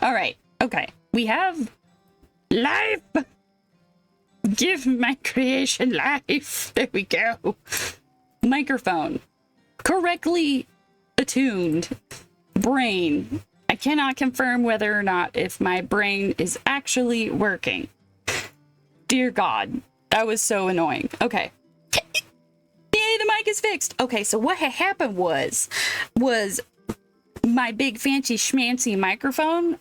All right. Okay. We have life. Give my creation life. There we go. Microphone. Correctly attuned. Brain. I cannot confirm whether or not if my brain is actually working. Dear God. That was so annoying. Okay. Yay, the mic is fixed. Okay, so what had happened was my big fancy schmancy microphone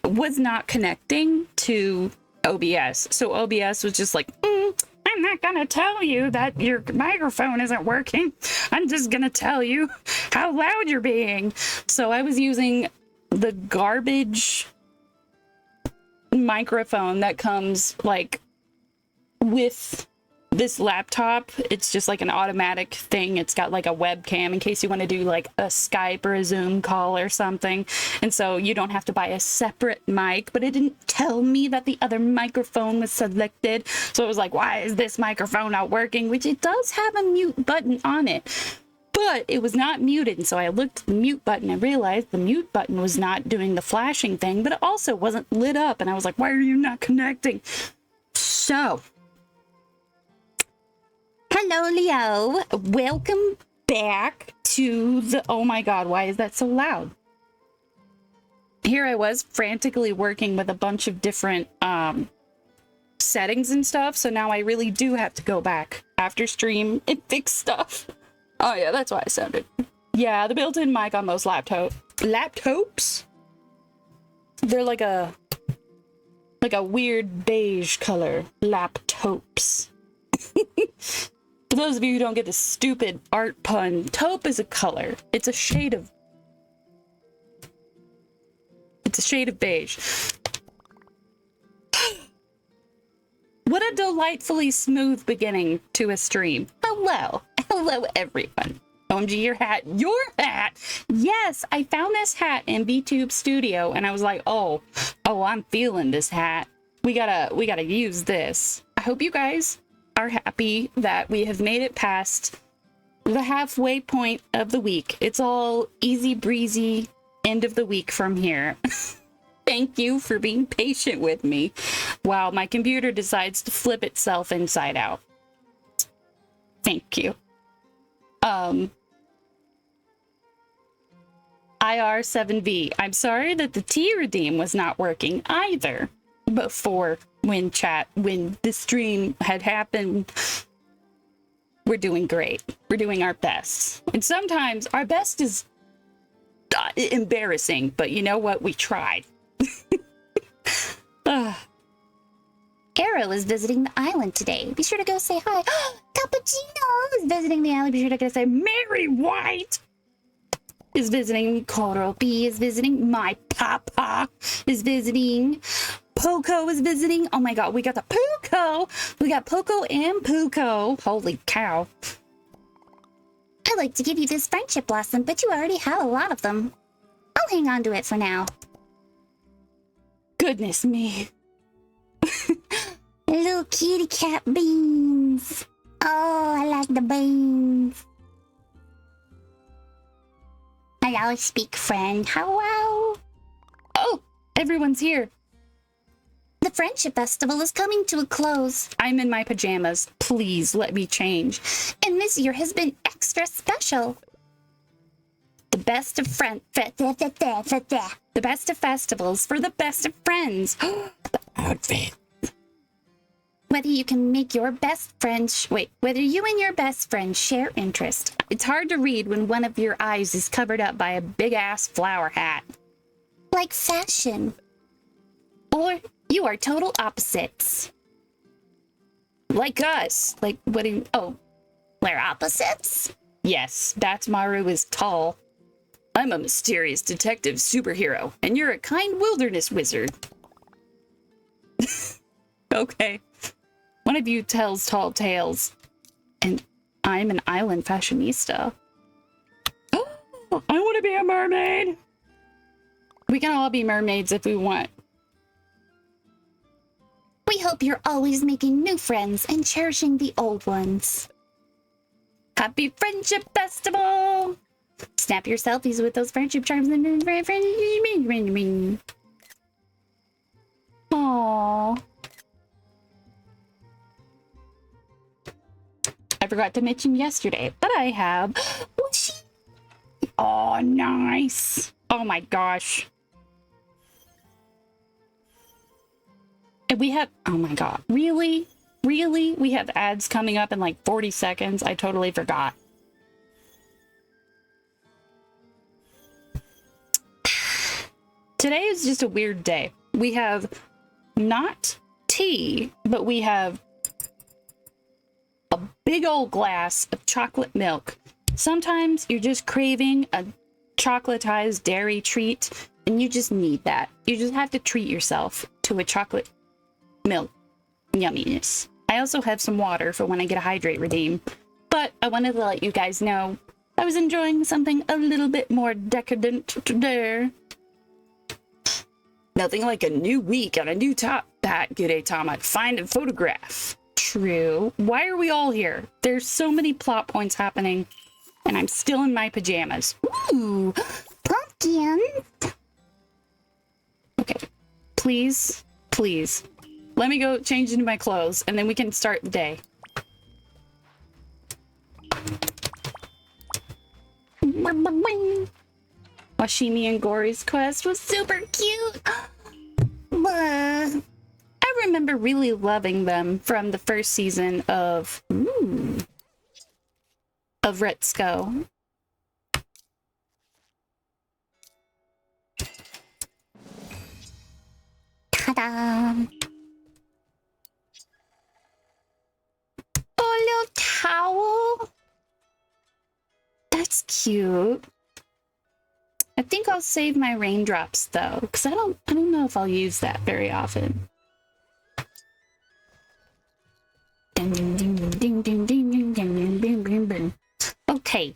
was not connecting to OBS. So OBS was just like, I'm not gonna tell you that your microphone isn't working. I'm just gonna tell you how loud you're being. So I was using the garbage microphone that comes like with this laptop. It's just like an automatic thing. It's got like a webcam in case you want to do like a Skype or a Zoom call or something. And so you don't have to buy a separate mic, but it didn't tell me that the other microphone was selected. So it was like, why is this microphone not working? Which it does have a mute button on it, but it was not muted. And so I looked at the mute button and realized the mute button was not doing the flashing thing, but it also wasn't lit up. And I was like, why are you not connecting? So hello, Leo. Welcome back to the... Oh my God, why is that so loud? Here I was frantically working with a bunch of different settings and stuff. So now I really do have to go back after stream and fix stuff. Oh yeah, that's why I sounded. Yeah, the built-in mic on those laptops. They're like a weird beige color. Laptops. For those of you who don't get the stupid art pun, taupe is a color. It's a shade of beige. What a delightfully smooth beginning to a stream. Hello. Hello, everyone. OMG, your hat. Your hat! Yes, I found this hat in VTube Studio, and I was like, oh, I'm feeling this hat. We gotta use this. I hope you guys are happy that we have made it past the halfway point of the week. It's all easy breezy end of the week from here. Thank you for being patient with me while my computer decides to flip itself inside out. Thank you. IR7V. I'm sorry that the T redeem was not working either before when the stream had happened. We're doing great. We're doing our best. And sometimes our best is embarrassing, but you know what? We tried. Arrow is visiting the island today. Be sure to go say hi. Cappuccino is visiting the island. Be sure to go say Mary White is visiting. Coral B is visiting. My papa is visiting. Poco is visiting. Oh my God, we got the Poco. We got Poco and Puco. Holy cow. I'd like to give you this friendship blossom, but you already have a lot of them. I'll hang on to it for now. Goodness me. Little kitty cat beans. Oh, I like the beans. Hello, speak friend. Hello. Oh, everyone's here. The Friendship Festival is coming to a close. I'm in my pajamas. Please let me change. And this year has been extra special. The best of the best of festivals for the best of friends. The outfit. Whether you and your best friend share interest. It's hard to read when one of your eyes is covered up by a big-ass flower hat. Like fashion. Or you are total opposites. Like us. Like, what do you... Oh. We're opposites? Yes, that's Maru is tall. I'm a mysterious detective superhero, and you're a kind wilderness wizard. Okay. One of you tells tall tales, and I'm an island fashionista. Oh, I want to be a mermaid. We can all be mermaids if we want. We hope you're always making new friends and cherishing the old ones. Happy Friendship Festival! Snap your selfies with those friendship charms. Aww. I forgot to mention yesterday, but I have. Oh, nice. Oh my gosh. And we have, oh my god, really? Really? We have ads coming up in like 40 seconds. I totally forgot. Today is just a weird day. We have not tea, but we have a big old glass of chocolate milk. Sometimes you're just craving a chocolatized dairy treat, and you just need that. You just have to treat yourself to a chocolate milk yumminess. I also have some water for when I get a hydrate redeem, but I wanted to let you guys know I was enjoying something a little bit more decadent today. Nothing like a new week on a new top hat, G'day Tom. I'd find and photograph. True. Why are we all here? There's so many plot points happening, and I'm still in my pajamas. Ooh, pumpkin. Okay. Please, please. Let me go change into my clothes, and then we can start the day. Washimi and Gory's quest was super cute. I remember really loving them from the first season of Retsuko. Ta-da! Oh, little towel. That's cute. I think I'll save my raindrops though, because I don't know if I'll use that very often. Ding, ding, ding, ding, ding, ding, ding, ding, ding, ding, ding. Okay.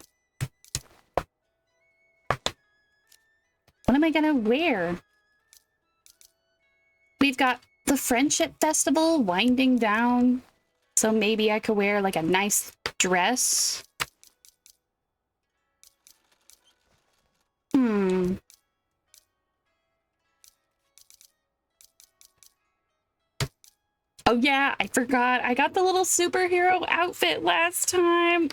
What am I gonna wear? We've got the Friendship Festival winding down, so maybe I could wear like a nice dress. Oh yeah, I forgot. I got the little superhero outfit last time.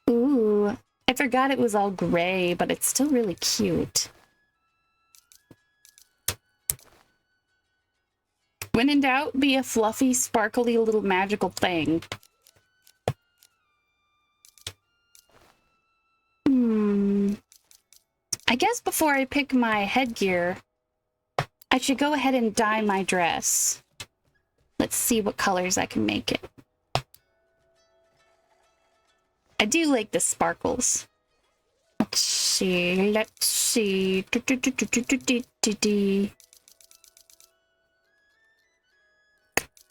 Ooh, I forgot it was all gray, but it's still really cute. When in doubt, be a fluffy, sparkly little magical thing. I guess before I pick my headgear, I should go ahead and dye my dress. Let's see what colors I can make it. I do like the sparkles. Let's see, let's see.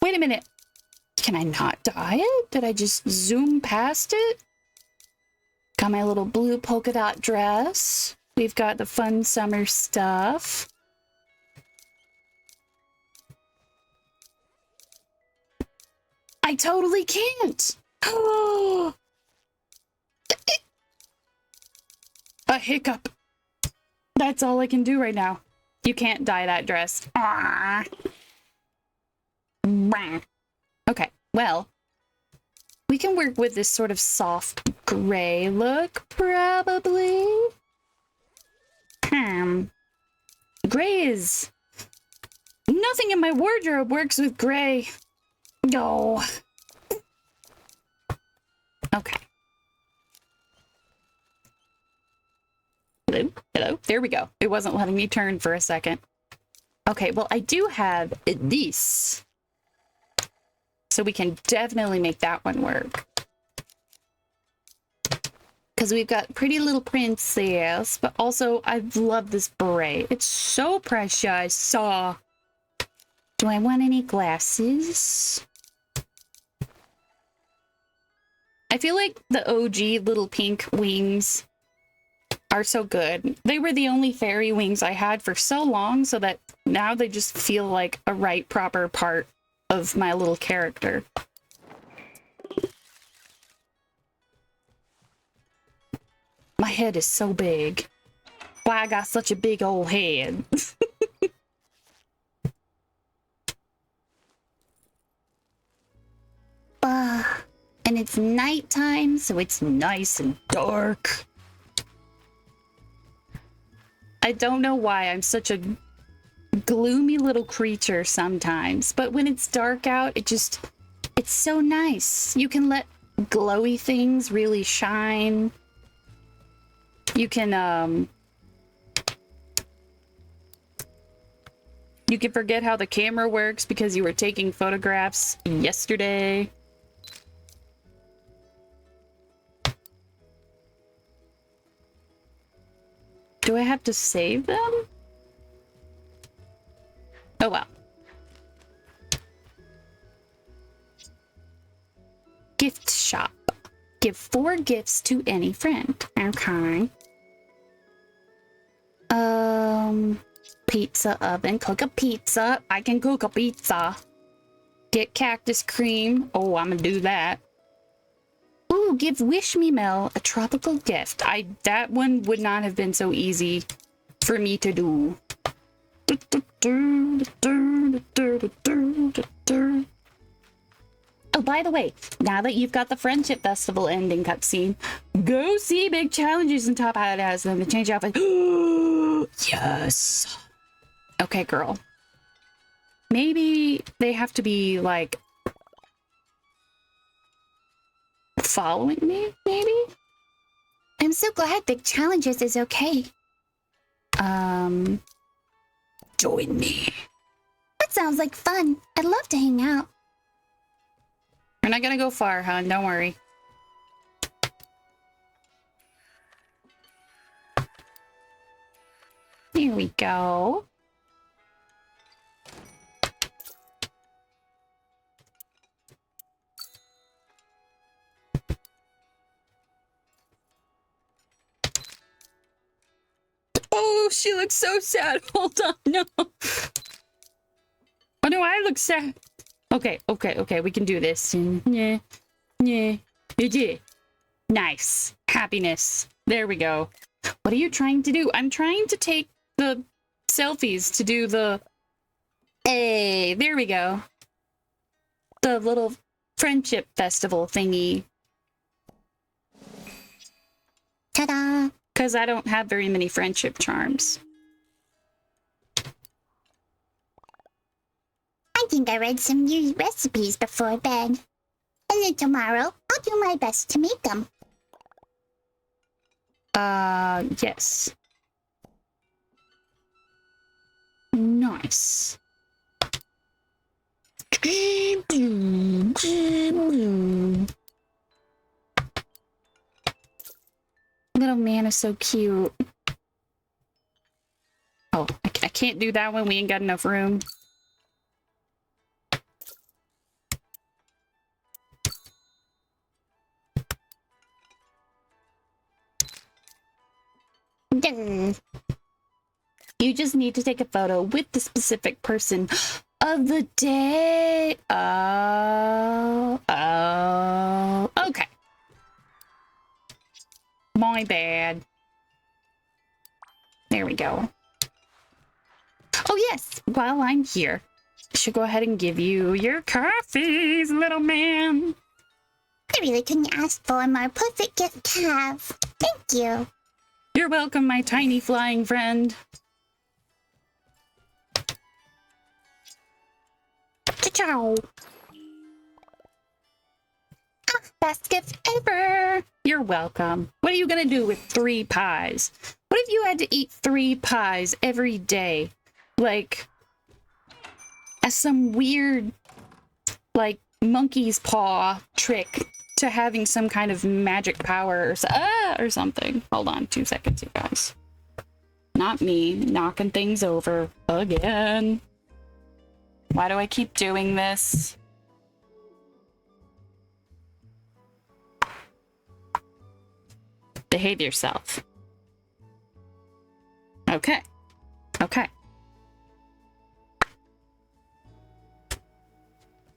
Wait a minute. Can I not dye it? Did I just zoom past it? Got my little blue polka dot dress. We've got the fun summer stuff. I totally can't. Oh, a hiccup. That's all I can do right now. You can't dye that dress. Ah. Okay, well, we can work with this sort of soft gray look, probably. Gray is... Nothing in my wardrobe works with gray. No. Okay. Hello? Hello? There we go. It wasn't letting me turn for a second. Okay, well, I do have this. So we can definitely make that one work. Because we've got Pretty Little Princess, but also I love this beret. It's so precious. Do I want any glasses? I feel like the OG little pink wings are so good. They were the only fairy wings I had for so long, so that now they just feel like a right proper part of my little character. head is so big. Why I got such a big old head. And it's nighttime, so it's nice and dark. I don't know why I'm such a gloomy little creature sometimes, but when it's dark out, it's so nice. You can let glowy things really shine. You can forget how the camera works because you were taking photographs yesterday. Do I have to save them? Oh well. Gift shop. Give 4 gifts to any friend. Okay. Pizza oven. Cook a pizza. I can cook a pizza. Get cactus cream. Oh, I'm gonna do that. Ooh, give Wish Me Mel a tropical gift. That one would not have been so easy for me to do. Oh, by the way, now that you've got the Friendship Festival ending cutscene, go see Big Challenges and Top Hat has them to change outfit. Yes. Okay, girl. Maybe they have to be like following me, maybe? I'm so glad Big Challenges is okay. Join me. That sounds like fun. I'd love to hang out. We're not gonna go far, hon. Don't worry. Here we go. Oh, she looks so sad. Hold on, no. Oh no, I look sad. Okay, we can do this. Yeah. Nice. Happiness. There we go. What are you trying to do? I'm trying to take the selfies to do the... Hey, there we go. The little friendship festival thingy. Ta-da! Because I don't have very many friendship charms. I think I read some new recipes before bed. And then tomorrow, I'll do my best to make them. Yes. Nice. Little man is so cute. Oh, I can't do that one. We ain't got enough room. You just need to take a photo with the specific person of the day. Okay. My bad. There we go. Oh yes, while I'm here, I should go ahead and give you your coffees, little man. I really couldn't ask for a more perfect gift to have. Thank you. You're welcome, my tiny flying friend. Ciao. Ah, best gift ever. You're welcome. What are you gonna do with 3 pies? What if you had to eat 3 pies every day? Like, as some weird, like, monkey's paw trick to having some kind of magic power or something. Hold on 2 seconds, you guys. Not me knocking things over again. Why do I keep doing this? Behave yourself. Okay. Okay.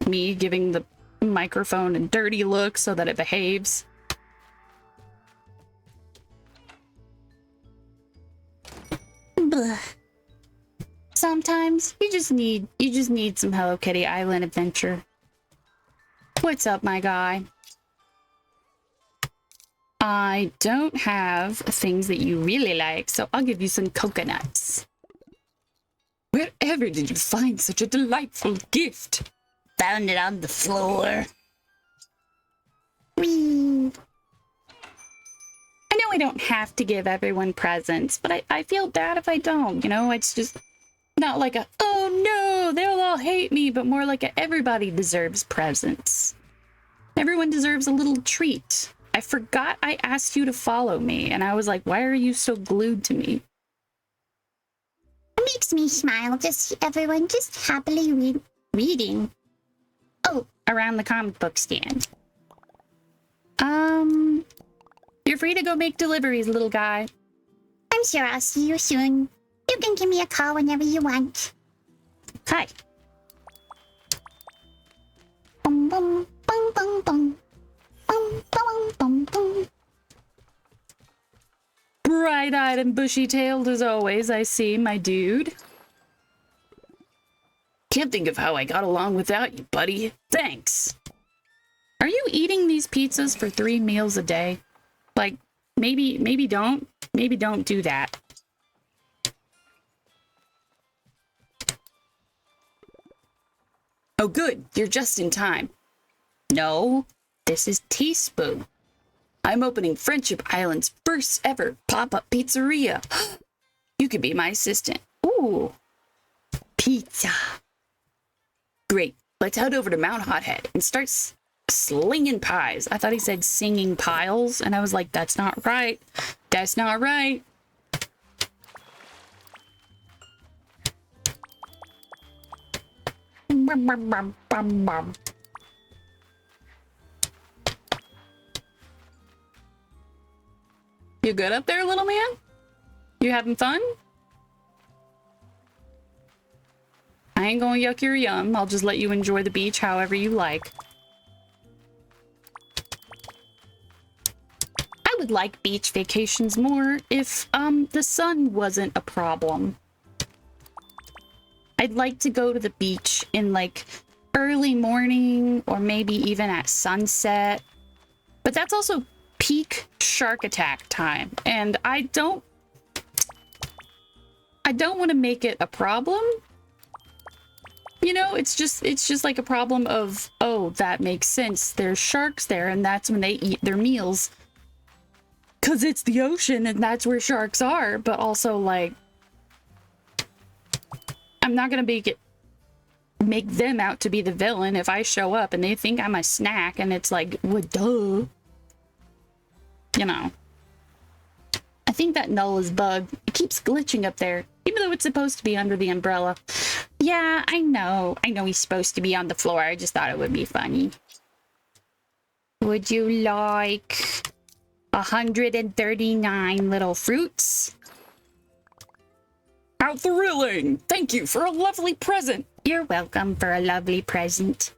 Me giving the microphone a dirty look so that it behaves. Blah. Sometimes you just need some Hello Kitty Island adventure. What's up, my guy? I don't have things that you really like, so I'll give you some coconuts. Wherever did you find such a delightful gift? Found it on the floor. Whee! I know I don't have to give everyone presents, but I feel bad if I don't, you know? It's just not like a, oh no, they'll all hate me, but more like a, everybody deserves presents. Everyone deserves a little treat. I forgot I asked you to follow me, and I was like, why are you so glued to me? It makes me smile to see everyone just happily reading. Oh, around the comic book stand. You're free to go make deliveries, little guy. I'm sure I'll see you soon. You can give me a call whenever you want. Hi. Bum bum bum bum bum. Bum bum bum bum. Bright-eyed and bushy-tailed as always, I see, my dude. Can't think of how I got along without you, buddy. Thanks. Are you eating these pizzas for 3 meals a day? Like, maybe don't do that. Oh, good. You're just in time. No, this is Teaspoon. I'm opening Friendship Island's first ever pop-up pizzeria. You could be my assistant. Ooh, pizza. Great. Let's head over to Mount Hothead and start slinging pies. I thought he said singing piles, and I was like, that's not right. That's not right. Bum bum bum bum bum. You good up there, little man? You having fun? I ain't gonna yuck your yum. I'll just let you enjoy the beach however you like. I would like beach vacations more if, the sun wasn't a problem. I'd like to go to the beach in, like, early morning or maybe even at sunset. But that's also peak shark attack time, and I don't want to make it a problem. You know, it's just like a problem of, oh, that makes sense. There's sharks there, and that's when they eat their meals. 'Cause it's the ocean, and that's where sharks are. But also, like, I'm not gonna make them out to be the villain if I show up and they think I'm a snack, and it's like, well, duh. You know. I think that null is bugged. It keeps glitching up there, even though it's supposed to be under the umbrella. Yeah, I know. I know he's supposed to be on the floor. I just thought it would be funny. Would you like 139 little fruits? How thrilling! Thank you for a lovely present. You're welcome for a lovely present.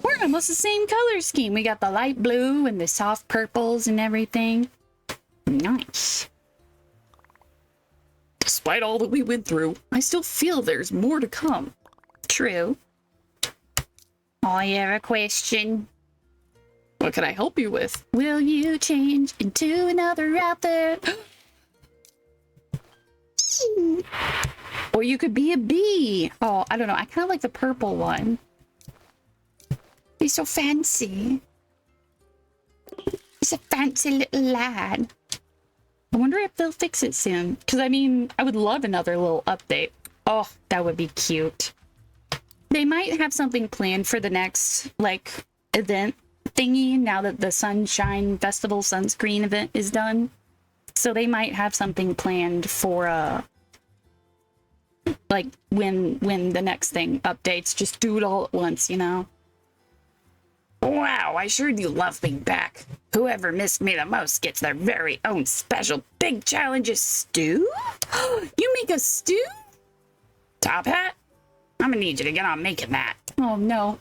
We're almost the same color scheme. We got the light blue and the soft purples and everything. Nice. Despite all that we went through, I still feel there's more to come. True. I have a question. What can I help you with? Will you change into another outfit? Or you could be a bee. Oh, I don't know. I kind of like the purple one. He's so fancy. He's a fancy little lad. I wonder if they'll fix it soon. Because, I mean, I would love another little update. Oh, that would be cute. They might have something planned for the next, like, event thingy now that the Sunshine Festival sunscreen event is done. So they might have something planned for, like, when the next thing updates. Just do it all at once, you know? Wow, I sure do love being back. Whoever missed me the most gets their very own special big challenges stew? You make a stew? Top Hat? I'm gonna need you to get on making that. Oh no,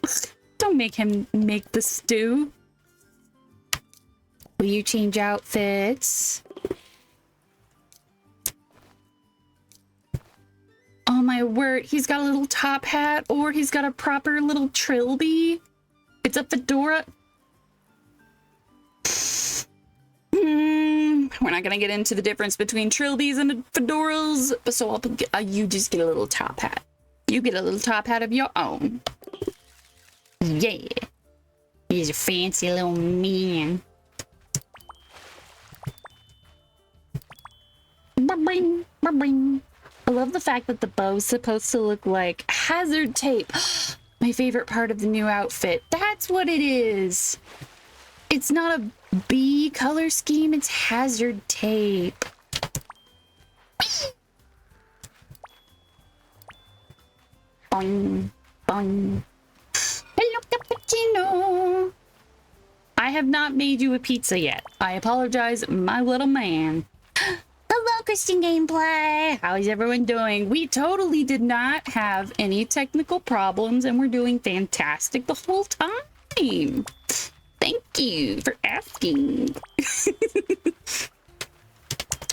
don't make him make the stew. Will you change outfits? my word, he's got a little top hat, or he's got a proper little trilby. It's a fedora. We're not gonna get into the difference between trilbies and fedoras, so you just get a little top hat. You get a little top hat of your own. Yeah. He's a fancy little man. Ba-bing, ba-bing. I love the fact that the bow's supposed to look like hazard tape. My favorite part of the new outfit. That's what it is. It's not a bee color scheme, it's hazard tape. Boing, boing. Hello, cappuccino. I have not made you a pizza yet. I apologize, my little man. Hello, Christian Gameplay. How's everyone doing? We totally did not have any technical problems and we're doing fantastic the whole time. Thank you for asking.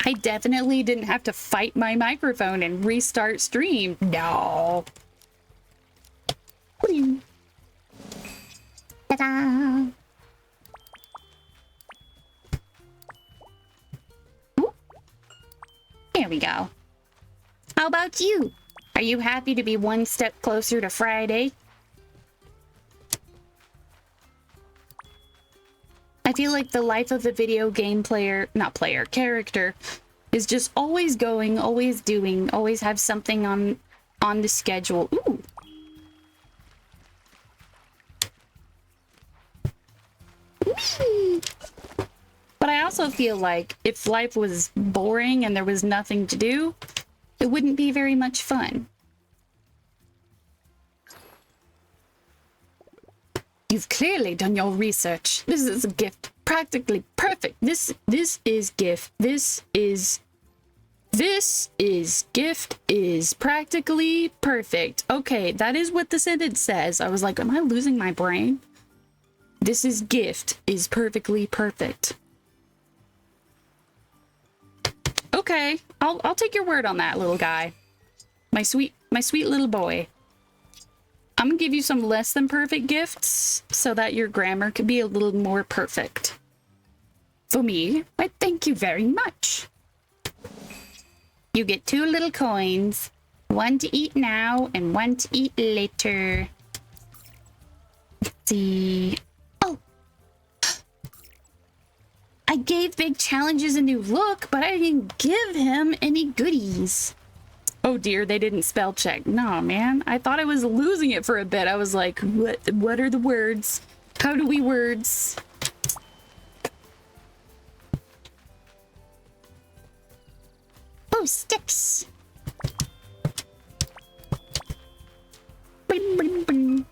I definitely didn't have to fight my microphone and restart stream. No. Ta-da! There we go. How about you? Are you happy to be one step closer to Friday? I feel like the life of a video game character is just always going, always doing, always have something on the schedule. Ooh. Whee! But I also feel like if life was boring and there was nothing to do, it wouldn't be very much fun. You've clearly done your research. This is a gift. Practically perfect. This is gift. This is gift is practically perfect. Okay, that is what the sentence says. I was like, am I losing my brain? This is gift is perfectly perfect. Okay, I'll take your word on that, little guy. My sweet little boy. I'm gonna give you some less than perfect gifts so that your grammar could be a little more perfect. For me, I thank you very much. You get 2 little coins, one to eat now and one to eat later. Let's see. Oh, I gave Big Challenges a new look, but I didn't give him any goodies. Oh dear, they didn't spell check. No, man. I thought I was losing it for a bit. I was like, what are the words? How do we words? Oh, sticks. Bing, bing, bing.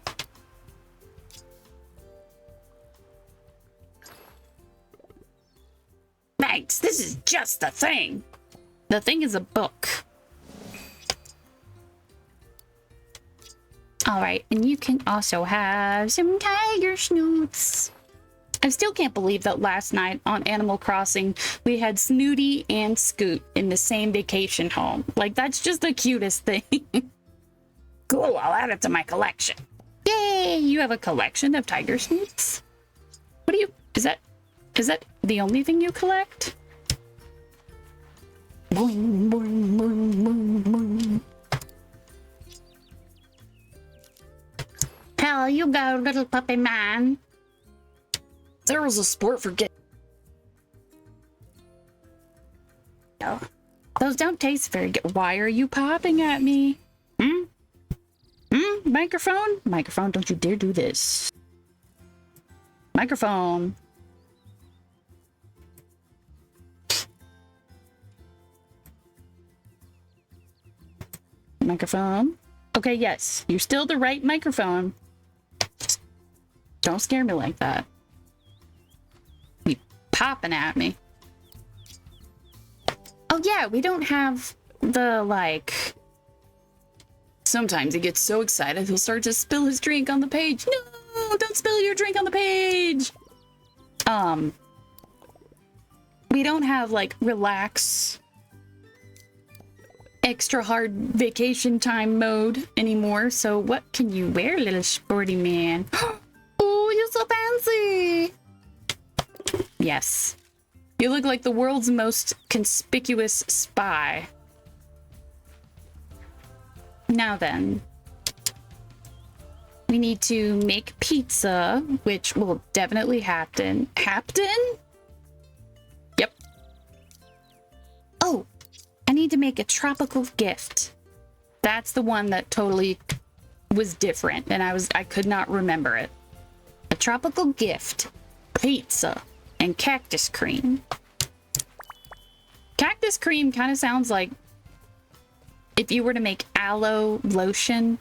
Thanks, this is just the thing. The thing is a book. Alright, and you can also have some tiger snoots. I still can't believe that last night on Animal Crossing, we had Snooty and Scoot in the same vacation home. Like, that's just the cutest thing. Cool, I'll add it to my collection. Yay, you have a collection of tiger snoots? What do you, is that the only thing you collect? Boing, boing, boing, boing, boing. How you go, little puppy man? There was a sport for get. Oh, Those don't taste very good. Why are you popping at me? Microphone? Microphone, don't you dare do this. Microphone. Microphone. Okay, yes, you're still the right microphone. Just don't scare me like that. You popping at me. Oh yeah, we don't have the, like... Sometimes he gets so excited he'll start to spill his drink on the page. No, don't spill your drink on the page. We don't have, like, relax. extra hard vacation time mode anymore. So what can you wear, little sporty man? Oh, you're so fancy. Yes. You look like the world's most conspicuous spy. Now then, we need to make pizza, which will definitely happen. Yep. Oh, I need to make a tropical gift. That's the one that totally was different, and I could not remember it. A tropical gift, pizza, and cactus cream. Cactus cream kind of sounds like if you were to make aloe lotion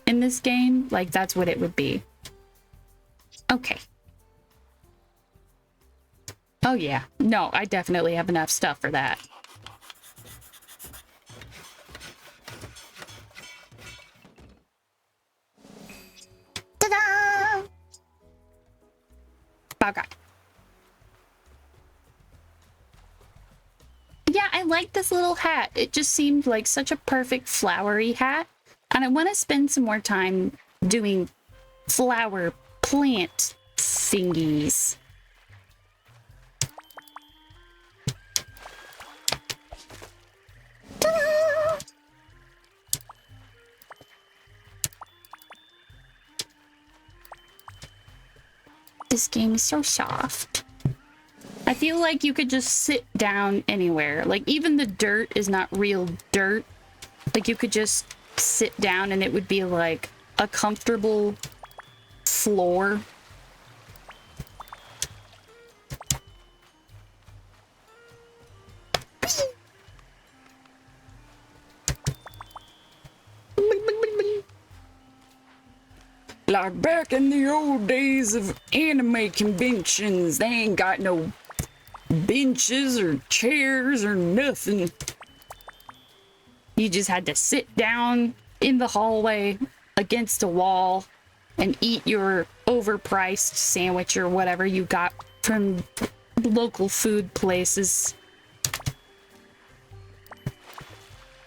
in this game, like that's what it would be. Okay. Oh yeah. No, I definitely have enough stuff for that. Ta-da! Okay. Yeah, I like this little hat. It just seemed like such a perfect flowery hat. And I want to spend some more time doing flower plant thingies. Ta-da! This game is so soft. I feel like you could just sit down anywhere. Like, even the dirt is not real dirt. Like, you could just sit down and it would be like a comfortable floor. Like back in the old days of anime conventions, they ain't got no benches or chairs or nothing. You just had to sit down in the hallway against a wall and eat your overpriced sandwich or whatever you got from local food places.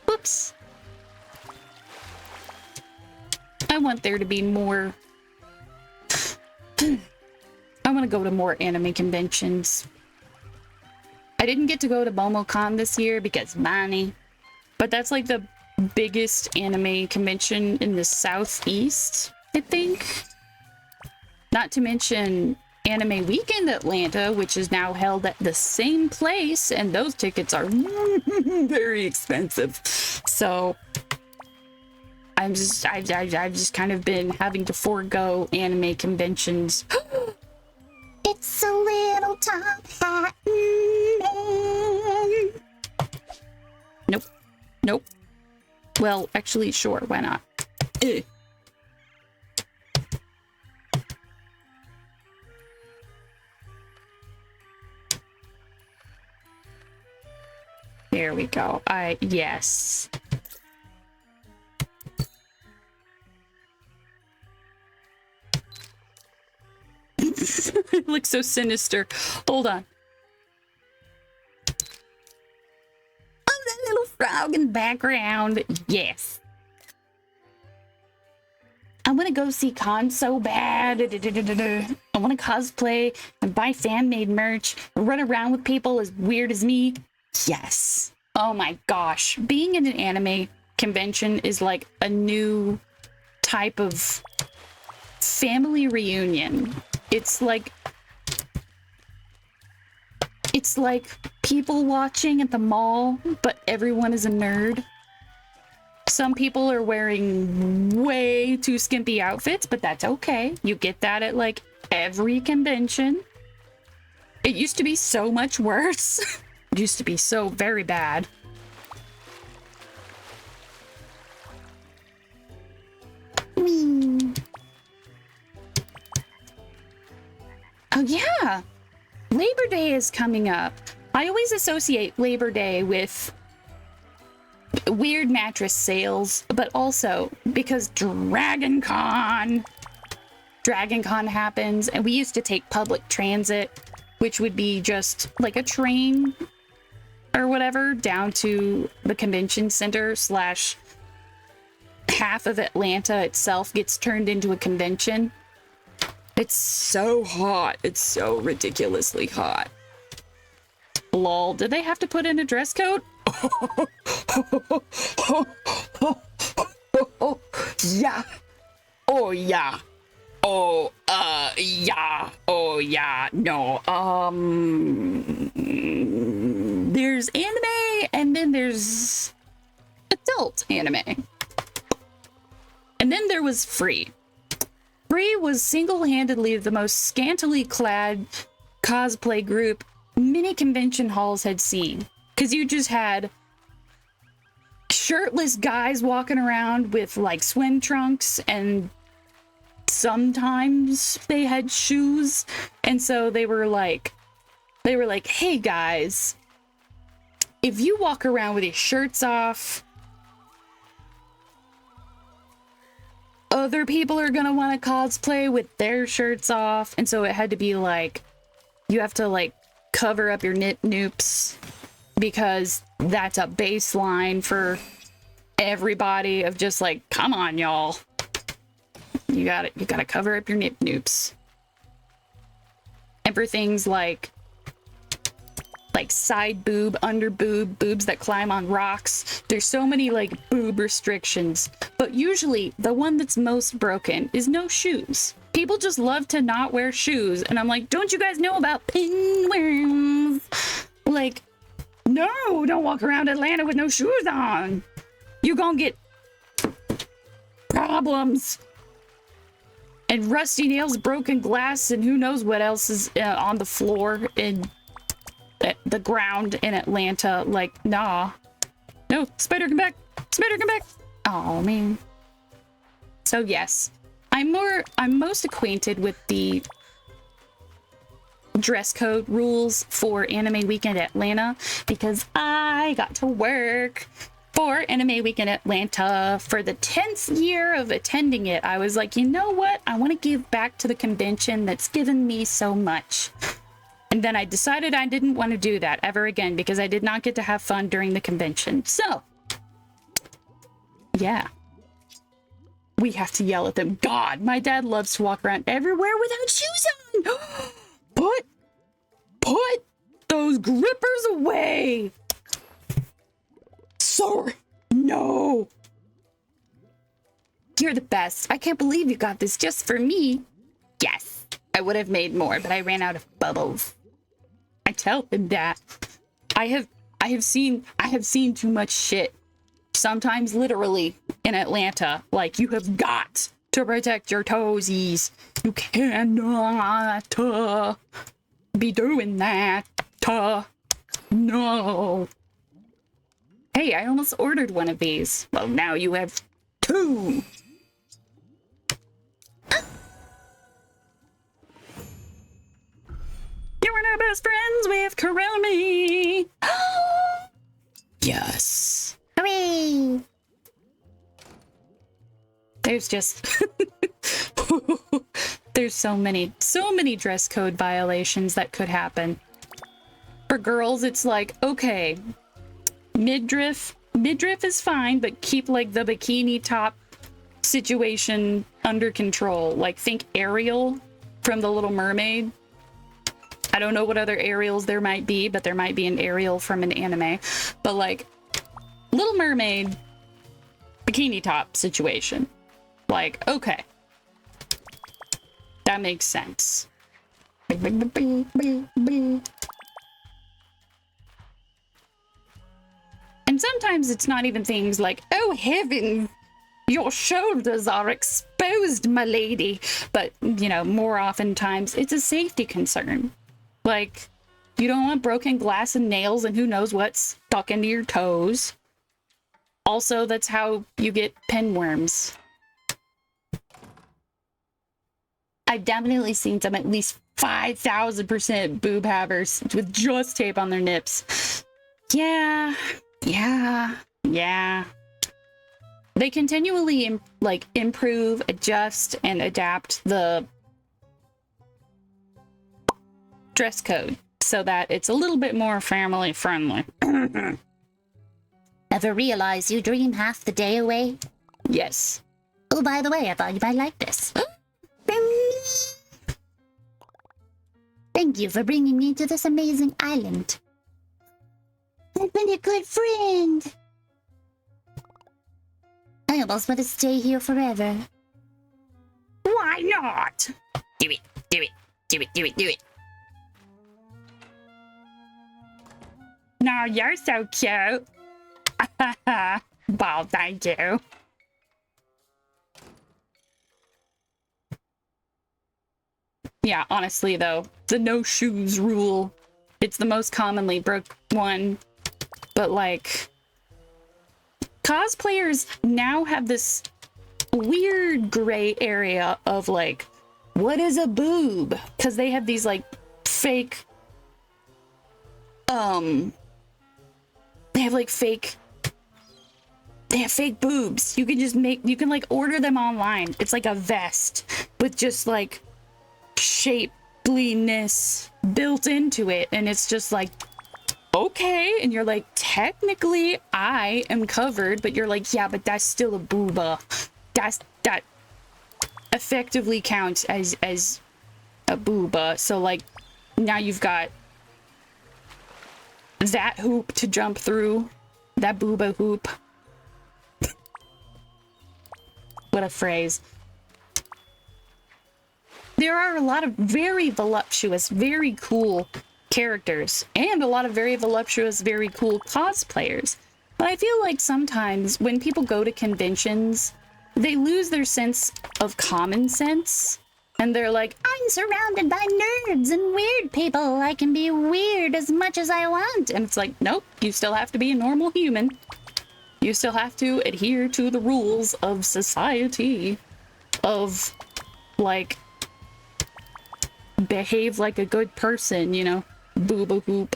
Whoops. I want there to be more. I want to go to more anime conventions. I didn't get to go to BomoCon this year because money. But that's like the biggest anime convention in the Southeast, I think. Not to mention Anime Weekend Atlanta, which is now held at the same place, and those tickets are very expensive. So I've just kind of been having to forego anime conventions. It's a little top hat. Nope. Nope. Well, actually, sure, why not? Ugh. There we go. Yes. It looks so sinister. Hold on. Oh, that little frog in the background. Yes. I want to go see cons so bad. I want to cosplay and buy fan-made merch and run around with people as weird as me. Yes. Oh my gosh. Being in an anime convention is like a new type of family reunion. It's like people watching at the mall, but everyone is a nerd. Some people are wearing way too skimpy outfits, but that's okay. You get that at like every convention. It used to be so much worse. It used to be so very bad. Oh yeah, Labor Day is coming up. I always associate Labor Day with weird mattress sales, but also because Dragon Con happens, and we used to take public transit, which would be just like a train or whatever down to the convention center slash half of Atlanta itself gets turned into a convention. It's so hot. It's so ridiculously hot. Lol, did they have to put in a dress code? Yeah. Oh, yeah. Oh, yeah. Oh, yeah. No, there's anime, and then there's adult anime. And then there was Free. Free was single-handedly the most scantily clad cosplay group many convention halls had seen. Because you just had shirtless guys walking around with like swim trunks, and sometimes they had shoes. And so they were like, hey guys, if you walk around with your shirts off, other people are gonna want to cosplay with their shirts off. And so it had to be like, you have to like cover up your noops, because that's a baseline for everybody of just like, come on, y'all. You gotta cover up your noops. And for things like side boob, under boob, boobs that climb on rocks, there's so many like boob restrictions. But usually the one that's most broken is no shoes. People just love to not wear shoes. And I'm like, don't you guys know about pinworms? Like, no, don't walk around Atlanta with no shoes on. You gonna get problems. And rusty nails, broken glass, and who knows what else is on the floor in the ground in Atlanta. Like, nah. No, Spider, come back. Spider, come back. Oh, man. So, yes. I'm most acquainted with the dress code rules for Anime Weekend Atlanta because I got to work for Anime Weekend Atlanta for the 10th year of attending it. I was like, you know what? I want to give back to the convention that's given me so much. And then I decided I didn't want to do that ever again because I did not get to have fun during the convention. So, yeah. We have to yell at them. God, my dad loves to walk around everywhere without shoes on. Put those grippers away. Sorry. No. You're the best. I can't believe you got this just for me. Yes, I would have made more, but I ran out of bubbles. I tell him that. I have seen too much shit. Sometimes literally in Atlanta. Like, you have got to protect your toesies. You cannot be doing that. No. Hey, I almost ordered one of these. Well, now you have two. You are now best friends with Kurumi. Yes. Hooray! There's just there's so many dress code violations that could happen. For girls, it's like, okay, midriff is fine, but keep like the bikini top situation under control. Like, think Ariel from The Little Mermaid. I don't know what other Ariels there might be, but there might be an Ariel from an anime. But like, Little Mermaid bikini top situation. Like, okay. That makes sense. And sometimes it's not even things like, oh heavens, your shoulders are exposed, my lady. But, you know, more oftentimes it's a safety concern. Like, you don't want broken glass and nails and who knows what stuck into your toes. Also, that's how you get pinworms. I've definitely seen some at least 5,000% boob havers with just tape on their nips. Yeah. They continually improve, adjust, and adapt the dress code so that it's a little bit more family friendly. Ever realize you dream half the day away? Yes. Oh, by the way, I thought you might like this. Thank you for bringing me to this amazing island. I've been a good friend. I almost want to stay here forever. Why not? Do it, do it, do it, do it, do it. No, you're so cute. Well, thank you. Yeah, honestly though, the no shoes rule, it's the most commonly broke one. But like, cosplayers now have this weird gray area of like, what is a boob? Because they have these like fake, they have fake boobs. You can just you can like order them online. It's like a vest with just like shapeliness built into it, and it's just like, okay, and you're like, technically I am covered, but you're like, yeah, but that's still a booba. That effectively counts as a booba. So like, now you've got that hoop to jump through, that booba hoop. What a phrase. There are a lot of very voluptuous, very cool characters, and a lot of very voluptuous, very cool cosplayers. But I feel like sometimes when people go to conventions, they lose their sense of common sense. And they're like, I'm surrounded by nerds and weird people. I can be weird as much as I want. and it's like, nope, you still have to be a normal human. You still have to adhere to the rules of society. Of, like, behave like a good person, you know? Booba hoop.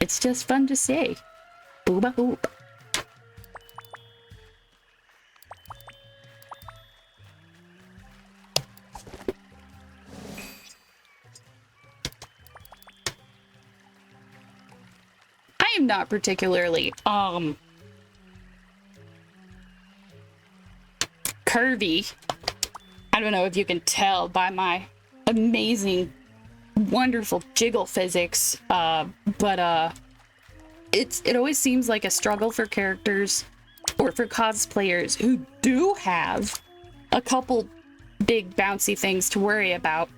It's just fun to say. Booba hoop. I am not particularly, curvy. I don't know if you can tell by my amazing, wonderful jiggle physics, but it always seems like a struggle for characters or for cosplayers who do have a couple big bouncy things to worry about,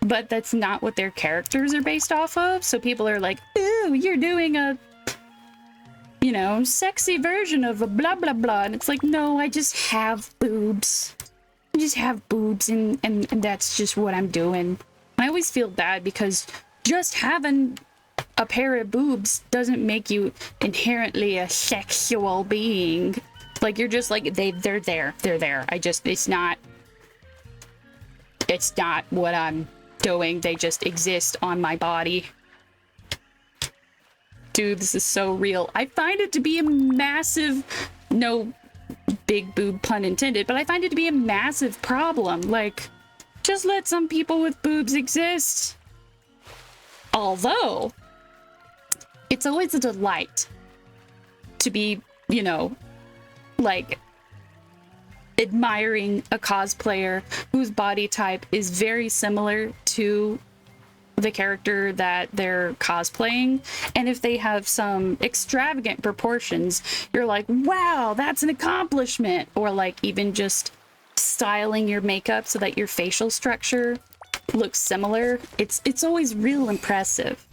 but that's not what their characters are based off of. So people are like, ooh, you're doing a, you know, sexy version of a blah blah blah, and it's like, no, I just have boobs. I just have boobs, and that's just what I'm doing. I always feel bad because just having a pair of boobs doesn't make you inherently a sexual being. Like, you're just like, they're there. It's not what I'm doing. They just exist on my body. Dude, this is so real. I find it to be a massive, no big boob pun intended, but I find it to be a massive problem. Like, just let some people with boobs exist. Although, it's always a delight to be, you know, like, admiring a cosplayer whose body type is very similar to the character that they're cosplaying, and if they have some extravagant proportions, you're like, wow, that's an accomplishment. Or like, even just styling your makeup so that your facial structure looks similar, it's always real impressive.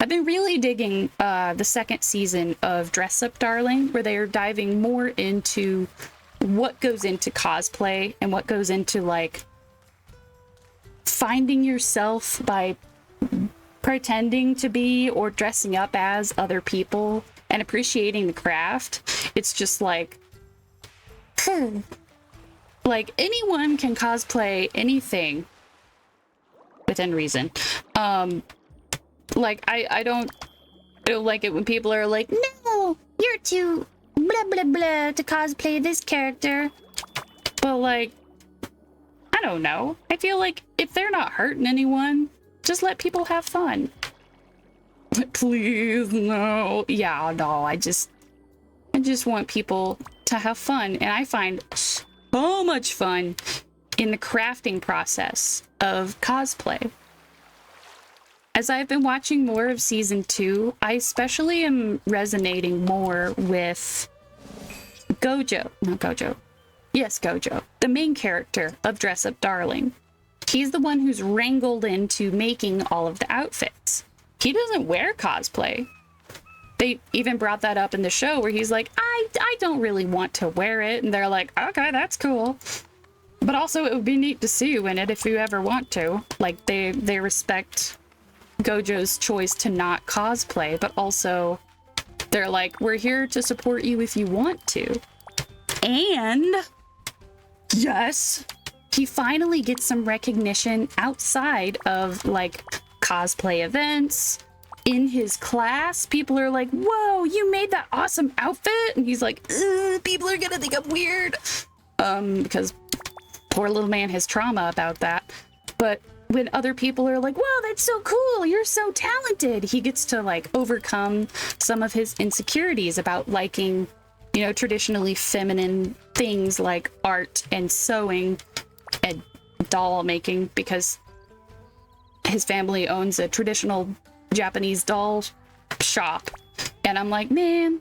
I've been really digging the second season of Dress Up Darling, where they are diving more into what goes into cosplay and what goes into like finding yourself by pretending to be or dressing up as other people and appreciating the craft. It's just like, like, anyone can cosplay anything within reason. Like, I don't like it when people are like, No, you're too blah blah blah to cosplay this character. but like, I don't know. I feel like if they're not hurting anyone, just let people have fun. Please, no. Yeah, no, I just want people to have fun. And I find so much fun in the crafting process of cosplay. As I've been watching more of season 2, I especially am resonating more with Gojo. Not Gojo. Yes, Gojo. The main character of Dress Up Darling. He's the one who's wrangled into making all of the outfits. He doesn't wear cosplay. They even brought that up in the show where he's like, I don't really want to wear it. And they're like, okay, that's cool. But also it would be neat to see you in it if you ever want to. Like they respect Gojo's choice to not cosplay, but also they're like, we're here to support you if you want to. And yes, he finally gets some recognition outside of like cosplay events. In his class, people are like, whoa, you made that awesome outfit. And he's like, people are gonna think I'm weird. Because poor little man has trauma about that. But when other people are like, wow, that's so cool, you're so talented, he gets to like overcome some of his insecurities about liking, you know, traditionally feminine things like art and sewing and doll making, because his family owns a traditional Japanese doll shop. And I'm like, man,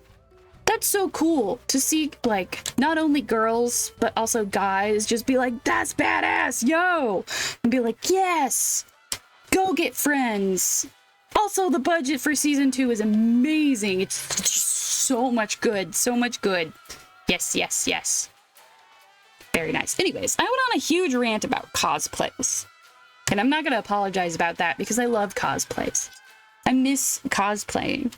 that's so cool to see like not only girls but also guys just be like, that's badass, yo, and be like, yes, go get friends. Also, the budget for season 2 is amazing. It's just so much good, so much good. Yes, yes, yes. Very nice. Anyways, I went on a huge rant about cosplays, and I'm not gonna apologize about that because I love cosplays. I miss cosplaying.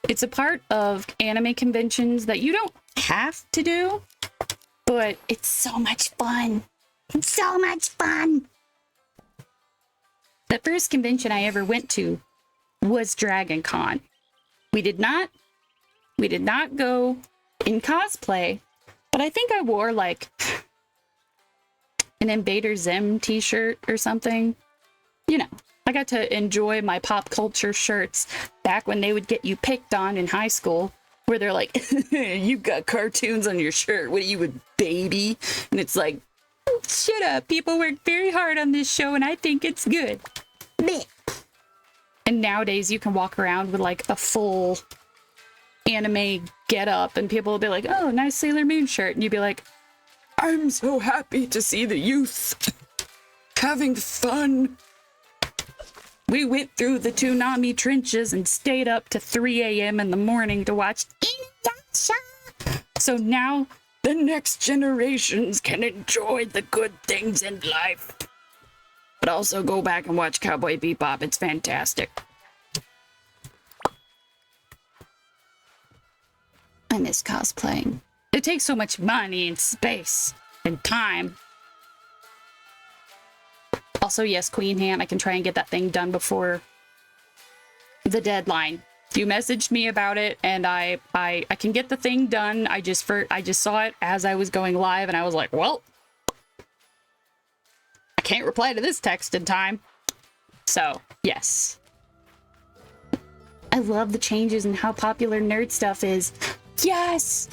It's a part of anime conventions that you don't have to do, but it's so much fun. It's so much fun. The first convention I ever went to was Dragon Con. We did not go in cosplay, but I think I wore like an Invader Zim t-shirt or something. You know, I got to enjoy my pop culture shirts back when they would get you picked on in high school, where they're like, you got cartoons on your shirt. What are you, a baby? And it's like, shut up. People work very hard on this show and I think it's good. Blech. And nowadays you can walk around with like a full anime get up and people will be like, oh, nice Sailor Moon shirt. And you'd be like, I'm so happy to see the youth having fun. We went through the Toonami trenches and stayed up to 3 a.m. in the morning to watch Inuyasha. So now the next generations can enjoy the good things in life. But also go back and watch Cowboy Bebop. It's fantastic. I miss cosplaying. It takes so much money and space and time. Also, yes, Queen Ham, I can try and get that thing done before the deadline. You messaged me about it, and I can get the thing done. I just saw it as I was going live, and I was like, well, I can't reply to this text in time. So, yes. I love the changes in how popular nerd stuff is. Yes!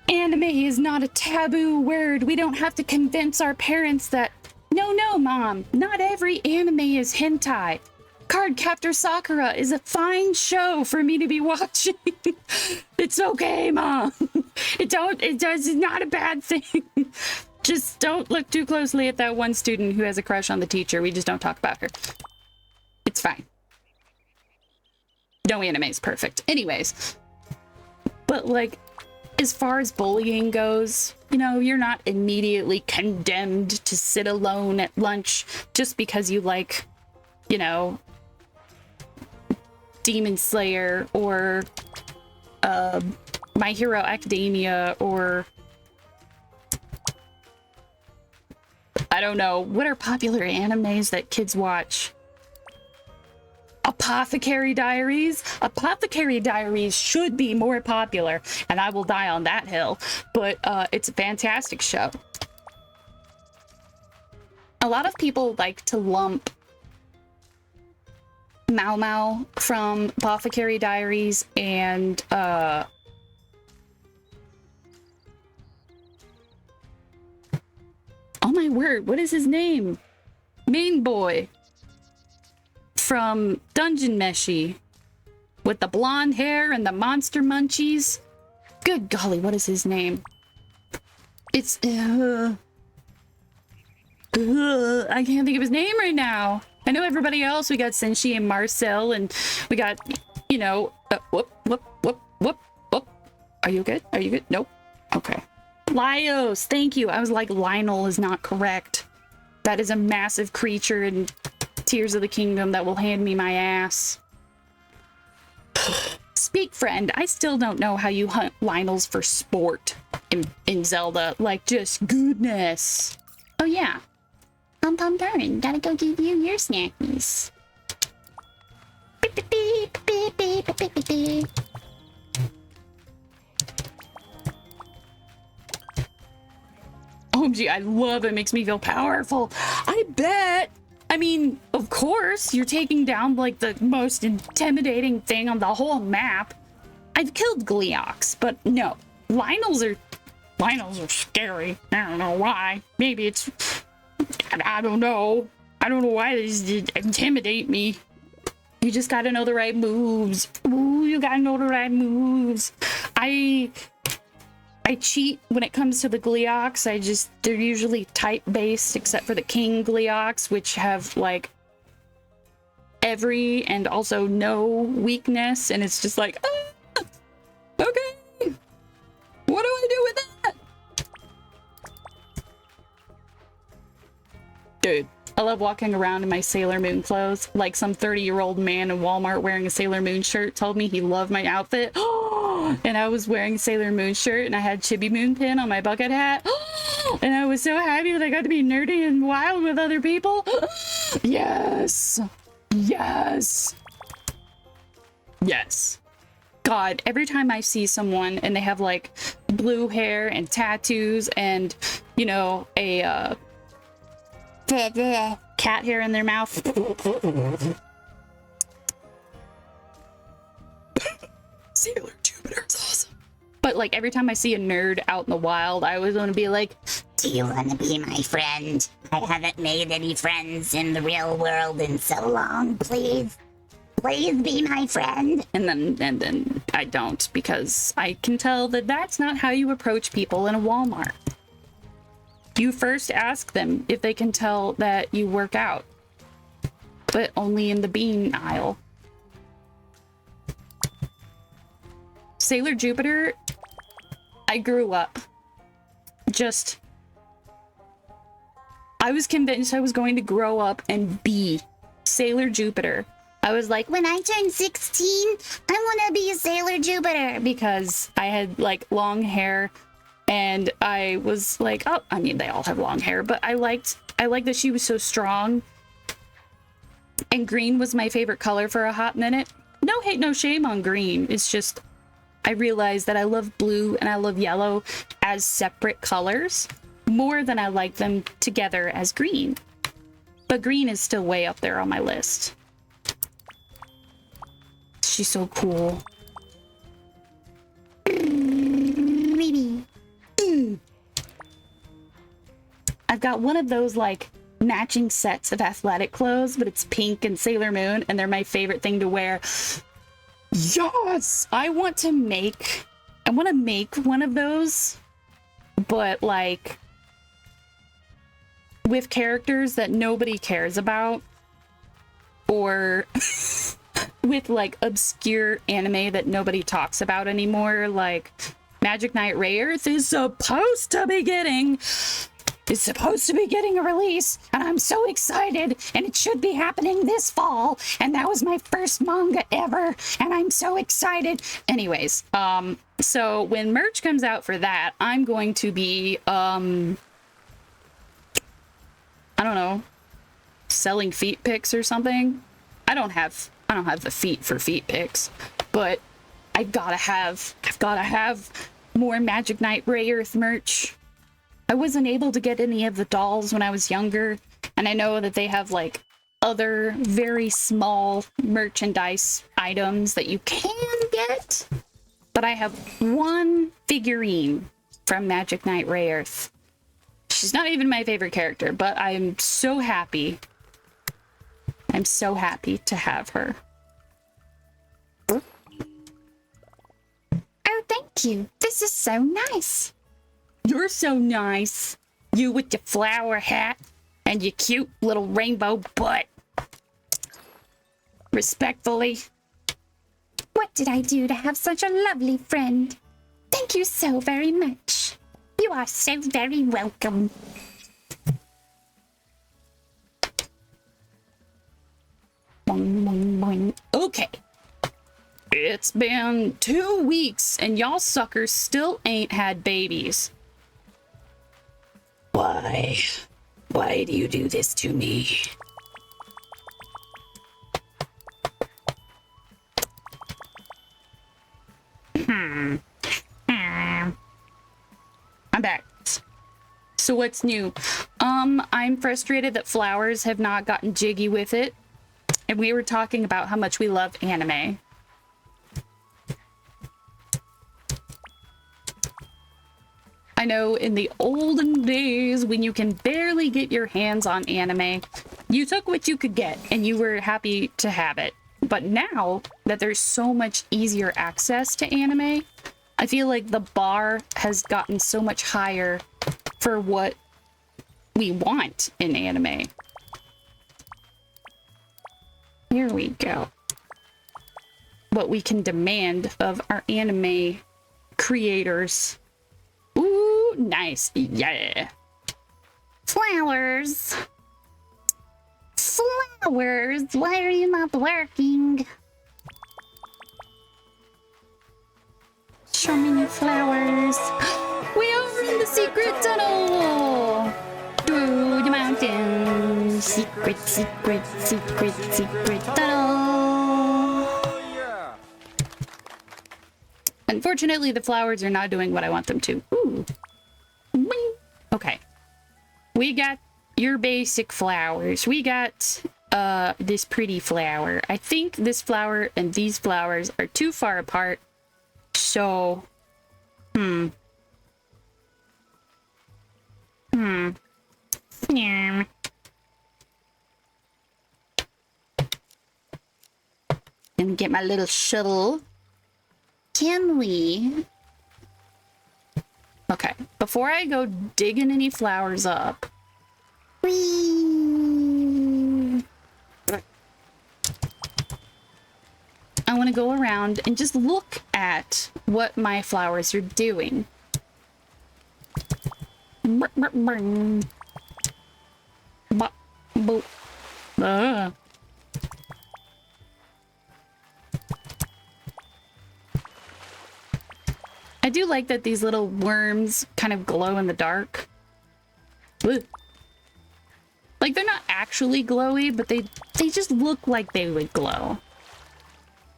Anime is not a taboo word. We don't have to convince our parents that, no, Mom, not every anime is hentai. Cardcaptor Sakura is a fine show for me to be watching. It's okay, Mom. It's not a bad thing. Just don't look too closely at that one student who has a crush on the teacher. We just don't talk about her. It's fine. No anime is perfect. Anyways. But like, as far as bullying goes, you know, you're not immediately condemned to sit alone at lunch just because you like, you know, Demon Slayer or My Hero Academia or I don't know, what are popular animes that kids watch? Apothecary Diaries? Apothecary Diaries should be more popular, and I will die on that hill, but it's a fantastic show. A lot of people like to lump Mau Mau from Apothecary Diaries and oh my word, what is his name? Main boy from Dungeon Meshi with the blonde hair and the monster munchies. Good golly, what is his name? It's I can't think of his name right now. I know everybody else. We got Senshi and Marcel, and we got, you know, whoop. Are you good? Are you good? Nope. Okay. Laios, thank you. I was like, Lionel is not correct. That is a massive creature in Tears of the Kingdom that will hand me my ass. Speak, friend. I still don't know how you hunt Lionels for sport in Zelda. Like, just goodness. Oh, yeah. Tom Darn, gotta go give you your snackies. Beep, beep, beep, beep, beep, beep, beep, beep. OMG, I love it. Makes me feel powerful. I bet. I mean, of course, you're taking down like the most intimidating thing on the whole map. I've killed Gleeoks, but no. Lionels are scary. I don't know why. Maybe it's... I don't know. I don't know why they just intimidate me. You just gotta know the right moves. Ooh, you gotta know the right moves. I cheat when it comes to the Gleeoks. They're usually type-based, except for the King Gleeoks, which have, like, every and also no weakness, and it's just like, ah, okay, what do I do with that? Dude, I love walking around in my Sailor Moon clothes, like some 30-year-old man in Walmart wearing a Sailor Moon shirt told me he loved my outfit. And I was wearing a Sailor Moon shirt and I had Chibi Moon pin on my bucket hat. And I was so happy that I got to be nerdy and wild with other people. Yes. Yes. Yes. God, every time I see someone and they have like blue hair and tattoos and, you know, a cat hair in their mouth. Sailor Jupiter is awesome. But like every time I see a nerd out in the wild, I always want to be like, Do you want to be my friend? I haven't made any friends in the real world in so long. Please be my friend. and then I don't, because I can tell that that's not how you approach people in a Walmart. You first ask them if they can tell that you work out, but only in the bean aisle. Sailor Jupiter, I grew up I was convinced I was going to grow up and be Sailor Jupiter. I was like, When I turn 16, I want to be a Sailor Jupiter. because I had like long hair and I was like, oh, I mean, they all have long hair, but I liked that she was so strong. And green was my favorite color for a hot minute. No hate, no shame on green. It's just, I realized that I love blue and I love yellow as separate colors more than I like them together as green. But green is still way up there on my list. She's so cool. Maybe. I've got one of those like matching sets of athletic clothes, but it's pink and Sailor Moon, and they're my favorite thing to wear. Yes! I want to make one of those, but like with characters that nobody cares about, or with like obscure anime that nobody talks about anymore. Like Magic Knight Rayearth is supposed to be getting a release, and I'm so excited, and it should be happening this fall, and that was my first manga ever, and I'm so excited. Anyways, so when merch comes out for that, I'm going to be I don't know, selling feet pics or something. I don't have the feet for feet pics, but I've gotta have more Magic Knight Rayearth merch. I wasn't able to get any of the dolls when I was younger, and I know that they have like other very small merchandise items that you can get. But I have one figurine from Magic Knight Rayearth. She's not even my favorite character, but I'm so happy. I'm so happy to have her. Oh, thank you. This is so nice. You're so nice. You with your flower hat and your cute little rainbow butt. Respectfully. What did I do to have such a lovely friend? Thank you so very much. You are so very welcome. Boing, boing, boing. Okay. It's been 2 weeks and y'all suckers still ain't had babies. Why? Why do you do this to me? I'm back. So what's new? I'm frustrated that Flowers have not gotten jiggy with it. And we were talking about how much we love anime. I know in the olden days when you can barely get your hands on anime, you took what you could get and you were happy to have it. But now that there's so much easier access to anime, I feel like the bar has gotten so much higher for what we want in anime. Here we go. What we can demand of our anime creators. Ooh, nice. Yeah. Flowers. Flowers, why are you not working? Show me your flowers. We are in the secret tunnel. Through the mountains. Secret, secret, secret, secret tunnel. Unfortunately, the flowers are not doing what I want them to. Ooh. Boing. Okay. We got your basic flowers. We got this pretty flower. I think this flower and these flowers are too far apart. So, Yeah. Let me get my little shuttle. Can we? Okay, before I go digging any flowers up, Whee! I want to go around and just look at what my flowers are doing. Brr, brr, brr. Bop, boop. Ah. I do like that these little worms kind of glow in the dark. Ooh. Like, they're not actually glowy, but they just look like they would glow.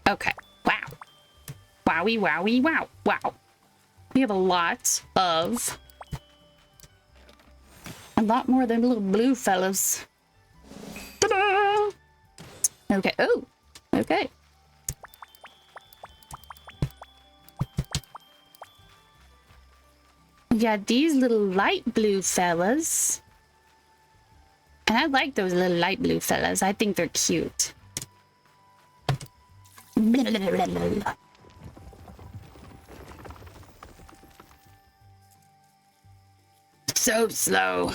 Okay. Wow. Wowie, wowie, wow. Wow. We have a lot more than little blue fellas. Ta-da! Okay. Oh. Okay. We got these little light blue fellas. And I like those little light blue fellas. I think they're cute. So slow.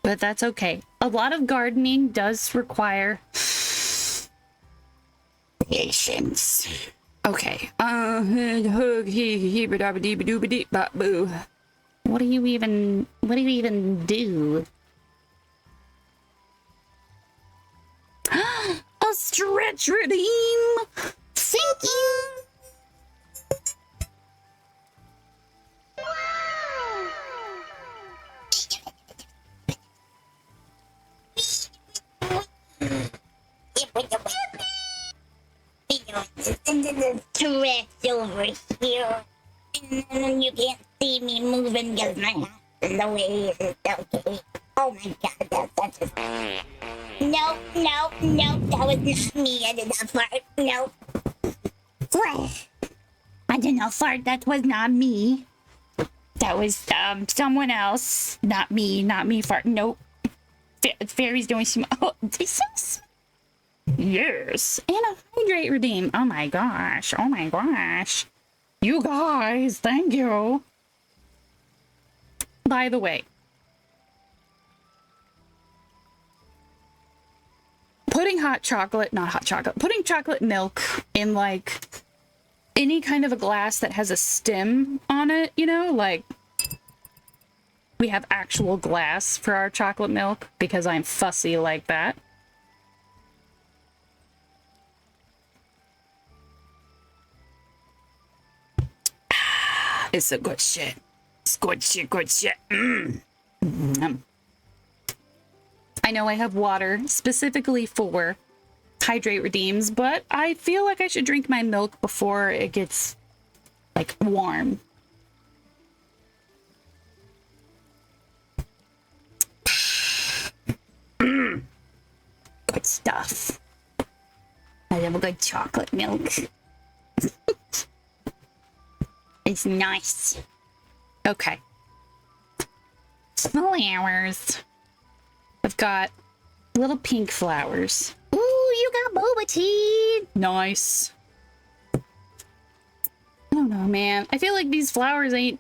But that's okay. A lot of gardening does require patience. Okay. What do you even do? A stretch redeem! Thank you! Stretch over here. And then you can't see me moving because my Louise is okay. Oh my god, that's such a... No, no, no, that was not me. I did not fart. No. What? I did not fart. That was not me. That was someone else. Not me fart. Nope. Fairies doing some. Oh, this is. Yes. And a hydrate redeem. Oh my gosh. Oh my gosh. You guys, thank you. By the way, putting putting chocolate milk in like any kind of a glass that has a stem on it, you know, like we have actual glass for our chocolate milk because I'm fussy like that. It's a good shit. It's good shit, good shit. I know I have water specifically for hydrate redeems, but I feel like I should drink my milk before it gets like warm. Good stuff. I love a good chocolate milk. It's nice. Okay. Flowers. I've got little pink flowers. Ooh, you got boba tea. Nice. I don't know, man. I feel like these flowers ain't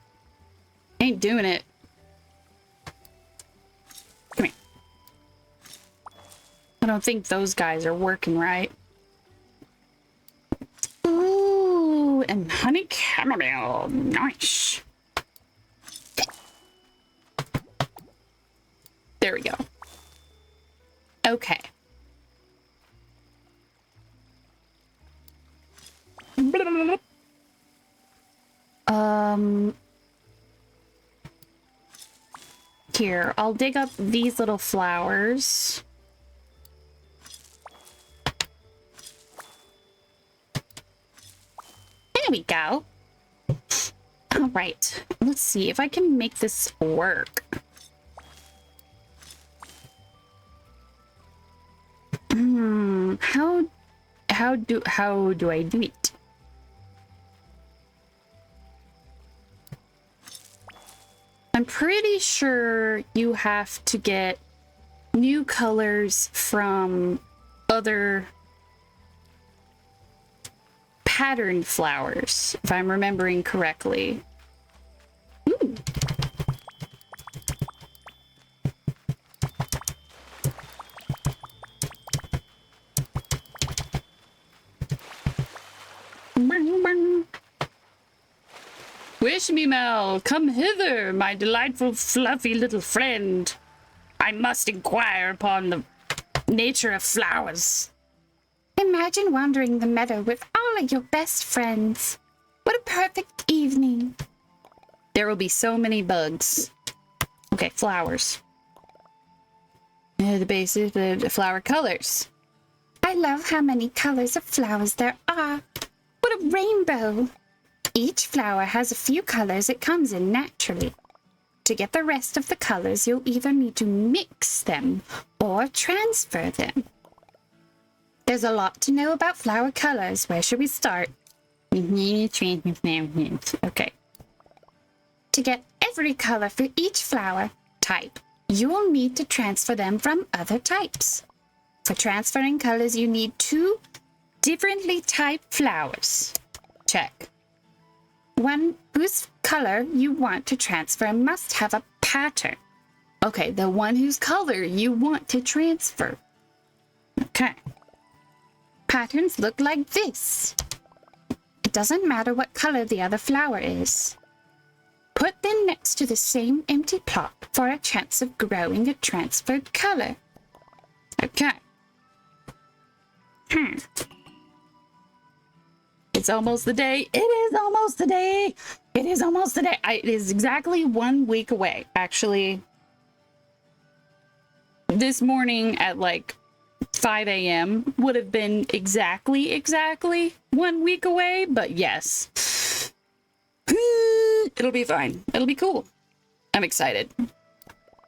doing it. Come here. I don't think those guys are working right. Ooh, and honey chamomile. Nice. There we go. Okay. Here, I'll dig up these little flowers. There we go. All right, let's see if I can make this work. How do I do it? I'm pretty sure you have to get new colors from other patterned flowers, if I'm remembering correctly. Ooh. Wish me, Mel, come hither, my delightful, fluffy little friend. I must inquire upon the nature of flowers. Imagine wandering the meadow with all of your best friends. What a perfect evening. There will be so many bugs. Okay, flowers. The basis, the flower colors. I love how many colors of flowers there are. What a rainbow. Each flower has a few colors it comes in naturally. To get the rest of the colors, you'll either need to mix them or transfer them. There's a lot to know about flower colors. Where should we start? Okay. To get every color for each flower type, you will need to transfer them from other types. For transferring colors, you need 2 differently typed flowers. Check. One whose color you want to transfer must have a pattern. Okay, the one whose color you want to transfer. Okay. Patterns look like this. It doesn't matter what color the other flower is. Put them next to the same empty plot for a chance of growing a transferred color. Okay. It's almost the day. It is almost the day. It is almost the day. It is exactly 1 week away. Actually, this morning at like 5 a.m. would have been exactly 1 week away. But yes, it'll be fine. It'll be cool. I'm excited.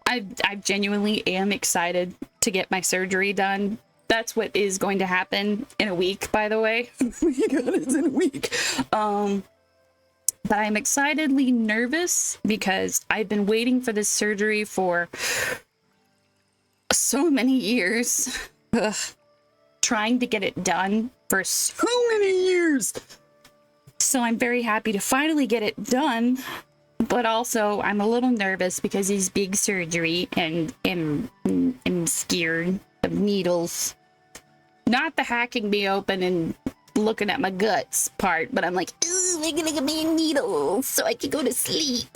I genuinely am excited to get my surgery done. That's what is going to happen in a week, by the way. Oh my God, it's in a week. But I'm excitedly nervous because I've been waiting for this surgery for so many years. Ugh. Trying to get it done for so many years. So I'm very happy to finally get it done. But also, I'm a little nervous because it's big surgery and I'm scared of needles. Not the hacking me open and looking at my guts part, but I'm like, ooh, they're gonna give me needles so I can go to sleep.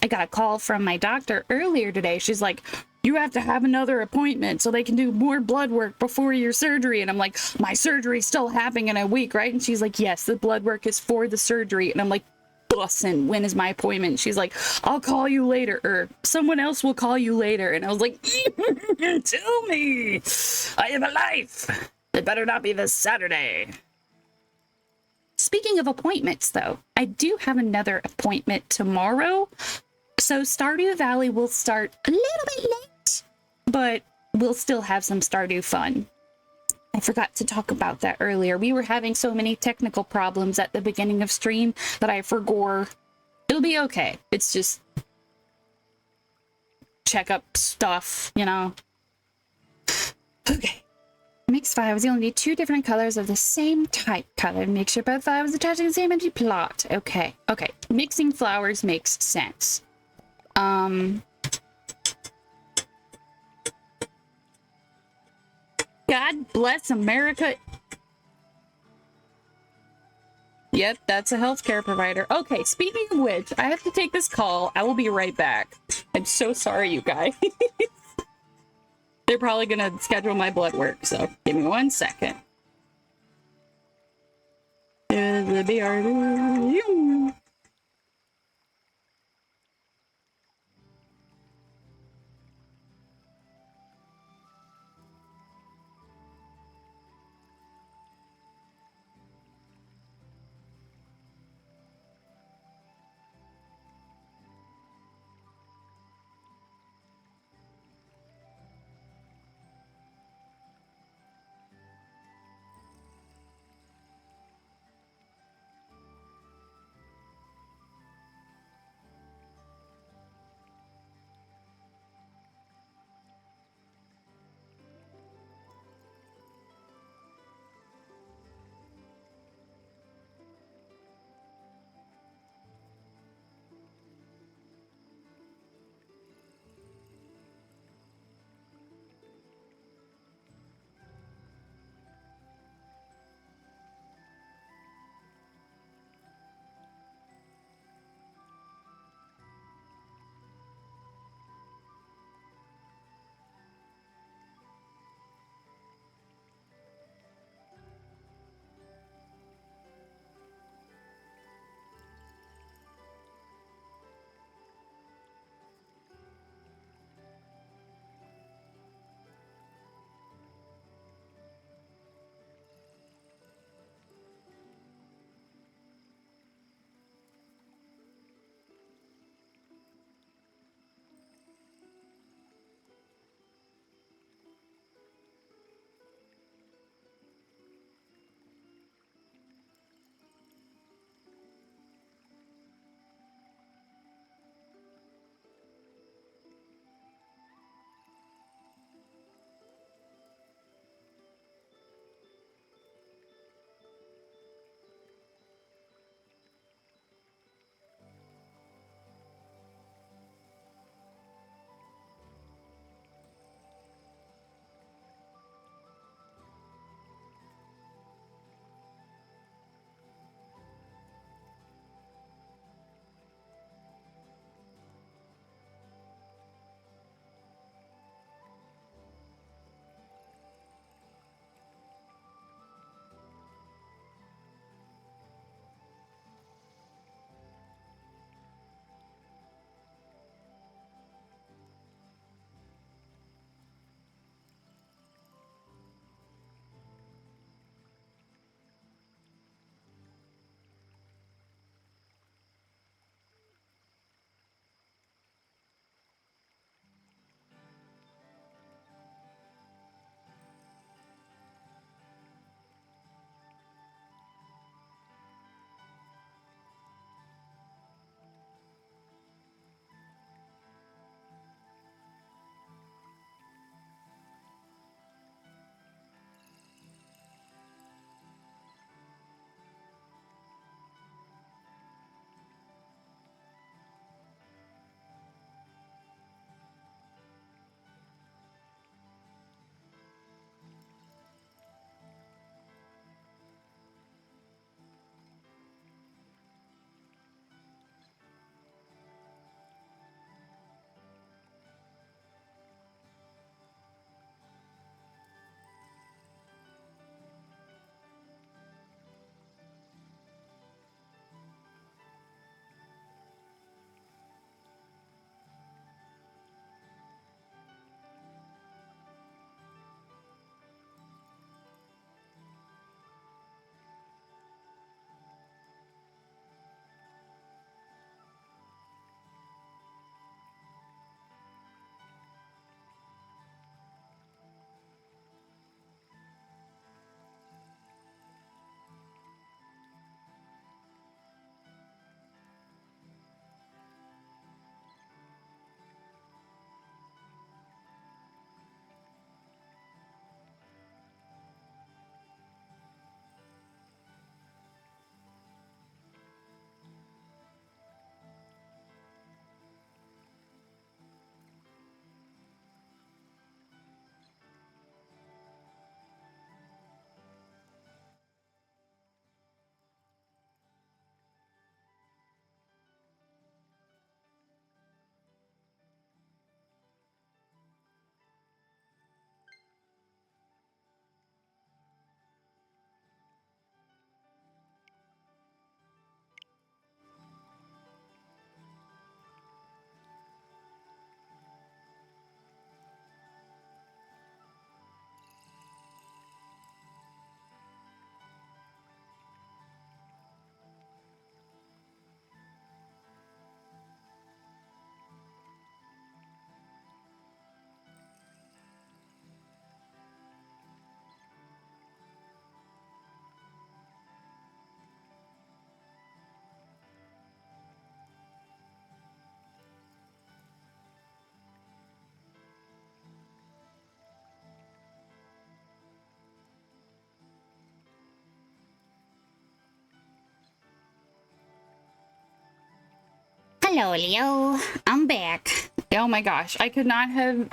I got a call from my doctor earlier today. She's like, you have to have another appointment so they can do more blood work before your surgery. And I'm like, my surgery's still happening in a week, right? And she's like, yes, the blood work is for the surgery. And I'm like, bussin', when is my appointment? She's like, I'll call you later, or someone else will call you later. And I was like, tell me, I have a life. It better not be this Saturday. Speaking of appointments, though, I do have another appointment tomorrow. So Stardew Valley will start a little bit late, but we'll still have some Stardew fun. I forgot to talk about that earlier. We were having so many technical problems at the beginning of stream that I forgot. It'll be okay. It's just check up stuff, you know? Okay. Mix files. You'll need 2 different colors of the same type color. Make sure both files attach to the same empty plot. Okay. Mixing flowers makes sense. God bless America. Yep, that's a healthcare provider. Okay, speaking of which, I have to take this call. I will be right back. I'm so sorry, you guys. They're probably gonna schedule my blood work, so give me 1 second. Hello, Leo. I'm back. Oh my gosh, I could not have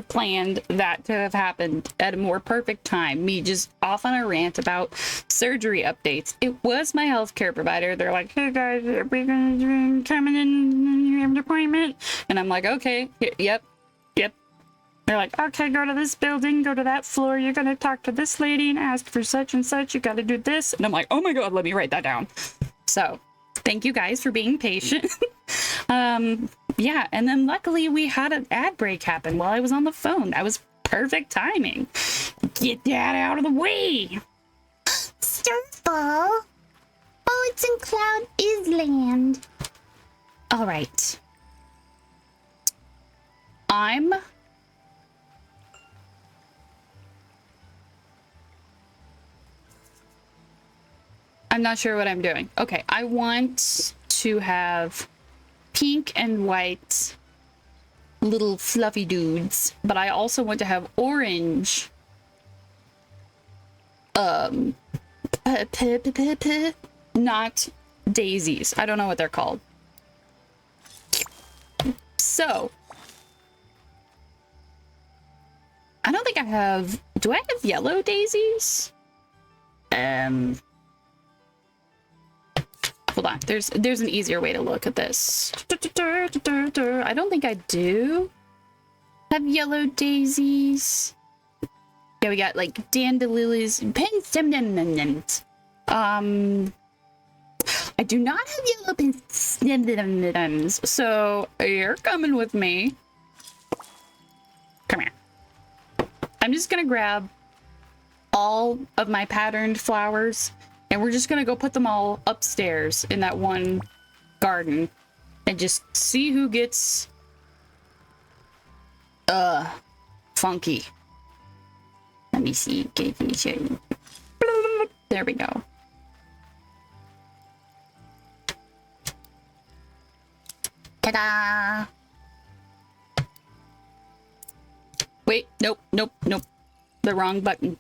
planned that to have happened at a more perfect time. Me just off on a rant about surgery updates. It was my healthcare provider. They're like, "Hey guys, are we gonna come in? You have an appointment?" And I'm like, "Okay, yep." They're like, "Okay, go to this building, go to that floor. You're gonna talk to this lady and ask for such and such. You gotta do this." And I'm like, "Oh my god, let me write that down." So, thank you guys for being patient. Yeah, and then luckily we had an ad break happen while I was on the phone. That was perfect timing. Get that out of the way. Starfall. Oh, it's in Cloud Island. All right. I'm not sure what I'm doing. Okay, I want to have pink and white little fluffy dudes, but I also want to have orange not daisies. I don't know what they're called. So I don't think I have, do I have yellow daisies? Hold on, there's an easier way to look at this. I don't think I do have yellow daisies. Yeah, we got like dandelions, penstemons. I do not have yellow penstemons, so you're coming with me. Come here. I'm just gonna grab all of my patterned flowers and we're just gonna go put them all upstairs in that one garden and just see who gets funky. Let me see. There we go. Ta-da! Wait, nope. The wrong button.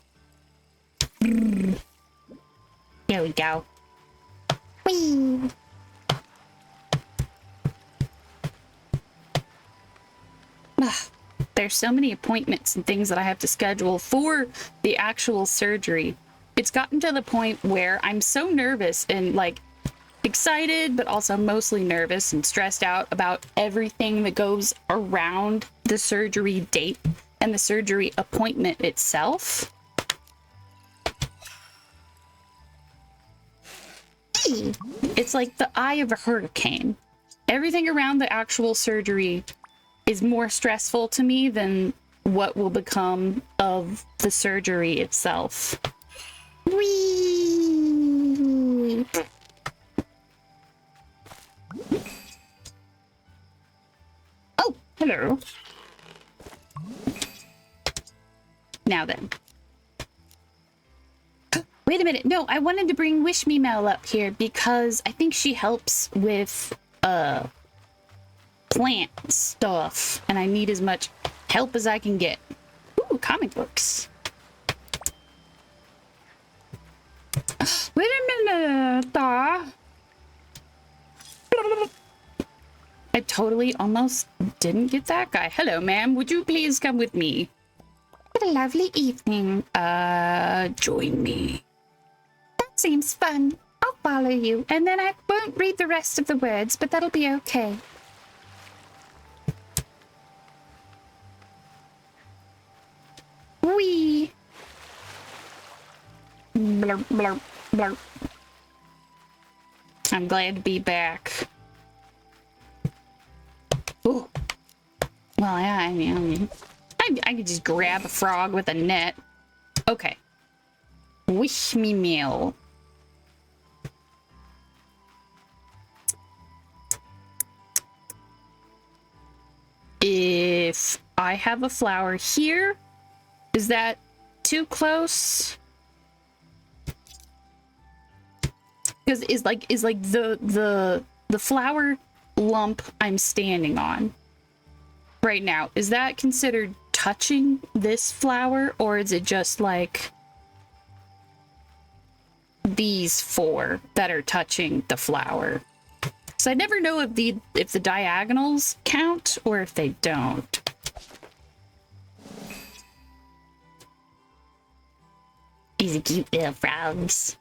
There we go. Whee! There's so many appointments and things that I have to schedule for the actual surgery. It's gotten to the point where I'm so nervous and like excited, but also mostly nervous and stressed out about everything that goes around the surgery date and the surgery appointment itself. It's like the eye of a hurricane. Everything around the actual surgery is more stressful to me than what will become of the surgery itself. Whee! Oh, hello. Now then. Wait a minute. No, I wanted to bring Wish Me Mel up here because I think she helps with plant stuff and I need as much help as I can get. Ooh, comic books. Wait a minute. I totally almost didn't get that guy. Hello, ma'am. Would you please come with me? What a lovely evening. Join me. That seems fun. I'll follow you, and then I won't read the rest of the words, but that'll be okay. Wee. Blurp, blurp, blurp. I'm glad to be back. Ooh. Well, yeah, I mean, I could just grab a frog with a net. Okay. Wish me meal. If I have a flower here, is that too close? Because is like the flower lump I'm standing on right now, is that considered touching this flower, or is it just like these four that are touching the flower? So I never know if the diagonals count or if they don't. These are cute little frogs.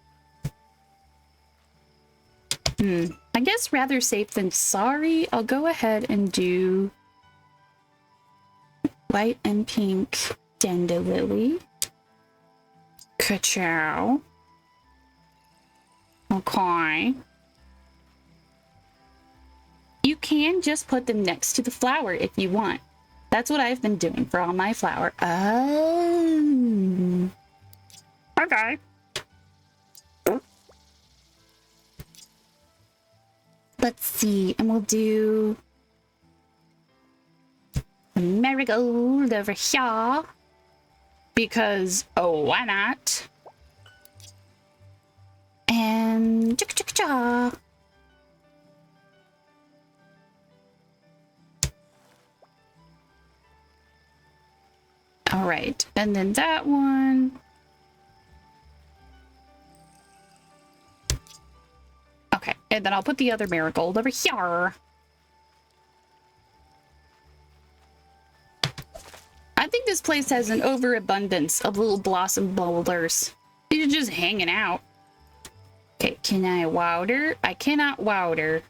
I guess rather safe than sorry. I'll go ahead and do white and pink dandelion. Ka-chow. Okay. You can just put them next to the flower if you want. That's what I've been doing for all my flower. Oh. Okay. Let's see, and we'll do a marigold over here. Because, oh, why not? And cha-cha-cha. All right, and then that one. Okay, and then I'll put the other marigold over here. I think this place has an overabundance of little blossom boulders. These are just hanging out. Okay, can I water? I cannot water.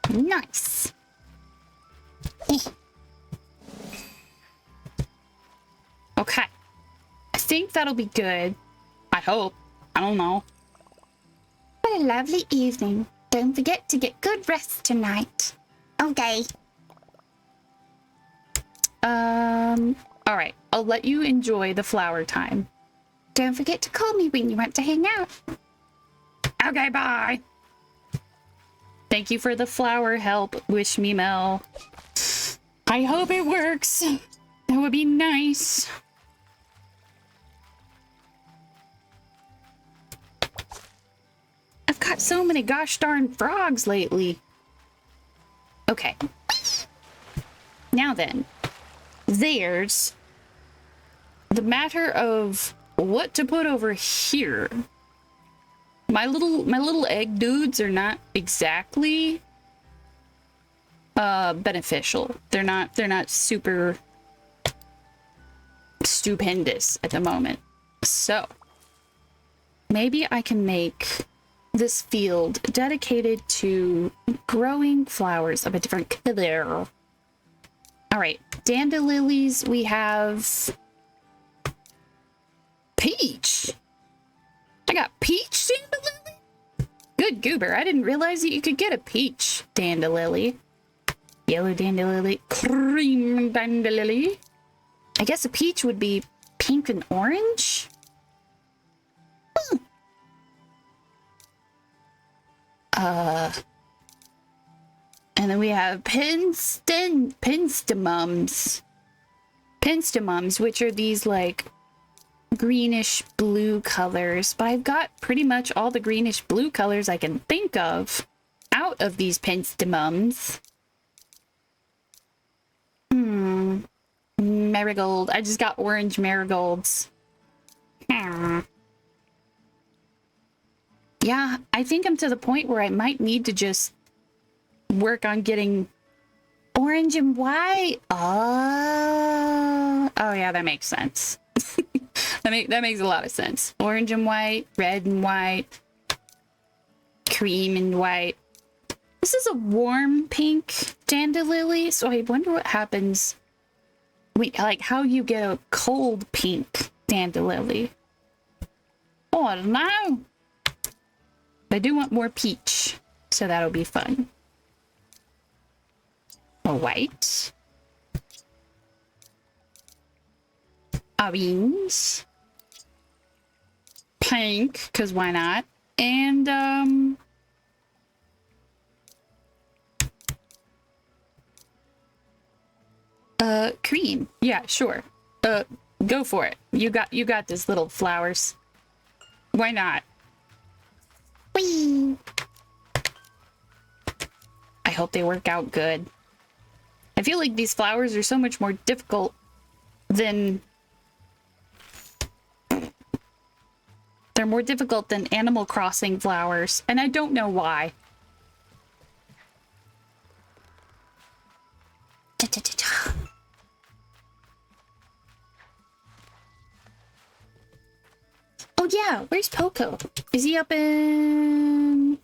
Nice. Okay. I think that'll be good. I hope. I don't know. What a lovely evening. Don't forget to get good rest tonight. Okay. All right. I'll let you enjoy the flower time. Don't forget to call me when you want to hang out. Okay, bye. Thank you for the flower help, Wish Me Mel. I hope it works. That would be nice. I've got so many gosh darn frogs lately. Okay. Now then, there's the matter of what to put over here. My little egg dudes are not exactly beneficial. They're not super stupendous at the moment. So maybe I can make this field dedicated to growing flowers of a different color. All right, dandelions, we have peach. I got peach dandelion? Good goober, I didn't realize that you could get a peach dandelion. Yellow dandelion, cream dandelion. I guess a peach would be pink and orange? And then we have penstemums. Penstemums, which are these like greenish blue colors, but I've got pretty much all the greenish blue colors I can think of out of these penstemums. Marigold. I just got orange marigolds. Yeah, I think I'm to the point where I might need to just work on getting orange and white. Oh yeah, that makes sense. that makes a lot of sense. Orange and white, red and white, cream and white. This is a warm pink dandelion, so I wonder what happens. Like how you get a cold pink dandelion. Oh, I don't know. I do want more peach, so that'll be fun. More white. Orange. Pink, because why not? And, cream. Yeah, sure. Go for it. You got this, little flowers. Why not? Whee! hope they work out good. I feel like these flowers are so much more difficult than... They're more difficult than Animal Crossing flowers, and I don't know why. Oh yeah, where's Poco? Is he up in...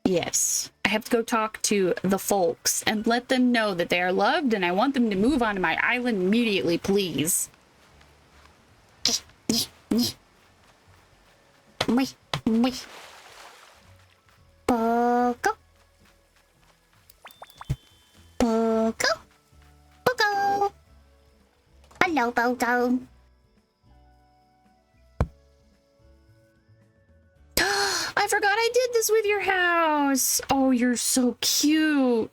Yes. I have to go talk to the folks and let them know that they are loved and I want them to move onto my island immediately, please. Poco. Poco. Poco. Hello, Poco. I forgot I did this with your house. Oh, you're so cute.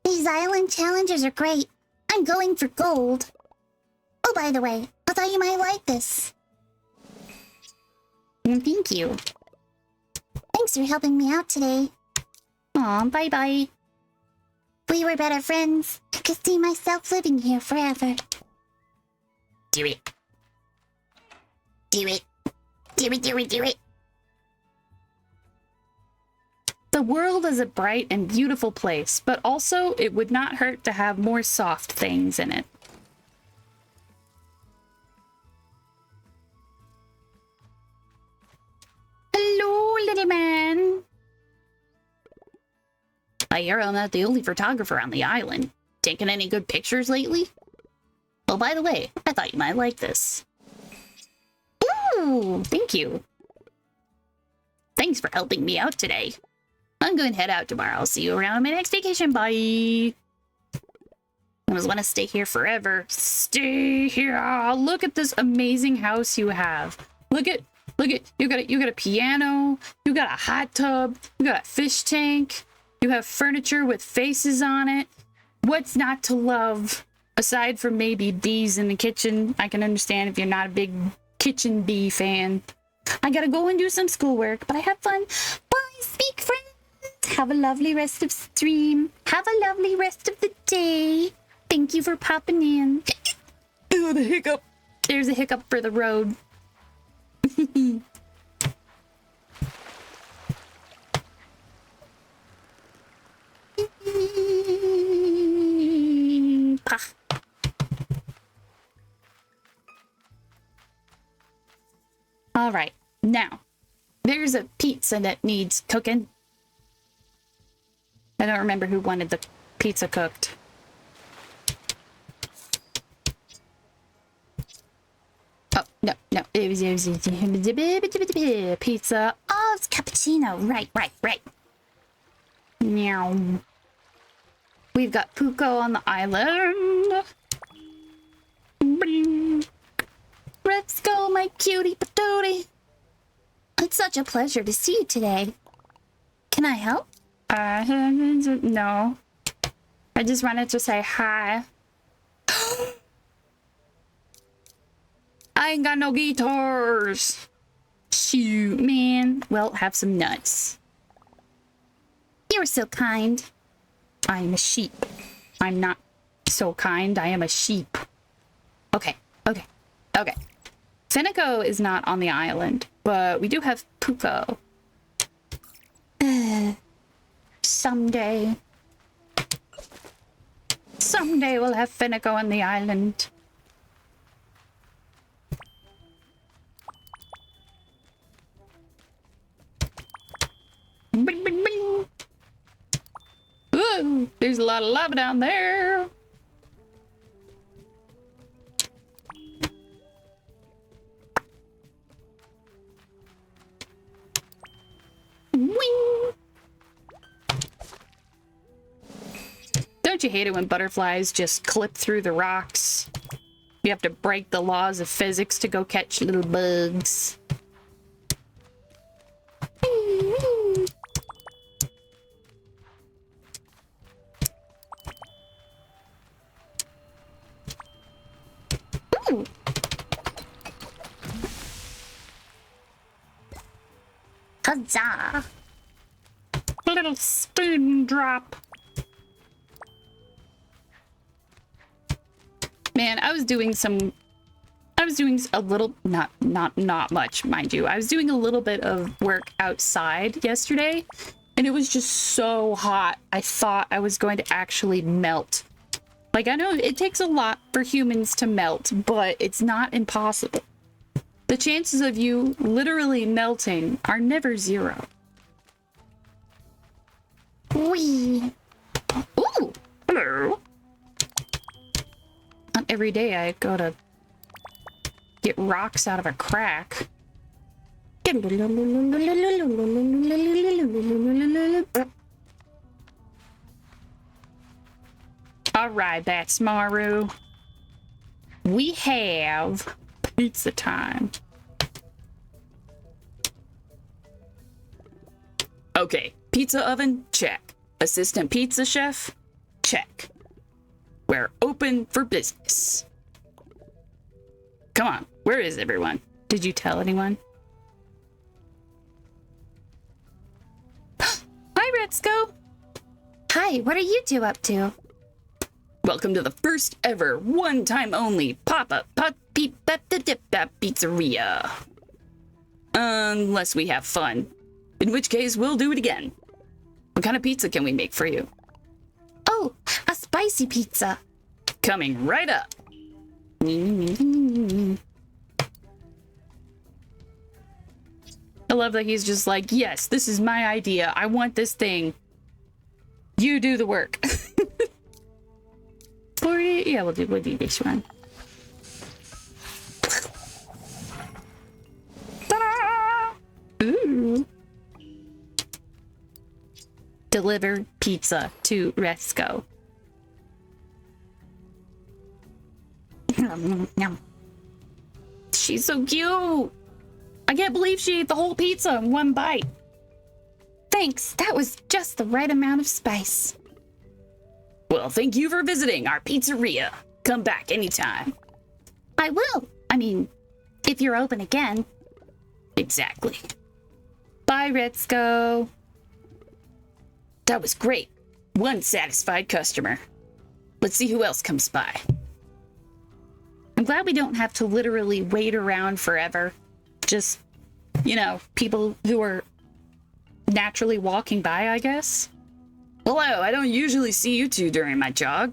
These island challenges are great. I'm going for gold. Oh, by the way, I thought you might like this. Thank you. Thanks for helping me out today. Aw, bye-bye. We were better friends. I could see myself living here forever. Do it. Do it. Do it, do it, do it. The world is a bright and beautiful place, but also it would not hurt to have more soft things in it. Hello, little man. I hear I'm not the only photographer on the island. Taking any good pictures lately? Oh, by the way, I thought you might like this. Ooh, thank you. Thanks for helping me out today. I'm going to head out tomorrow. I'll see you around my next vacation. Bye. I just want to stay here forever. Stay here. Look at this amazing house you have. Look at you got a piano, you got a hot tub, you got a fish tank, you have furniture with faces on it. What's not to love? Aside from maybe bees in the kitchen. I can understand if you're not a big kitchen bee fan. I gotta go and do some schoolwork, but I have fun. Bye, speak friends. Have a lovely rest of stream. Have a lovely rest of the day. Thank you for popping in. Ew, the hiccup. There's a hiccup for the road. All right, now there's a pizza that needs cooking. I don't remember who wanted the pizza cooked. Oh, no. It was pizza. Oh, it's cappuccino. Right. Meow. We've got Puko on the island. Let's go, my cutie patootie. It's such a pleasure to see you today. Can I help? No. I just wanted to say hi. I ain't got no guitars. Shoot, man. Well, have some nuts. You're so kind. I am a sheep. I'm not so kind. I am a sheep. Okay. Finico is not on the island, but we do have Puko. Someday. Someday we'll have Finico on the island. Bing, bing, bing. Ooh, there's a lot of lava down there. Wing. Don't you hate it when butterflies just clip through the rocks? You have to break the laws of physics to go catch little bugs. Ooh. Huzzah. A little spoon drop. Man, I was doing a little, not much, mind you. I was doing a little bit of work outside yesterday, and it was just so hot. I thought I was going to actually melt. Like, I know it takes a lot for humans to melt, but it's not impossible. The chances of you literally melting are never zero. Wee. Ooh, hello. Not every day I go to get rocks out of a crack. All right, that's Maru. We have pizza time. Okay, pizza oven, check. Assistant pizza chef, check. We're open for business. Come on, where is everyone? Did you tell anyone? Hi, Retzko. Hi, what are you two up to? Welcome to the first ever, one time only pop-up pizzeria. Unless we have fun. In which case, we'll do it again. What kind of pizza can we make for you? Oh, a spicy pizza. Coming right up. I love that he's just like, yes, this is my idea. I want this thing. You do the work. 40, yeah, we'll do this one. Ta-da! Ooh. Deliver pizza to Resco. She's so cute. I can't believe she ate the whole pizza in one bite. Thanks, that was just the right amount of spice. Well, thank you for visiting our pizzeria. Come back anytime. I will. I mean, if you're open again. Exactly. Bye, Retzko. That was great. One satisfied customer. Let's see who else comes by. I'm glad we don't have to literally wait around forever. Just, you know, people who are naturally walking by, I guess. Hello, I don't usually see you two during my jog.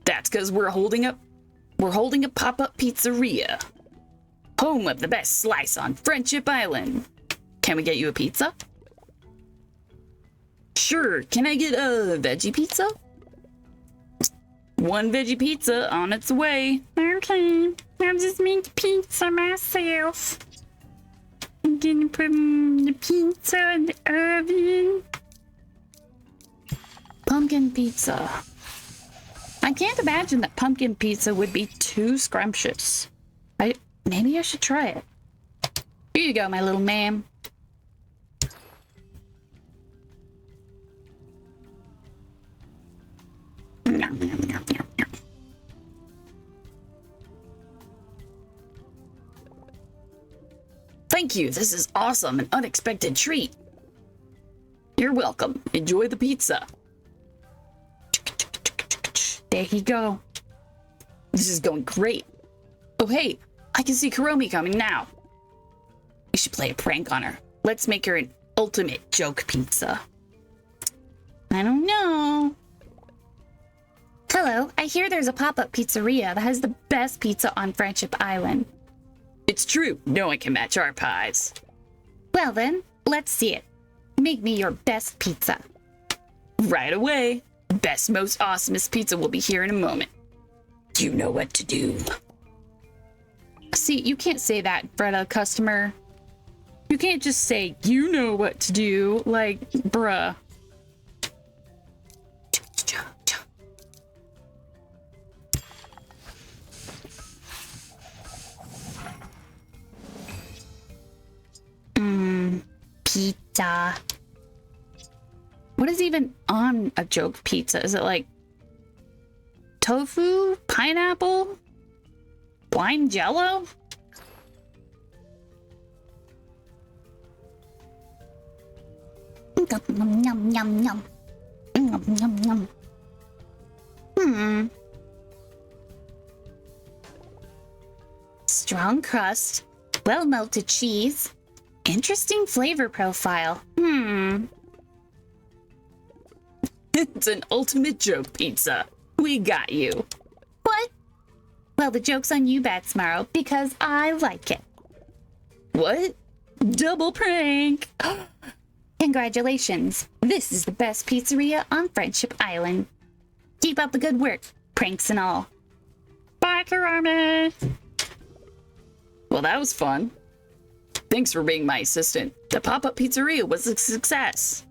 That's because we're holding a pop-up pizzeria. Home of the best slice on Friendship Island. Can we get you a pizza? Sure, can I get a veggie pizza? One veggie pizza on its way. Okay, I'll just make pizza myself. I'm gonna put the pizza in the oven. Pumpkin pizza. I can't imagine that pumpkin pizza would be too scrumptious. Maybe I should try it. Here you go, my little ma'am. Thank you. This is awesome. An unexpected treat. You're welcome. Enjoy the pizza. There you go. This is going great. Oh, hey, I can see Kuromi coming now. We should play a prank on her. Let's make her an ultimate joke pizza. I don't know. Hello, I hear there's a pop-up pizzeria that has the best pizza on Friendship Island. It's true. No one can match our pies. Well then, let's see it. Make me your best pizza. Right away. Best, most awesomest pizza will be here in a moment. You know what to do. See, you can't say that in front of a customer. You can't just say, you know what to do. Like, bruh. Pizza. What is even on a joke pizza? Is it like tofu, pineapple, wine jello? Yum, yum, yum, yum. Yum, yum, yum. Strong crust, well melted cheese, interesting flavor profile. It's an ultimate joke pizza. We got you. What? Well, the joke's on you, Batsmarrow, because I like it. What? Double prank! Congratulations. This is the best pizzeria on Friendship Island. Keep up the good work, pranks and all. Bye, Karame! Well, that was fun. Thanks for being my assistant. The pop-up pizzeria was a success.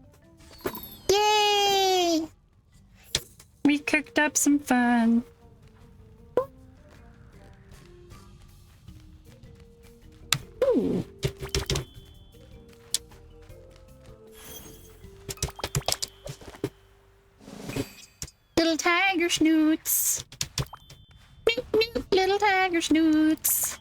Yay! We cooked up some fun. Ooh. Little tiger snoots. Snoot, snoot, little tiger snoots.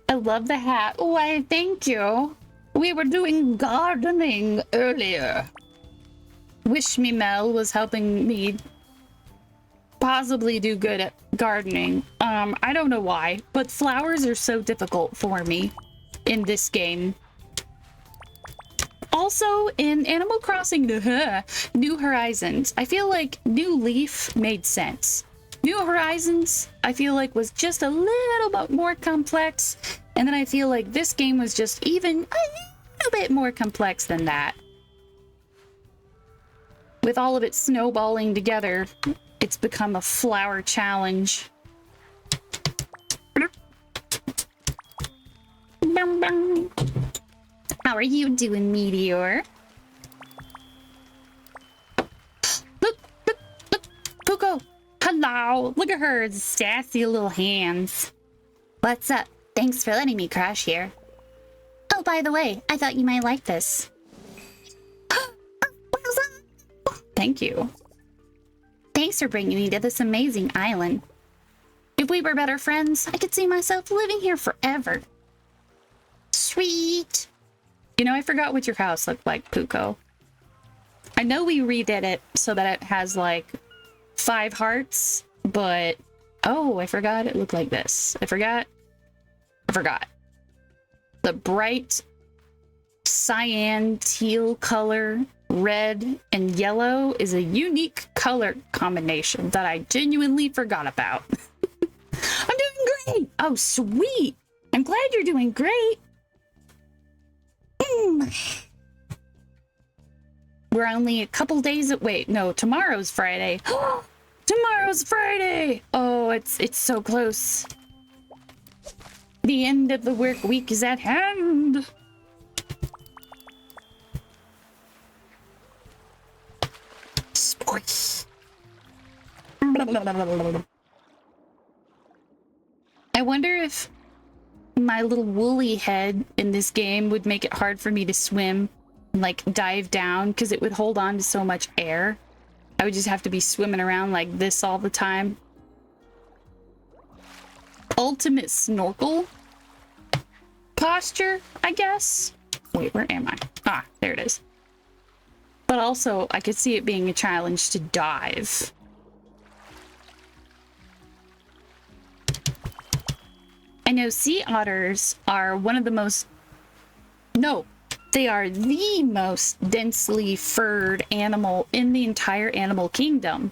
I love the hat. Why, thank you. We were doing gardening earlier. Wish me Mel was helping me possibly do good at gardening. I don't know why, but flowers are so difficult for me in this game. Also, in Animal Crossing New Horizons, I feel like New Leaf made sense. New Horizons, I feel like, was just a little bit more complex, and then I feel like this game was just even a little bit more complex than that. With all of it snowballing together, it's become a flower challenge. How are you doing, Meteor? Look, Puko! Hello! Look at her sassy little hands. What's up? Thanks for letting me crash here. Oh, by the way, I thought you might like this. Thank you. Thanks for bringing me to this amazing island. If we were better friends, I could see myself living here forever. Sweet. You know, I forgot what your house looked like, Puko. I know we redid it so that it has, like, 5 hearts, but... Oh, I forgot it looked like this. I forgot. The bright cyan teal color, red and yellow is a unique color combination that I genuinely forgot about. I'm doing great! Oh, sweet! I'm glad you're doing great! We're only a couple days at wait, no, tomorrow's Friday. Tomorrow's Friday! Oh, it's so close. The end of the work week is at hand. Sports. I wonder if my little woolly head in this game would make it hard for me to swim and like dive down because it would hold on to so much air. I would just have to be swimming around like this all the time. Ultimate snorkel posture, I guess. Wait, where am I? Ah, there it is. But also, I could see it being a challenge to dive. I know sea otters are one of the most... No, they are the most densely furred animal in the entire animal kingdom.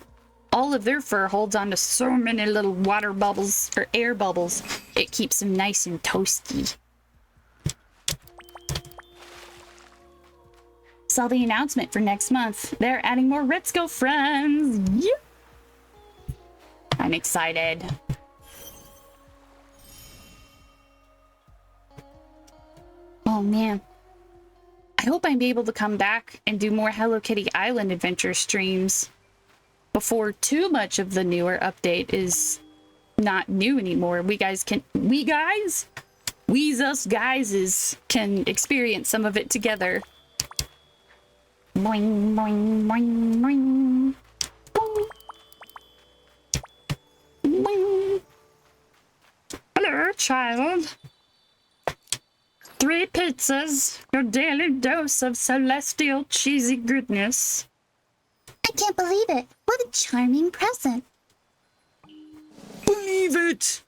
All of their fur holds on to so many little water bubbles, or air bubbles. It keeps them nice and toasty. Saw the announcement for next month. They're adding more Let's Go friends. Yeah. I'm excited. Oh man. I hope I'm able to come back and do more Hello Kitty Island adventure streams before too much of the newer update is not new anymore. We us guys can experience some of it together. Boing, boing, boing, boing. Boing. Boing. Hello, child. 3 pizzas, your daily dose of celestial cheesy goodness. I can't believe it. What a charming present. Believe it!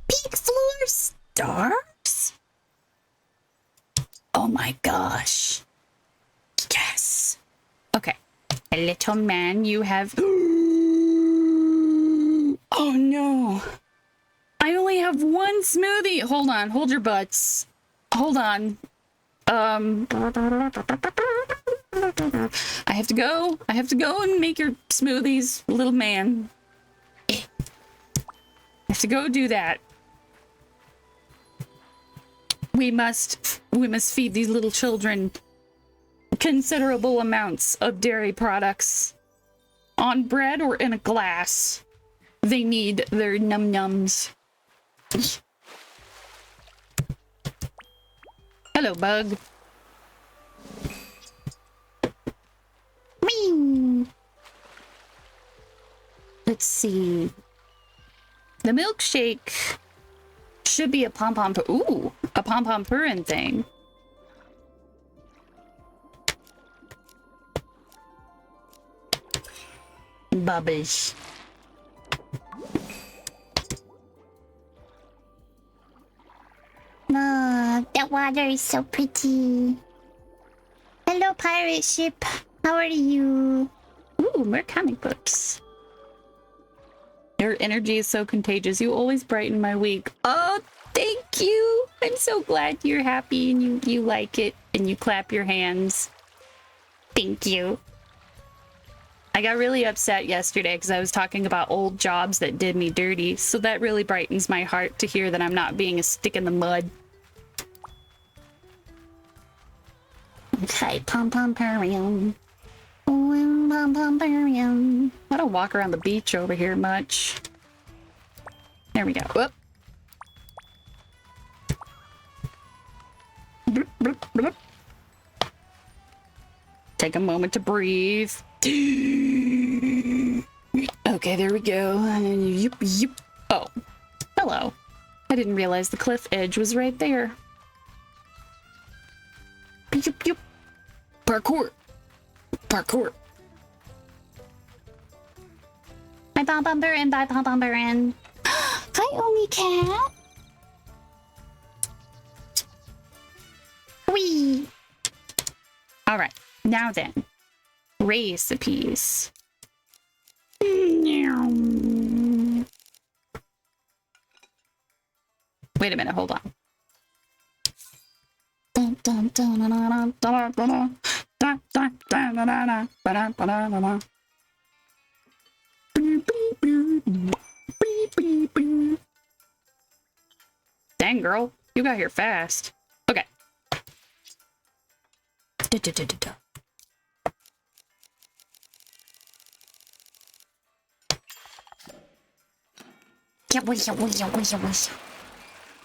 Pink floor stars? Oh my gosh. Yes. Okay. A little man, you have... Oh no. I only have 1 smoothie. Hold on. Hold your butts. Hold on. I have to go. I have to go and make your smoothies, little man. I have to go do that. We must feed these little children considerable amounts of dairy products on bread or in a glass. They need their num-nums. Hello, bug. Whee! Let's see. The milkshake should be a pom-pom... Ooh, a pom-pom purin thing. Bubbles. That water is so pretty. Hello, pirate ship. How are you? Ooh, more comic books. Your energy is so contagious. You always brighten my week. Oh, thank you. I'm so glad you're happy and you like it and you clap your hands. Thank you. I got really upset yesterday because I was talking about old jobs that did me dirty. So that really brightens my heart to hear that I'm not being a stick in the mud. Okay, pom-pom-parium. Pom-pom-parium. I don't walk around the beach over here much. There we go. Whoop. Bloop, bloop, bloop. Take a moment to breathe. Okay, there we go. And yip, yip. Oh, hello. I didn't realize the cliff edge was right there. Yip, yip. Parkour. Parkour. Bye, pom-pom-pur and bye, pom-pom-pur. Hi, Omi Cat. Whee! All right, now then, recipes. Wait a minute, hold on. Dun, dun, dun, dun, dun, dun, dun. Dang, girl, you got here fast. Okay.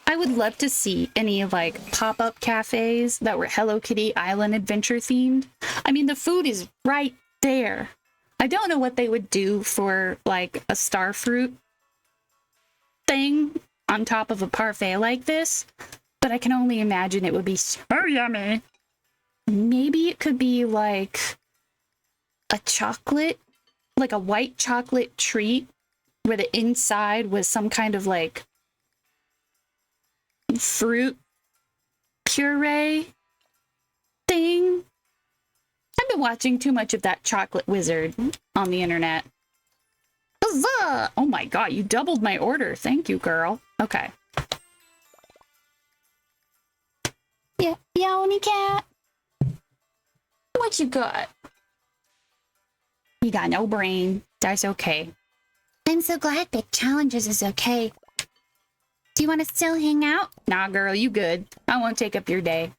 I would love to see any like pop-up cafes that were Hello Kitty Island Adventure themed. I mean, the food is right there. I don't know what they would do for like a star fruit thing on top of a parfait like this, but I can only imagine it would be so yummy. Maybe it could be like a chocolate, like a white chocolate treat where the inside was some kind of like fruit puree thing. I've been watching too much of that Chocolate Wizard on the internet. Huzzah! Oh my god, you doubled my order. Thank you, girl. Okay. Yeah, Omi Cat. What you got? You got no brain. That's okay. I'm so glad Big Challenges is okay. Do you want to still hang out? Nah, girl, you good. I won't take up your day.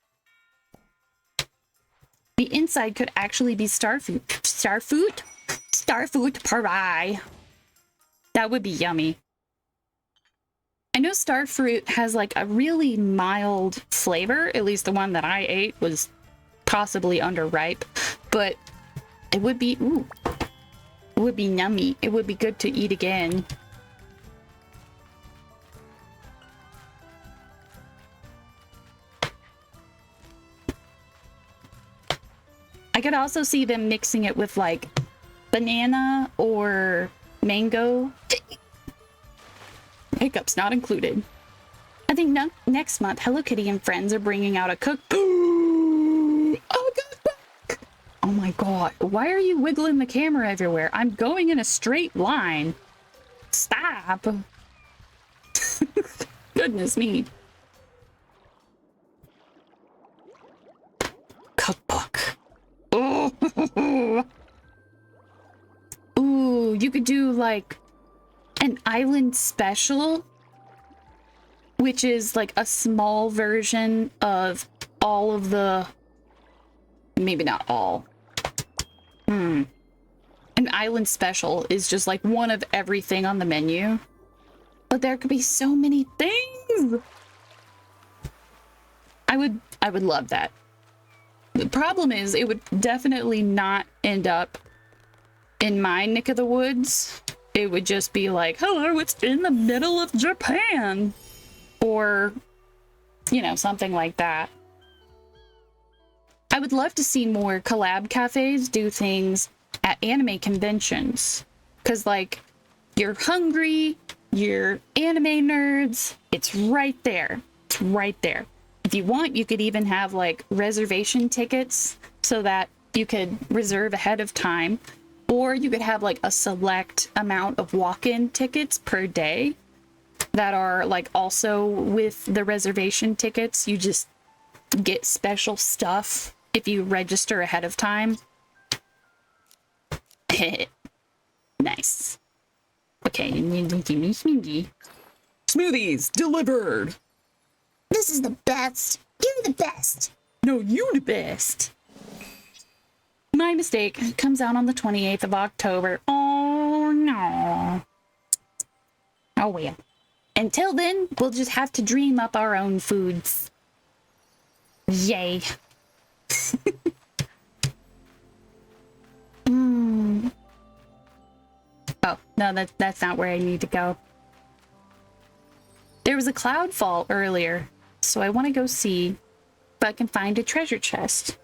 The inside could actually be starfruit. Starfruit? Starfruit pie. That would be yummy. I know starfruit has like a really mild flavor. At least the one that I ate was possibly underripe. But it would be, ooh. It would be yummy. It would be good to eat again. I could also see them mixing it with like banana or mango. Hiccups not included. I think next month, Hello Kitty and friends are bringing out a cookbook. Oh god! Oh my god! Why are you wiggling the camera everywhere? I'm going in a straight line. Stop! Goodness me. Cookbook. Oh. Ooh, you could do like an island special, which is like a small version of all of the, maybe not all. An island special is just like one of everything on the menu. But there could be so many things. I would love that. The problem is it would definitely not end up in my neck of the woods. It would just be like, hello, it's in the middle of Japan. Or, you know, something like that. I would love to see more collab cafes do things at anime conventions. Because, like, you're hungry, you're anime nerds, it's right there. It's right there. If you want, you could even have, like, reservation tickets so that you could reserve ahead of time. Or you could have, like, a select amount of walk-in tickets per day that are, like, also with the reservation tickets. You just get special stuff if you register ahead of time. Nice. Okay, smoothies delivered. This is the best. You're the best. No, you the best. My mistake. Comes out on the 28th of October. Oh no. Oh well. Until then, we'll just have to dream up our own foods. Yay. Oh, no, that's not where I need to go. There was a cloud fall earlier, so I want to go see if I can find a treasure chest.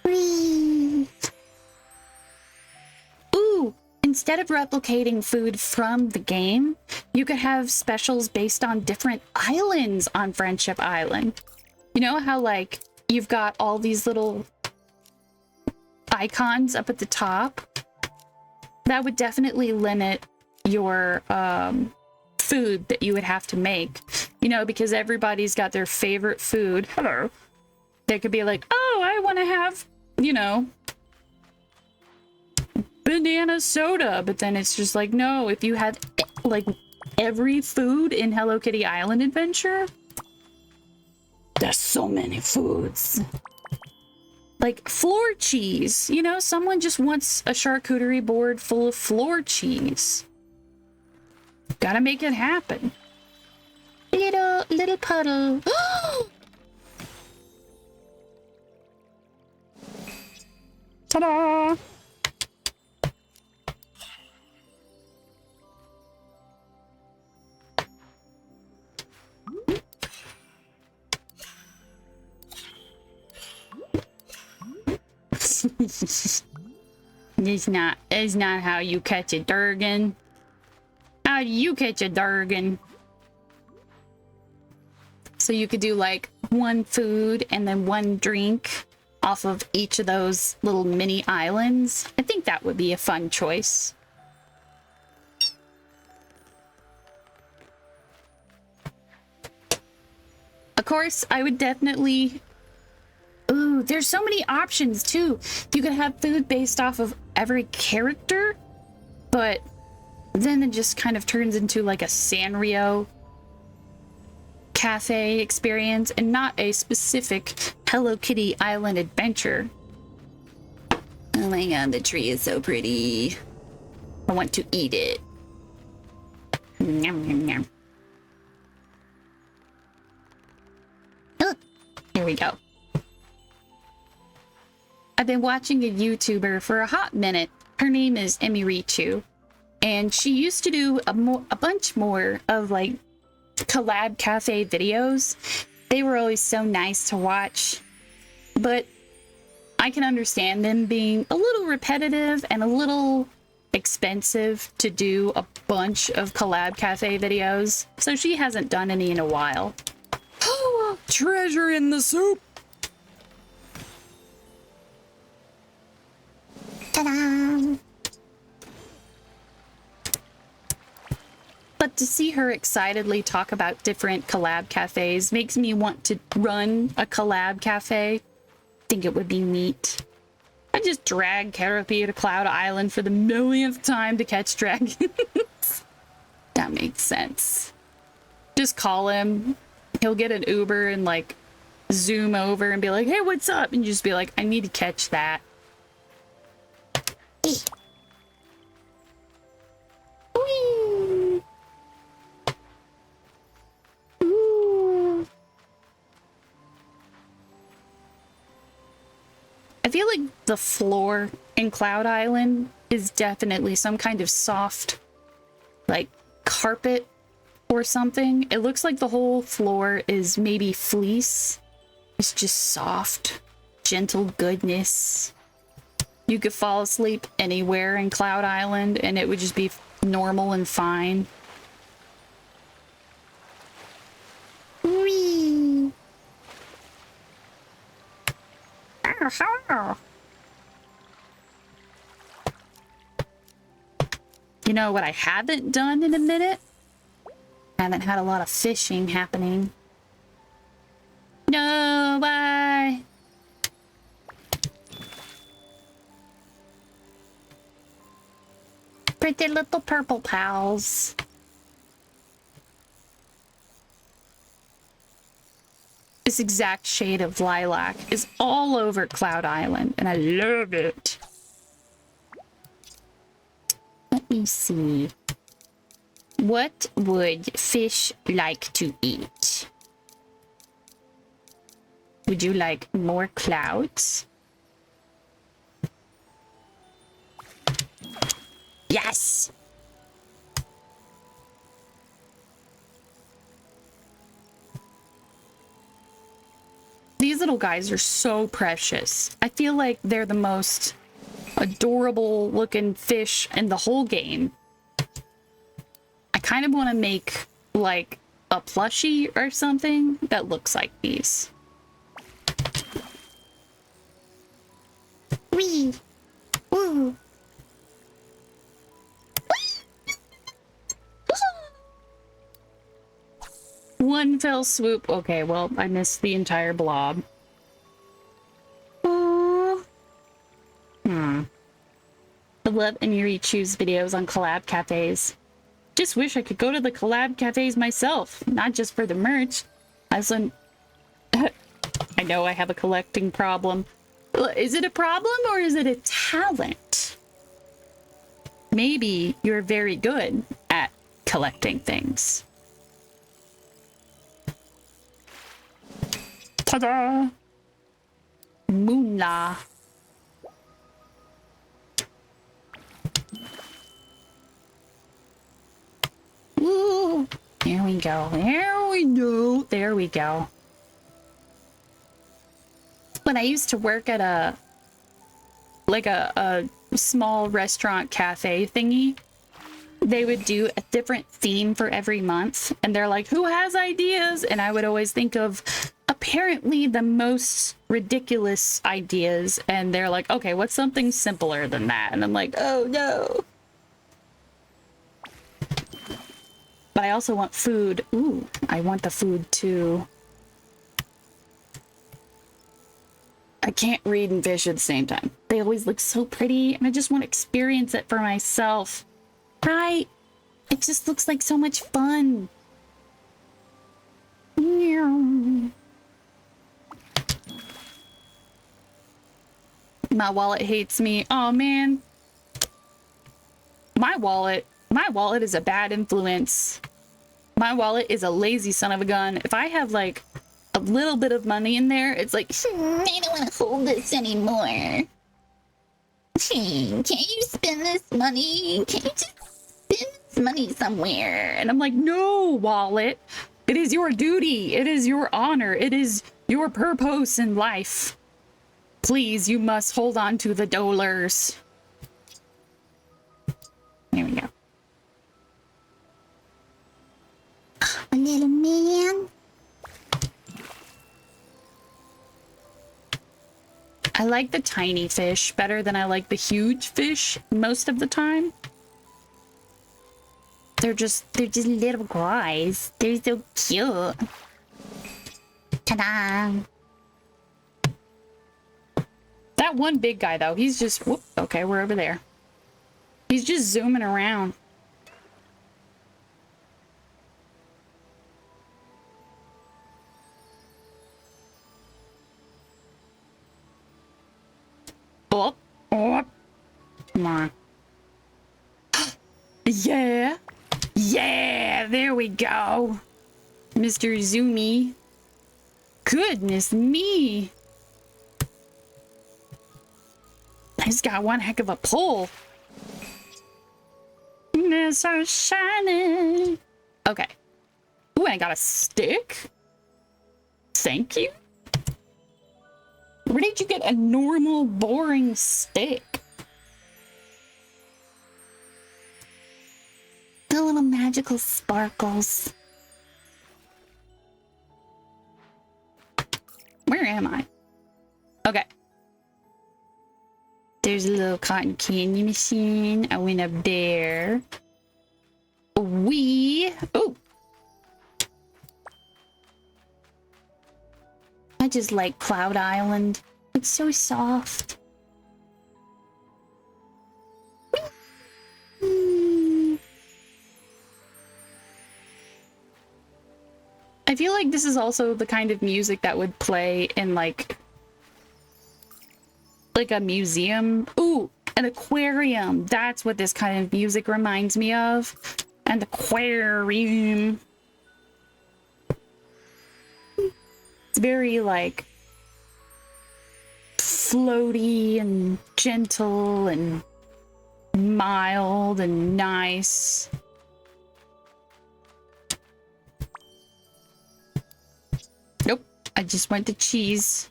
Whee! Ooh, instead of replicating food from the game, you could have specials based on different islands on Friendship Island. You know how, like, you've got all these little icons up at the top? That would definitely limit your food that you would have to make. You know, because everybody's got their favorite food. Hello. They could be like, oh, I want to have, you know, banana soda. But then it's just like, no, if you had, like, every food in Hello Kitty Island Adventure, there's so many foods. Like floor cheese, you know, someone just wants a charcuterie board full of floor cheese. Gotta make it happen. Little puddle. Ta-da! It's not how you catch a Durgan. How do you catch a Durgan? So you could do like one food and then one drink off of each of those little mini islands. I think that would be a fun choice. Of course, I would definitely... Ooh, there's so many options too. You could have food based off of every character, but then it just kind of turns into like a Sanrio cafe experience and not a specific Hello Kitty Island adventure. Oh my god, the tree is so pretty. I want to eat it. Yum, yum, yum. Oh, here we go. I've been watching a YouTuber for a hot minute. Her name is Emirichu, and she used to do a bunch more of like collab cafe videos. They were always so nice to watch, but I can understand them being a little repetitive and a little expensive to do a bunch of collab cafe videos, so she hasn't done any in a while. Treasure in the soup! Ta-da! But to see her excitedly talk about different collab cafes makes me want to run a collab cafe. Think it would be neat. I just drag Caterpie to Cloud Island for the millionth time to catch dragons. That makes sense. Just call him. He'll get an Uber and like zoom over and be like, hey, what's up? And you just be like, I need to catch that. Whee! Ooh. I feel like the floor in Cloud Island is definitely some kind of soft, like, carpet or something. It looks like the whole floor is maybe fleece. It's just soft, gentle goodness. You could fall asleep anywhere in Cloud Island and it would just be normal and fine. Whee! You know what I haven't done in a minute? Haven't had a lot of fishing happening. No, bye! Pretty little purple pals. This exact shade of lilac is all over Cloud Island, and I love it. Let me see. What would fish like to eat? Would you like more clouds? Yes! These little guys are so precious. I feel like they're the most adorable looking fish in the whole game. I kind of want to make like a plushie or something that looks like these. Wee! Woo! One fell swoop. Okay, well, I missed the entire blob. Aww. I love Aniri Choose videos on collab cafes. Just wish I could go to the collab cafes myself, not just for the merch. I know I have a collecting problem. Is it a problem or is it a talent? Maybe you're very good at collecting things. Ta-da! Moolah. Woo! There we go. There we go. There we go. When I used to work at a small restaurant cafe thingy, they would do a different theme for every month, and they're like, who has ideas? And I would always think of apparently the most ridiculous ideas, and they're like, okay, what's something simpler than that? And I'm like, oh no. But I also want food. Ooh, I want the food too. I can't read and fish at the same time. They always look so pretty, and I just want to experience it for myself. Right? It just looks like so much fun. My wallet hates me. Oh man. My wallet is a bad influence. My wallet is a lazy son of a gun. If I have like a little bit of money in there, it's like, I don't want to hold this anymore. Can't you spend this money? Can't you just spend this money somewhere? and I'm like, no, wallet. It is your duty. It is your honor. It is your purpose in life Please, you must hold on to the dollars. There we go. A little man. I like the tiny fish better than I like the huge fish most of the time. They're just little guys. They're so cute. Ta-da. That one big guy though, he's just, whoop, okay, we're over there. He's just zooming around. Oh, oh, come on. Yeah. Yeah, there we go. Mr. Zoomy. Goodness me. He's got one heck of a pull. They're so shiny. Okay. Ooh, I got a stick. Thank you. Where did you get a normal, boring stick? The little magical sparkles. Where am I? Okay. There's a little cotton candy machine. I went up there. Oh. I just like Cloud Island. It's so soft. I feel like this is also the kind of music that would play in like a museum. Ooh, an aquarium. That's what this kind of music reminds me of. An aquarium. It's very like floaty and gentle and mild and nice. Nope, I just went to cheese.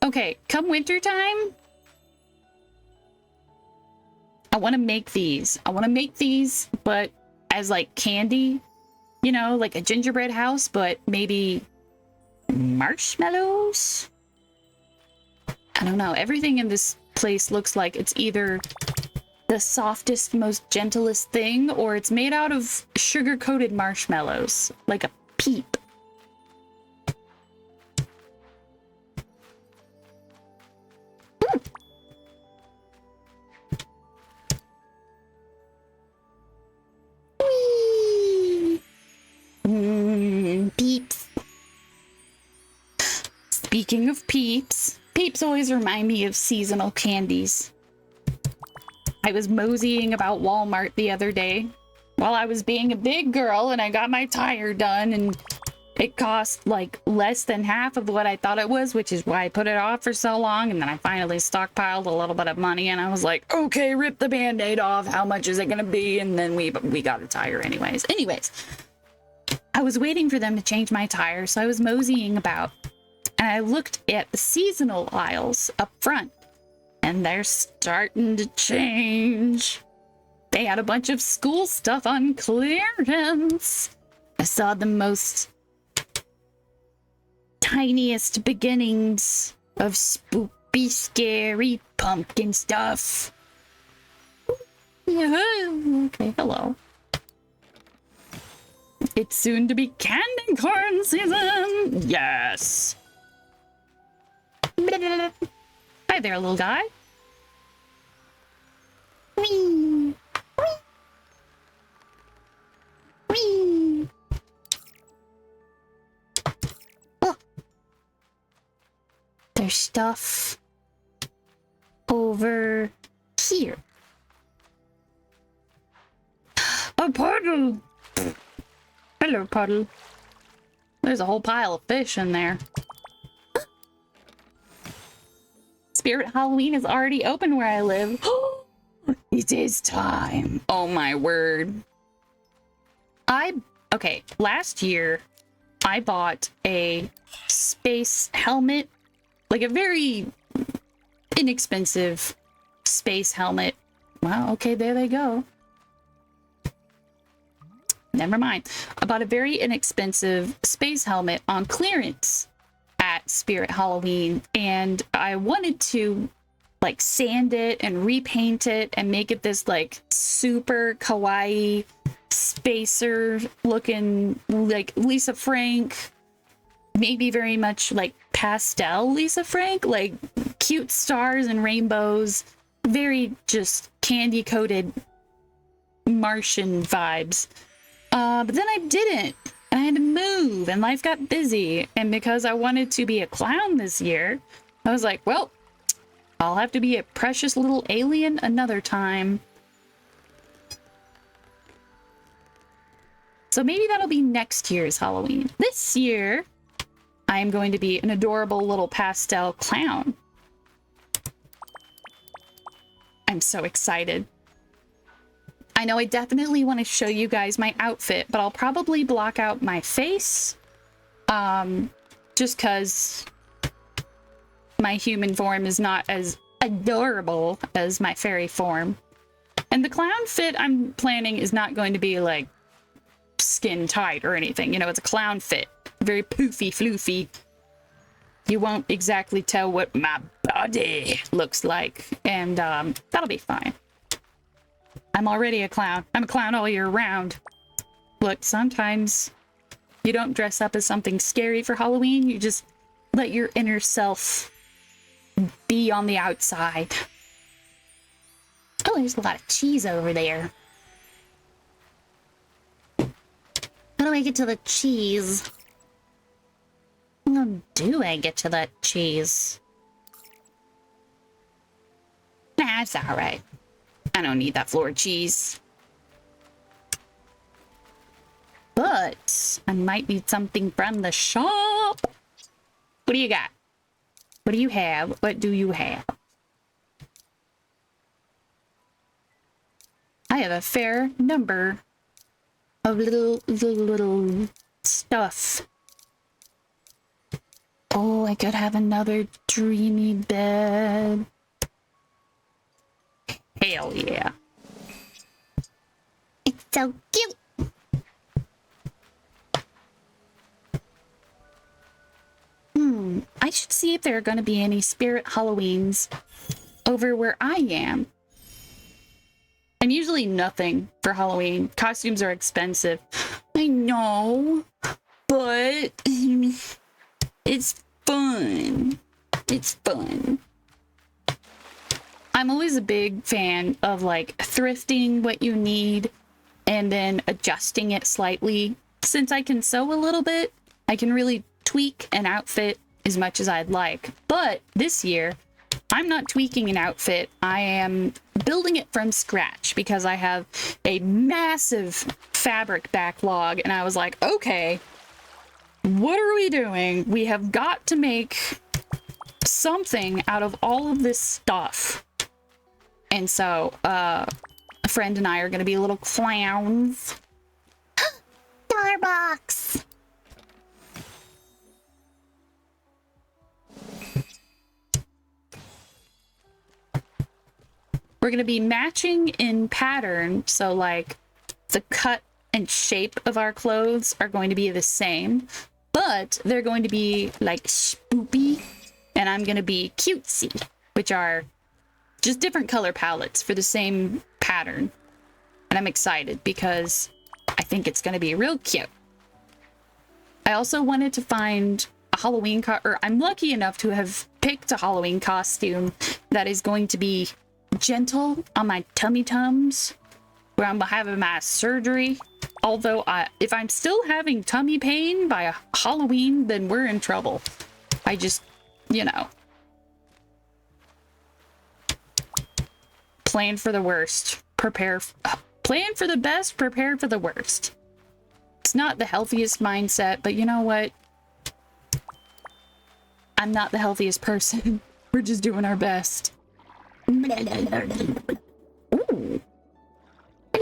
Okay, come wintertime, I want to make these. I want to make these, but as like candy, you know, like a gingerbread house, but maybe marshmallows? I don't know. Everything in this place looks like it's either the softest, most gentlest thing, or it's made out of sugar-coated marshmallows, like a peep. Peeps. Speaking of peeps, peeps always remind me of seasonal candies. I was moseying about Walmart the other day while I was being a big girl, and I got my tire done, and it cost like less than half of what I thought it was, which is why I put it off for so long. And then I finally stockpiled a little bit of money, and I was like, okay, rip the band-aid off. How much is it gonna be? And then we got a tire anyways. I was waiting for them to change my tire, so I was moseying about, and I looked at the seasonal aisles up front, and they're starting to change. They had a bunch of school stuff on clearance. I saw the most tiniest beginnings of spooky, scary pumpkin stuff. Okay, hello. It's soon to be candy corn season. Yes. Hi there, little guy. Whee! Whee! Oh. There's stuff over here. A puddle. Hello, puddle. There's a whole pile of fish in there. Spirit Halloween is already open where I live. It is time. Oh my word. Okay, last year I bought a space helmet, like a very inexpensive space helmet. Wow, okay, there they go. Never mind. I bought a very inexpensive space helmet on clearance at Spirit Halloween, and I wanted to like sand it and repaint it and make it this like super kawaii spacer looking, like Lisa Frank, maybe very much like pastel Lisa Frank, like cute stars and rainbows, very just candy coated Martian vibes. But then I didn't, and I had to move, and life got busy. And because I wanted to be a clown this year, I was like, well, I'll have to be a precious little alien another time. So maybe that'll be next year's Halloween. This year, I am going to be an adorable little pastel clown. I'm so excited. I know I definitely want to show you guys my outfit, but I'll probably block out my face. Just because my human form is not as adorable as my fairy form. And the clown fit I'm planning is not going to be like skin tight or anything. You know, it's a clown fit. Very poofy, floofy. You won't exactly tell what my body looks like. And that'll be fine. I'm already a clown. I'm a clown all year round. Look, sometimes you don't dress up as something scary for Halloween. You just let your inner self be on the outside. Oh, there's a lot of cheese over there. How do I get to the cheese? How do I get to that cheese? Nah, it's alright. I don't need that floor cheese. But I might need something from the shop. What do you got? What do you have? What do you have? I have a fair number of little stuff. Oh, I could have another dreamy bed. Hell yeah. It's so cute. I should see if there are going to be any Spirit Halloweens over where I am. I'm usually nothing for Halloween. Costumes are expensive. I know, but it's fun. It's fun. I'm always a big fan of like thrifting what you need and then adjusting it slightly. Since I can sew a little bit, I can really tweak an outfit as much as I'd like. But this year, I'm not tweaking an outfit. I am building it from scratch because I have a massive fabric backlog. And I was like, okay, what are we doing? We have got to make something out of all of this stuff. And so, a friend and I are going to be little clowns. Starbucks. We're going to be matching in pattern. So, like, the cut and shape of our clothes are going to be the same. But they're going to be, like, spoopy. And I'm going to be cutesy, which are just different color palettes for the same pattern. And I'm excited because I think it's going to be real cute. I also wanted to find a Halloween or I'm lucky enough to have picked a Halloween costume that is going to be gentle on my tummy tums where I'm having my surgery. Although if I'm still having tummy pain by Halloween, then we're in trouble. I just, you know, plan for the worst, plan for the best, prepare for the worst. It's not the healthiest mindset, but you know what? I'm not the healthiest person. We're just doing our best. Ooh. Look at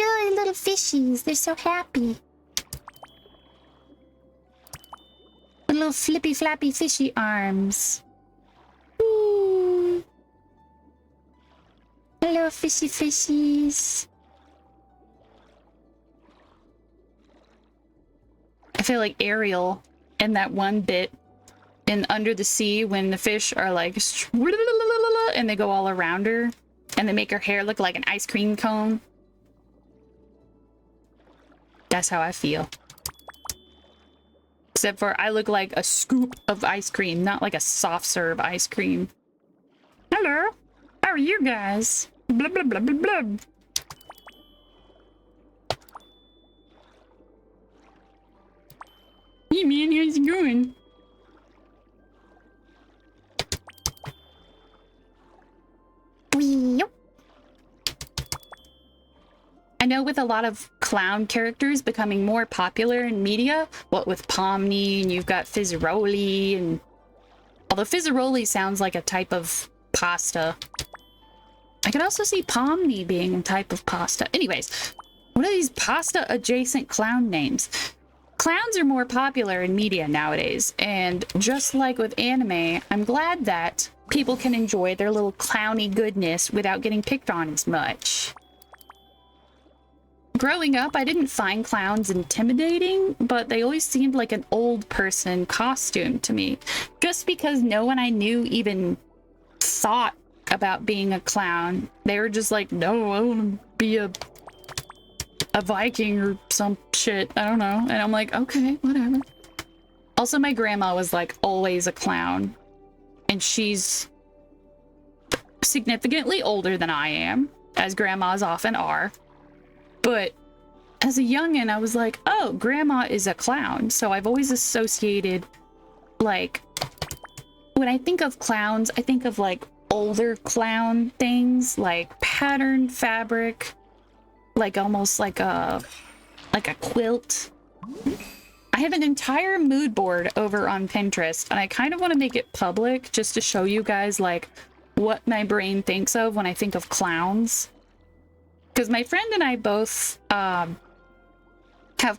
all the little fishies. They're so happy. little flippy flappy fishy arms. Ooh. Hello, fishy fishies. I feel like Ariel in that one bit in Under the Sea when the fish are like and they go all around her and they make her hair look like an ice cream cone. That's how I feel. Except for I look like a scoop of ice cream, not like a soft serve ice cream. Hello, how are you guys? Blah, blah, blah, blah, blah. Hey man, how's it going? I know with a lot of clown characters becoming more popular in media, what with Pomni and you've got Fizzaroli, and although Fizzaroli sounds like a type of pasta, I could also see Pomni being a type of pasta. Anyways, what are these pasta adjacent clown names? Clowns are more popular in media nowadays, and just like with anime, I'm glad that people can enjoy their little clowny goodness without getting picked on as much. Growing up, I didn't find clowns intimidating, but they always seemed like an old person costume to me. Just because no one I knew even thought about being a clown. They were just like, no, I want to be a Viking or some shit. I don't know. And I'm like, okay, whatever. Also, my grandma was like always a clown. And she's significantly older than I am, as grandmas often are. But as a youngin', I was like, oh, grandma is a clown. So I've always associated, like, when I think of clowns, I think of like older clown things, like patterned fabric, like almost like a quilt. I have an entire mood board over on Pinterest, and I kind of want to make it public just to show you guys like what my brain thinks of when I think of clowns. Because my friend and I both have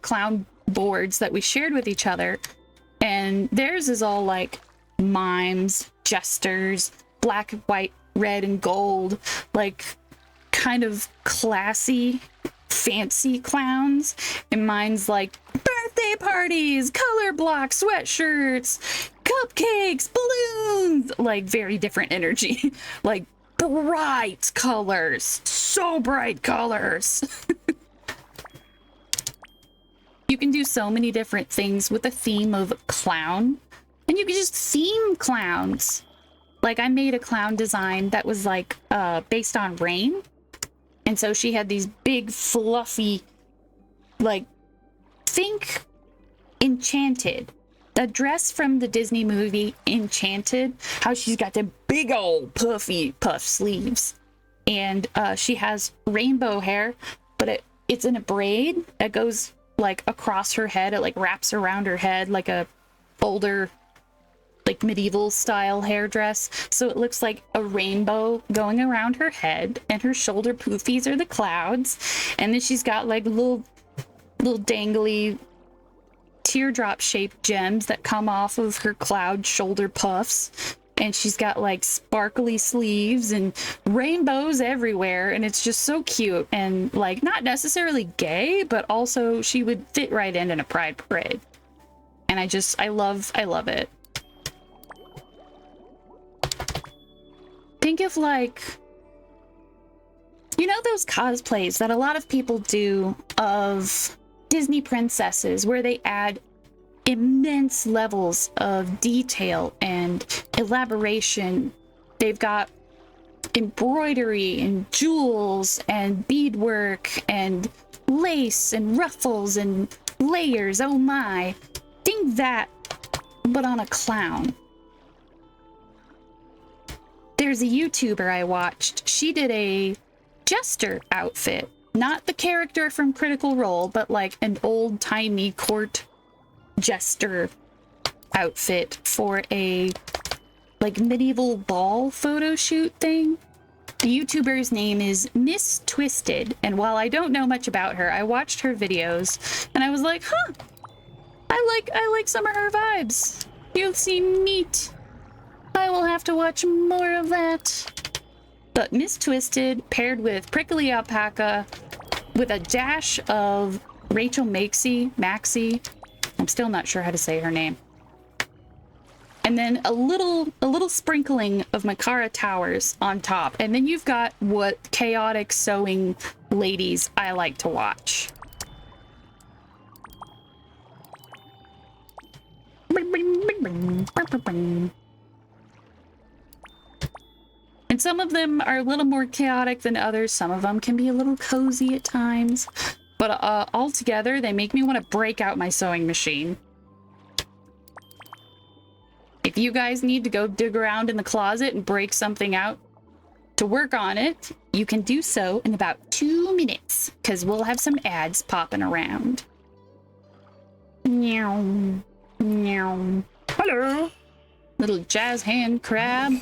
clown boards that we shared with each other, and theirs is all like mimes, jesters, black, white, red, and gold, like kind of classy, fancy clowns. And mine's like birthday parties, color block, sweatshirts, cupcakes, balloons, like very different energy, like bright colors, so bright colors. You can do so many different things with a theme of clown, and you can just theme clowns. Like I made a clown design that was like based on rain, and so she had these big fluffy, like, think Enchanted, the dress from the Disney movie Enchanted, how she's got the big old puffy puff sleeves, and she has rainbow hair, but it's in a braid that goes like across her head. It like wraps around her head like a older, like medieval style hairdress, so it looks like a rainbow going around her head, and her shoulder poofies are the clouds, and then she's got like little dangly teardrop shaped gems that come off of her cloud shoulder puffs, and she's got like sparkly sleeves and rainbows everywhere, and it's just so cute and like not necessarily gay, but also she would fit right in a pride parade. And I love it. Think of like, you know, those cosplays that a lot of people do of Disney princesses where they add immense levels of detail and elaboration. They've got embroidery and jewels and beadwork and lace and ruffles and layers. Oh my. Think that, but on a clown. There's a YouTuber I watched. She did a jester outfit. Not the character from Critical Role, but like an old-timey court jester outfit for a like medieval ball photo shoot thing. The YouTuber's name is Miss Twisted, and while I don't know much about her, I watched her videos and I was like, huh, I like some of her vibes. You'll see meat. I will have to watch more of that. But Miss Twisted paired with Prickly Alpaca with a dash of Rachel Maxie. I'm still not sure how to say her name. And then a little sprinkling of Makara Towers on top. And then you've got what chaotic sewing ladies I like to watch. And some of them are a little more chaotic than others. Some of them can be a little cozy at times. But altogether, they make me want to break out my sewing machine. If you guys need to go dig around in the closet and break something out to work on it, you can do so in about 2 minutes, because we'll have some ads popping around. Meow. Meow. Hello. Little jazz hand crab.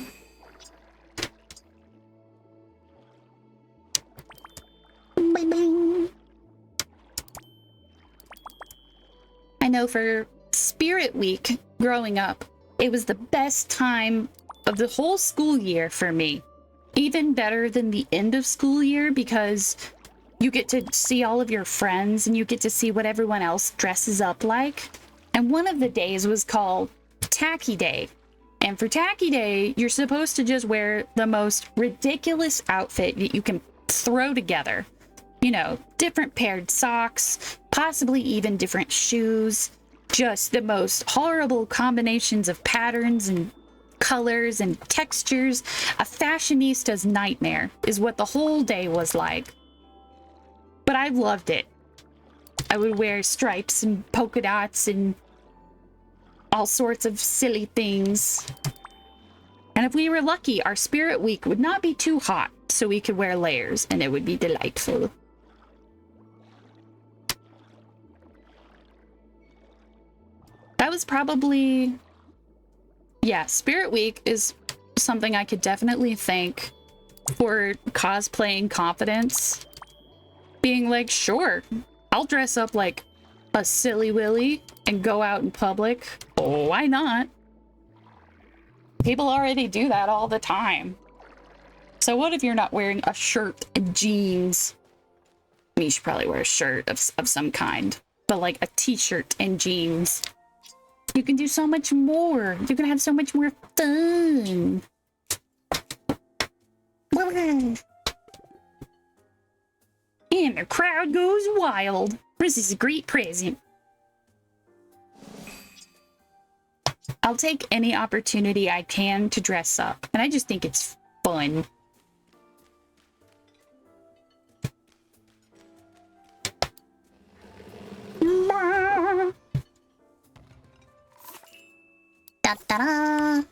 Bing, bing. I know for Spirit Week growing up, it was the best time of the whole school year for me. Even better than the end of school year, because you get to see all of your friends and you get to see what everyone else dresses up like. And one of the days was called Tacky Day. And for Tacky Day, you're supposed to just wear the most ridiculous outfit that you can throw together. You know, different paired socks, possibly even different shoes. Just the most horrible combinations of patterns and colors and textures. A fashionista's nightmare is what the whole day was like. But I loved it. I would wear stripes and polka dots and all sorts of silly things. And if we were lucky, our Spirit Week would not be too hot, so we could wear layers, and it would be delightful. That was probably... Yeah, Spirit Week is something I could definitely thank for cosplaying confidence. Being like, sure, I'll dress up like a silly willy and go out in public. Oh, why not? People already do that all the time. So what if you're not wearing a shirt and jeans? I mean, you should probably wear a shirt of some kind, but like a t-shirt and jeans. You can do so much more. You can have so much more fun. And the crowd goes wild. This is a great present. I'll take any opportunity I can to dress up, and I just think it's fun. Da-da-da.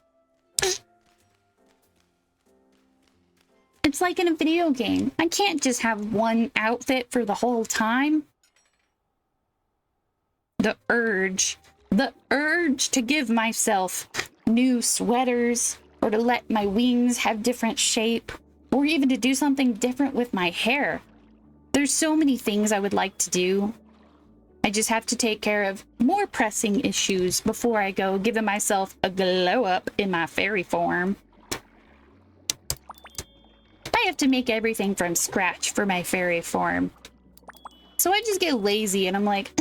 It's like in a video game. I can't just have one outfit for the whole time. The urge to give myself new sweaters, or to let my wings have different shape, or even to do something different with my hair. There's so many things I would like to do. I just have to take care of more pressing issues before I go giving myself a glow up in my fairy form. I have to make everything from scratch for my fairy form. So I just get lazy and I'm like,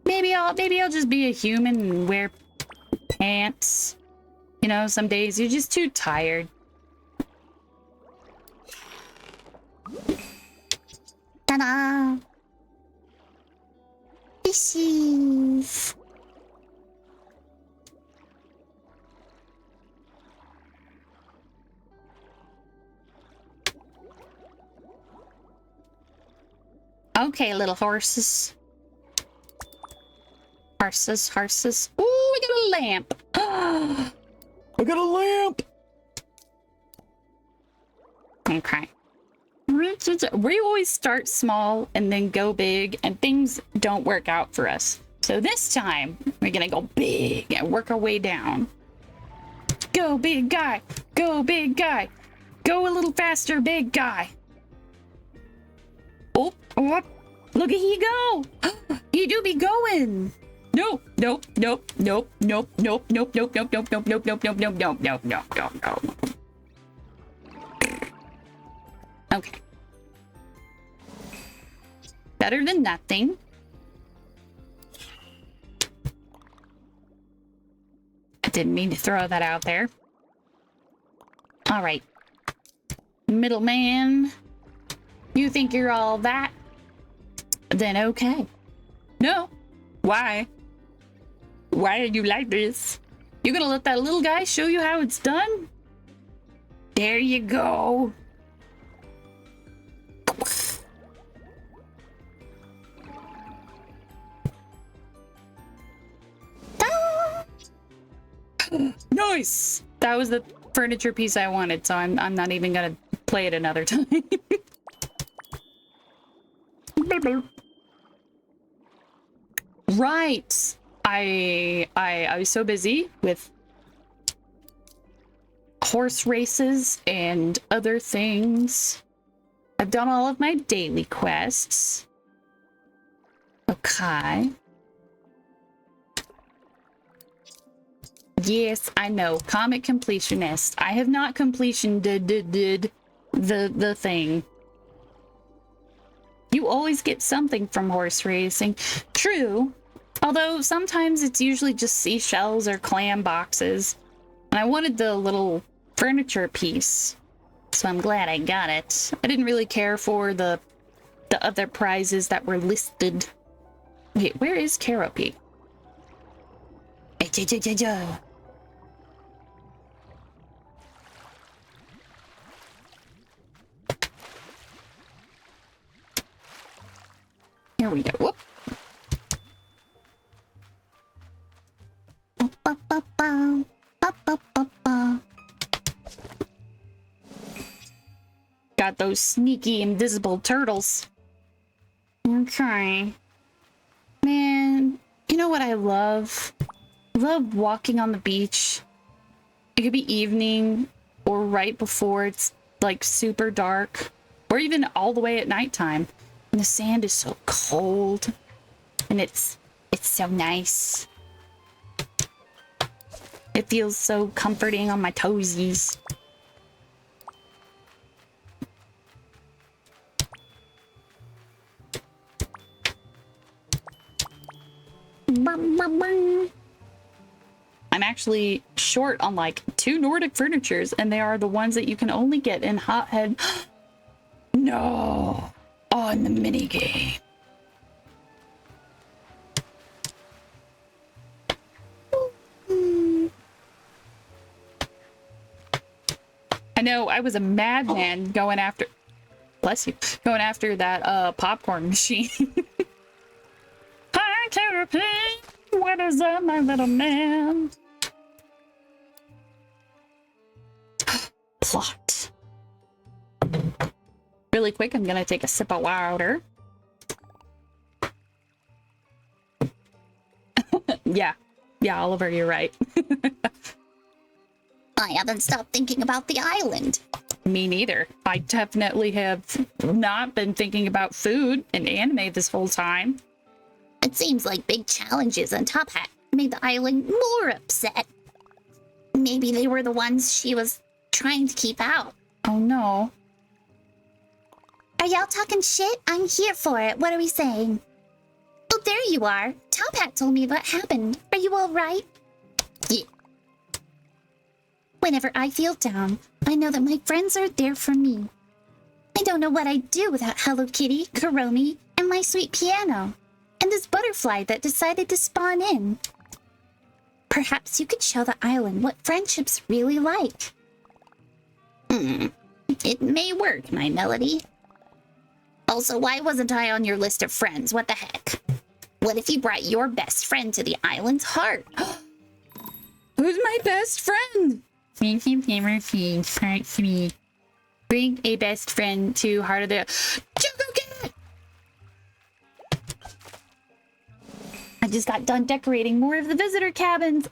maybe I'll just be a human and wear pants. You know, some days you're just too tired. Ta-da! Fishies! Okay, little horses. Horses. Ooh, we got a lamp. I got a lamp. Okay. We always start small and then go big, and things don't work out for us. So this time, we're gonna go big and work our way down. Go, big guy. Go, big guy. Go a little faster, big guy. Oh, look at he go. You do be going. No, nope, nope, nope, nope, nope, nope, nope, nope, nope, nope, nope, nope, nope, nope, nope, nope, nope, nope, nope. Okay. Better than nothing. I didn't mean to throw that out there. All right. Middleman. You think you're all that? Then okay. No. Why? Why are you like this? You gonna let that little guy show you how it's done? There you go. Nice. That was the furniture piece I wanted, so I'm not even gonna play it another time. Right. I was so busy with horse races and other things. I've done all of my daily quests. Okay. Yes, I know. Comic completionist. I have not completion did the thing. You always get something from horse racing. True. Although sometimes it's usually just seashells or clam boxes. And I wanted the little furniture piece. So I'm glad I got it. I didn't really care for the other prizes that were listed. Wait, where is Carope? Here we go. Whoop. Got those sneaky invisible turtles. Okay. Man, you know what I love? I love walking on the beach. It could be evening or right before it's like super dark, or even all the way at nighttime. And the sand is so cold and it's so nice. It feels so comforting on my toesies. I'm actually short on like 2 Nordic furnitures, and they are the ones that you can only get in Hothead. No, on the minigame. I know, I was a madman going after, bless you, going after that popcorn machine. Hi, Caterpie! What is up, my little man? Plot. Really quick, I'm gonna take a sip of water. Yeah, Oliver, you're right. I haven't stopped thinking about the island. Me neither. I definitely have not been thinking about food and anime this whole time. It seems like big challenges on Top Hat made the island more upset. Maybe they were the ones she was trying to keep out. Oh no. Are y'all talking shit? I'm here for it. What are we saying? Oh, there you are. Top Hat told me what happened. Are you all right? Yeah. Whenever I feel down, I know that my friends are there for me. I don't know what I'd do without Hello Kitty, Karomi, and my sweet piano, and this butterfly that decided to spawn in. Perhaps you could show the island what friendship's really like. It may work, my melody. Also, why wasn't I on your list of friends? What the heck? What if you brought your best friend to the island's heart? Who's my best friend? Bring a best friend to Heart of the Jungle Cat! I just got done decorating more of the visitor cabins.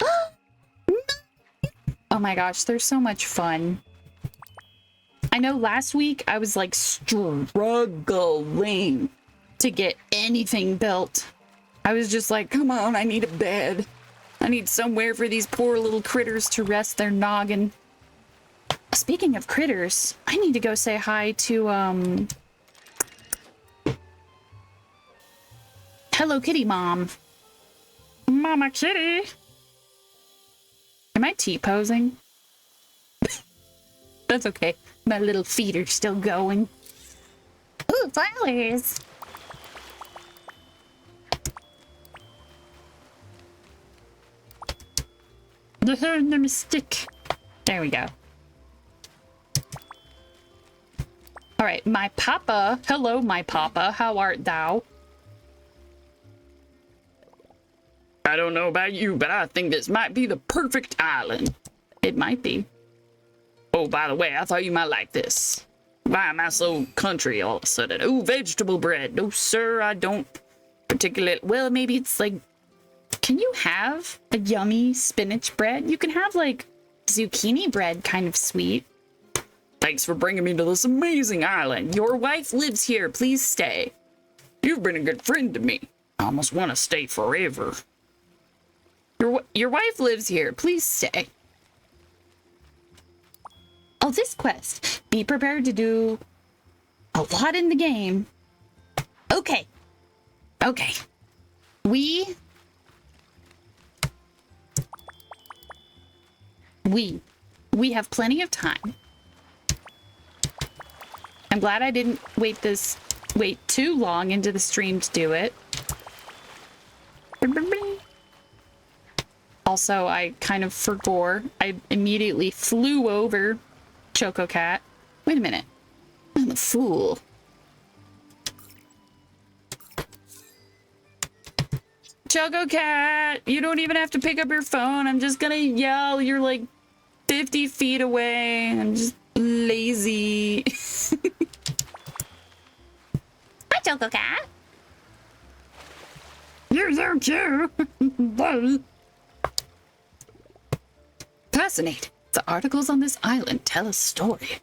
Oh my gosh, they're so much fun. I know last week I was like struggling to get anything built. I was just like, come on, I need a bed. I need somewhere for these poor little critters to rest their noggin. Speaking of critters, I need to go say hi to, Hello Kitty Mom. Mama Kitty. Am I T-posing? That's okay. My little feet are still going. Ooh, flowers. The hair and the mystic. There we go. All right, my papa. Hello, my papa. How art thou? I don't know about you, but I think this might be the perfect island. It might be. Oh, by the way, I thought you might like this. Why am I so country all of a sudden? Oh, vegetable bread. No, sir, I don't particularly. Well, maybe it's like, can you have a yummy spinach bread? You can have like zucchini bread, kind of sweet. Thanks for bringing me to this amazing island. Your wife lives here. Please stay. You've been a good friend to me. I almost want to stay forever. Your wife lives here. Please stay. Oh, this quest. Be prepared to do a lot in the game. Okay. Okay. We have plenty of time. I'm glad I didn't wait too long into the stream to do it. Also, I kind of forgot. I immediately flew over Choco Cat. Wait a minute. I'm a fool. Choco Cat, you don't even have to pick up your phone. I'm just gonna yell. You're like 50 feet away. I'm just lazy. Hi, Choco Cat. You're so cute. Fascinating. The articles on this island tell a story.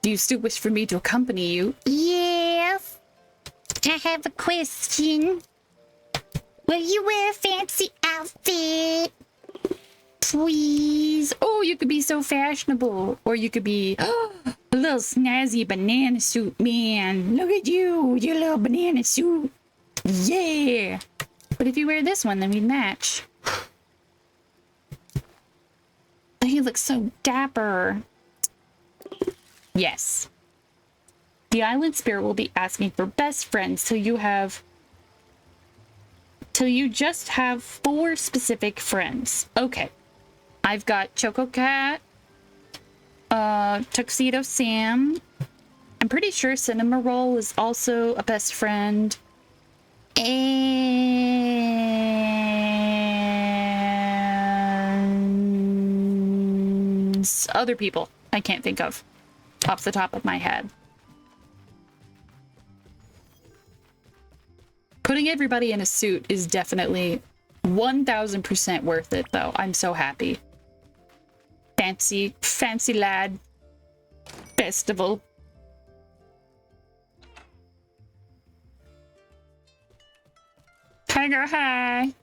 Do you still wish for me to accompany you? Yes. I have a question. Will you wear a fancy outfit? Please. Oh, you could be so fashionable. Or you could be a little snazzy banana suit, man. Look at you, your little banana suit. Yeah. But if you wear this one, then we'd match. He looks so dapper. Yes. The island spirit will be asking for best friends till you just have 4 specific friends. Okay. I've got Choco Cat, Tuxedo Sam. I'm pretty sure Cinema Roll is also a best friend. And other people I can't think of off the top of my head. Putting everybody in a suit is definitely 1000% worth it, though. I'm so happy. Fancy lad festival. Hi, girl, hi.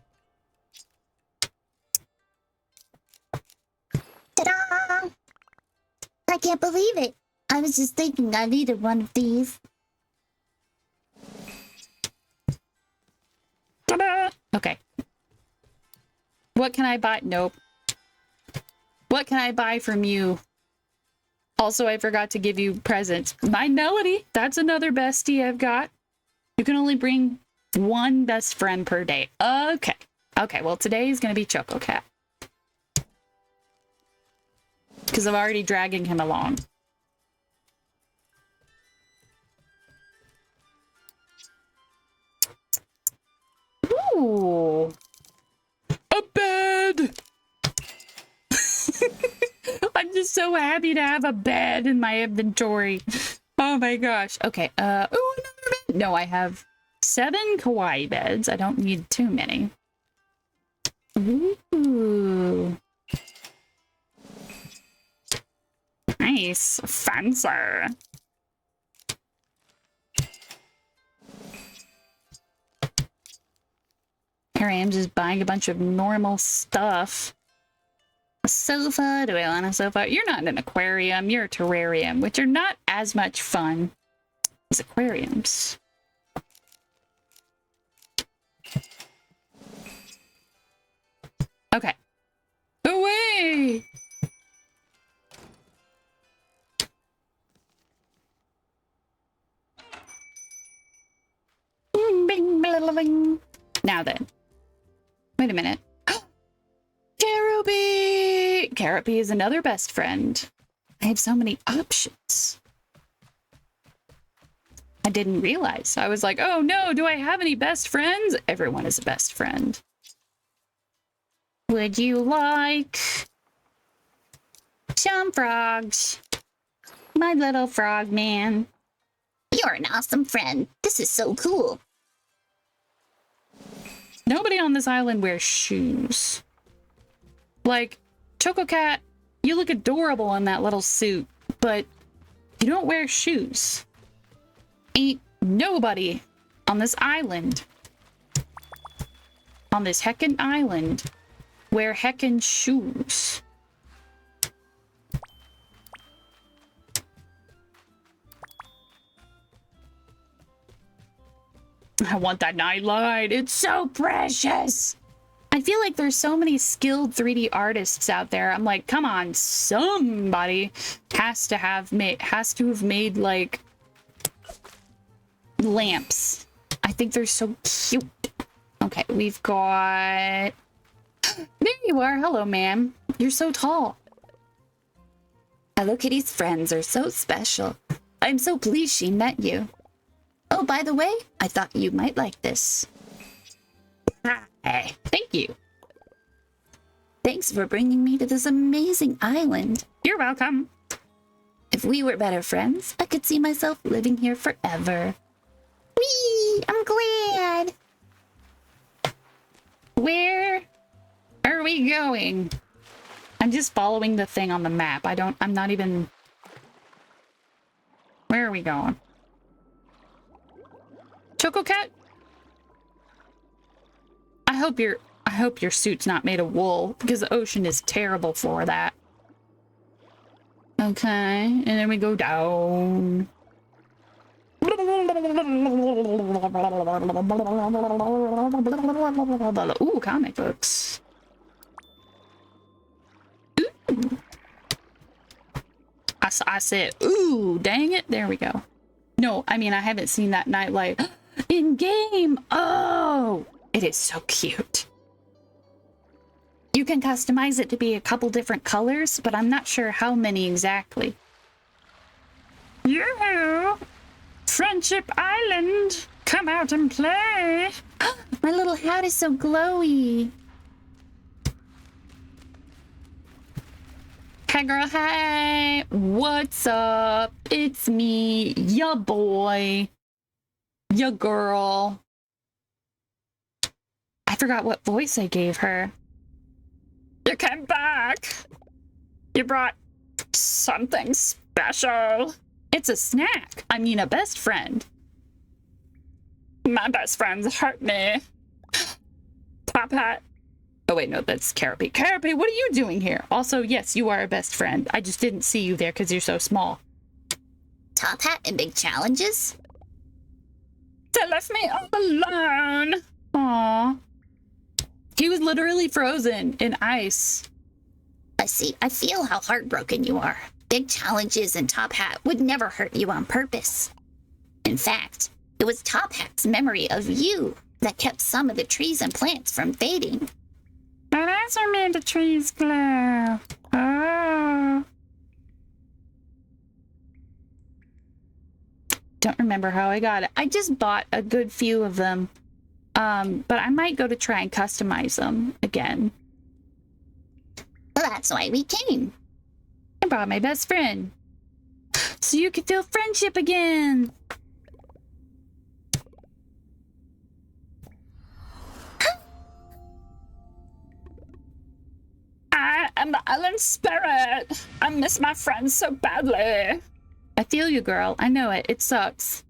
Ta-da! I can't believe it. I was just thinking I needed one of these. Ta-da! Okay. What can I buy? Nope. What can I buy from you? Also, I forgot to give you presents. My Melody. That's another bestie I've got. You can only bring 1 best friend per day. Okay. Okay, well, today is going to be Choco Cat. Because I'm already dragging him along. Ooh. A bed! I'm just so happy to have a bed in my inventory. Oh my gosh. Okay, oh, another bed. No, I have 7 kawaii beds. I don't need too many. Ooh. Nice. Fancy. Here I am just buying a bunch of normal stuff. A sofa? Do I want a sofa? You're not an aquarium, you're a terrarium, which are not as much fun as aquariums. Okay. Away! Bing, bling, bling. Now then. Wait a minute. Carobee! Carobee is another best friend. I have so many options. I didn't realize. I was like, oh no, do I have any best friends? Everyone is a best friend. Would you like some frogs? My little frog man. You're an awesome friend. This is so cool. Nobody on this island wears shoes. Like, Choco Cat, you look adorable in that little suit, but you don't wear shoes. Ain't nobody on this island, on this heckin' island, wear heckin' shoes. I want that nightlight. It's so precious. I feel like there's so many skilled 3D artists out there. I'm like, come on, somebody has to have made like lamps. I think they're so cute. Okay, we've got... There you are. Hello, ma'am. You're so tall. Hello Kitty's friends are so special. I'm so pleased she met you. Oh, by the way, I thought you might like this. Hi. Thank you. Thanks for bringing me to this amazing island. You're welcome. If we were better friends, I could see myself living here forever. Whee! I'm glad. Where are we going? I'm just following the thing on the map. I'm not even... Where are we going? Choco Cat? I hope your suit's not made of wool, because the ocean is terrible for that. Okay, and then we go down. Ooh, comic books. Ooh. I said, ooh, dang it. There we go. No, I mean, I haven't seen that nightlight in game. Oh, it is so cute. You can customize it to be a couple different colors, but I'm not sure how many exactly. Yoo-hoo! Friendship Island! Come out and play! My little hat is so glowy. Hey girl, hey! What's up? It's me, ya boy. Ya girl. I forgot what voice I gave her. You came back! You brought something special. It's a snack. I mean, a best friend. My best friends hurt me. Top Hat. Oh, wait, no, that's Carapy. Carapy, what are you doing here? Also, yes, you are a best friend. I just didn't see you there because you're so small. Top Hat and big challenges? They left me all alone. Aww. He was literally frozen in ice. I see. I feel how heartbroken you are. Big challenges and Top Hat would never hurt you on purpose. In fact, it was Top Hat's memory of you that kept some of the trees and plants from fading. But that's what made the trees glow. Oh. Don't remember how I got it. I just bought a good few of them. But I might go to try and customize them again. Well, that's why we came. I brought my best friend. So you can feel friendship again. I am the island spirit. I miss my friends so badly. I feel you, girl. I know it. It sucks.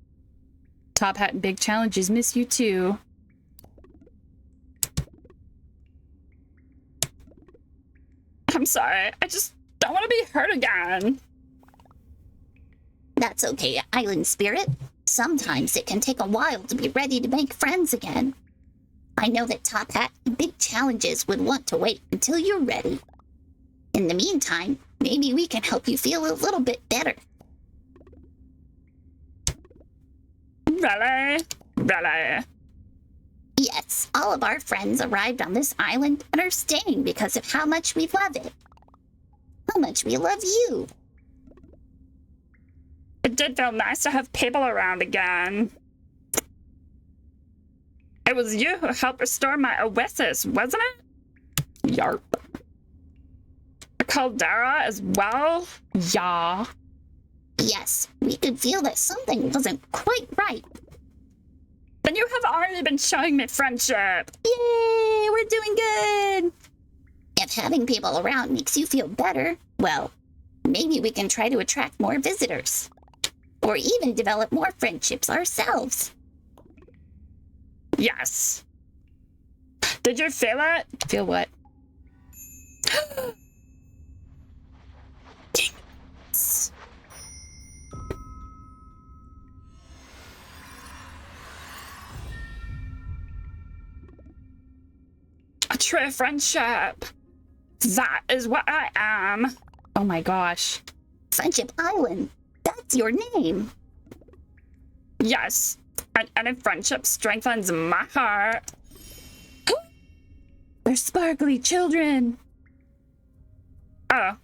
Top Hat and Big Challenges miss you too. I'm sorry. I just don't want to be hurt again. That's okay, Island Spirit. Sometimes it can take a while to be ready to make friends again. I know that Top Hat and Big Challenges would want to wait until you're ready. In the meantime, maybe we can help you feel a little bit better. Really? Really? Yes, all of our friends arrived on this island and are staying because of how much we love it. How much we love you. It did feel nice to have people around again. It was you who helped restore my oasis, wasn't it? Yarp. A caldera as well? Yeah. Yes, we could feel that something wasn't quite right. Then you have already been showing me friendship. Yay, we're doing good. If having people around makes you feel better, well, maybe we can try to attract more visitors. Or even develop more friendships ourselves. Yes. Did you feel it? Feel what? A true friendship. That is what I am. Oh my gosh. Friendship Island. That's your name. Yes. And any friendship strengthens my heart. They're sparkly children. Oh.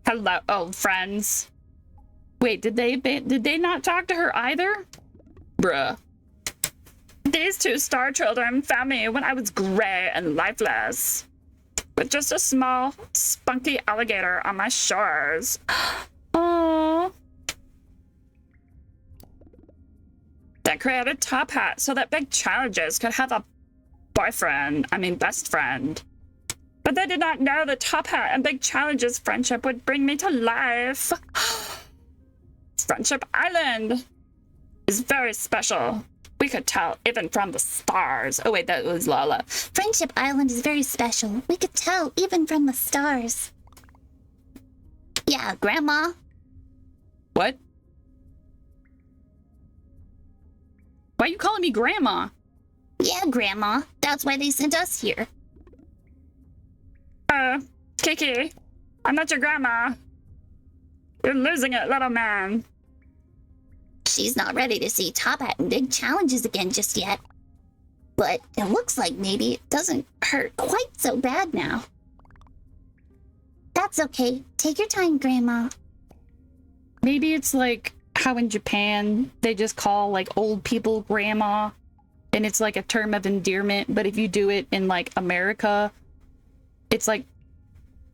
Hello, old friends. Wait, did they not talk to her either? Bruh. These two star children found me when I was gray and lifeless. With just a small, spunky alligator on my shores. Aww. They created Top Hat so that Big Challenges could have a best friend. But they did not know that Top Hat and Big Challenges friendship would bring me to life. Friendship Island is very special. We could tell even from the stars. Oh wait, that was Lala. Friendship Island is very special. We could tell even from the stars. Yeah, Grandma. What? Why are you calling me Grandma? Yeah, Grandma. That's why they sent us here. Kiki, I'm not your grandma. You're losing it, little man. She's not ready to see Top Hat and Big Challenges again just yet. But it looks like maybe it doesn't hurt quite so bad now. That's okay. Take your time, Grandma. Maybe it's like how in Japan they just call like old people grandma and it's like a term of endearment, but if you do it in like America, it's like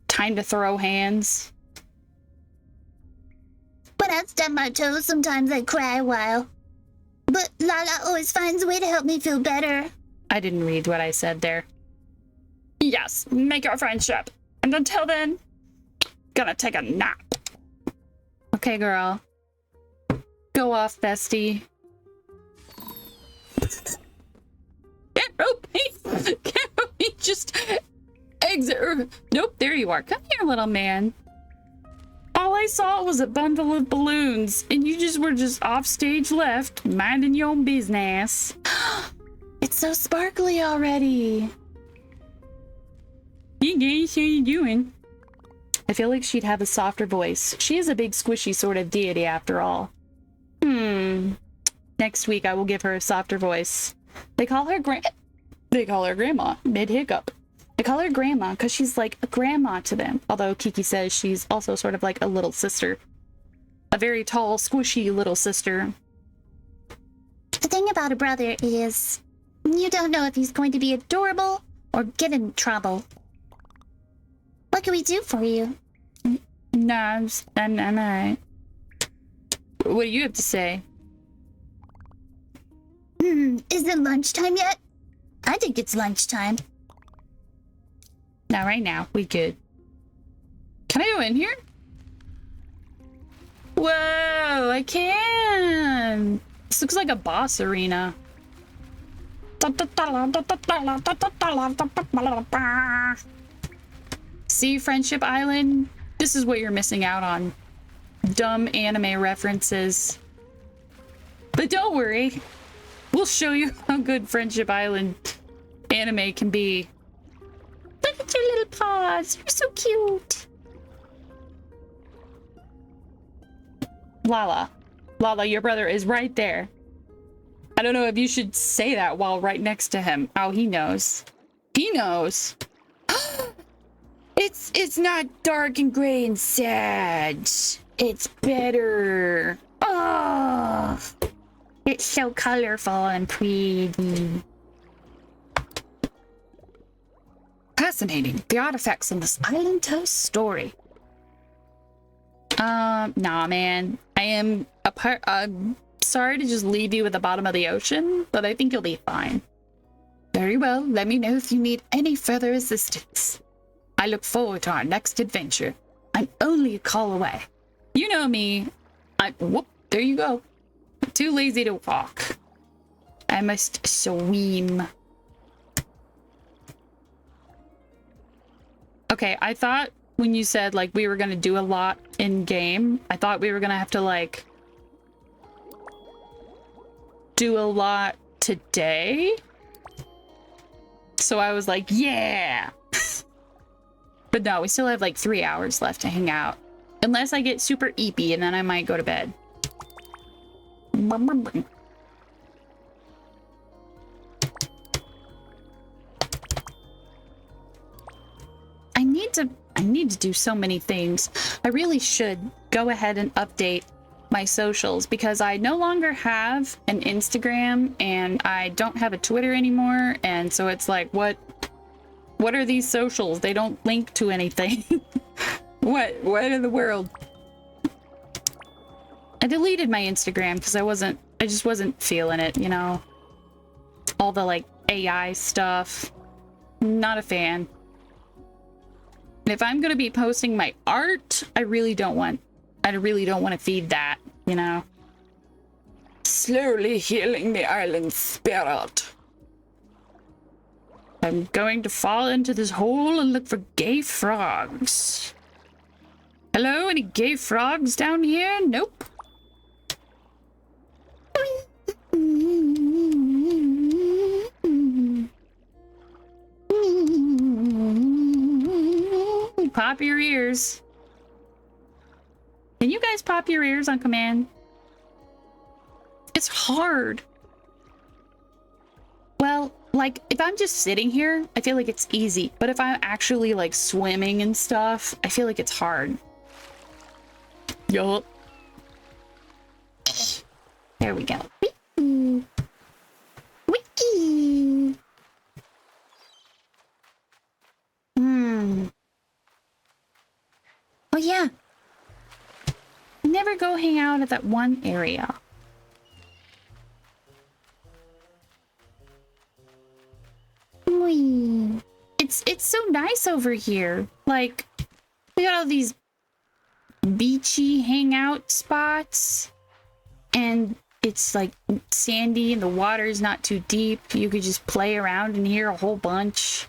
time to throw hands. When I stub my toes, sometimes I cry a while. But Lala always finds a way to help me feel better. I didn't read what I said there. Yes, make our friendship. And until then, gonna take a nap. Okay, girl. Go off, bestie. Can't we just exit her? Nope, there you are. Come here, little man. All I saw was a bundle of balloons, and you just were just off stage left, minding your own business. It's so sparkly already. Hey guys, how you doing? I feel like she'd have a softer voice. She is a big squishy sort of deity after all. Next week I will give her a softer voice. They call her grandma, mid-hiccup. They call her grandma because she's like a grandma to them. Although Kiki says she's also sort of like a little sister. A very tall, squishy little sister. The thing about a brother is, you don't know if he's going to be adorable or get in trouble. What can we do for you? No, I'm alright. What do you have to say? Is it lunchtime yet? I think it's lunchtime. Not right now. We good. Can I go in here? Whoa, I can. This looks like a boss arena. See, Friendship Island? This is what you're missing out on. Dumb anime references. But don't worry. We'll show you how good Friendship Island anime can be. Look at your little paws. You're so cute. Lala. Lala, your brother is right there. I don't know if you should say that while right next to him. Oh, he knows. He knows. It's not dark and gray and sad. It's better. Oh, it's so colorful and pretty. Fascinating. The artifacts in this island tell a story. Nah, man. I'm sorry to just leave you at the bottom of the ocean, but I think you'll be fine. Very well. Let me know if you need any further assistance. I look forward to our next adventure. I'm only a call away. You know me. Whoop, there you go. I'm too lazy to walk. I must swim. Okay, I thought when you said, like, we were gonna do a lot in game, I thought we were gonna have to, like, do a lot today. So I was like, yeah! But no, we still have like 3 hours left to hang out. Unless I get super eepy and then I might go to bed. I need to do so many things. I really should go ahead and update my socials because I no longer have an Instagram and I don't have a Twitter anymore. And so it's like, what are these socials? They don't link to anything. What in the world? I deleted my Instagram because I just wasn't feeling it, you know? All the like AI stuff. Not a fan. And if I'm gonna be posting my art, I really don't want to feed that, you know? Slowly healing the island spirit. I'm going to fall into this hole and look for gay frogs. Hello, any gay frogs down here? Nope. Pop your ears. Can you guys pop your ears on command? It's hard. Well, like, if I'm just sitting here, I feel like it's easy. But if I'm actually, like, swimming and stuff, I feel like it's hard. Yup. There we go. Wiki. Wiki. Oh, yeah. Never go hang out at that one area. Whee. It's so nice over here. Like, we got all these beachy hangout spots. And it's like sandy and the water's not too deep. You could just play around in here a whole bunch.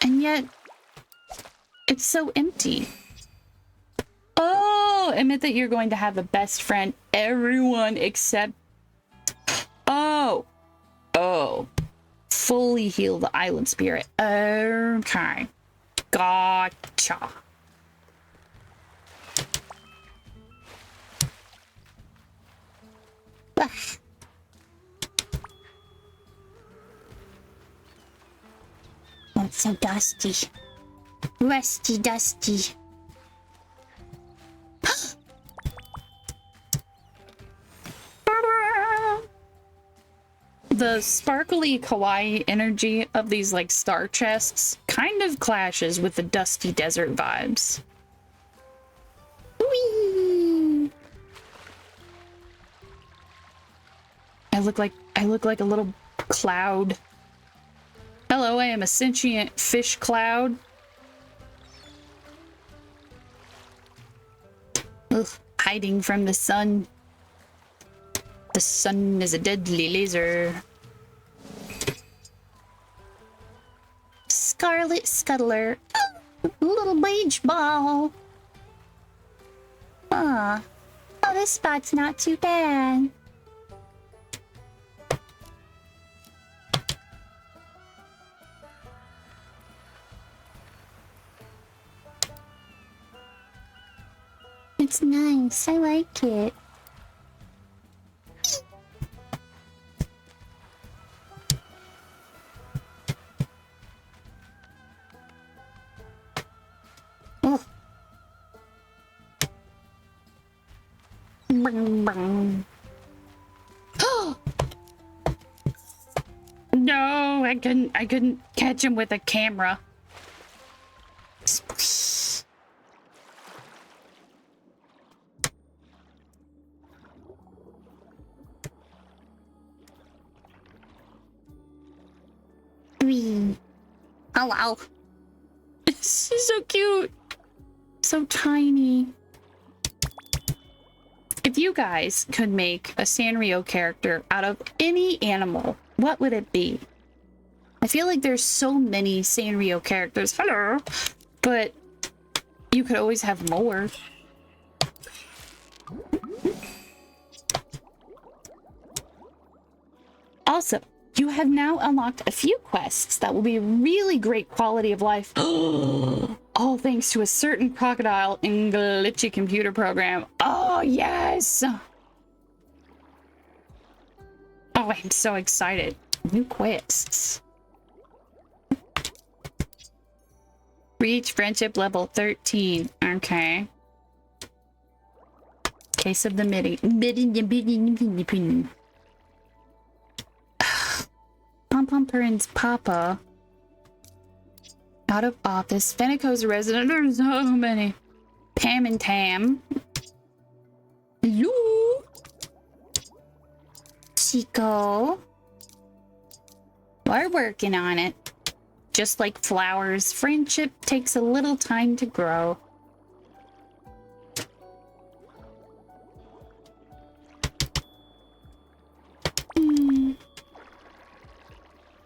And yet, it's so empty. Oh, admit that you're going to have a best friend. Everyone except... Oh. Fully heal the island spirit. Okay. Gotcha. Ugh. Oh, it's so dusty. Rusty, dusty. The sparkly kawaii energy of these like star chests kind of clashes with the dusty desert vibes. Whee! I look like a little cloud. Hello, I am a sentient fish cloud. Ugh, hiding from the sun. The sun is a deadly laser. scarlet scuttler. Little beach ball. Oh, this spot's not too bad. It's nice. I like it. Oh. No, I couldn't catch him with a camera. Hello. She's so cute. So tiny. If you guys could make a Sanrio character out of any animal, what would it be? I feel like there's so many Sanrio characters. Hello. But you could always have more. Also, you have now unlocked a few quests that will be really great quality of life. All thanks to a certain crocodile in glitchy computer program. Oh, yes! Oh, I'm so excited. New quests. Reach friendship level 13. Okay. Case of the midi. Pom Perin's Papa. Out of office. Fenico's resident. There's so many. Pam and Tam. Hello. Chico. We're working on it. Just like flowers, friendship takes a little time to grow.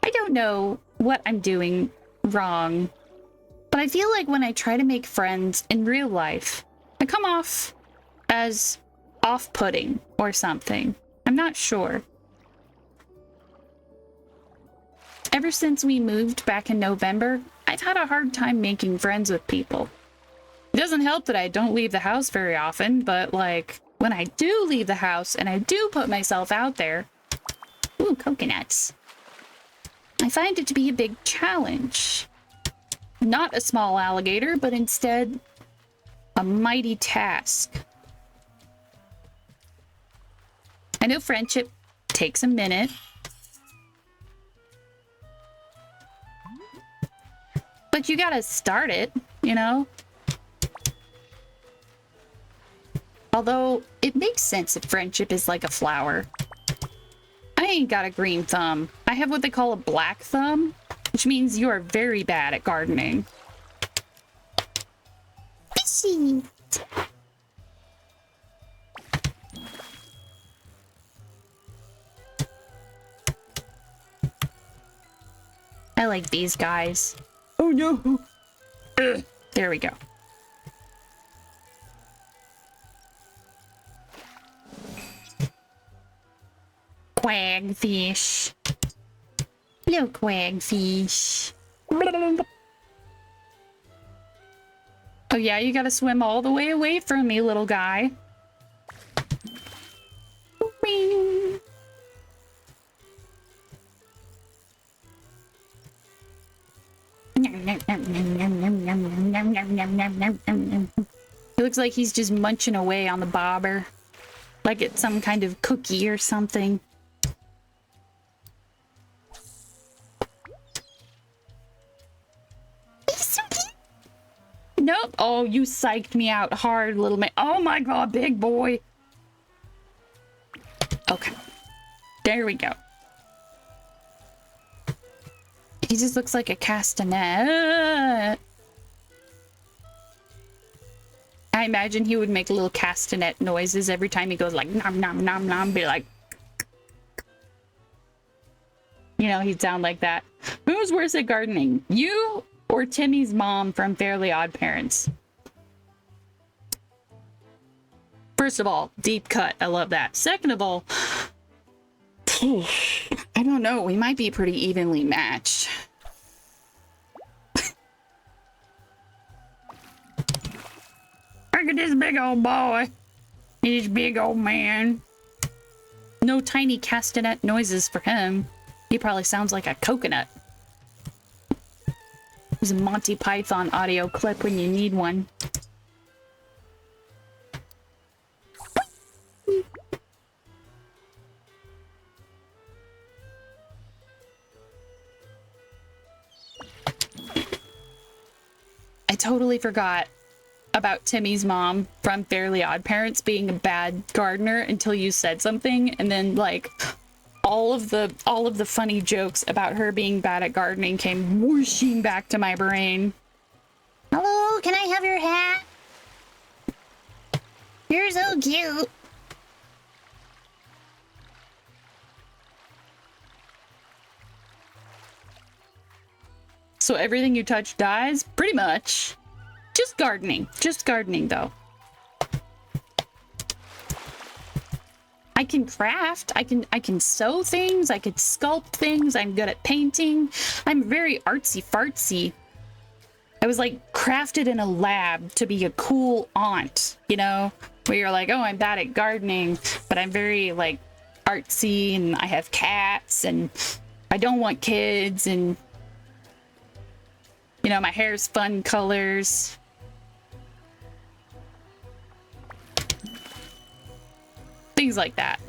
I don't know what I'm doing wrong, but I feel like when I try to make friends in real life, I come off as off-putting or something. I'm not sure. Ever since we moved back in November, I've had a hard time making friends with people. It doesn't help that I don't leave the house very often, but like when I do leave the house and I do put myself out there, ooh, coconuts, I find it to be a big challenge. Not a small alligator, but instead a mighty task. I know friendship takes a minute, but you gotta start it, you know? Although, it makes sense if friendship is like a flower. I ain't got a green thumb. I have what they call a black thumb, which means you are very bad at gardening. Fishy. I like these guys. Oh no! Ugh. There we go. Quagfish. Little quagfish. Oh yeah, you gotta swim all the way away from me, little guy. Wing. He looks like he's just munching away on the bobber. Like it's some kind of cookie or something. Nope. Oh, you psyched me out hard, little man. Oh my god, big boy. Okay. There we go. He just looks like a castanet. I imagine he would make little castanet noises every time he goes like nom nom nom nom, be like, you know, he'd sound like that. Who's was worse at gardening? You or Timmy's mom from Fairly Odd Parents? First of all, deep cut. I love that. Second of all, I don't know. We might be pretty evenly matched. Look at this big old boy. This big old man. No tiny castanet noises for him. He probably sounds like a coconut. There's a Monty Python audio clip when you need one. I totally forgot about Timmy's mom from Fairly Odd Parents being a bad gardener until you said something, and then like all of the funny jokes about her being bad at gardening came whooshing back to my brain. Hello, can I have your hat? You're so cute. So everything you touch dies? Pretty much. Just gardening. Just gardening, though. I can craft. I can sew things. I can sculpt things. I'm good at painting. I'm very artsy fartsy. I was like crafted in a lab to be a cool aunt, you know, where you're like, oh, I'm bad at gardening, but I'm very like artsy and I have cats and I don't want kids and, you know, my hair's fun colors. Things like that.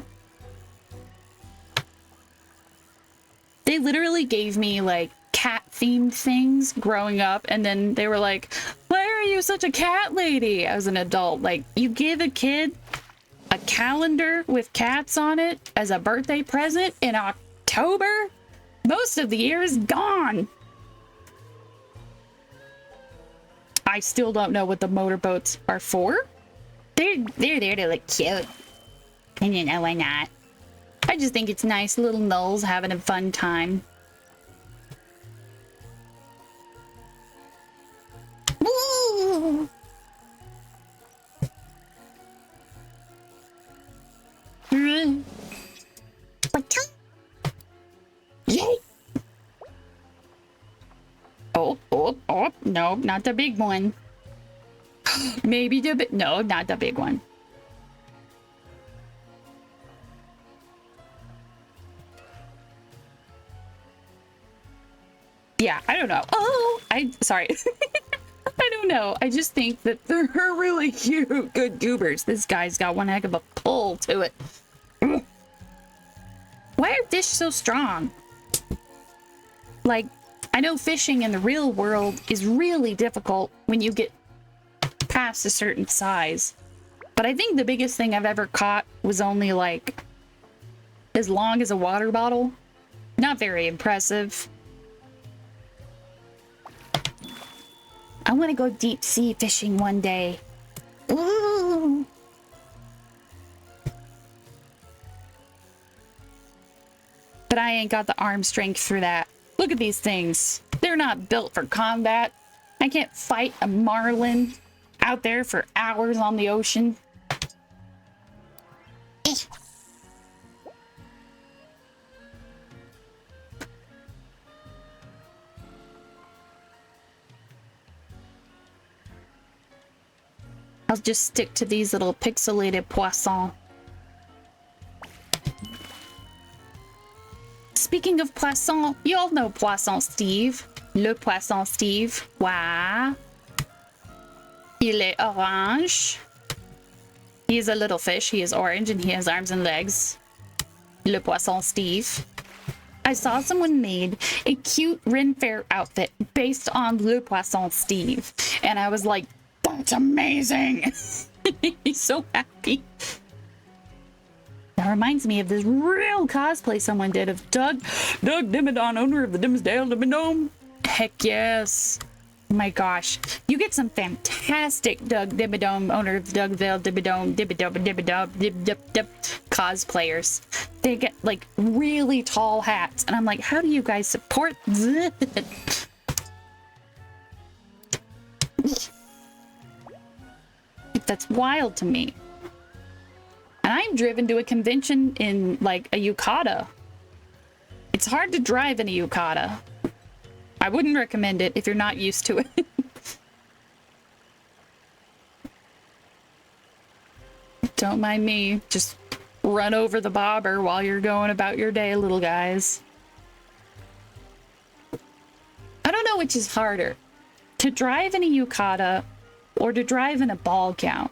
They literally gave me like cat themed things growing up, and then they were like, why are you such a cat lady? As an adult, like, you give a kid a calendar with cats on it as a birthday present in October? Most of the year is gone. I still don't know what the motorboats are for. They're there to look cute. And you know why not? I just think it's nice, little Knowles having a fun time. Woo! Yay! Oh, no, not the big one. Maybe the big, no, not the big one. Yeah, I don't know. Oh, sorry. I don't know. I just think that they're really cute. Good goobers. This guy's got one heck of a pull to it. Ugh. Why are fish so strong? Like, I know fishing in the real world is really difficult when you get past a certain size. But I think the biggest thing I've ever caught was only like as long as a water bottle. Not very impressive. I want to go deep sea fishing one day. Ooh! But I ain't got the arm strength for that. Look at these things. They're not built for combat. I can't fight a marlin out there for hours on the ocean. Eh. I'll just stick to these little pixelated poissons. Speaking of poisson, you all know Poisson Steve. Le Poisson Steve. Ouais. Il est orange. He is a little fish. He is orange and he has arms and legs. Le Poisson Steve. I saw someone made a cute Ren Fair outfit based on Le Poisson Steve. And I was like, that's amazing. He's so happy. That reminds me of this real cosplay someone did of Doug Dimmadome, owner of the Dimsdale Dimmadome. Heck yes. My gosh, you get some fantastic Doug Dimmadome, owner of the Dougville Dibbidome cosplayers. They get like really tall hats, and I'm like, how do you guys support this? That's wild to me. And I'm driven to a convention in like a yukata. It's hard to drive in a yukata. I wouldn't recommend it if you're not used to it. Don't mind me. Just run over the bobber while you're going about your day, little guys. I don't know which is harder, to drive in a yukata or to drive in a ball gown.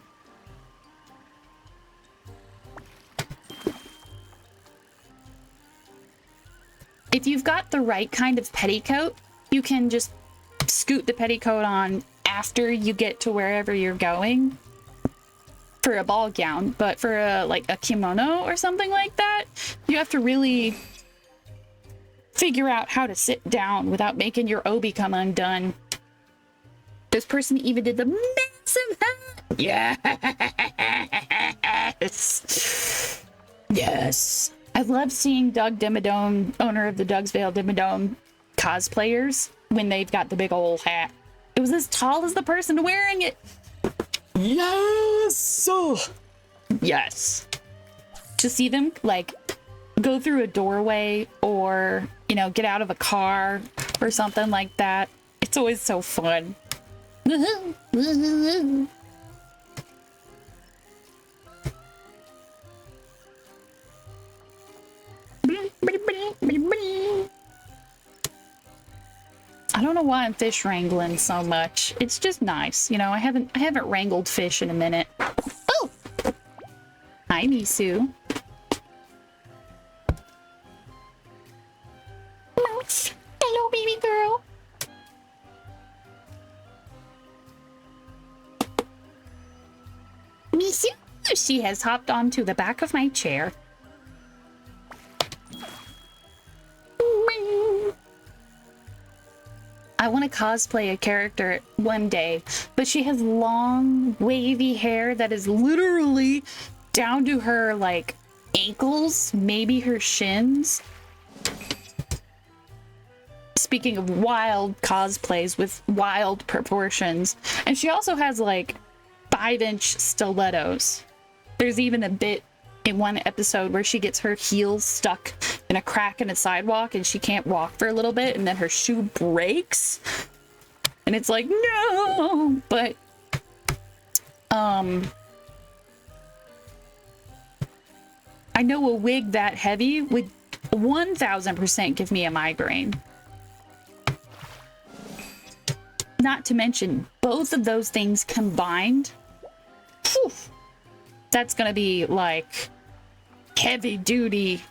If you've got the right kind of petticoat, you can just scoot the petticoat on after you get to wherever you're going for a ball gown. But for like a kimono or something like that, you have to really figure out how to sit down without making your obi come undone. This person even did the massive hat. Yes. Yes. I love seeing Doug Dimmadome, owner of the Dougsville Dimmadome cosplayers, when they've got the big old hat. It was as tall as the person wearing it. Yes. Yes. To see them like go through a doorway or, you know, get out of a car or something like that. It's always so fun. I don't know why I'm fish wrangling so much. It's just nice, you know. I haven't wrangled fish in a minute. Oh, hi, Misu. Hello, baby girl. Misu, she has hopped onto the back of my chair. I want to cosplay a character one day, but she has long, wavy hair that is literally down to her, like, ankles, maybe her shins. Speaking of wild cosplays with wild proportions. And she also has, like, 5-inch stilettos. There's even a bit in one episode where she gets her heels stuck in a crack in a sidewalk and she can't walk for a little bit and then her shoe breaks. And it's like, no! But, I know a wig that heavy would 1000% give me a migraine. Not to mention, both of those things combined, whew, that's gonna be like heavy duty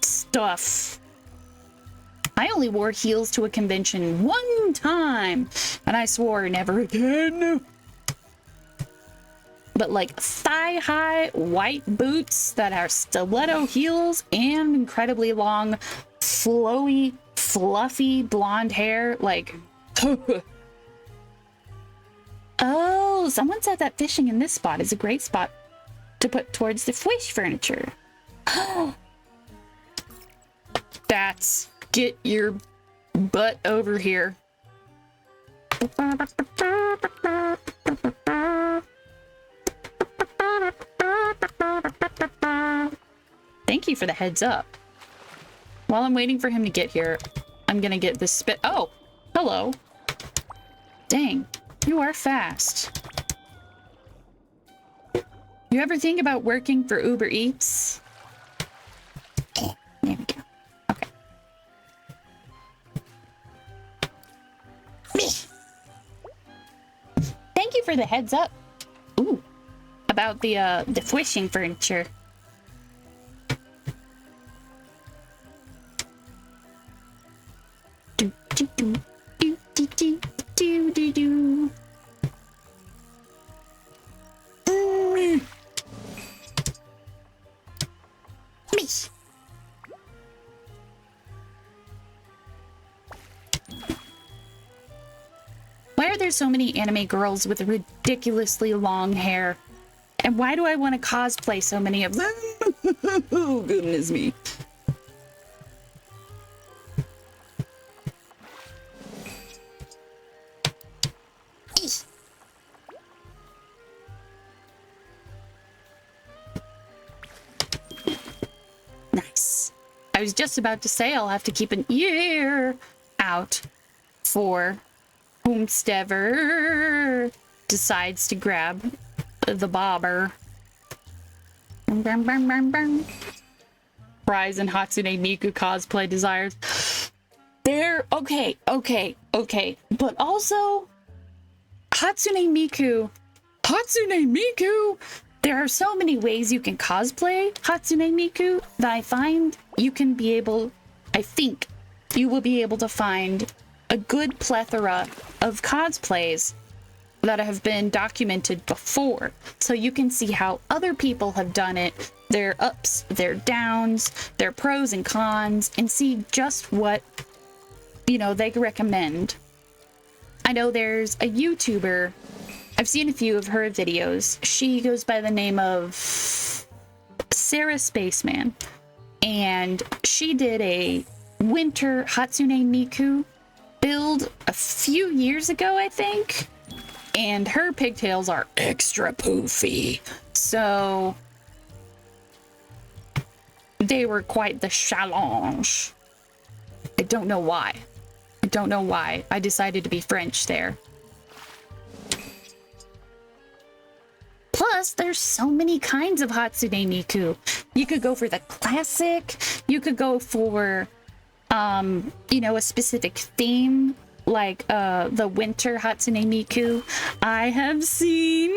stuff. I only wore heels to a convention one time and I swore never again. But like thigh-high white boots that are stiletto heels and incredibly long, flowy, fluffy blonde hair, like oh, someone said that fishing in this spot is a great spot to put towards the fish furniture. That's get your butt over here. Thank you for the heads up. While I'm waiting for him to get here, I'm gonna get this spit. Oh, hello. Dang, you are fast. You ever think about working for Uber Eats? There we go. Okay. Thank you for the heads up. Ooh, about the fishing furniture. Do do do do do do do do do. are there so many anime girls with ridiculously long hair? And why do I want to cosplay so many of them? Oh, goodness me. Nice. I was just about to say I'll have to keep an ear out for whomstever decides to grab the bobber. Prize and Hatsune Miku cosplay desires. They're okay. But also, Hatsune Miku. There are so many ways you can cosplay Hatsune Miku that I think you will be able to find a good plethora of cosplays that have been documented before. So you can see how other people have done it, their ups, their downs, their pros and cons, and see just what, they recommend. I know there's a YouTuber, I've seen a few of her videos. She goes by the name of Sarah Spaceman, and she did a winter Hatsune Miku build a few years ago, I think, and her pigtails are extra poofy, so they were quite the challenge. I don't know why. I decided to be French there. Plus, there's so many kinds of Hatsune Miku. You could go for the classic. You could go for, a specific theme, like the winter Hatsune Miku. I have seen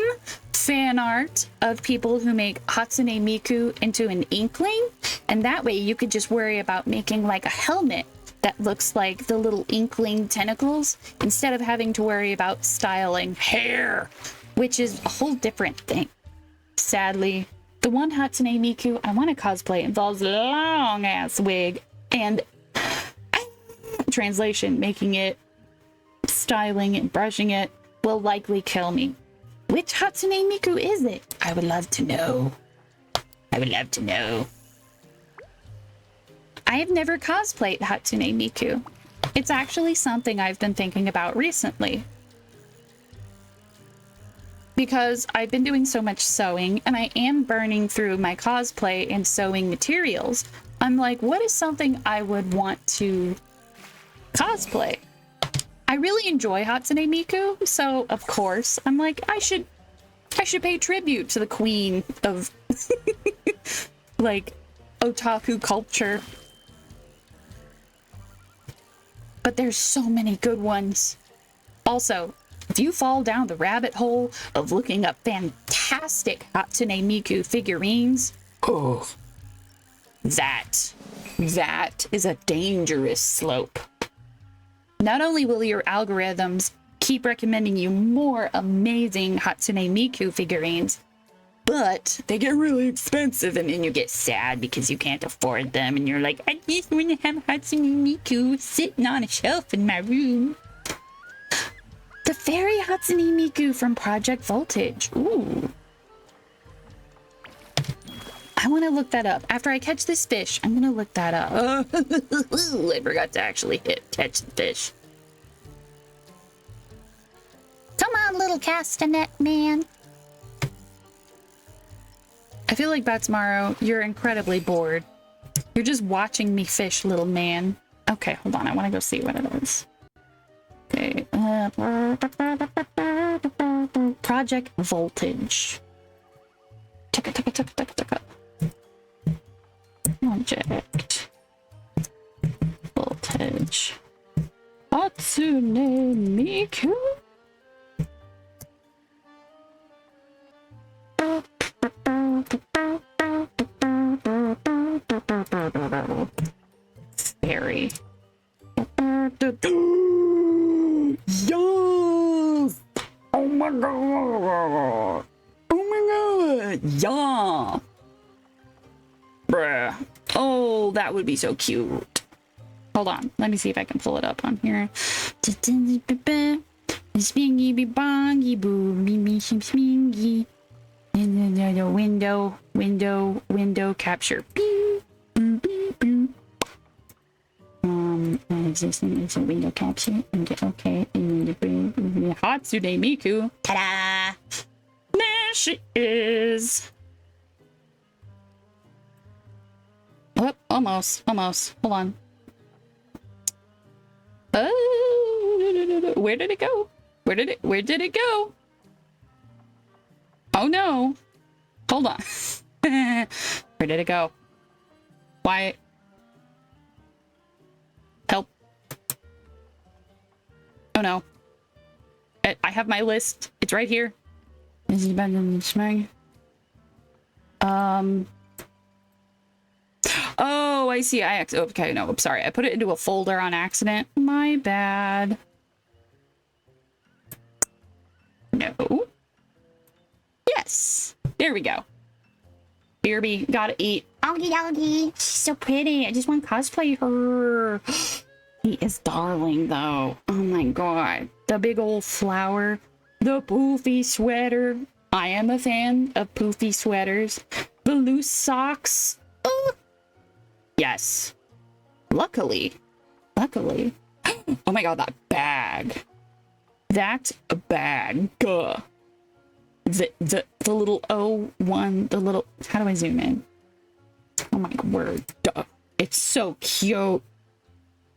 fan art of people who make Hatsune Miku into an inkling, and that way you could just worry about making like a helmet that looks like the little inkling tentacles instead of having to worry about styling hair, which is a whole different thing. Sadly, the one Hatsune Miku I want to cosplay involves a long ass wig and translation, making it, styling and brushing it will likely kill me. Which Hatsune Miku is it? I would love to know. I have never cosplayed Hatsune Miku. It's actually something I've been thinking about recently, because I've been doing so much sewing and I am burning through my cosplay and sewing materials. I'm like, what is something I would want to cosplay? I really enjoy Hatsune Miku, so of course I'm like, I should pay tribute to the queen of like otaku culture. But there's so many good ones. Also, if you fall down the rabbit hole of looking up fantastic Hatsune Miku figurines, oh, that is a dangerous slope. Not only will your algorithms keep recommending you more amazing Hatsune Miku figurines, but they get really expensive and then you get sad because you can't afford them and you're like, I just want to have Hatsune Miku sitting on a shelf in my room. The fairy Hatsune Miku from Project Voltage. Ooh. I want to look that up. After I catch this fish, I'm going to look that up. I forgot to actually catch the fish. Come on, little castanet man. I feel like Batsmaro, you're incredibly bored. You're just watching me fish, little man. Okay, hold on. I want to go see what it is. Okay. Project Voltage. Project Voltage. Hatsune Miku? Fairy. Yes! Oh my god! Oh my god! Yeah! Bruh. Oh, that would be so cute. Hold on. Let me see if I can pull it up on here. Spingy be bongy boo, me spingy. And then the window capture. Bing, boom, boom, boom. Existing is a window capture. Okay, and the Hatsune Miku. Ta-da! There she is. Oh, almost. Hold on. Oh, where did it go? Where did it go? Oh no. Hold on. Where did it go? Why? Help. Oh no. I have my list. It's right here. Is it better than smeg? Oh, I see. Okay, no, I'm sorry. I put it into a folder on accident. My bad. No. Yes. There we go. BRB, gotta eat. Oggy doggy. She's so pretty. I just want to cosplay her. He is darling, though. Oh my god. The big old flower. The poofy sweater. I am a fan of poofy sweaters. The loose socks. Oh. Yes. Luckily. Oh my god, that bag. That bag. Gah. The little O1, the little, how do I zoom in? Oh my word. Duh. It's so cute.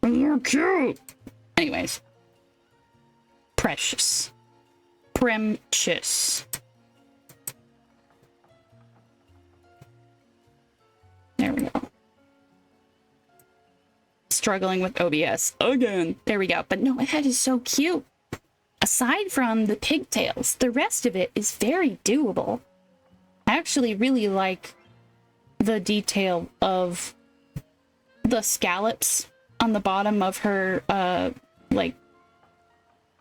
You're cute. Anyways. Precious. Precious. There we go. Struggling with OBS again. There we go. But no, that is so cute. Aside from the pigtails, the rest of it is very doable. I actually really like the detail of the scallops on the bottom of her, like,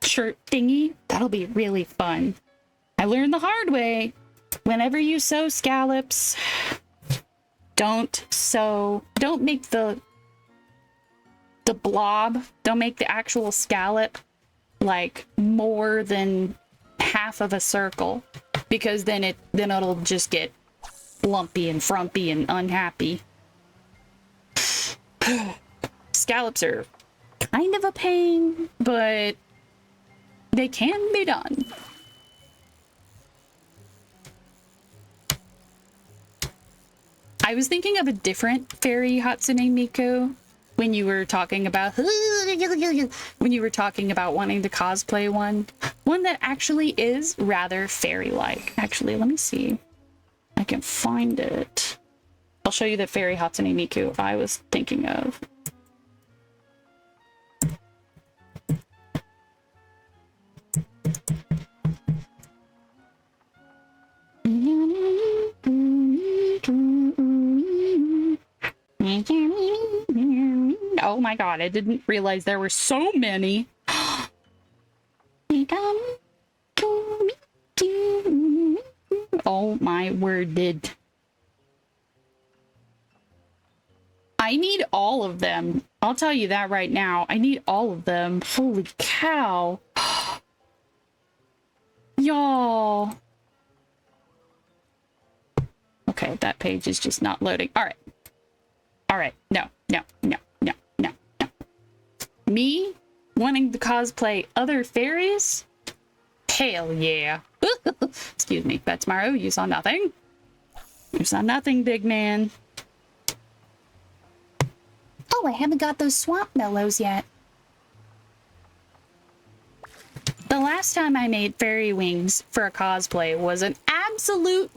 shirt thingy. That'll be really fun. I learned the hard way. Whenever you sew scallops, don't make the blob, don't make the actual scallop like more than half of a circle, because then it'll just get lumpy and frumpy and unhappy. Scallops are kind of a pain, but they can be done. I was thinking of a different fairy Hatsune Miku when you were talking about wanting to cosplay one that actually is rather fairy-like. Actually, let me see. I can find it. I'll show you the fairy Hatsune Miku I was thinking of. Oh my god, I didn't realize there were so many. Oh my word, did. I need all of them. I'll tell you that right now. I need all of them. Holy cow. Y'all. Okay, that page is just not loading. All right. All right. No. Me wanting to cosplay other fairies? Hell yeah. Excuse me, Betsmaro, you saw nothing. You saw nothing, big man. Oh, I haven't got those swamp mellows yet. The last time I made fairy wings for a cosplay was an absolute...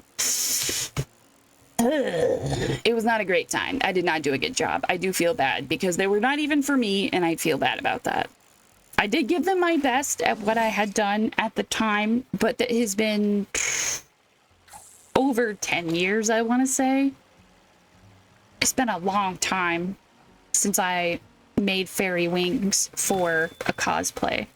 It was not a great time. I did not do a good job. I do feel bad because they were not even for me, and I feel bad about that. I did give them my best at what I had done at the time, but it has been over 10 years, I want to say. It's been a long time since I made fairy wings for a cosplay.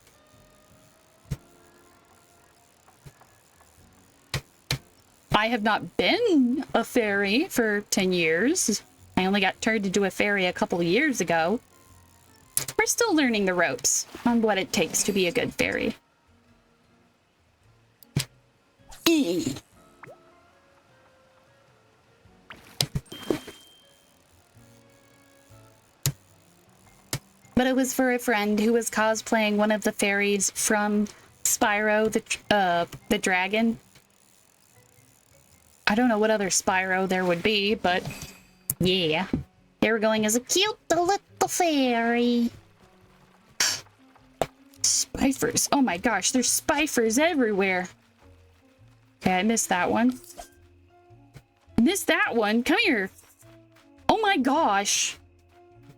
I have not been a fairy for 10 years. I only got turned into a fairy a couple of years ago. We're still learning the ropes on what it takes to be a good fairy. E. But it was for a friend who was cosplaying one of the fairies from Spyro the dragon. I don't know what other Spyro there would be, but yeah. They were going as a cute little fairy. Spifers. Oh my gosh, there's spifers everywhere. Okay, I missed that one. Missed that one. Come here. Oh my gosh.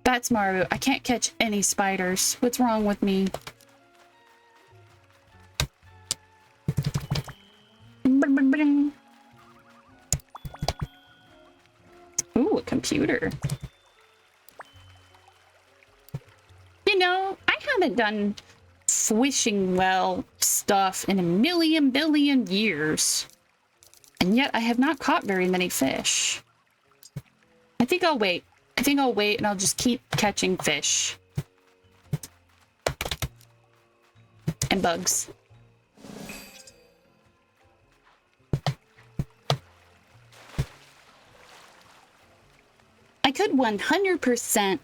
That's Maru. I can't catch any spiders. What's wrong with me? Ooh, a computer. You know, I haven't done wishing well stuff in a million billion years. And yet I have not caught very many fish. I think I'll wait. I think I'll wait and I'll just keep catching fish. And bugs. I could 100%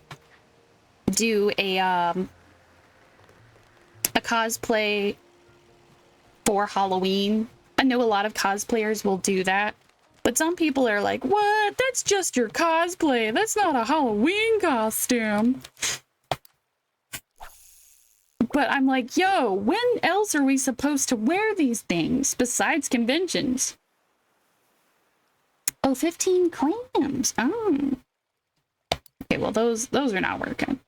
do a cosplay for Halloween. I know a lot of cosplayers will do that. But some people are like, what? That's just your cosplay. That's not a Halloween costume. But I'm like, yo, when else are we supposed to wear these things besides conventions? Oh, 15 clams. Oh. Okay, well, those are not working.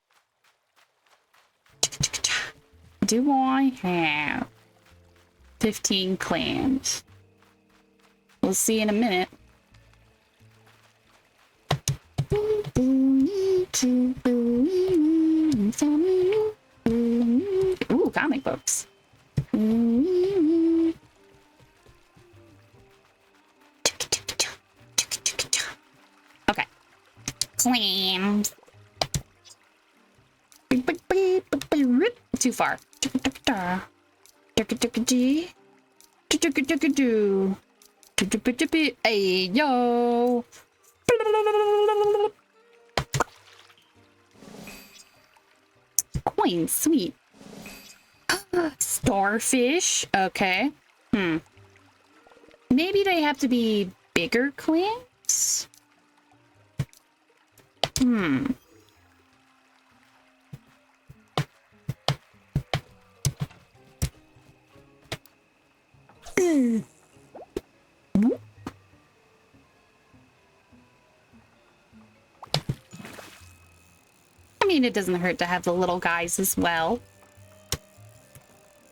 Do I have 15 clams? We'll see in a minute. Ooh, comic books. Okay. Clams. Too far. Hey, yo. Coin, sweet. Starfish. Okay. Maybe they have to be bigger clams? I mean, it doesn't hurt to have the little guys as well.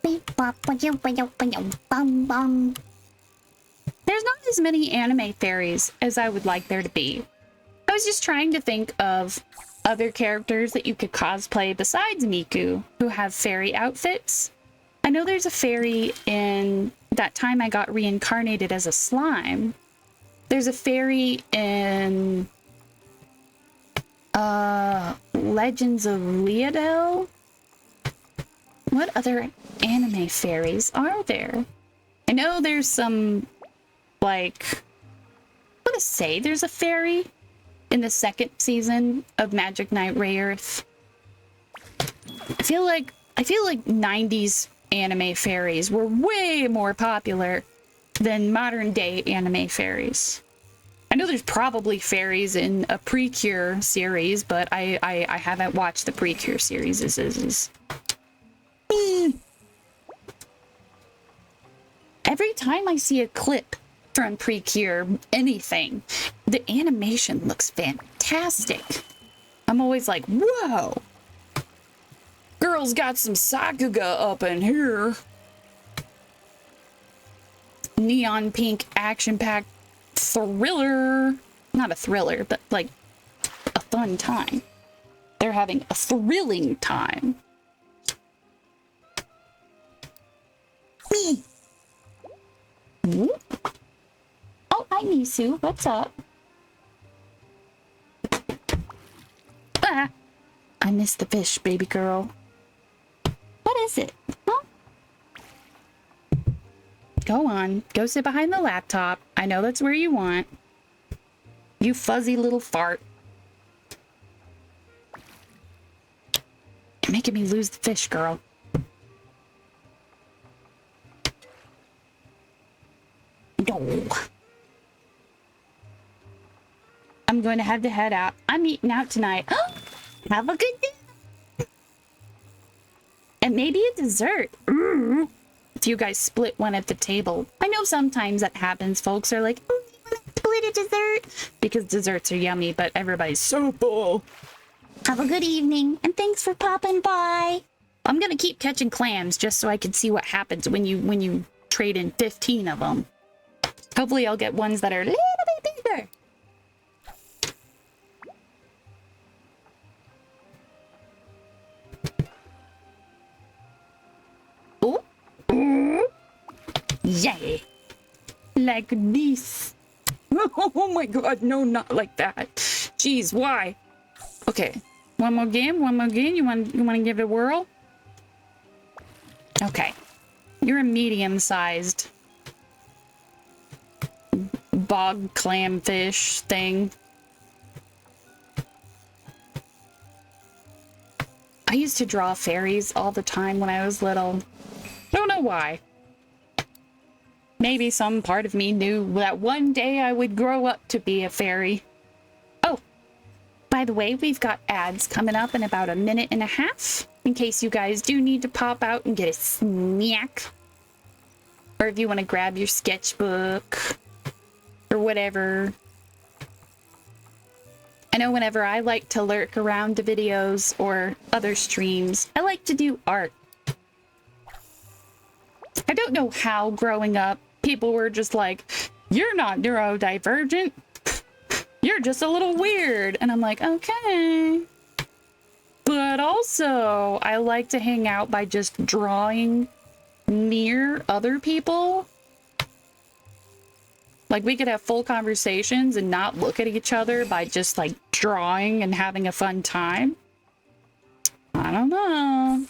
There's not as many anime fairies as I would like there to be. I was just trying to think of other characters that you could cosplay besides Miku who have fairy outfits. I know there's a fairy in That Time I Got Reincarnated as a Slime. There's a fairy in Legends of Leodel. What other anime fairies are there? I know there's some, like, I want to say there's a fairy in the second season of Magic Knight Rayearth. I feel like 90s anime fairies were way more popular than modern day anime fairies. I know there's probably fairies in a Precure series, but I haven't watched the Precure series. Every time I see a clip from Precure anything, the animation looks fantastic. I'm always like, whoa! Girl's got some Sakuga up in here. Neon pink action-packed thriller. Not a thriller, but like a fun time. They're having a thrilling time. Me. Oh, hi, Nisu. What's up? Ah, I missed the fish, baby girl. What is it? Huh? Go on. Go sit behind the laptop. I know that's where you want. You fuzzy little fart. You're making me lose the fish, girl. No. I'm going to have to head out. I'm eating out tonight. Have a good day. And maybe a dessert. If you guys split one at the table. I know sometimes that happens. Folks are like, oh, you want to split a dessert? Because desserts are yummy, but everybody's so full. Have a good evening, and thanks for popping by. I'm going to keep catching clams just so I can see what happens when you trade in 15 of them. Hopefully I'll get ones that are a little bit bigger. Oh. Yay. Like this. Oh my god, no, not like that. Jeez, why? Okay. One more game, one more game. You want to give it a whirl? Okay. You're a medium-sized bog clamfish thing. I used to draw fairies all the time when I was little. Don't know why. Maybe some part of me knew that one day I would grow up to be a fairy. Oh, by the way, we've got ads coming up in about a minute and a half, in case you guys do need to pop out and get a snack. Or if you want to grab your sketchbook, or whatever. I know whenever I like to lurk around the videos or other streams, I like to do art. I don't know how growing up people were just like, you're not neurodivergent, you're just a little weird. And I'm like, okay. But also, I like to hang out by just drawing near other people. Like, we could have full conversations and not look at each other by just, like, drawing and having a fun time. I don't know.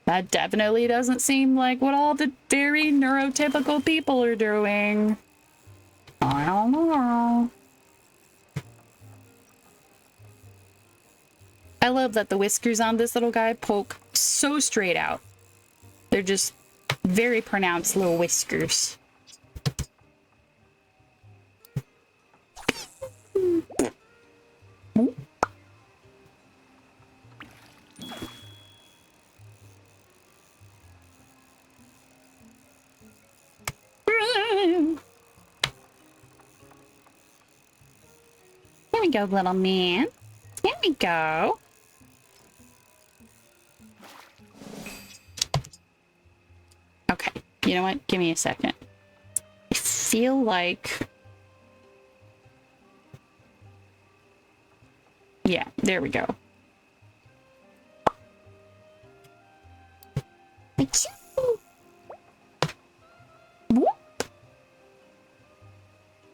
That definitely doesn't seem like what all the very neurotypical people are doing. I don't know. I love that the whiskers on this little guy poke so straight out. They're just very pronounced little whiskers. There we go, little man. There we go. Okay, you know what? Give me a second. I feel like... Yeah, there we go.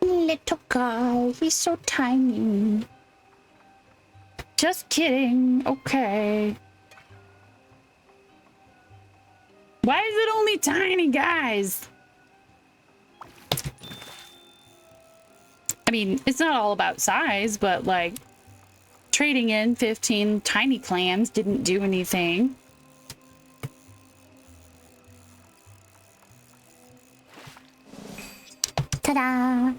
Little guy, he's so tiny. Just kidding. Okay. Why is it only tiny guys? I mean, it's not all about size, but like trading in 15 tiny clams didn't do anything. Ta-da!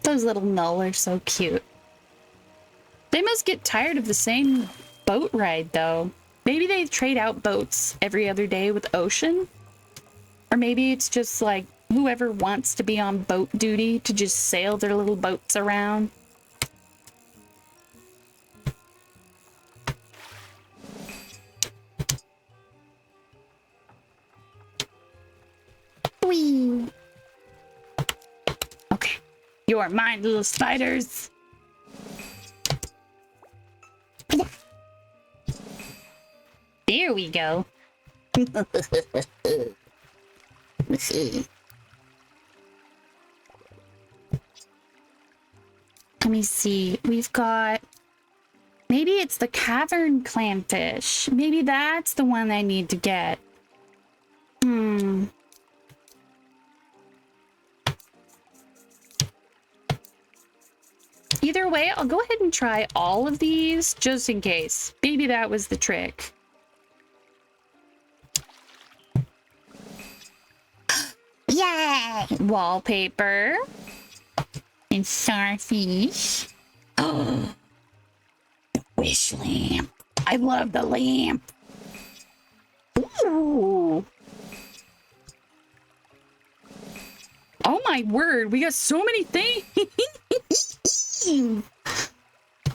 Those little null are so cute. They must get tired of the same boat ride, though. Maybe they trade out boats every other day with Ocean? Or maybe it's just like whoever wants to be on boat duty to just sail their little boats around. Whee! Okay. You are mine, little spiders. There we go. Let me see. We've got Maybe it's the cavern clamfish. Maybe that's the one I need to get. Either way, I'll go ahead and try all of these just in case. Maybe that was the trick. Yay! Wallpaper. And starfish. Oh, the wish lamp. I love the lamp. Ooh. Oh my word, we got so many things.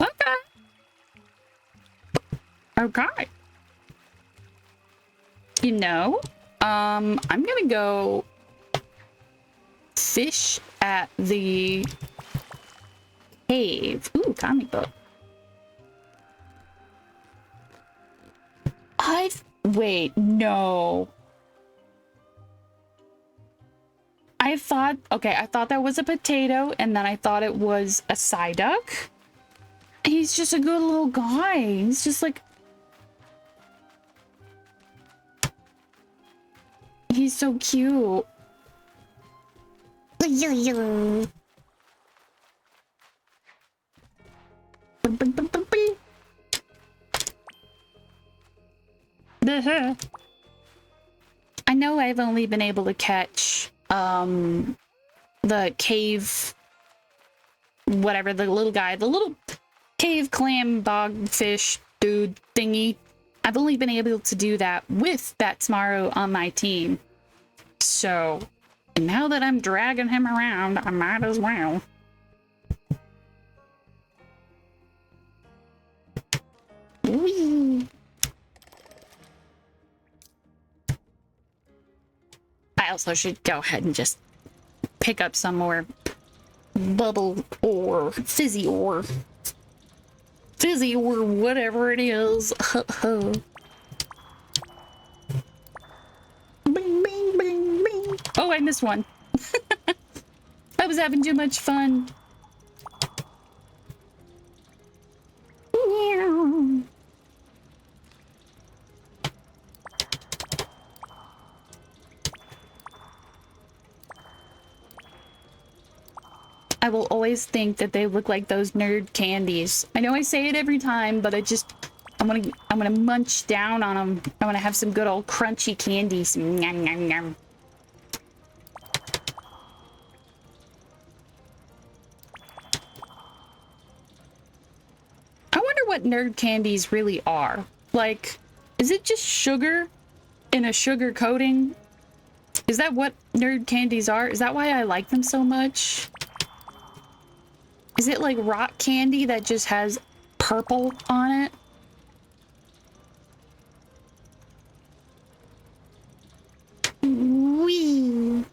Okay. Okay. You know, I'm gonna go fish at the cave. Ooh, comic book. Wait, no. I thought that was a potato, and then I thought it was a Psyduck. He's just a good little guy. He's just like... He's so cute. I know I've only been able to catch the cave, whatever, the little guy, the little cave clam bog fish dude thingy. I've only been able to do that with that Smarrow on my team. So now that I'm dragging him around, I might as well. Whee! I also should go ahead and just pick up some more bubble or fizzy ore. Fizzy or whatever it is. Bing, bing, bing, bing. Oh, I missed one. I was having too much fun. Meow. I will always think that they look like those nerd candies. I know I say it every time, but I'm gonna munch down on them. I want to have some good old crunchy candies. Nom, nom, nom. I wonder what nerd candies really are. Like, is it just sugar in a sugar coating? Is that what nerd candies are? Is that why I like them so much? Is it like rock candy that just has purple on it? Wee.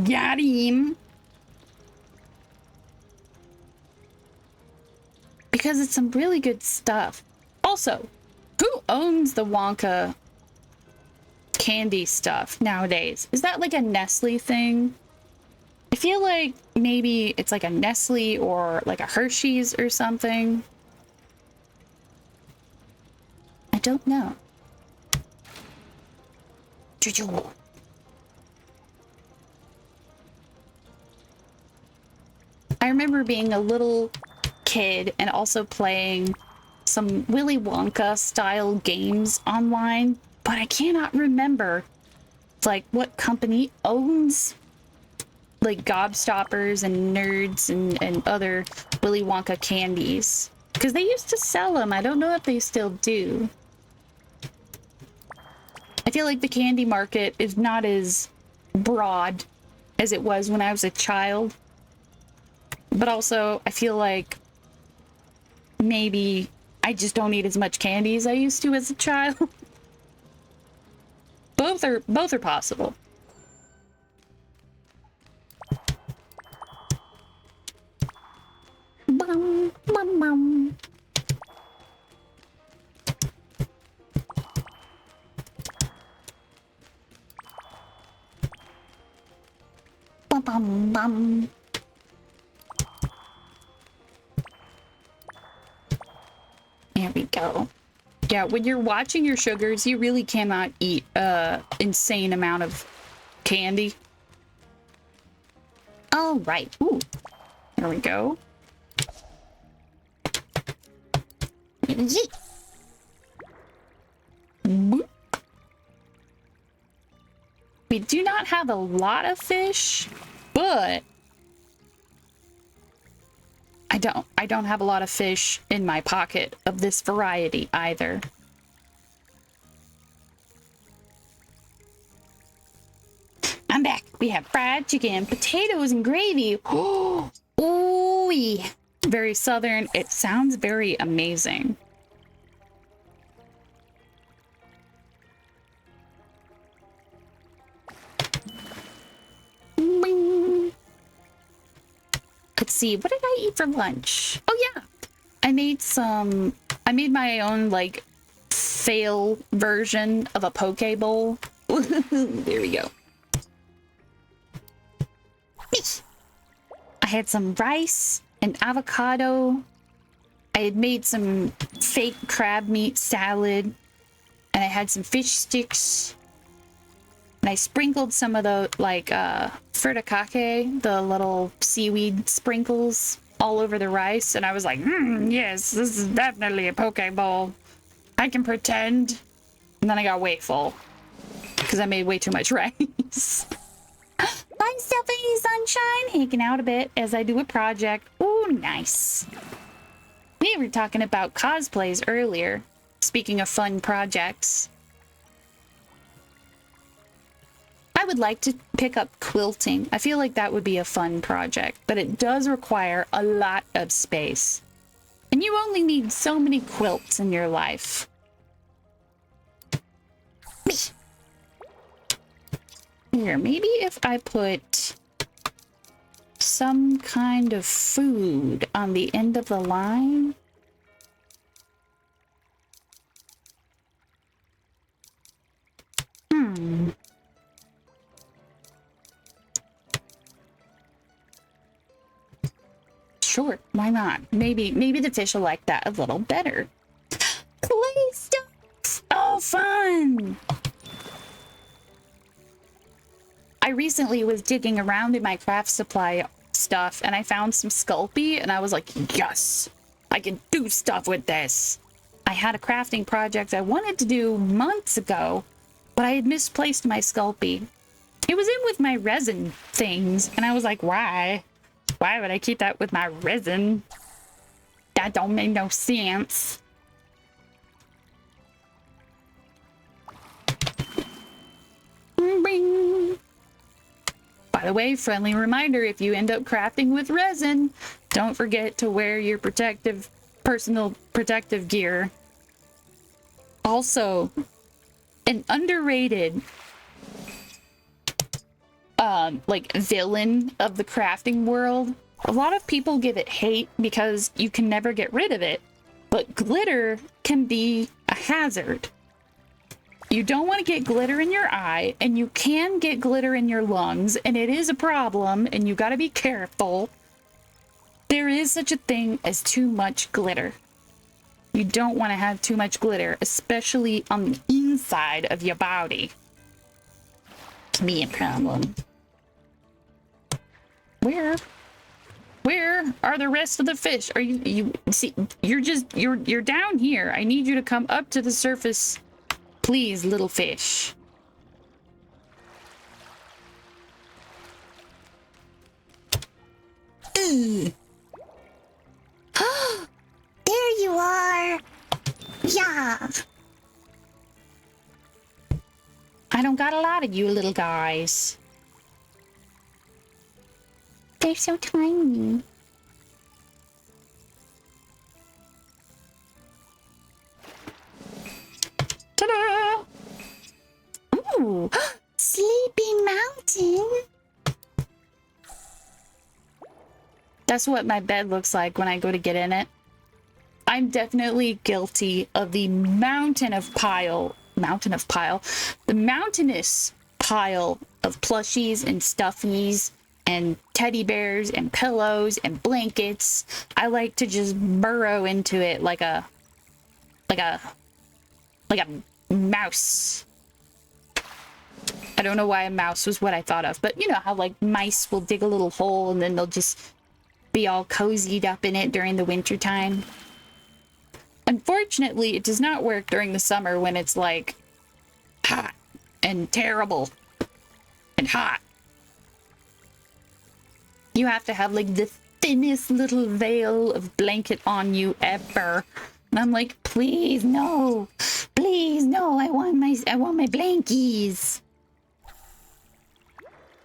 Got him. Because it's some really good stuff. Also, who owns the Wonka candy stuff nowadays? Is that like a Nestle thing? I feel like maybe it's like a Nestle or like a Hershey's or something. I don't know. I remember being a little kid and also playing some Willy Wonka style games online, but I cannot remember like what company owns like Gobstoppers and Nerds and other Willy Wonka candies, because they used to sell them. I don't know if they still do. I feel like the candy market is not as broad as it was when I was a child, but also I feel like maybe I just don't eat as much candy as I used to as a child. Both are possible. Bum, bum, bum. bum, bum. There we go. Yeah, when you're watching your sugars, you really cannot eat insane amount of candy. All right. Ooh. There we go. Yeet. Boop. We do not have a lot of fish, but I don't have a lot of fish in my pocket of this variety either. I'm back. We have fried chicken, potatoes, and gravy. Oh, ooh, very southern. It sounds very amazing. Bing. Let's see, what did I eat for lunch? Oh yeah, I made my own like fail version of a poke bowl. There we go. I had some rice and avocado. I had made some fake crab meat salad, and I had some fish sticks. And I sprinkled some of the like furikake, the little seaweed sprinkles, all over the rice, and I was like, yes, this is definitely a poke bowl. I can pretend. And then I got way full because I made way too much rice. I'm Stephanie Sunshine, hanging out a bit as I do a project. Ooh, nice. We were talking about cosplays earlier. Speaking of fun projects, I would like to pick up quilting. I feel like that would be a fun project, but it does require a lot of space. And you only need so many quilts in your life. Here, maybe if I put some kind of food on the end of the line. Sure, why not? Maybe the fish will like that a little better. Clay stuff! Oh, fun! I recently was digging around in my craft supply stuff and I found some Sculpey and I was like, yes, I can do stuff with this. I had a crafting project I wanted to do months ago, but I had misplaced my Sculpey. It was in with my resin things and I was like, why? Why would I keep that with my resin? That don't make no sense. Bing. By the way, friendly reminder, if you end up crafting with resin, don't forget to wear your personal protective gear. Also, an underrated like villain of the crafting world. A lot of people give it hate because you can never get rid of it, but glitter can be a hazard. You don't want to get glitter in your eye, and you can get glitter in your lungs, and it is a problem, and you got to be careful. There is such a thing as too much glitter. You don't want to have too much glitter, especially on the inside of your body. It can be a problem. Where are the rest of the fish? Are you see, you're down here. I need you to come up to the surface. Please, little fish. There you are. Yeah. I don't got a lot of you little guys. They're so tiny. Ta-da! Ooh, Sleeping Mountain. That's what my bed looks like when I go to get in it. I'm definitely guilty of the mountainous pile of plushies and stuffies and teddy bears and pillows and blankets. I like to just burrow into it like a mouse. I don't know why a mouse was what I thought of, but you know how like mice will dig a little hole and then they'll just be all cozied up in it during the winter time. Unfortunately, it does not work during the summer when it's like hot and terrible and hot. You have to have like the thinnest little veil of blanket on you ever. And I'm like, please no, I want my blankies.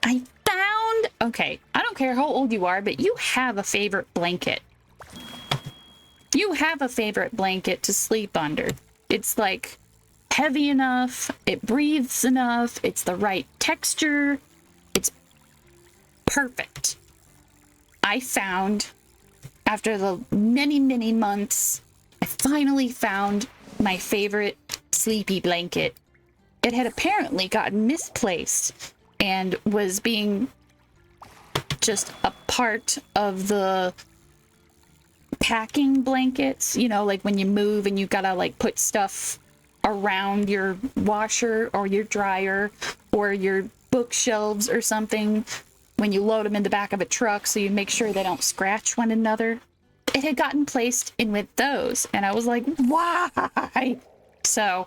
I found, okay, I don't care how old you are, but you have a favorite blanket. You have a favorite blanket to sleep under. It's like heavy enough, it breathes enough, it's the right texture, it's perfect. I found, after the many, many months, I finally found my favorite sleepy blanket. It had apparently gotten misplaced and was being just a part of the packing blankets, you know, like when you move and you gotta like put stuff around your washer or your dryer or your bookshelves or something when you load them in the back of a truck so you make sure they don't scratch one another. It had gotten placed in with those and I was like, why? So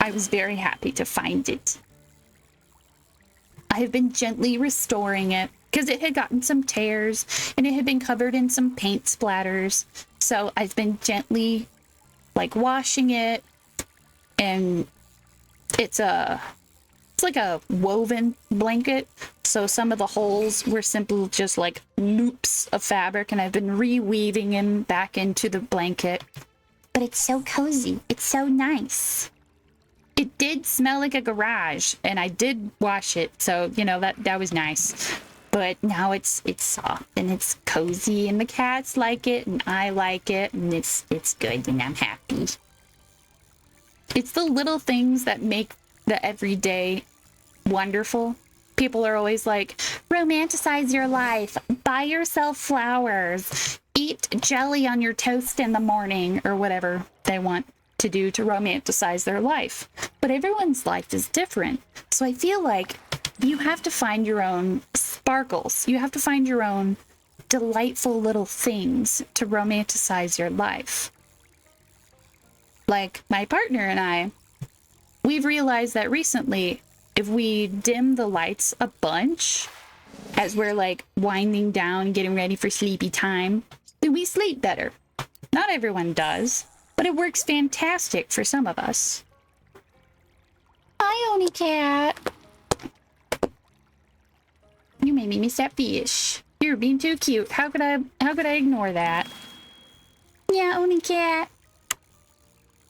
I was very happy to find it. I have been gently restoring it because it had gotten some tears and it had been covered in some paint splatters. So I've been gently like washing it, and it's like a woven blanket. So some of the holes were simple just like loops of fabric, and I've been reweaving them back into the blanket. But it's so cozy. It's so nice. It did smell like a garage, and I did wash it, so you know that was nice. But now it's soft and it's cozy, and the cats like it, and I like it, and it's good, and I'm happy. It's the little things that make the everyday wonderful. People are always like, romanticize your life, buy yourself flowers, eat jelly on your toast in the morning, or whatever they want to do to romanticize their life. But everyone's life is different. So I feel like you have to find your own sparkles. You have to find your own delightful little things to romanticize your life. Like my partner and I, we've realized that recently, if we dim the lights a bunch as we're like winding down, getting ready for sleepy time, then we sleep better. Not everyone does, but it works fantastic for some of us. Hi, Oni Cat. You made me miss that fish. You're being too cute. How could I ignore that? Yeah, Oni Cat.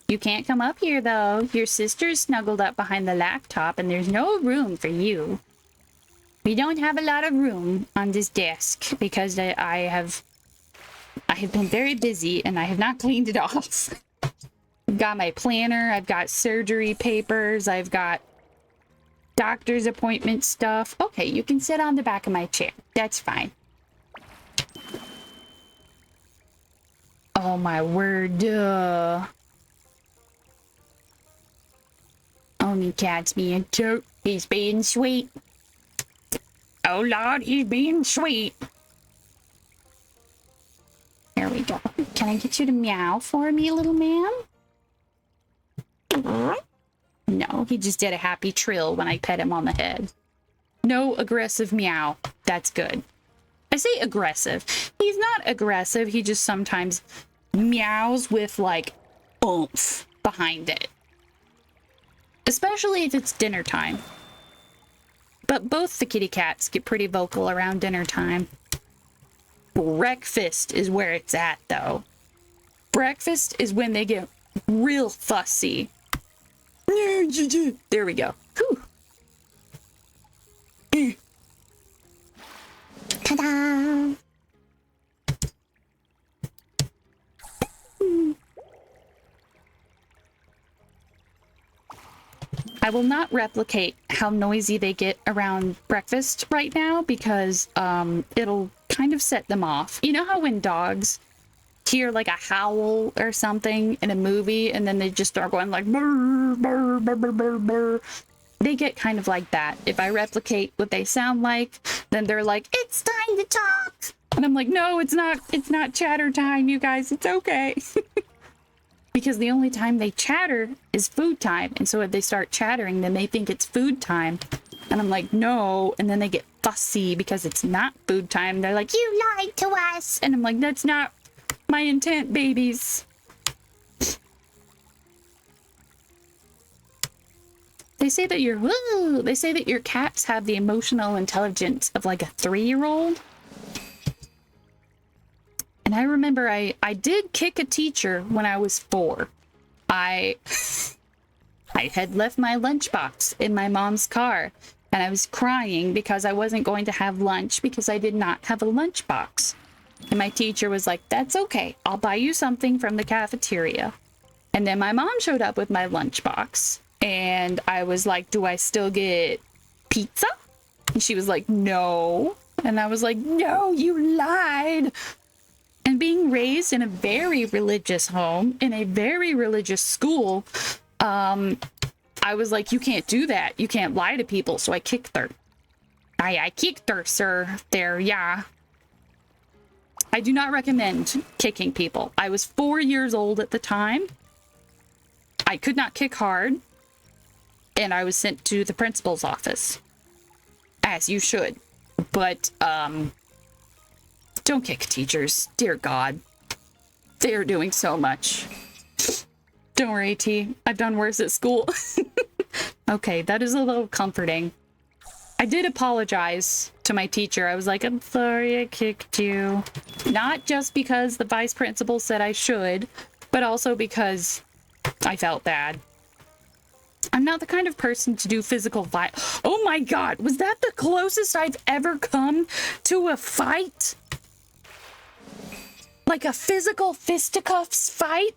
You can't come up here though. Your sister's snuggled up behind the laptop and there's no room for you. We don't have a lot of room on this desk because I have been very busy and I have not cleaned it off. I've got my planner, I've got surgery papers, I've got doctor's appointment stuff. Okay, you can sit on the back of my chair. That's fine. Oh my word, duh. Only Cat's being cute. He's being sweet. Oh Lord, he's being sweet. There we go. Can I get you to meow for me, little man? No, he just did a happy trill when I pet him on the head. No aggressive meow. That's good. I say aggressive. He's not aggressive. He just sometimes meows with like oomph behind it. Especially if it's dinner time. But both the kitty cats get pretty vocal around dinner time. Breakfast is where it's at, though. Breakfast is when they get real fussy. There we go. Whew. Ta-da! I will not replicate how noisy they get around breakfast right now because it'll kind of set them off. You know how when dogs hear like a howl or something in a movie and then they just start going like burr, burr, burr, burr, burr, burr. They get kind of like that. If I replicate what they sound like, then they're like, it's time to talk. And I'm like, no, it's not chatter time, you guys. It's okay. Because the only time they chatter is food time. And so if they start chattering, then they think it's food time. And I'm like, no. And then they get fussy because it's not food time. They're like, you lied to us. And I'm like, that's not my intent, babies. They say that your cats have the emotional intelligence of like a 3-year-old. And I remember I did kick a teacher when I was 4. I had left my lunchbox in my mom's car and I was crying because I wasn't going to have lunch because I did not have a lunchbox. And my teacher was like, that's okay. I'll buy you something from the cafeteria. And then my mom showed up with my lunchbox. And I was like, do I still get pizza? And she was like, no. And I was like, no, you lied. And being raised in a very religious home, in a very religious school, I was like, you can't do that. You can't lie to people. So I kicked her. I kicked her, sir. There, yeah. I do not recommend kicking people. I was 4 years old at the time. I could not kick hard. And I was sent to the principal's office. As you should. But, don't kick teachers. Dear God. They are doing so much. Don't worry, T. I've done worse at school. Okay, that is a little comforting. I did apologize to my teacher. I was like, I'm sorry I kicked you. Not just because the vice principal said I should, but also because I felt bad. I'm not the kind of person to do physical violence. Oh my God, was that the closest I've ever come to a fight? Like a physical fisticuffs fight?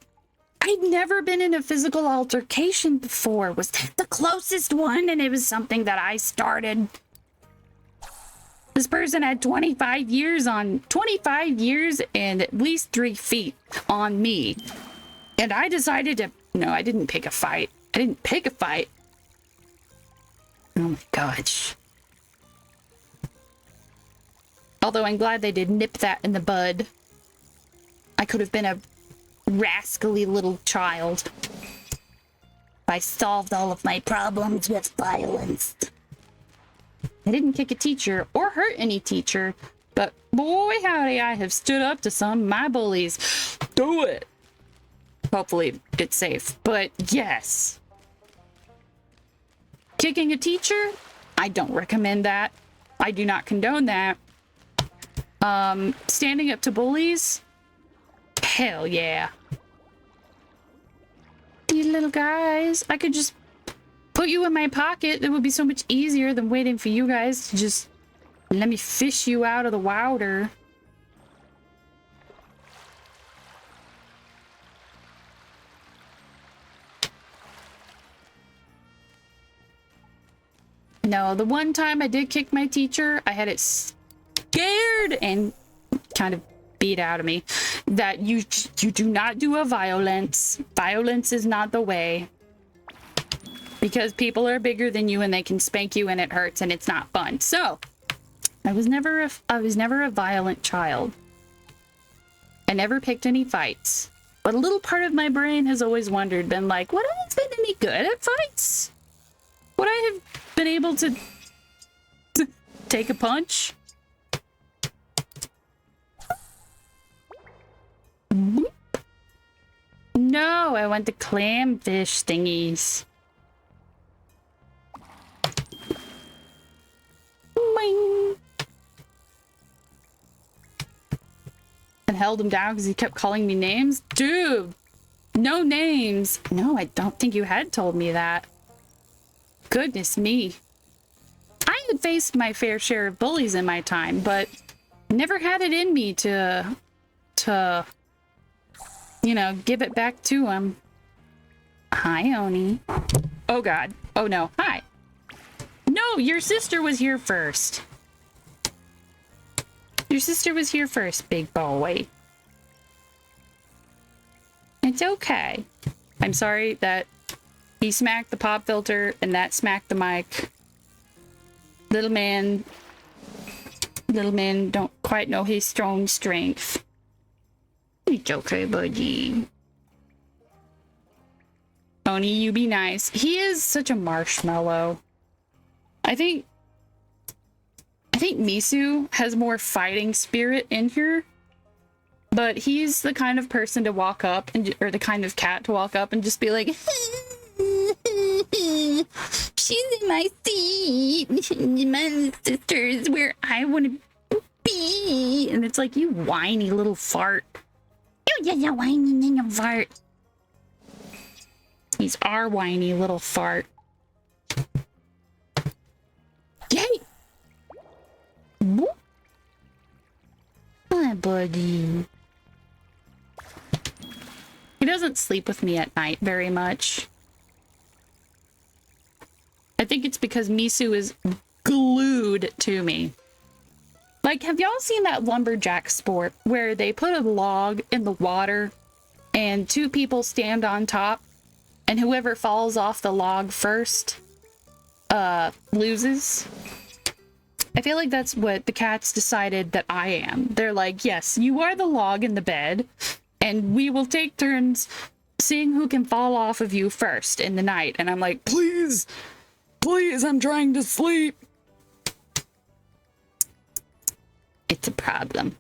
I'd never been in a physical altercation before. Was that the closest one? And it was something that I started. This person had 25 years and at least 3 feet on me. And I decided to, no, I didn't pick a fight. I didn't pick a fight. Oh my gosh. Although I'm glad they did nip that in the bud. I could have been a rascally little child if I solved all of my problems with violence. I didn't kick a teacher or hurt any teacher, but boy howdy, I have stood up to some of my bullies. Do it. Hopefully it's safe, but yes. Kicking a teacher? I don't recommend that. I do not condone that. Standing up to bullies? Hell yeah. You little guys, I could just put you in my pocket. It would be so much easier than waiting for you guys to just let me fish you out of the water. No, the one time I did kick my teacher, I had it scared and kind of beat out of me that you do not do a violence. Violence is not the way. Because people are bigger than you and they can spank you and it hurts and it's not fun. So, I was never a violent child. I never picked any fights. But a little part of my brain has always wondered, been like, would I have been any good at fights? Would I have been able to take a punch? No, I want the clamfish thingies. Boing. And held him down because he kept calling me names. Dude, no names. No, I don't think you had told me that. Goodness me. I had faced my fair share of bullies in my time, but never had it in me to you know, give it back to him. Hi, Oni. Oh God. Oh no, hi. No, your sister was here first. Your sister was here first, big boy. It's okay. I'm sorry that he smacked the pop filter and that smacked the mic. Little man don't quite know his strong strength. It's okay, buddy. Oni, you be nice. He is such a marshmallow. I think Misu has more fighting spirit in her, but he's the kind of person to walk up and, or the kind of cat to walk up and just be like, she's in my seat. My sister's where I want to be. And it's like, you whiny little fart. You whiny little fart. He's our whiny little fart. Yay! Hi, buddy. He doesn't sleep with me at night very much. I think it's because Misu is glued to me. Like, have y'all seen that lumberjack sport where they put a log in the water and two people stand on top and whoever falls off the log first loses? I feel like that's what the cats decided that I am. They're like, yes, you are the log in the bed, and we will take turns seeing who can fall off of you first in the night. And I'm like, please, please, I'm trying to sleep. It's a problem.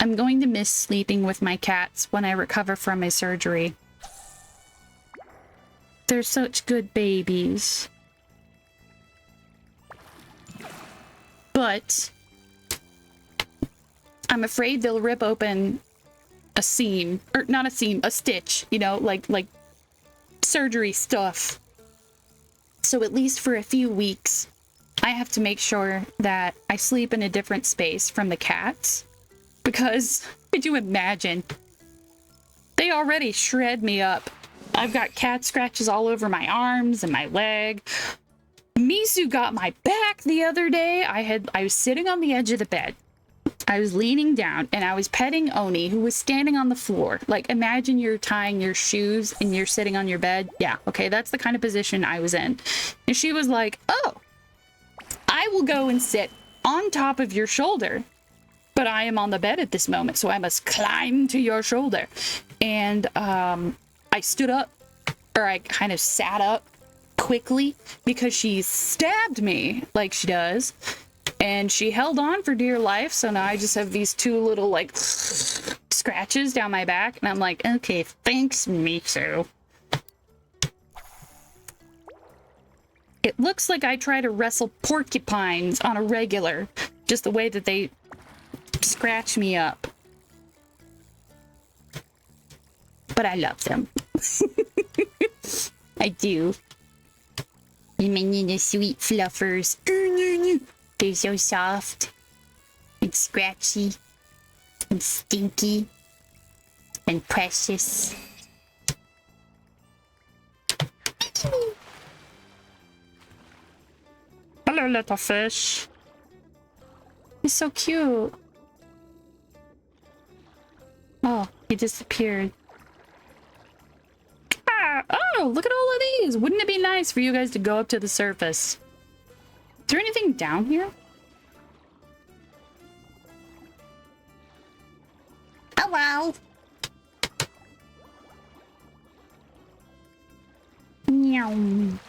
I'm going to miss sleeping with my cats when I recover from my surgery. They're such good babies. But I'm afraid they'll rip open a seam, or not a seam, a stitch, you know, like surgery stuff. So at least for a few weeks, I have to make sure that I sleep in a different space from the cats. Because, could you imagine? They already shred me up. I've got cat scratches all over my arms and my leg. Misu got my back the other day. I was sitting on the edge of the bed. I was leaning down and I was petting Oni, who was standing on the floor. Like, imagine you're tying your shoes and you're sitting on your bed. Yeah, okay, that's the kind of position I was in. And she was like, oh, I will go and sit on top of your shoulder. But I am on the bed at this moment, so I must climb to your shoulder. And I stood up, or I kind of sat up quickly because she stabbed me like she does. And she held on for dear life, so now I just have these two little, like, scratches down my back. And I'm like, okay, thanks, Misu. It looks like I try to wrestle porcupines on a regular, just the way that they scratch me up. But I love them. I do. You my little sweet fluffers. They're so soft and scratchy and stinky and precious. Hello, little fish. He's so cute. Oh, he disappeared. Ah, oh, look at all of these. Wouldn't it be nice for you guys to go up to the surface? Is there anything down here? Hello. Meow.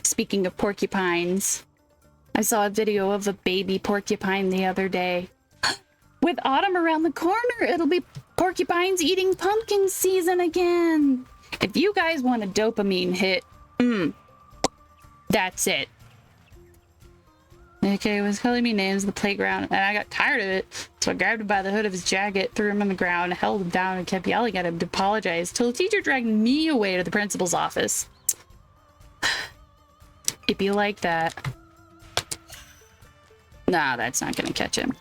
Speaking of porcupines, I saw a video of a baby porcupine the other day. With autumn around the corner, it'll be porcupines eating pumpkin season again. If you guys want a dopamine hit, that's it. Okay, it was calling me names in the playground, and I got tired of it, so I grabbed him by the hood of his jacket, threw him on the ground, held him down, and kept yelling at him to apologize, till the teacher dragged me away to the principal's office. It'd be like that. Nah, that's not gonna catch him.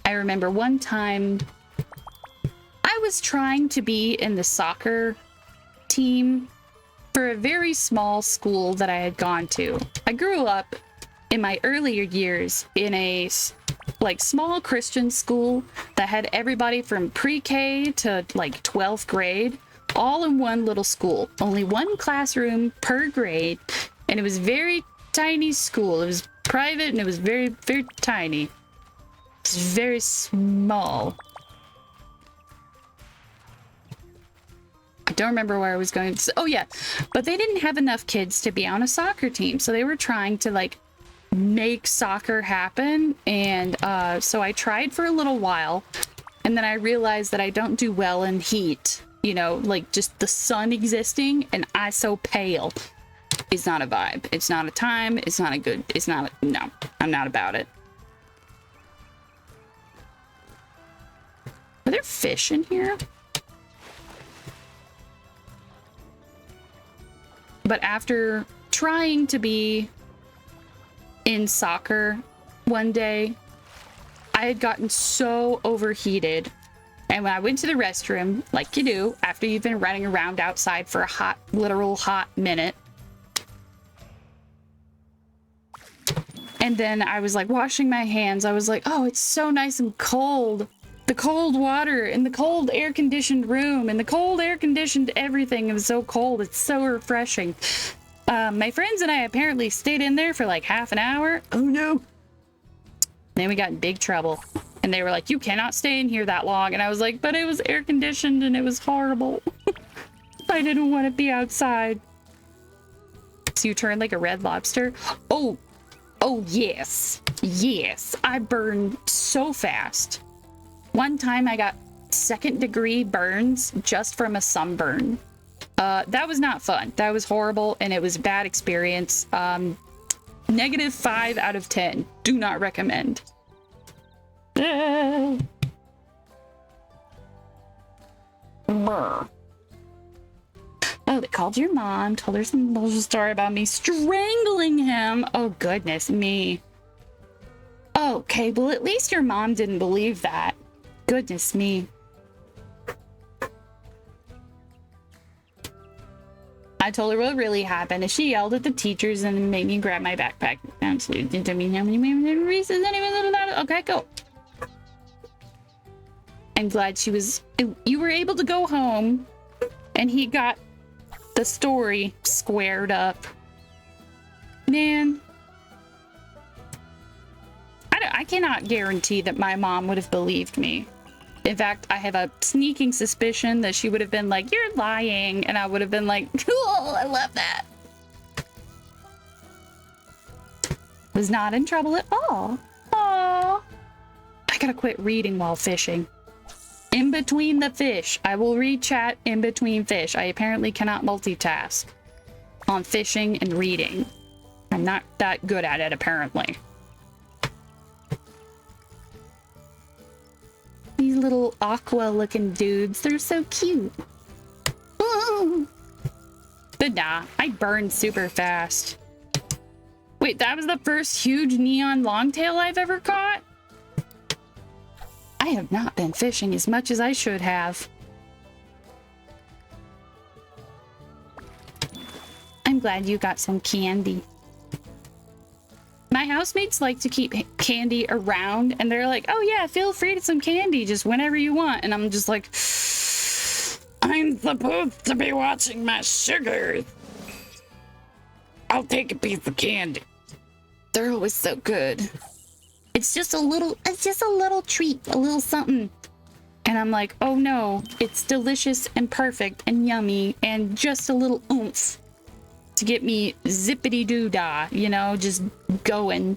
I remember one time I was trying to be in the soccer team for a very small school that I had gone to. I grew up in my earlier years in a like small Christian school that had everybody from pre-K to like 12th grade all in one little school. Only one classroom per grade, and it was very tiny school. It was private and it was very, very tiny. It was very small. I don't remember where I was going. Oh yeah, but they didn't have enough kids to be on a soccer team, so they were trying to like make soccer happen. And so I tried for a little while, and then I realized that I don't do well in heat. You know, like just the sun existing and I so pale. It's not a vibe. It's not a time. It's not a good. It's not. No, I'm not about it. Are there fish in here? But after trying to be in soccer one day, I had gotten so overheated. And when I went to the restroom, like you do, after you've been running around outside for a hot, literal hot minute. And then I was like washing my hands. I was like, oh, it's so nice and cold. The cold water in the cold air-conditioned room and the cold air-conditioned everything. It was so cold. It's so refreshing. My friends and I apparently stayed in there for like half an hour. Oh no. Then we got in big trouble. And they were like, you cannot stay in here that long. And I was like, but it was air-conditioned and it was horrible. I didn't want to be outside. So you turn like a red lobster. Oh yes. Yes. I burned so fast. One time I got 2nd-degree burns just from a sunburn. That was not fun. That was horrible, and it was a bad experience. -5 out of 10. Do not recommend. Brr. Oh, they called your mom, told her some bullshit story about me strangling him. Oh, goodness me. Okay, well, at least your mom didn't believe that. Goodness me. I told her what really happened, and she yelled at the teachers and made me grab my backpack. Okay, go. I'm glad you were able to go home, and he got the story squared up. Man. I cannot guarantee that my mom would have believed me. In fact, I have a sneaking suspicion that she would have been like, you're lying. And I would have been like, cool, I love that. Was not in trouble at all. Aww. I gotta quit reading while fishing. In between the fish. I will read chat in between fish. I apparently cannot multitask on fishing and reading. I'm not that good at it, apparently. These little aqua-looking dudes, they're so cute. Ooh. But nah, I burned super fast. Wait, that was the first huge neon longtail I've ever caught? I have not been fishing as much as I should have. I'm glad you got some candy. My housemates like to keep candy around, and they're like, oh yeah, feel free to some candy just whenever you want. And I'm just like, I'm supposed to be watching my sugars. I'll take a piece of candy. They're always so good. It's just a little treat, a little something. And I'm like, oh no, it's delicious and perfect and yummy and just a little oomph to get me zippity-doo-dah, you know, just going.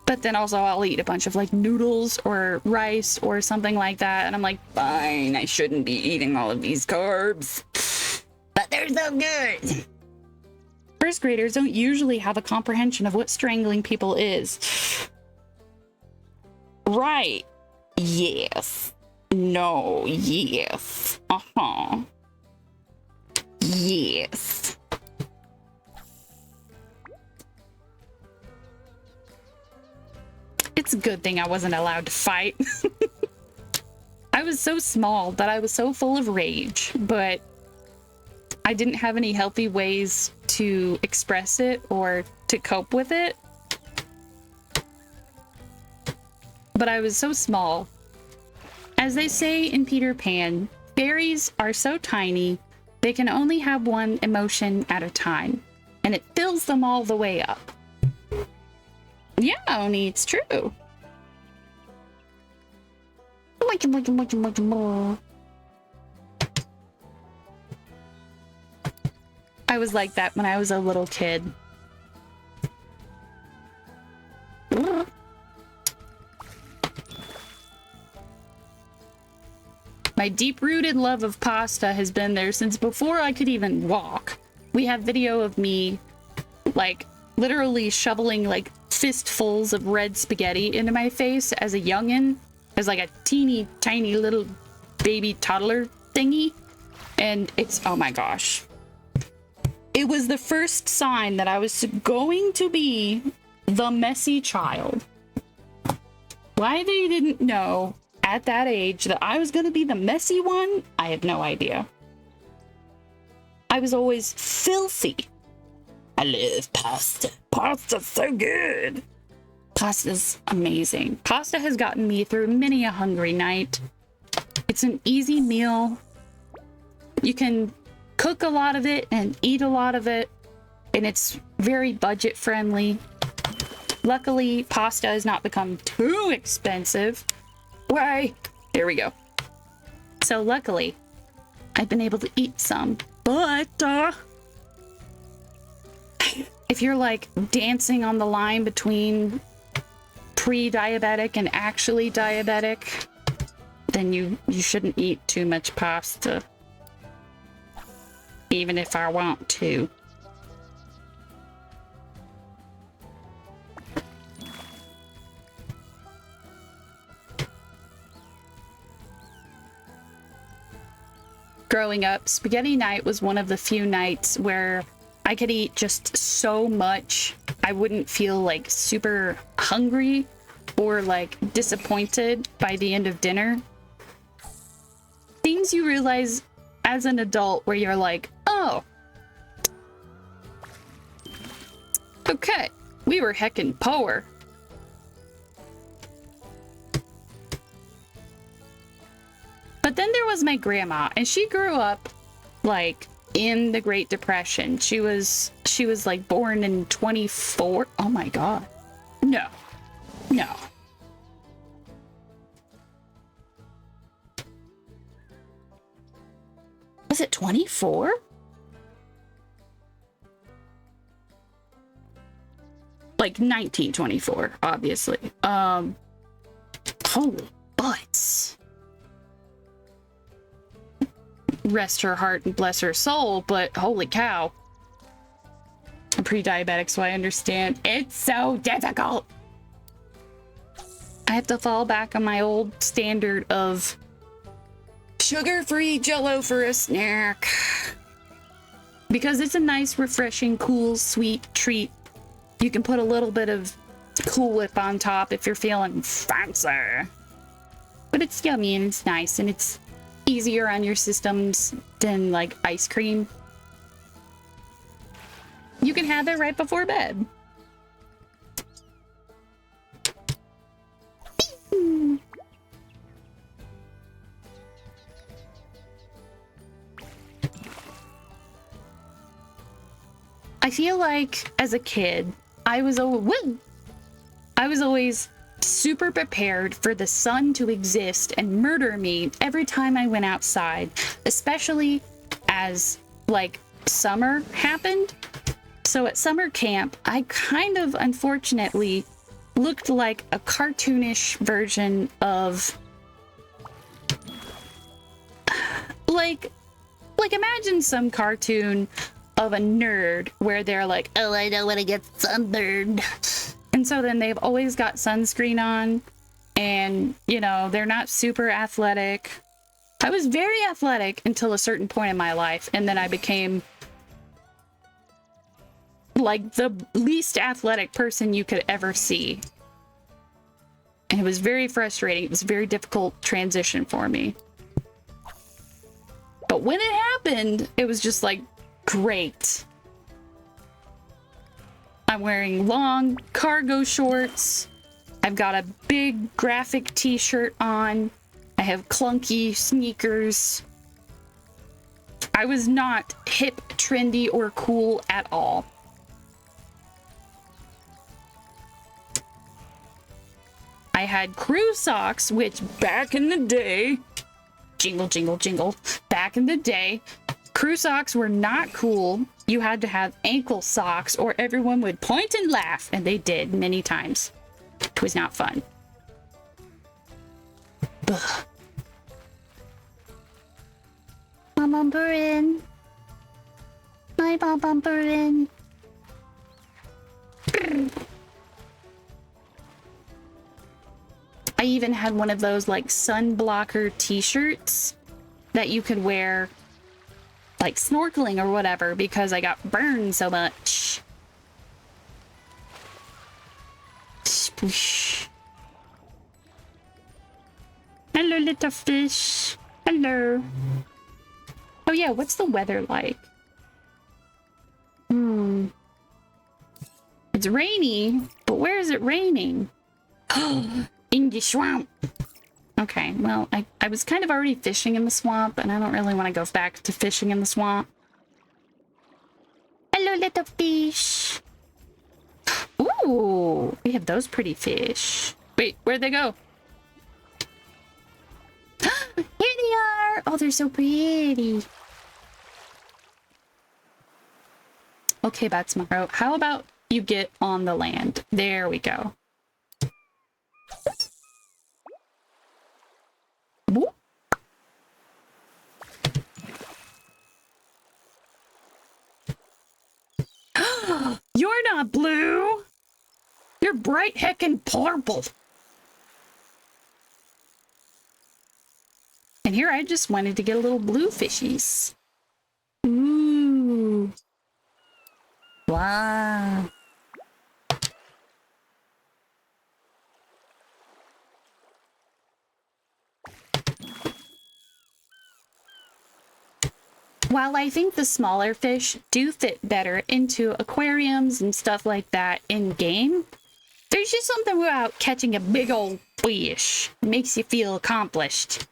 But then also I'll eat a bunch of like noodles or rice or something like that. And I'm like, fine, I shouldn't be eating all of these carbs. But they're so good. First graders don't usually have a comprehension of what strangling people is. Right. Yes. No. Yes. Uh-huh. Yes. It's a good thing I wasn't allowed to fight. I was so small that I was so full of rage, but I didn't have any healthy ways to express it or to cope with it. But I was so small. As they say in Peter Pan, fairies are so tiny, they can only have one emotion at a time, and it fills them all the way up. Yeah, Oni, it's true. I was like that when I was a little kid. My deep-rooted love of pasta has been there since before I could even walk. We have video of me, like, literally shoveling, like, fistfuls of red spaghetti into my face as a youngin', as, like, a teeny tiny little baby toddler thingy. And it's, oh my gosh. It was the first sign that I was going to be the messy child. Why they didn't know at that age that I was going to be the messy one, I have no idea. I was always filthy. I love pasta. Pasta's so good. Pasta's amazing. Pasta has gotten me through many a hungry night. It's an easy meal. You can cook a lot of it and eat a lot of it, and it's very budget friendly. Luckily, pasta has not become too expensive. Why? There we go. So luckily, I've been able to eat some, but if you're like dancing on the line between pre-diabetic and actually diabetic, then you shouldn't eat too much pasta, even if I want to. Growing up, spaghetti night was one of the few nights where I could eat just so much I wouldn't feel like super hungry or like disappointed by the end of dinner. Things you realize as an adult where you're like, oh, okay, we were heckin' poor. But then there was my grandma, and she grew up like in the Great Depression. She was like born in 24. Oh my God. No. No. Was it 24? Like 1924, obviously. Holy butts. Rest her heart and bless her soul, but holy cow. I'm pre-diabetic, so I understand. It's so difficult. I have to fall back on my old standard of sugar-free Jell-O for a snack. Because it's a nice, refreshing, cool, sweet treat. You can put a little bit of Cool Whip on top if you're feeling fancy. But it's yummy and it's nice and it's easier on your systems than like ice cream. You can have it right before bed. I feel like as a kid, I was always super prepared for the sun to exist and murder me every time I went outside, especially as like summer happened. So at summer camp, I kind of unfortunately looked like a cartoonish version of like imagine some cartoon of a nerd where they're like, oh, I don't want to get sunburned. And so then they've always got sunscreen on and, you know, they're not super athletic. I was very athletic until a certain point in my life. And then I became like the least athletic person you could ever see. And it was very frustrating. It was a very difficult transition for me. But when it happened, it was just like, great. I'm wearing long cargo shorts. I've got a big graphic t-shirt on. I have clunky sneakers. I was not hip, trendy, or cool at all. I had crew socks, which back in the day, jingle, jingle, jingle, back in the day, crew socks were not cool. You had to have ankle socks or everyone would point and laugh, and they did many times. It was not fun. Ugh. Bumperin. My bumperin. I even had one of those like sun blocker t-shirts that you could wear like snorkeling or whatever because I got burned so much. Sploosh. Hello, little fish. Hello. Oh yeah, what's the weather like? It's rainy, but where is it raining? In the swamp. Okay, well, I was kind of already fishing in the swamp, and I don't really want to go back to fishing in the swamp. Hello, little fish. Ooh, we have those pretty fish. Wait, where'd they go? Here they are. Oh, they're so pretty. Okay, Batsmaro, how about you get on the land? There we go. Whoop. You're not blue. You're bright heckin' purple. And here I just wanted to get a little blue fishies. Ooh. Wow. While I think the smaller fish do fit better into aquariums and stuff like that in game, there's just something about catching a big old fish. It makes you feel accomplished.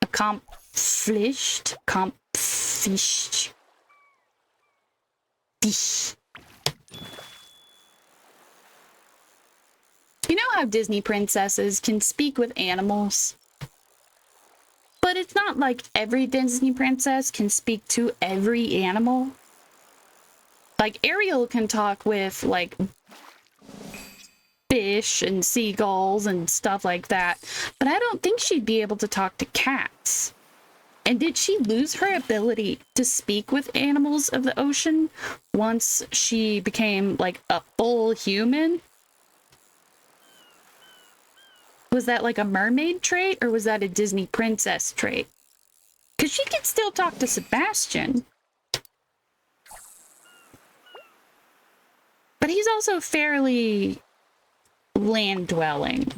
Accomplished? Accomplished. Fish. You know how Disney princesses can speak with animals? But it's not like every Disney princess can speak to every animal. Like Ariel can talk with like fish and seagulls and stuff like that, but I don't think she'd be able to talk to cats. And did she lose her ability to speak with animals of the ocean once she became like a full human? Was that like a mermaid trait or was that a Disney princess trait? Because she can still talk to Sebastian. But he's also fairly land-dwelling.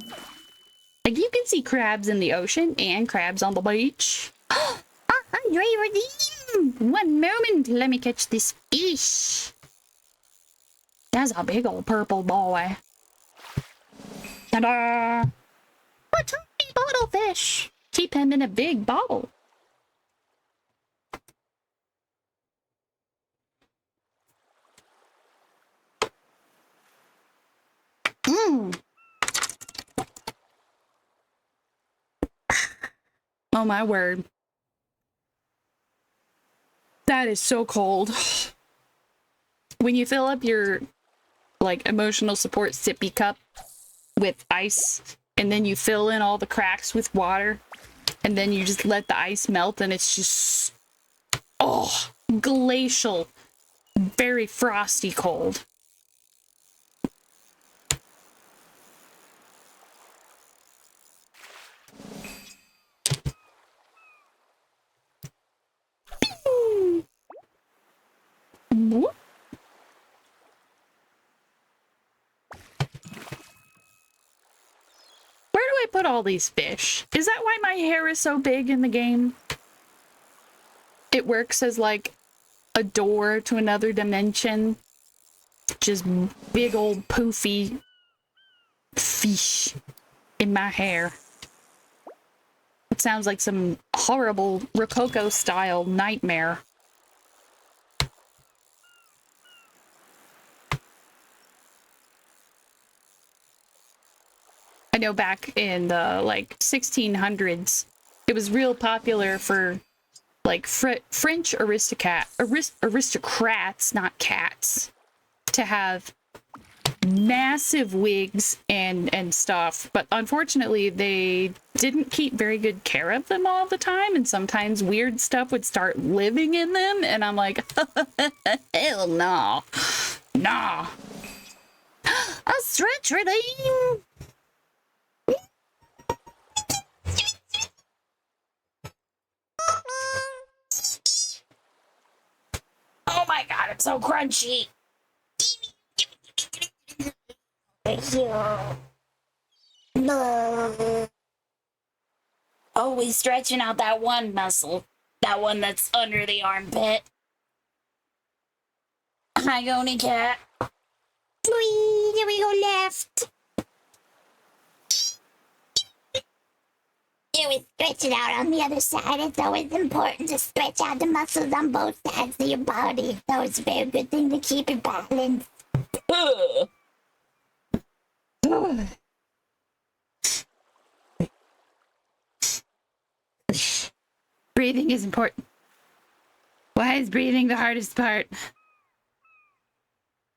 Like, you can see crabs in the ocean and crabs on the beach. Andre, redeem! One moment, let me catch this fish. That's a big old purple boy. Ta-da! A tiny bottle fish. Keep him in a big bottle. Oh my word. That is so cold. When you fill up your like emotional support sippy cup with ice and then you fill in all the cracks with water and then you just let the ice melt and it's just glacial, very frosty cold. Whoop. put all these fish? Is that why my hair is so big in the game? It works as like a door to another dimension. Just big old poofy fish in my hair. It sounds like some horrible Rococo style nightmare. I know back in the like 1600s, it was real popular for like French aristocrats, not cats, to have massive wigs and stuff, but unfortunately they didn't keep very good care of them all the time, and sometimes weird stuff would start living in them, and I'm like, hell no. Nah. A stretch redeem. Oh my god, it's so crunchy. Always stretching out that one muscle. That one that's under the armpit. Hi, Goni Cat. Whee, here we go left. You always stretch it out on the other side. It's always important to stretch out the muscles on both sides of your body. So it's a very good thing to keep it balanced. Breathing is important. Why is breathing the hardest part?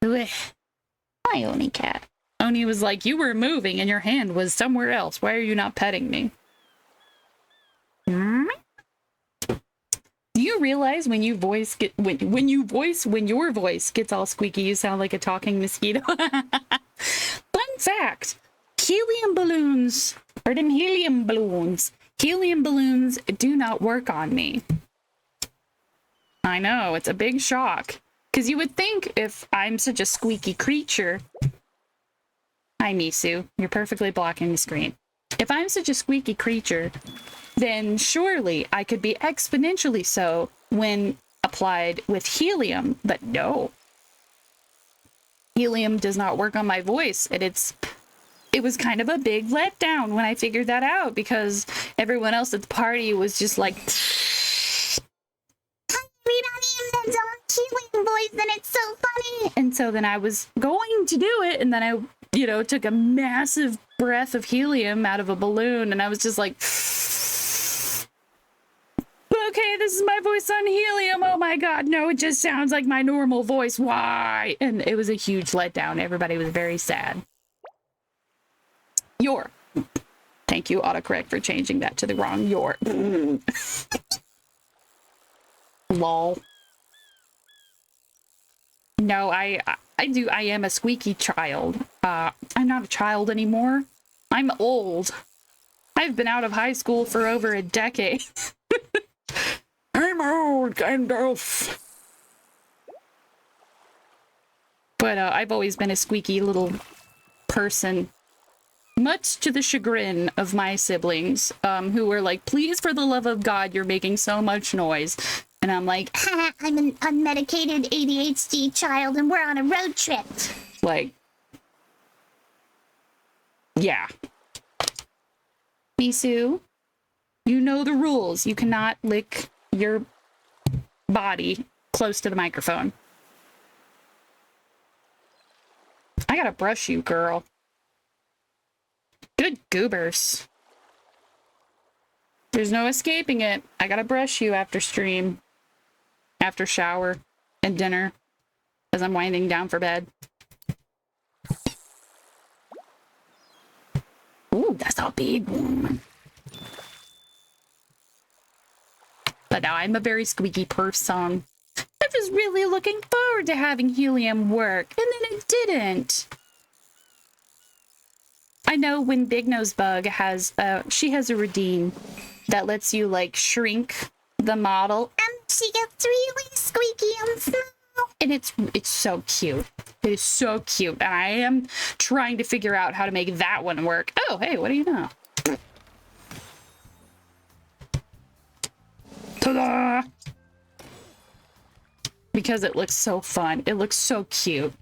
Hi, Oni Cat. Oni was like, you were moving and your hand was somewhere else. Why are you not petting me? Do you realize when your voice gets all squeaky, you sound like a talking mosquito? Fun fact: helium balloons, or them helium balloons. Helium balloons do not work on me. I know, it's a big shock. Because you would think if I'm such a squeaky creature... Hi, Misu. You're perfectly blocking the screen. If I'm such a squeaky creature, then surely I could be exponentially so when applied with helium. But no. Helium does not work on my voice, and it was kind of a big letdown when I figured that out, because everyone else at the party was just like... Everybody has own healing voice, and it's so funny. And so then I was going to do it, and then I, took a massive breath of helium out of a balloon, and I was just like... Okay, this is my voice on helium. Oh my god, no, it just sounds like my normal voice. Why? And it was a huge letdown. Everybody was very sad. Your. Thank you, autocorrect, for changing that to the wrong your. Lol. No, I am a squeaky child. I'm not a child anymore. I'm old. I've been out of high school for over a decade. I'm old, kind of. But I've always been a squeaky little person. Much to the chagrin of my siblings, who were like, please, for the love of God, you're making so much noise. And I'm like, I'm an unmedicated ADHD child, and we're on a road trip. like, yeah. Misu, you know the rules. You cannot lick your body close to the microphone. I gotta brush you, girl. Good goobers. There's no escaping it. I gotta brush you after stream. After shower and dinner. As I'm winding down for bed. Ooh, that's a big one. But now I'm a very squeaky person. I was really looking forward to having helium work, and then it didn't. I know when Big Nose Bug has, she has a redeem that lets you, like, shrink the model. And she gets really squeaky and small. And it's so cute. It is so cute. And I am trying to figure out how to make that one work. Oh, hey, what do you know? Ta-da! Because it looks so fun. It looks so cute.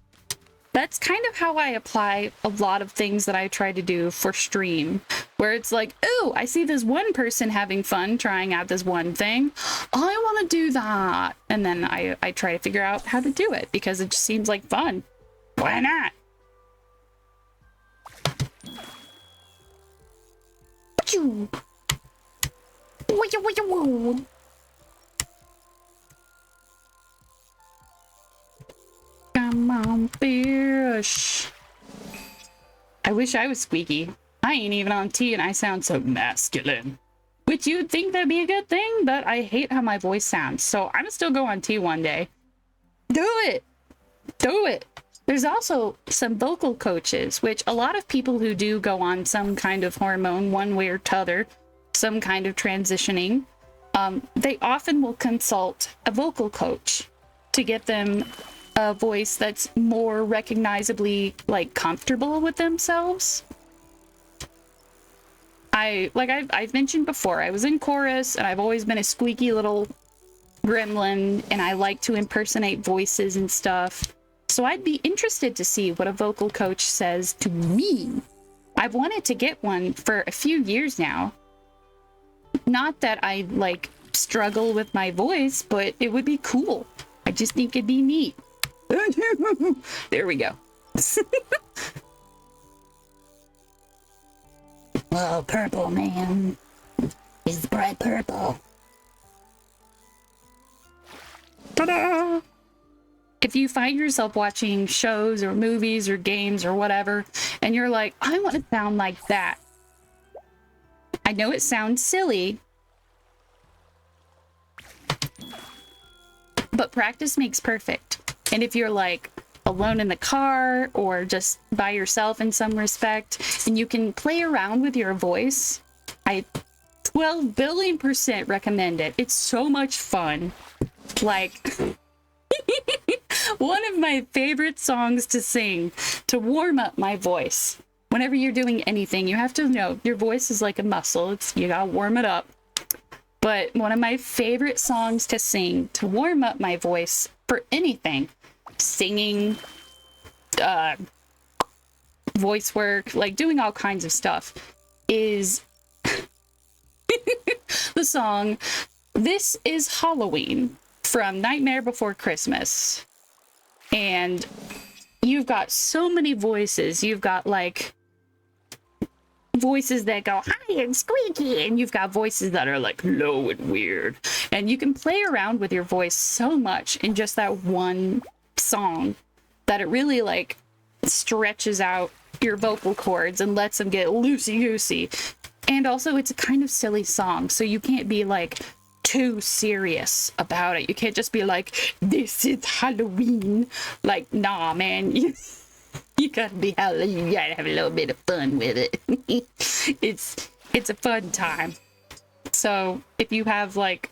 That's kind of how I apply a lot of things that I try to do for stream, where it's like, oh, I see this one person having fun trying out this one thing. I want to do that. And then I try to figure out how to do it because it just seems like fun. Why not? Achoo. Woo-ya-woo-ya-woo. Come on, fish. I wish I was squeaky. I ain't even on tea and I sound so masculine. Which you'd think that'd be a good thing, but I hate how my voice sounds. So I'm gonna still go on tea one day. Do it! Do it! There's also some vocal coaches, which a lot of people who do go on some kind of hormone, one way or t'other, some kind of transitioning, they often will consult a vocal coach to get them a voice that's more recognizably like comfortable with themselves. I've mentioned before, I was in chorus and I've always been a squeaky little gremlin and I like to impersonate voices and stuff. So I'd be interested to see what a vocal coach says to me. I've wanted to get one for a few years now. Not that I like struggle with my voice, but it would be cool. I just think it'd be neat. There we go. Whoa, purple, man. It's bright purple. Ta-da! If you find yourself watching shows or movies or games or whatever, and you're like, I want to sound like that. I know it sounds silly, but practice makes perfect. And if you're like alone in the car or just by yourself in some respect, and you can play around with your voice, I 12 billion% recommend it. It's so much fun. Like, one of my favorite songs to sing to warm up my voice. Whenever you're doing anything, you have to know your voice is like a muscle. You gotta warm it up. But one of my favorite songs to sing to warm up my voice for anything, singing, voice work, like doing all kinds of stuff, is the song This Is Halloween from Nightmare Before Christmas. And you've got so many voices. You've got like voices that go high and squeaky, and you've got voices that are like low and weird. And you can play around with your voice so much in just that one song that it really like stretches out your vocal cords and lets them get loosey-goosey. And also it's a kind of silly song, so you can't be like too serious about it. You can't just be like, this is Halloween. Like, nah, man, you gotta be Halloween. You gotta have a little bit of fun with it. It's a fun time. So if you have like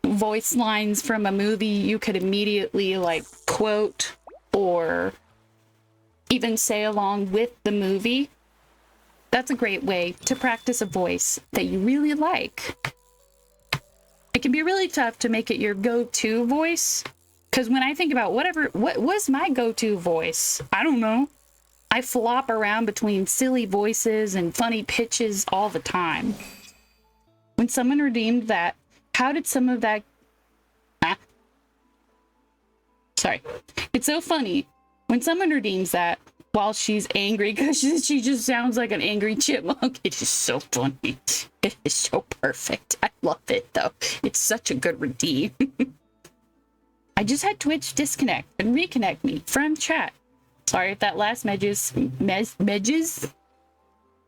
voice lines from a movie you could immediately like quote or even say along with the movie, that's a great way to practice a voice that you really like. It can be really tough to make it your go-to voice, because when I think about what was my go-to voice, I don't know. I flop around between silly voices and funny pitches all the time. When someone redeemed that, how did some of that... Sorry. It's so funny when someone redeems that while she's angry, because she just sounds like an angry chipmunk. It is so funny. It is so perfect. I love it, though. It's such a good redeem. I just had Twitch disconnect and reconnect me from chat. Sorry if that last medges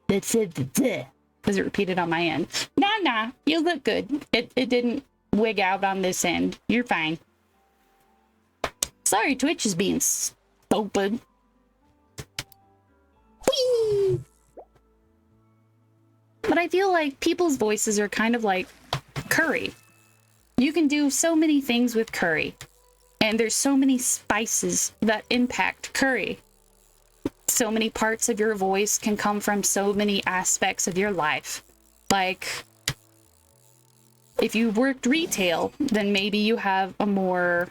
that said the was it repeated on my end. Nah, you look good. It didn't wig out on this end. You're fine. Sorry, Twitch is being stupid. Whee! But I feel like people's voices are kind of like curry. You can do so many things with curry. And there's so many spices that impact curry. So many parts of your voice can come from so many aspects of your life. Like, if you worked retail, then maybe you have a more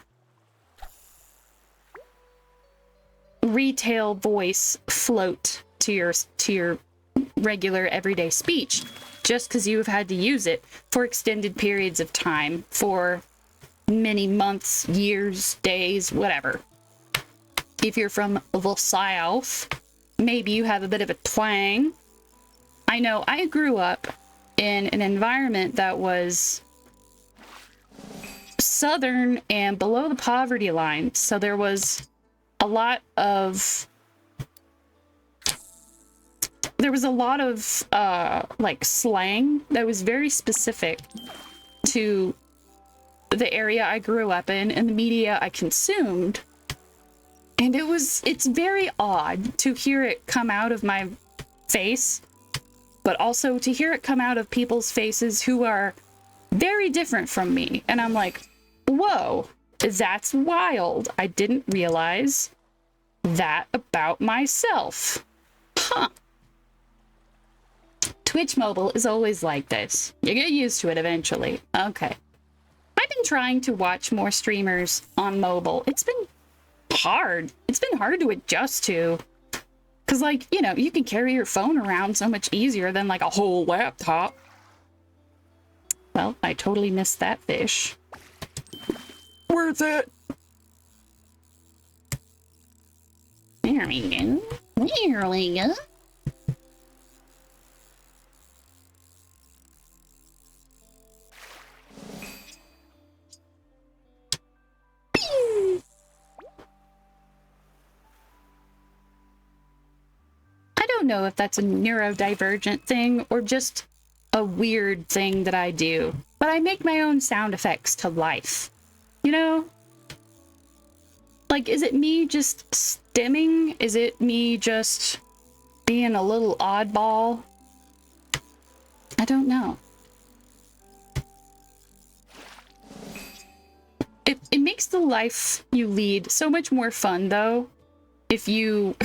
retail voice float to your regular everyday speech, just because you've had to use it for extended periods of time, for many months, years, days, whatever. If you're from the South, maybe you have a bit of a twang. I know I grew up in an environment that was southern and below the poverty line, so there was a lot of like slang that was very specific to the area I grew up in and the media I consumed. And it's very odd to hear it come out of my face, but also to hear it come out of people's faces who are very different from me. And I'm like, whoa, that's wild. I didn't realize that about myself. Huh. Twitch mobile is always like this. You get used to it eventually. Okay. I've been trying to watch more streamers on mobile. It's been hard. It's been hard to adjust to. Because, like, you know, you can carry your phone around so much easier than, like, a whole laptop. Well, I totally missed that fish. Worth it. There we go. There we go. I don't know if that's a neurodivergent thing or just a weird thing that I do, but I make my own sound effects to life. You know? Like, is it me just stimming? Is it me just being a little oddball? I don't know. It makes the life you lead so much more fun, though, if you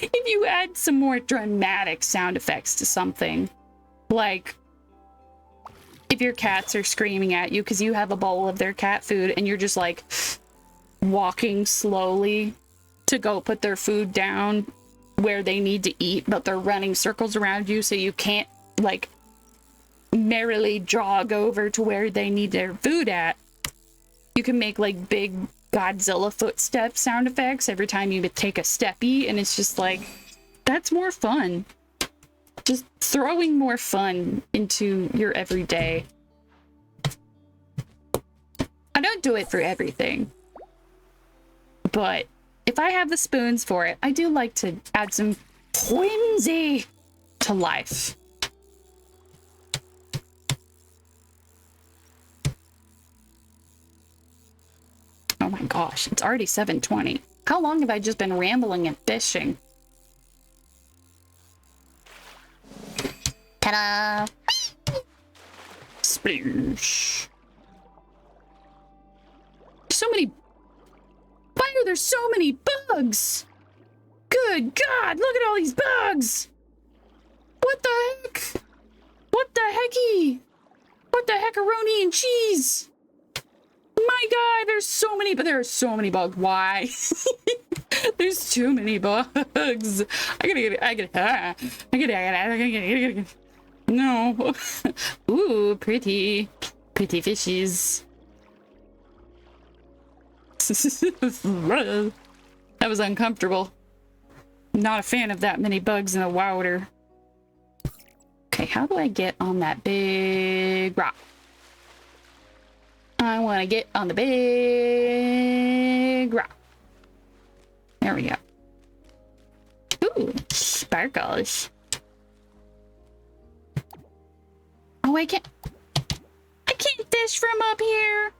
if you add some more dramatic sound effects to something. Like, if your cats are screaming at you because you have a bowl of their cat food and you're just like walking slowly to go put their food down where they need to eat, but they're running circles around you so you can't, like, merrily jog over to where they need their food at. You can make, like, big Godzilla footstep sound effects every time you take a steppy, and it's just like, that's more fun. Just throwing more fun into your everyday. I don't do it for everything, but if I have the spoons for it, I do like to add some whimsy to life. Oh my gosh, it's already 7:20. How long have I just been rambling and fishing? Ta-da! Sploosh. So many... Why are there so many bugs? Good God, look at all these bugs! What the heck? What the hecky? What the heckaroni and cheese? My God, there's so many, but there are so many bugs. Why? There's too many bugs. No. Ooh, pretty fishies. That was uncomfortable. Not a fan of that many bugs in the water. Okay, how do I get on that big rock? I want to get on the big rock. There we go. Ooh, sparkles. Oh, I can't fish from up here.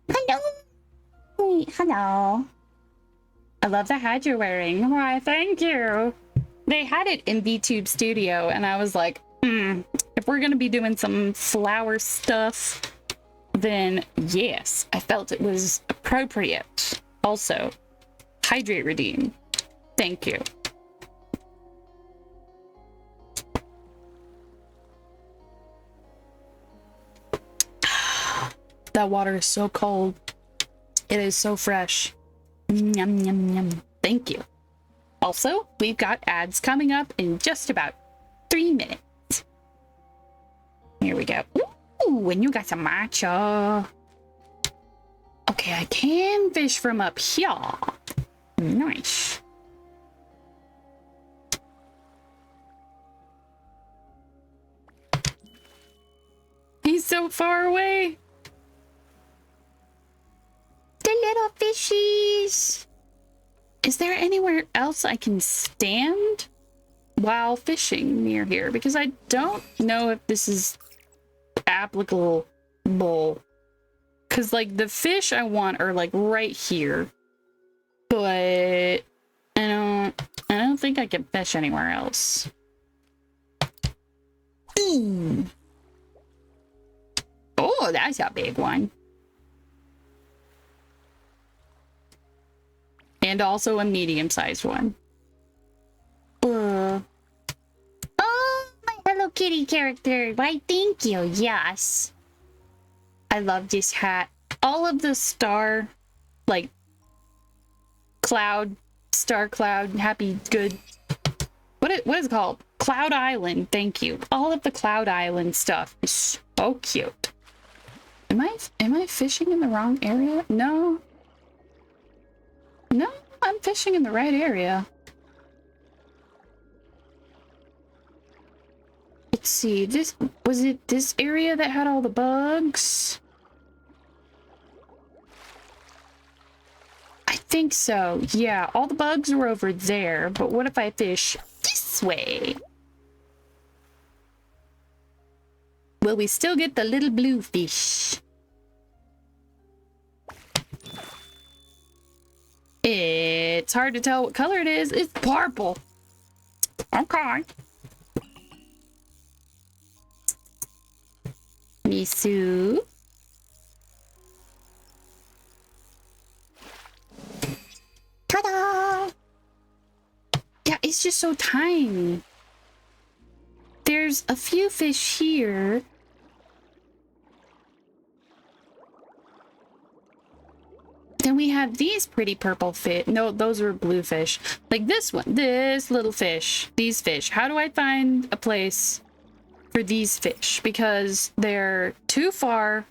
Hello! Hello. I love the hat you're wearing. Why, thank you. They had it in VTube Studio, and I was like, if we're gonna be doing some flower stuff, then yes, I felt it was appropriate. Also, hydrate redeem. Thank you. That water is so cold. It is so fresh. Yum, yum, yum. Thank you. Also, we've got ads coming up in just about 3 minutes. Here we go. Ooh, and you got some matcha. Okay, I can fish from up here. Nice. He's so far away. The little fishies. Is there anywhere else I can stand while fishing near here? Because I don't know if this is applicable. Because, like, the fish I want are, like, right here. But I don't think I can fish anywhere else. Ooh. Oh, that's a big one. And also a medium-sized one. Oh, my Hello Kitty character. Why, thank you. Yes. I love this hat. All of the star, like, star cloud, happy, good. What is it called? Cloud Island. Thank you. All of the Cloud Island stuff is so cute. Am I fishing in the wrong area? No. No, I'm fishing in the right area. Let's see. Was it this area that had all the bugs? I think so. Yeah, all the bugs were over there, but what if I fish this way? Will we still get the little blue fish? It's hard to tell what color it is. It's purple. Okay. Misu. Ta-da! Yeah, it's just so tiny. There's a few fish here. Then we have these pretty purple fish. No, those are blue fish. Like this one, this little fish, these fish. How do I find a place for these fish? Because they're too far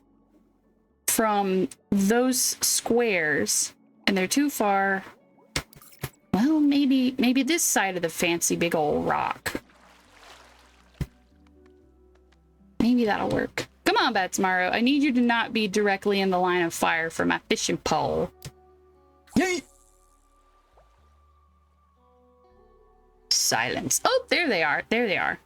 from those squares and they're too far. Well, maybe this side of the fancy big old rock. Maybe that'll work. Come on, Batsmaro. I need you to not be directly in the line of fire for my fishing pole. Yay! Silence. Oh, there they are. There they are.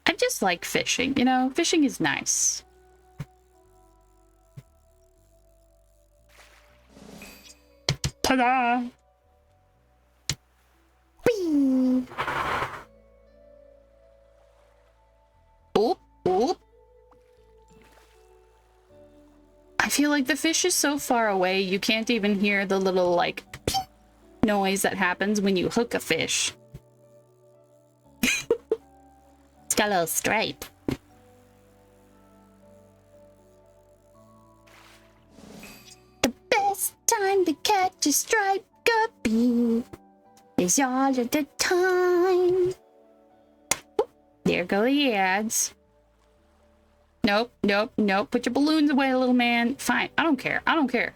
I just like fishing, you know? Fishing is nice. Ta-da! Whee! Oop, oop. I feel like the fish is so far away, you can't even hear the little, like, noise that happens when you hook a fish. It's got a little stripe. The best time to catch a striped guppy is all of the time. There go the ads. Nope, nope, nope. Put your balloons away, little man. Fine. I don't care. I don't care.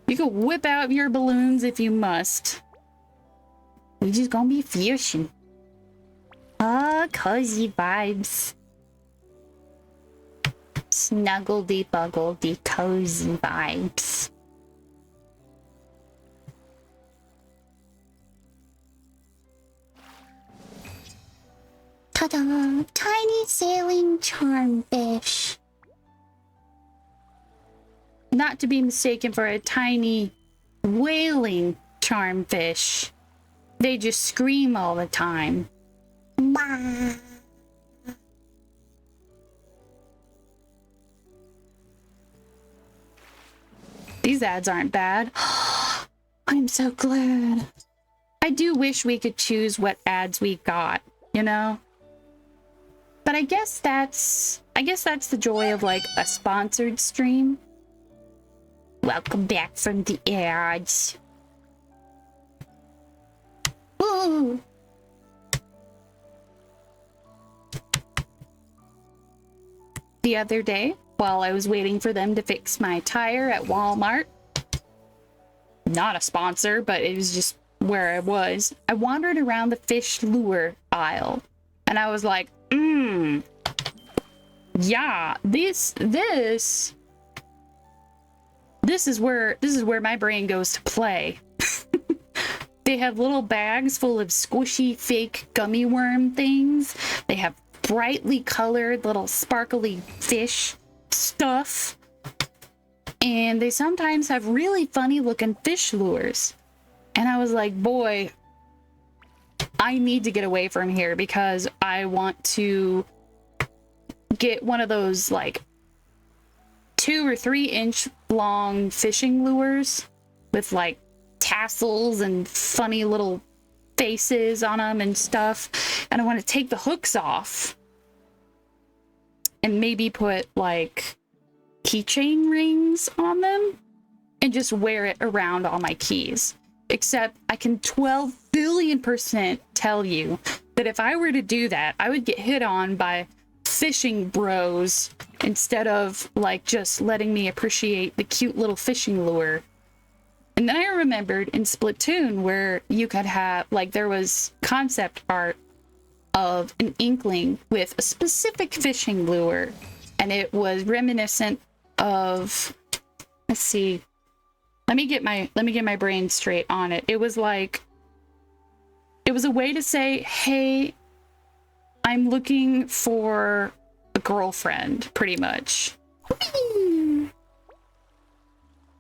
You can whip out your balloons if you must. We just gonna be fishing. Oh, cozy vibes. Snuggledy buggledy cozy vibes. Ta-da! Tiny sailing charmfish. Not to be mistaken for a tiny whaling charmfish. They just scream all the time. Bah. These ads aren't bad. I'm so glad. I do wish we could choose what ads we got, you know? But I guess that's the joy of like a sponsored stream. Welcome back from the ads. Ooh. The other day, while I was waiting for them to fix my tire at Walmart, not a sponsor, but it was just where I was, I wandered around the fish lure aisle, and I was like, yeah, this is where my brain goes to play. They have little bags full of squishy fake gummy worm things. They have brightly colored little sparkly fish stuff. And they sometimes have really funny looking fish lures. And I was like, boy, I need to get away from here because I want to get one of those like 2 or 3 inch long fishing lures with like tassels and funny little faces on them and stuff. And I want to take the hooks off and maybe put like keychain rings on them and just wear it around all my keys. Except I can 12 billion% tell you that if I were to do that, I would get hit on by fishing bros instead of like just letting me appreciate the cute little fishing lure. And then I remembered in Splatoon where you could have, like, there was concept art of an inkling with a specific fishing lure, and it was reminiscent of, let's see, let me get my brain straight on it. It was like, it was a way to say, hey, I'm looking for a girlfriend, pretty much.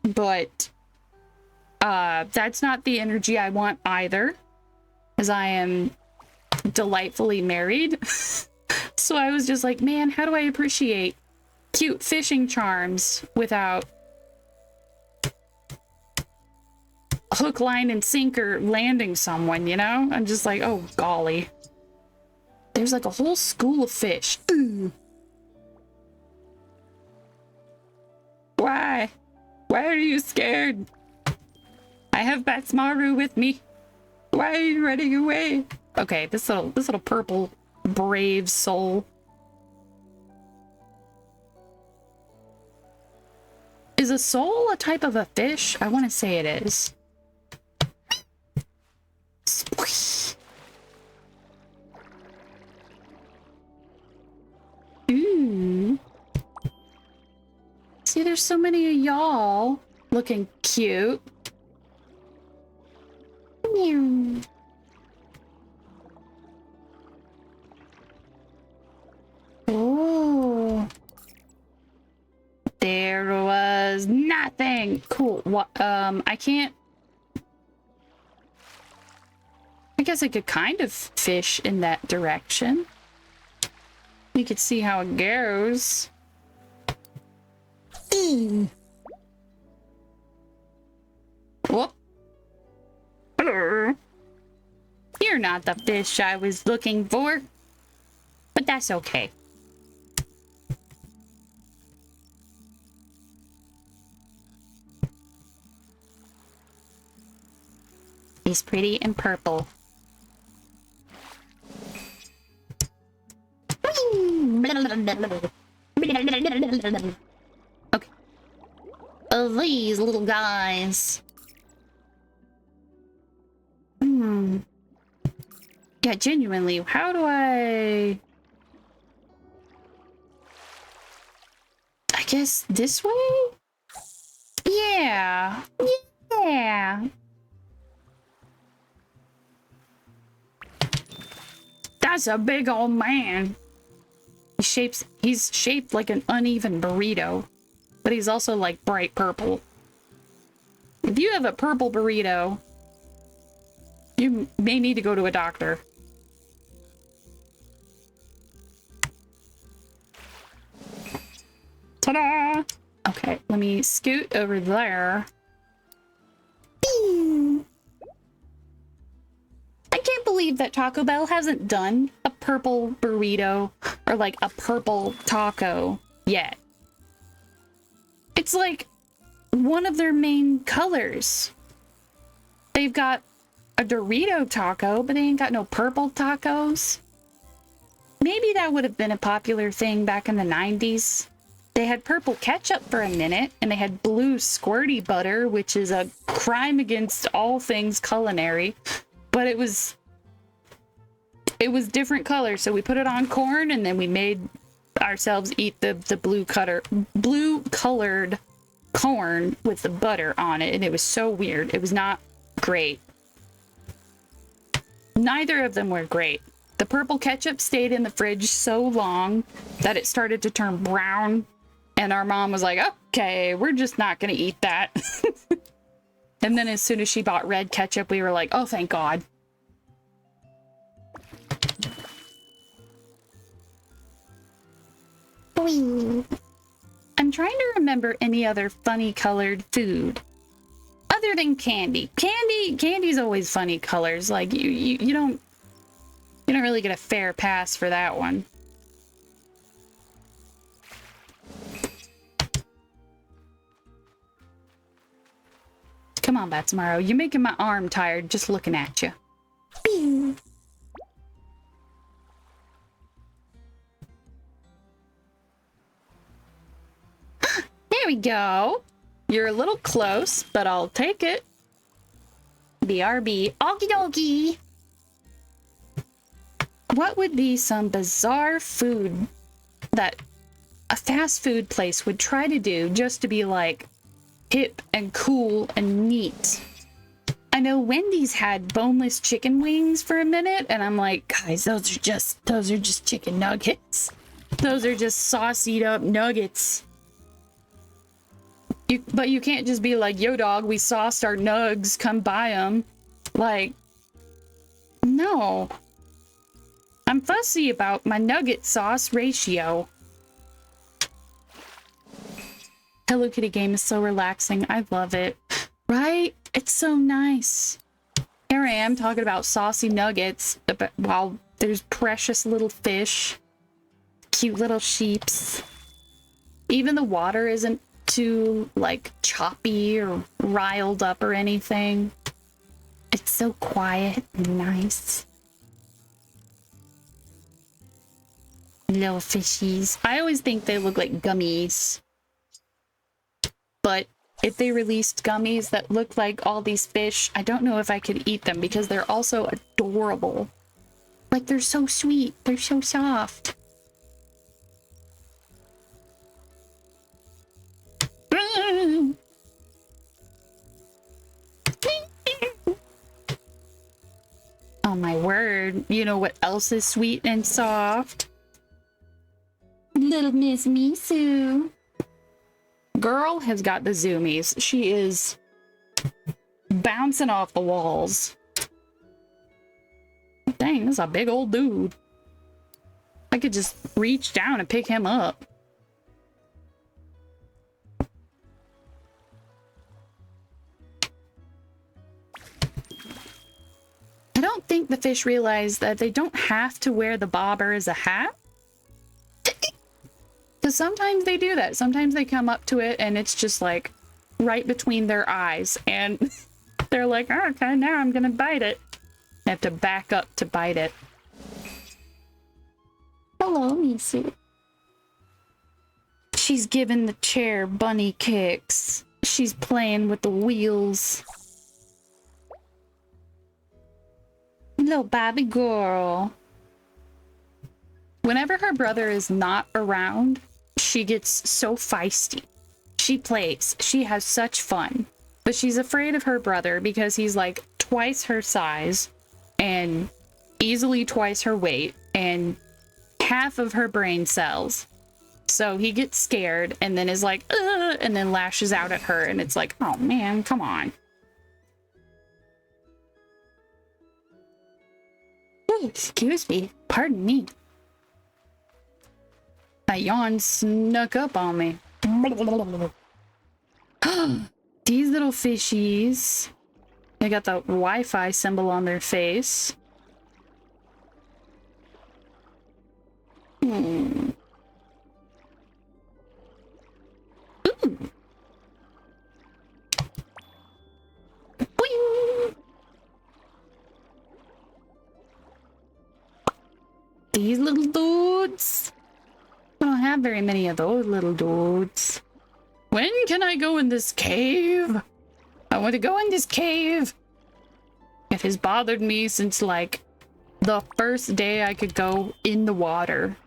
But that's not the energy I want either, as I am delightfully married. So I was just like, man, how do I appreciate cute fishing charms without hook, line, and sinker landing someone, you know? I'm just like, oh, golly. There's like a whole school of fish. Ooh. Why? Why are you scared? I have Batsmaru with me. Why are you running away? Okay, this little purple brave soul. Is a soul a type of a fish? I want to say it is. Ooh. See, there's so many of y'all looking cute. Meow. Oh. There was nothing. Cool. What? I can't. I guess I could kind of fish in that direction. We could see how it goes. Whoop. Hello. You're not the fish I was looking for, but that's okay. He's pretty and purple. Okay. These little guys. Yeah, genuinely, how do I guess this way? Yeah. Yeah. That's a big old man. He's shaped like an uneven burrito, but he's also like bright purple. If you have a purple burrito, you may need to go to a doctor. Ta-da! Okay, let me scoot over there. that Taco Bell hasn't done a purple burrito or like a purple taco yet. It's like one of their main colors. They've got a Dorito taco, but they ain't got no purple tacos. Maybe that would have been a popular thing back in the 90s. They had purple ketchup for a minute, and they had blue squirty butter, which is a crime against all things culinary. But it was different colors, so we put it on corn, and then we made ourselves eat the blue colored corn with the butter on it, and it was so weird. It was not great. Neither of them were great. The purple ketchup stayed in the fridge so long that it started to turn brown, and our mom was like, okay, we're just not gonna eat that. And then as soon as she bought red ketchup, we were like, oh, thank God. Wee. I'm trying to remember any other funny colored food other than candy. Candy's always funny colors. Like you don't really get a fair pass for that one. Come on, Batsumaro. You're making my arm tired just looking at you. Pew. There we go. You're a little close, but I'll take it. BRB. Okie dokie. What would be some bizarre food that a fast food place would try to do just to be like hip and cool and neat? I know Wendy's had boneless chicken wings for a minute, and I'm like, guys, those are just chicken nuggets. Those are just saucied up nuggets. But you can't just be like, yo dog, we sauced our nugs, come buy them. Like, no. I'm fussy about my nugget sauce ratio. Hello Kitty game is so relaxing. I love it. Right? It's so nice. Here I am talking about saucy nuggets while there's precious little fish. Cute little sheeps. Even the water isn't too like choppy or riled up or anything. It's so quiet and nice. Little fishies. I always think they look like gummies. But if they released gummies that look like all these fish, I don't know if I could eat them because they're also adorable. Like, they're so sweet. They're so soft. Oh my word. You know what else is sweet and soft? Little Miss Misu. Girl has got the zoomies. She is bouncing off the walls. Dang, this is a big old dude. I could just reach down and pick him up. I don't think the fish realize that they don't have to wear the bobber as a hat. Because sometimes they do that. Sometimes they come up to it and it's just like right between their eyes. And they're like, oh, okay, now I'm going to bite it. I have to back up to bite it. Hello, Misu. She's giving the chair bunny kicks. She's playing with the wheels. Little baby girl. Whenever her brother is not around, she gets so feisty. She plays. She has such fun. But she's afraid of her brother because he's like twice her size and easily twice her weight and half of her brain cells. So he gets scared and then is like, ugh, and then lashes out at her. And it's like, oh man, come on. Ooh, excuse me. Pardon me. A yawn snuck up on me. These little fishies. They got the Wi-Fi symbol on their face. Ooh. Boing. These little dudes. I don't have very many of those little dudes. When can I go in this cave? I want to go in this cave. It has bothered me since like the first day I could go in the water.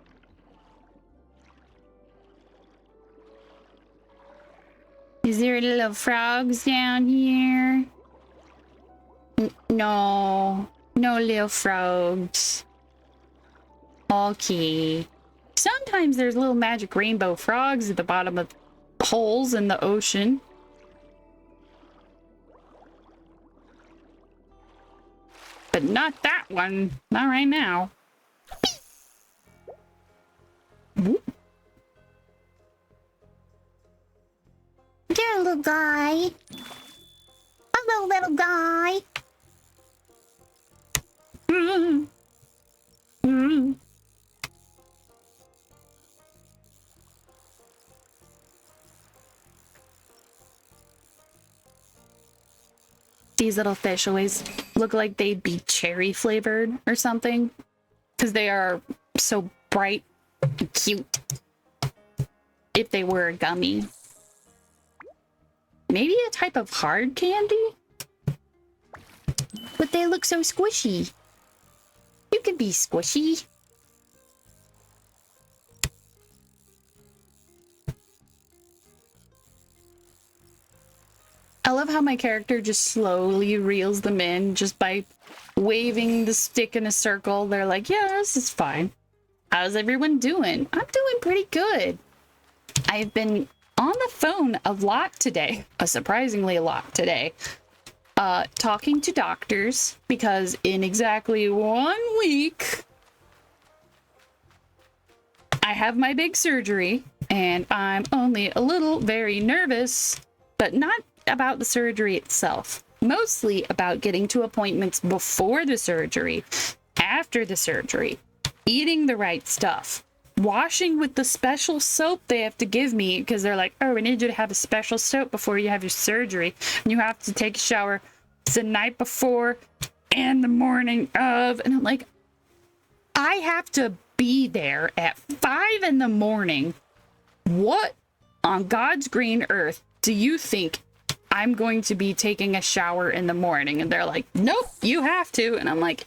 Is there little frogs down here? No. No little frogs. Okay. Sometimes there's little magic rainbow frogs at the bottom of holes in the ocean. But not that one. Not right now. Ooh. There, little guy. Hello, little guy. Mm. Mm. These little fish always look like they'd be cherry flavored or something because they are so bright and cute. If they were a gummy. Maybe a type of hard candy? But they look so squishy. You could be squishy. I love how my character just slowly reels them in just by waving the stick in a circle. They're like, yeah, this is fine. How's everyone doing? I'm doing pretty good. I've been on the phone a lot today, surprisingly a lot today, talking to doctors because in exactly 1 week, I have my big surgery and I'm only a little very nervous, but not about the surgery itself, mostly about getting to appointments before the surgery, after the surgery, eating the right stuff, washing with the special soap they have to give me because they're like, oh, we need you to have a special soap before you have your surgery. And you have to take a shower the night before and the morning of. And I'm like, I have to be there at 5 in the morning. What on God's green earth do you think I'm going to be taking a shower in the morning? And they're like, nope, you have to. And I'm like,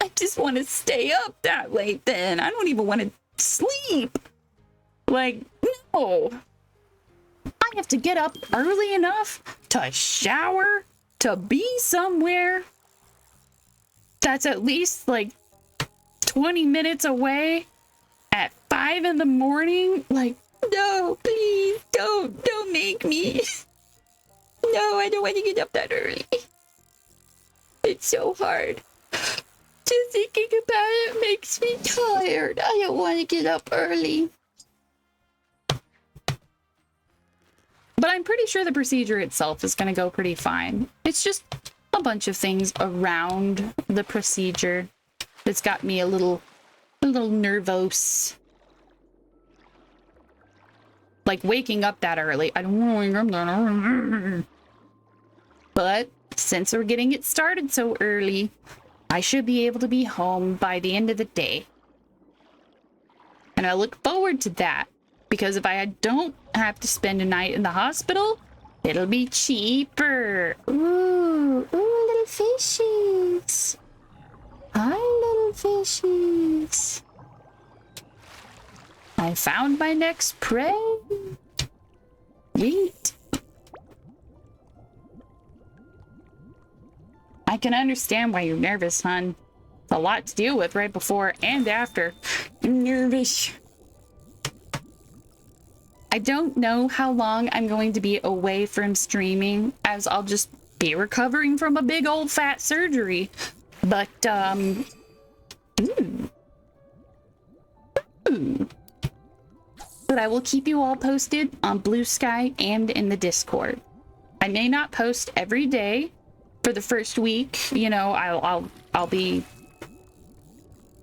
I just want to stay up that late then. I don't even want to sleep. Like, no. I have to get up early enough to shower, to be somewhere that's at least like 20 minutes away at 5 in the morning. Like, no, please, don't make me. No, I don't want to get up that early. It's so hard. Just thinking about it makes me tired. I don't want to get up early. But I'm pretty sure the procedure itself is going to go pretty fine. It's just a bunch of things around the procedure that's got me a little nervous. Like waking up that early. I don't want to wake up that early. But since we're getting it started so early, I should be able to be home by the end of the day. And I look forward to that. Because if I don't have to spend a night in the hospital, it'll be cheaper. Ooh, little fishies. Hi, little fishies. I found my next prey. Yeet. I can understand why you're nervous, hon. It's a lot to deal with right before and after. I'm nervous. I don't know how long I'm going to be away from streaming, as I'll just be recovering from a big old fat surgery. But, But I will keep you all posted on Bluesky and in the Discord. I may not post every day for the first week. You know, I'll be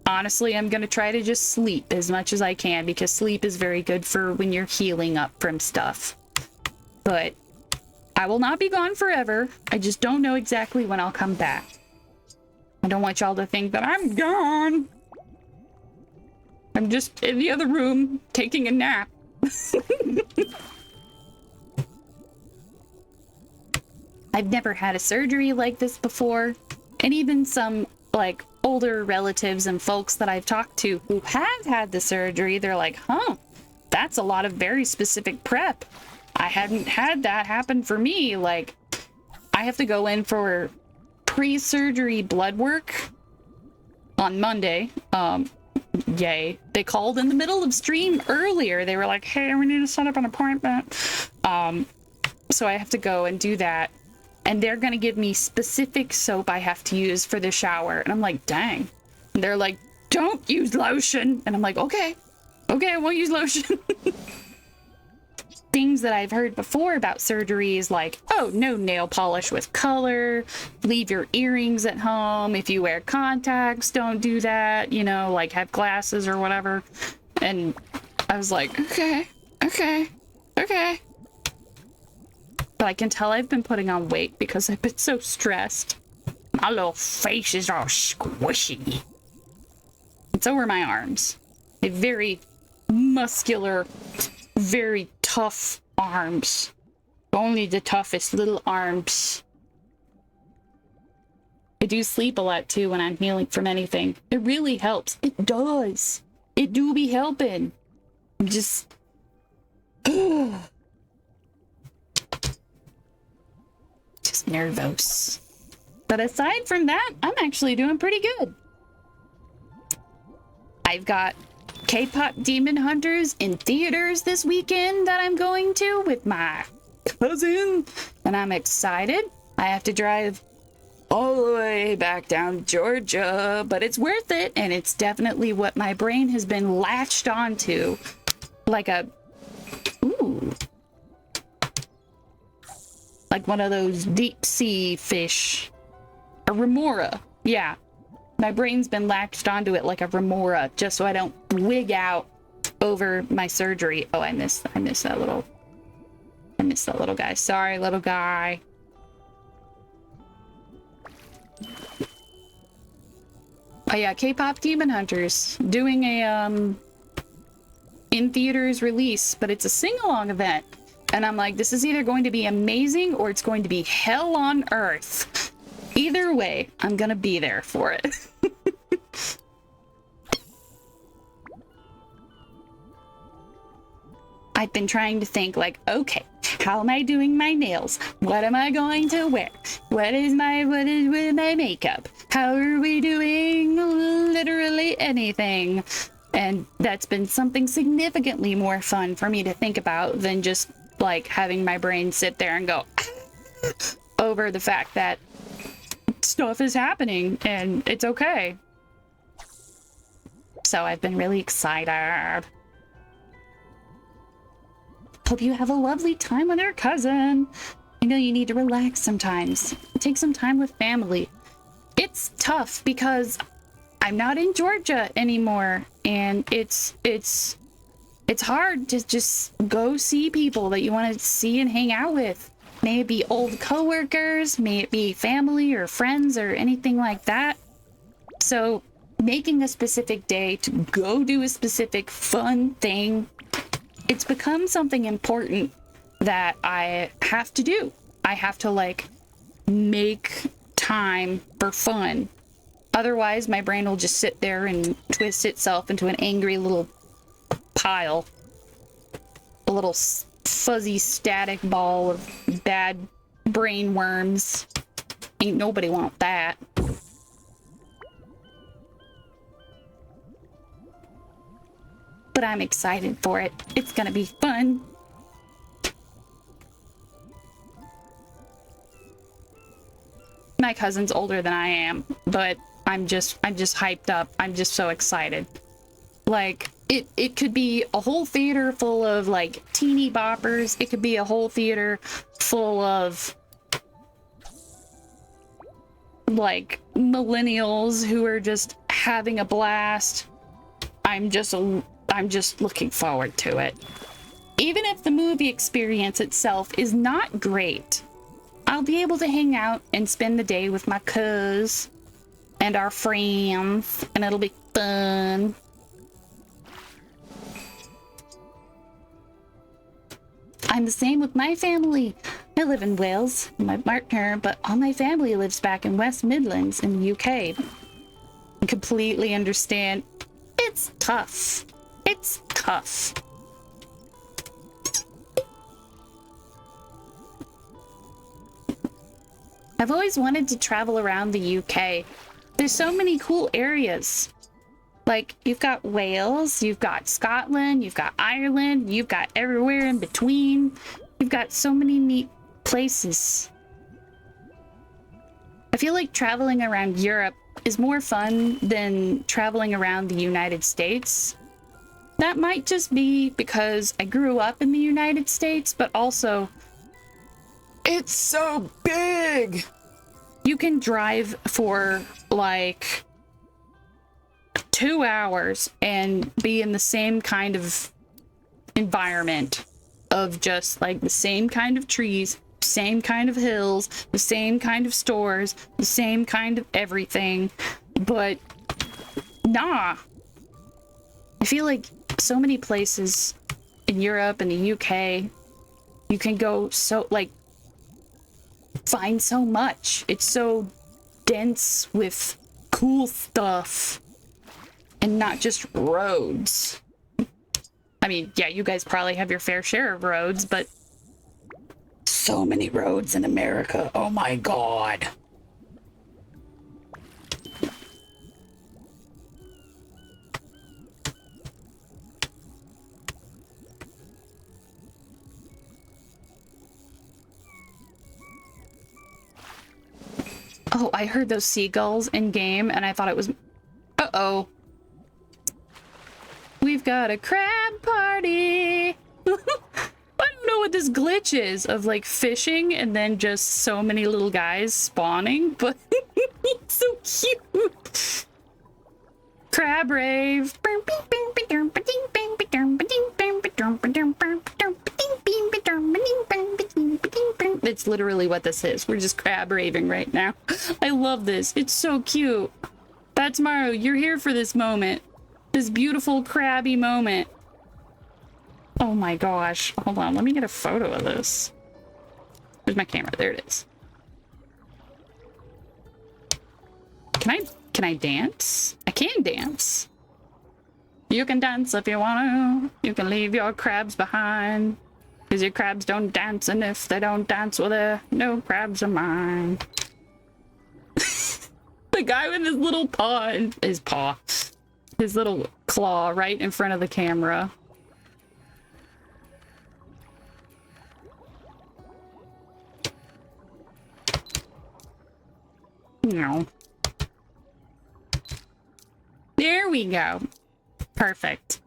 honestly, I'm gonna try to just sleep as much as I can because sleep is very good for when you're healing up from stuff. But I will not be gone forever. I just don't know exactly when I'll come back. I don't want y'all to think that I'm gone. I'm just in the other room taking a nap. I've never had a surgery like this before. And even some like older relatives and folks that I've talked to who have had the surgery, they're like, huh, that's a lot of very specific prep. I hadn't had that happen for me. Like, I have to go in for pre-surgery blood work on Monday. Yay. They called in the middle of stream earlier. They were like, hey, we need to set up an appointment. So I have to go and do that. And they're going to give me specific soap I have to use for the shower. And I'm like, dang. And they're like, don't use lotion. And I'm like, okay, I won't use lotion. Things that I've heard before about surgeries, like, oh, no nail polish with color, leave your earrings at home. If you wear contacts, don't do that, you know, like have glasses or whatever. And I was like, okay. But I can tell I've been putting on weight because I've been so stressed. My little face is all squishy. And so are my arms. A very muscular, very tough arms. Only the toughest little arms. I do sleep a lot too when I'm healing from anything. It really helps. It does. It do be helping. I'm just... just nervous. But aside from that, I'm actually doing pretty good. I've got K-pop Demon Hunters in theaters this weekend that I'm going to with my cousin, and I'm excited. I have to drive all the way back down to Georgia, but it's worth it, and it's definitely what my brain has been latched onto. Like a... ooh. Like one of those deep sea fish. A remora. Yeah. My brain's been latched onto it like a remora, just so I don't wig out over my surgery. Oh, I missed that little guy. Sorry, little guy. Oh yeah, K-pop Demon Hunters doing a in theaters release, but it's a sing-along event. And I'm like, this is either going to be amazing or it's going to be hell on earth. Either way, I'm gonna be there for it. I've been trying to think like, okay, how am I doing my nails? What am I going to wear? What is with my makeup? How are we doing literally anything? And that's been something significantly more fun for me to think about than just like having my brain sit there and go over the fact that stuff is happening and it's okay. So I've been really excited. Hope you have a lovely time with your cousin. I know you need to relax sometimes. Take some time with family. It's tough because I'm not in Georgia anymore, and it's hard to just go see people that you want to see and hang out with. May it be old coworkers, may it be family or friends or anything like that. So making a specific day to go do a specific fun thing, it's become something important that I have to do. I have to like make time for fun. Otherwise, my brain will just sit there and twist itself into an angry little pile. A little fuzzy static ball of bad brain worms. Ain't nobody want that. But I'm excited for it. It's gonna be fun. My cousin's older than I am, but I'm just hyped up. I'm just so excited. Like, it could be a whole theater full of like teeny boppers. It could be a whole theater full of like millennials who are just having a blast. I'm just looking forward to it. Even if the movie experience itself is not great, I'll be able to hang out and spend the day with my cuz and our friends, and it'll be fun. I'm the same with my family. I live in Wales with my partner, but all my family lives back in West Midlands in the UK. I completely understand. It's tough. It's tough. I've always wanted to travel around the UK. There's so many cool areas. Like, you've got Wales, you've got Scotland, you've got Ireland, you've got everywhere in between. You've got so many neat places. I feel like traveling around Europe is more fun than traveling around the United States. That might just be because I grew up in the United States, but also it's so big. You can drive for like 2 hours and be in the same kind of environment of just like the same kind of trees, same kind of hills, the same kind of stores, the same kind of everything. But nah, I feel like so many places in Europe and the UK, you can go so like find so much. It's so dense with cool stuff and not just roads. I mean, yeah, you guys probably have your fair share of roads, but so many roads in America. Oh my God. Oh, I heard those seagulls in game and I thought it was... Uh-oh. We've got a crab party. I don't know what this glitch is of like fishing and then just so many little guys spawning, but it's so cute. Crab rave. It's literally what this is. We're just crab raving right now. I love this. It's so cute. That's Mario. You're here for this moment. This beautiful crabby moment. Oh my gosh. Hold on. Let me get a photo of this. Where's my camera? There it is. Can I dance? I can dance. You can dance if you want to. You can leave your crabs behind. Because your crabs don't dance, and if they don't dance, well, they're no crabs of mine. The guy with his little paw and his little claw right in front of the camera. No. There we go. Perfect.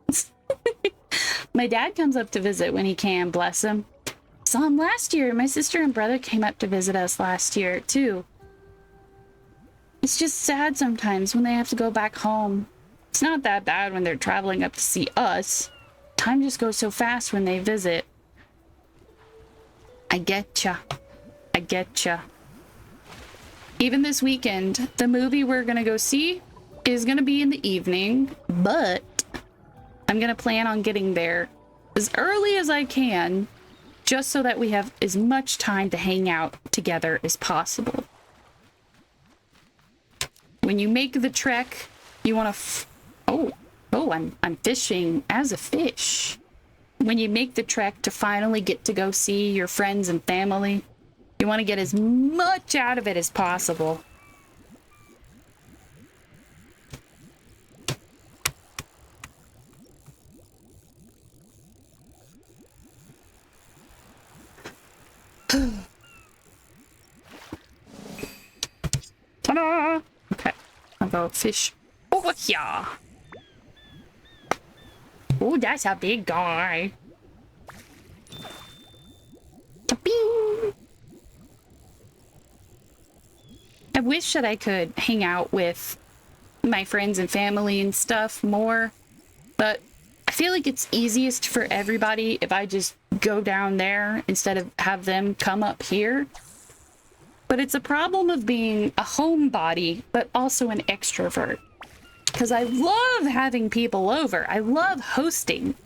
My dad comes up to visit when he can, bless him. Saw him last year. My sister and brother came up to visit us last year, too. It's just sad sometimes when they have to go back home. It's not that bad when they're traveling up to see us. Time just goes so fast when they visit. I getcha. I getcha. Even this weekend, the movie we're gonna go see is gonna be in the evening, but I'm gonna plan on getting there as early as I can, just so that we have as much time to hang out together as possible. When you make the trek, you want to... I'm fishing as a fish. When you make the trek to finally get to go see your friends and family, you want to get as much out of it as possible. Ta-da! Okay, I'll go fish over here. Oh, that's a big guy. Ta-bing! I wish that I could hang out with my friends and family and stuff more. But I feel like it's easiest for everybody if I just go down there instead of have them come up here. But it's a problem of being a homebody, but also an extrovert. Because I love having people over. I love hosting.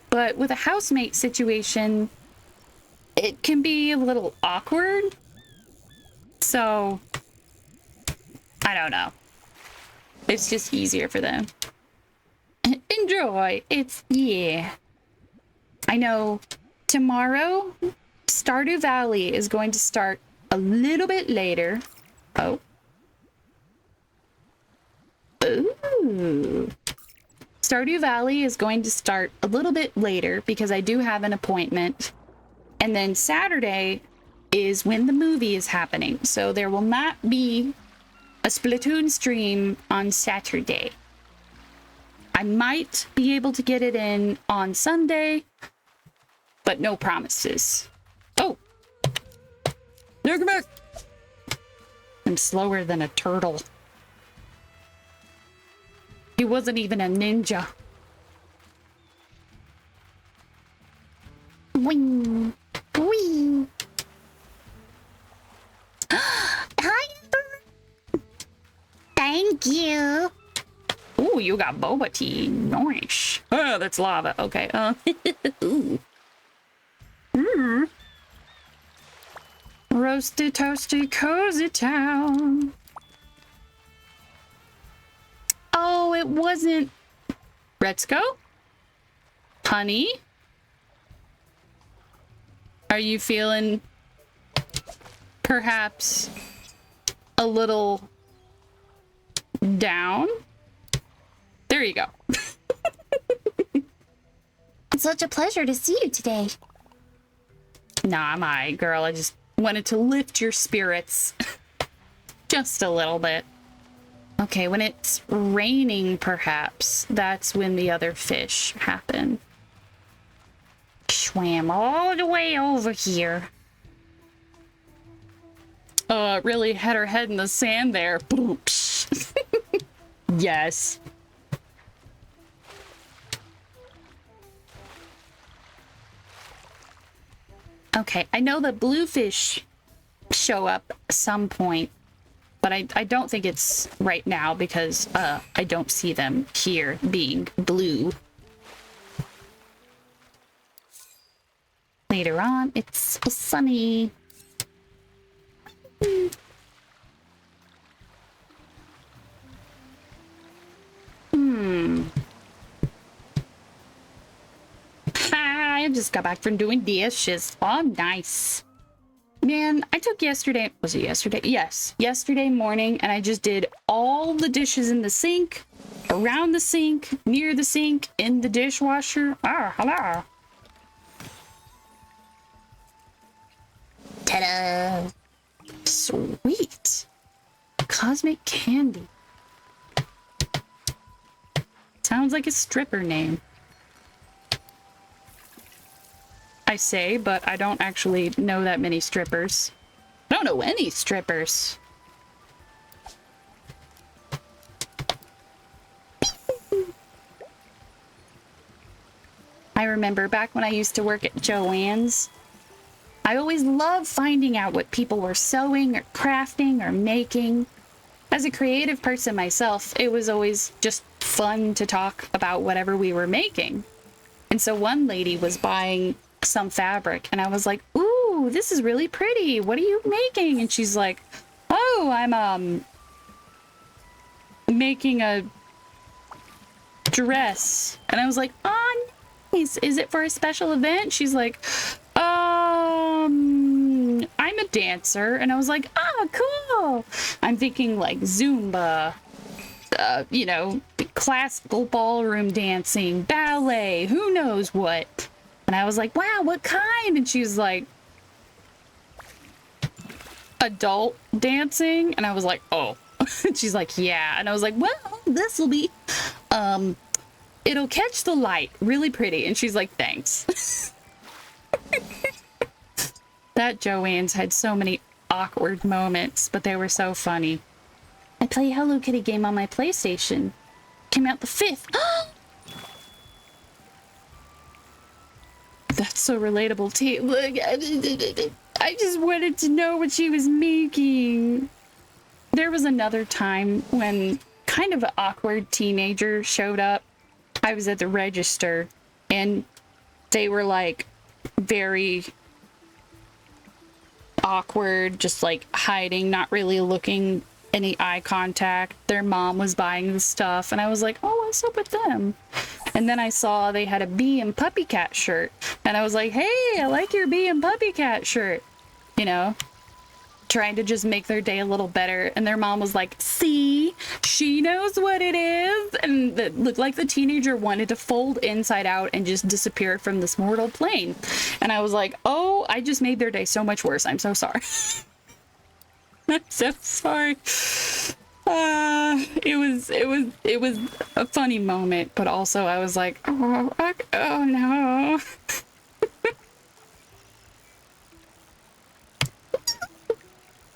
But with a housemate situation, it can be a little awkward. So, I don't know. It's just easier for them. Enjoy. Yeah. I know tomorrow, Stardew Valley is going to start a little bit later. Oh. Ooh. Stardew Valley is going to start a little bit later because I do have an appointment. And then Saturday is when the movie is happening. So there will not be a Splatoon stream on Saturday. I might be able to get it in on Sunday, but no promises. Oh! No, come back! I'm slower than a turtle. He wasn't even a ninja. Wing. Wing. Hi, Amber. Thank you. Ooh, you got boba tea. Nice. Oh, that's lava. Okay. Ooh. Roasty, toasty, cozy town. Oh, it wasn't. Let's go. Honey? Are you feeling perhaps a little down? There you go. It's such a pleasure to see you today. Nah, my girl. I just wanted to lift your spirits. Just a little bit. Okay, when it's raining, perhaps, that's when the other fish happen. Swam all the way over here. Really had her head in the sand there. Boops. Yes. Okay, I know the bluefish show up at some point, but I don't think it's right now because I don't see them here being blue. Later on, it's sunny. I just got back from doing dishes. Oh, nice. Man, I took yesterday, was it yesterday? Yes, yesterday morning, and I just did all the dishes in the sink, around the sink, near the sink, in the dishwasher. Ah, hello. Ta-da! Sweet. Cosmic candy. Sounds like a stripper name. I say, but I don't actually know that many strippers. I don't know any strippers. I remember back when I used to work at Joann's, I always loved finding out what people were sewing or crafting or making. As a creative person myself, it was always just fun to talk about whatever we were making. And so one lady was buying some fabric and I was like, ooh, this is really pretty. What are you making? And she's like, oh, I'm making a dress. And I was like, oh, nice. Is it for a special event? She's like, I'm a dancer. And I was like, oh, cool. I'm thinking like Zumba, you know, classical ballroom dancing, ballet, who knows what. And I was like, wow, what kind? And she's like, adult dancing. And I was like, oh. And she's like, yeah. And I was like, well, this will be, it'll catch the light really pretty. And she's like, thanks. That Joann's had so many awkward moments, but they were so funny. I play Hello Kitty game on my PlayStation. Came out the 5th. That's so relatable, T. Look, I just wanted to know what she was making. There was another time when kind of an awkward teenager showed up. I was at the register and they were like very awkward, just like hiding, not really looking any eye contact. Their mom was buying the stuff and I was like, oh, what's up with them? And then I saw they had a bee and puppy cat shirt and I was like, hey, I like your bee and puppy cat shirt, you know, trying to just make their day a little better. And their mom was like, see, she knows what it is. And it looked like the teenager wanted to fold inside out and just disappear from this mortal plane. And I was like, oh, I just made their day so much worse. I'm so sorry. I'm so sorry. It was a funny moment, but also I was like, oh no.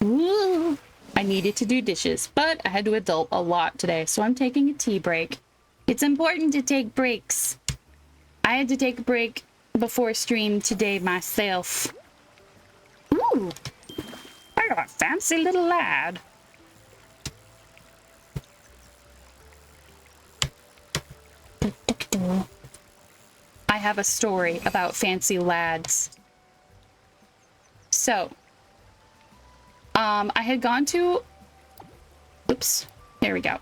Ooh, I needed to do dishes, but I had to adult a lot today, so I'm taking a tea break. It's important to take breaks. I had to take a break before stream today myself. Ooh, I got a fancy little lad. I have a story about fancy lads. So, I had gone to, oops, there we go.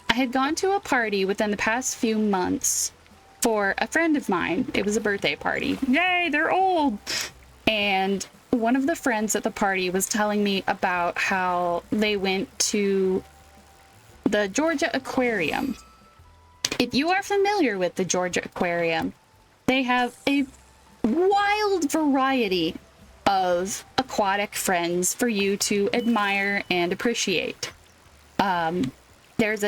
I had gone to a party within the past few months for a friend of mine. It was a birthday party. Yay, they're old. And one of the friends at the party was telling me about how they went to the Georgia Aquarium. If you are familiar with the Georgia Aquarium, they have a wild variety of aquatic friends for you to admire and appreciate. There's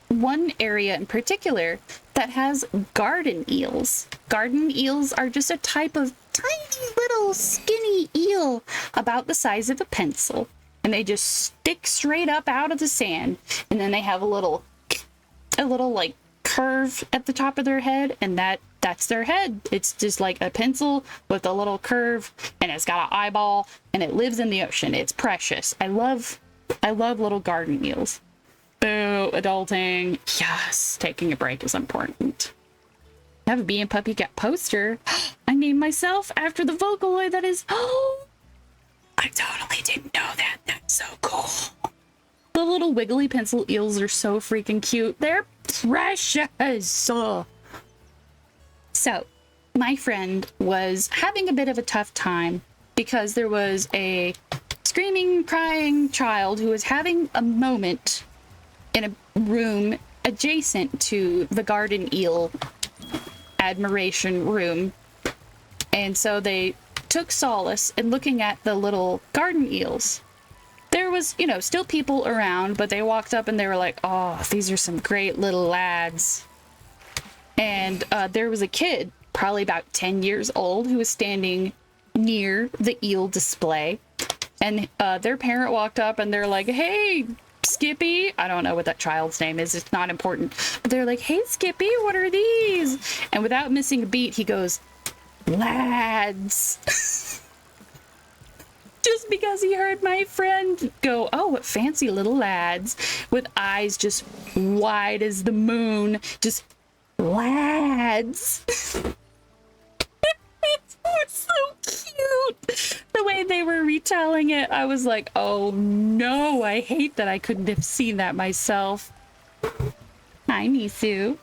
one area in particular that has garden eels. Garden eels are just a type of tiny little skinny eel about the size of a pencil, and they just stick straight up out of the sand, and then they have a little like curve at the top of their head, and that's their head. It's just like a pencil with a little curve, and it's got an eyeball, and it lives in the ocean. It's precious. I love little garden eels. Boo, adulting. Yes, taking a break is important. I have a bee and puppy cat poster. I named myself after the Vocaloid that is. Oh, I totally didn't know that. That's so cool. The little wiggly pencil eels are so freaking cute. They're precious. So, my friend was having a bit of a tough time because there was a screaming, crying child who was having a moment in a room adjacent to the garden eel admiration room. And so they took solace in looking at the little garden eels. There was, still people around, but they walked up and they were like, oh, these are some great little lads. And there was a kid, probably about 10 years old, who was standing near the eel display. And their parent walked up and they're like, hey, Skippy. I don't know what that child's name is. It's not important. But they're like, hey, Skippy, what are these? And without missing a beat, he goes, lads. Just because he heard my friend go, oh, what fancy little lads, with eyes just wide as the moon, just lads. It's so cute. The way they were retelling it, I was like, oh no, I hate that I couldn't have seen that myself. Hi, Nisu.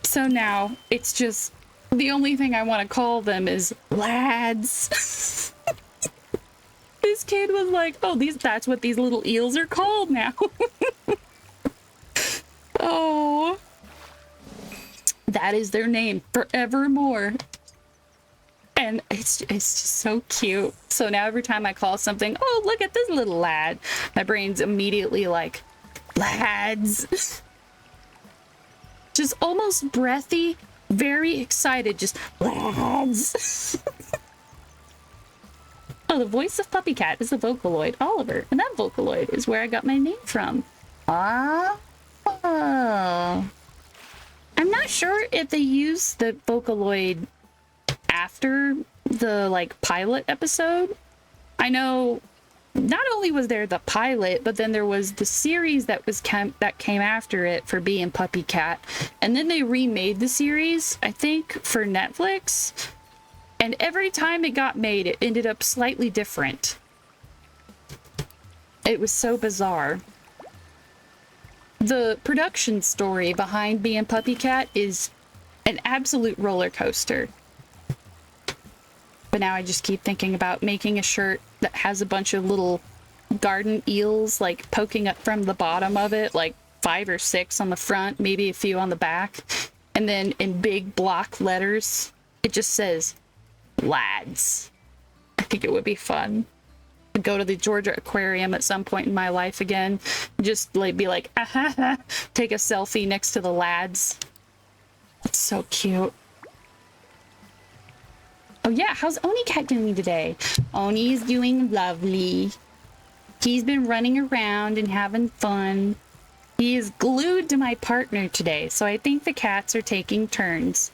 So now it's just, the only thing I want to call them is lads. This kid was like, oh, that's what these little eels are called now. Oh. That is their name forevermore. And it's just so cute. So now every time I call something, oh, look at this little lad, my brain's immediately like, lads. Just almost breathy, very excited, just lads. Oh, the voice of Puppy Cat is the Vocaloid Oliver, and that Vocaloid is where I got my name from. Ah. Oh. I'm not sure if they used the Vocaloid after the like pilot episode. I know not only was there the pilot, but then there was the series that came after it for being Puppy Cat, and then they remade the series, I think, for Netflix. And every time it got made, it ended up slightly different. It was so bizarre. The production story behind being Puppy Cat is an absolute roller coaster. But now I just keep thinking about making a shirt that has a bunch of little garden eels like poking up from the bottom of it, like 5 or 6 on the front, maybe a few on the back. And then in big block letters, it just says, lads. I think it would be fun. Go to the Georgia Aquarium at some point in my life again. Just like be like, take a selfie next to the lads. It's so cute. Oh yeah, how's Oni Cat doing today? Oni is doing lovely. He's been running around and having fun. He is glued to my partner today, so I think the cats are taking turns.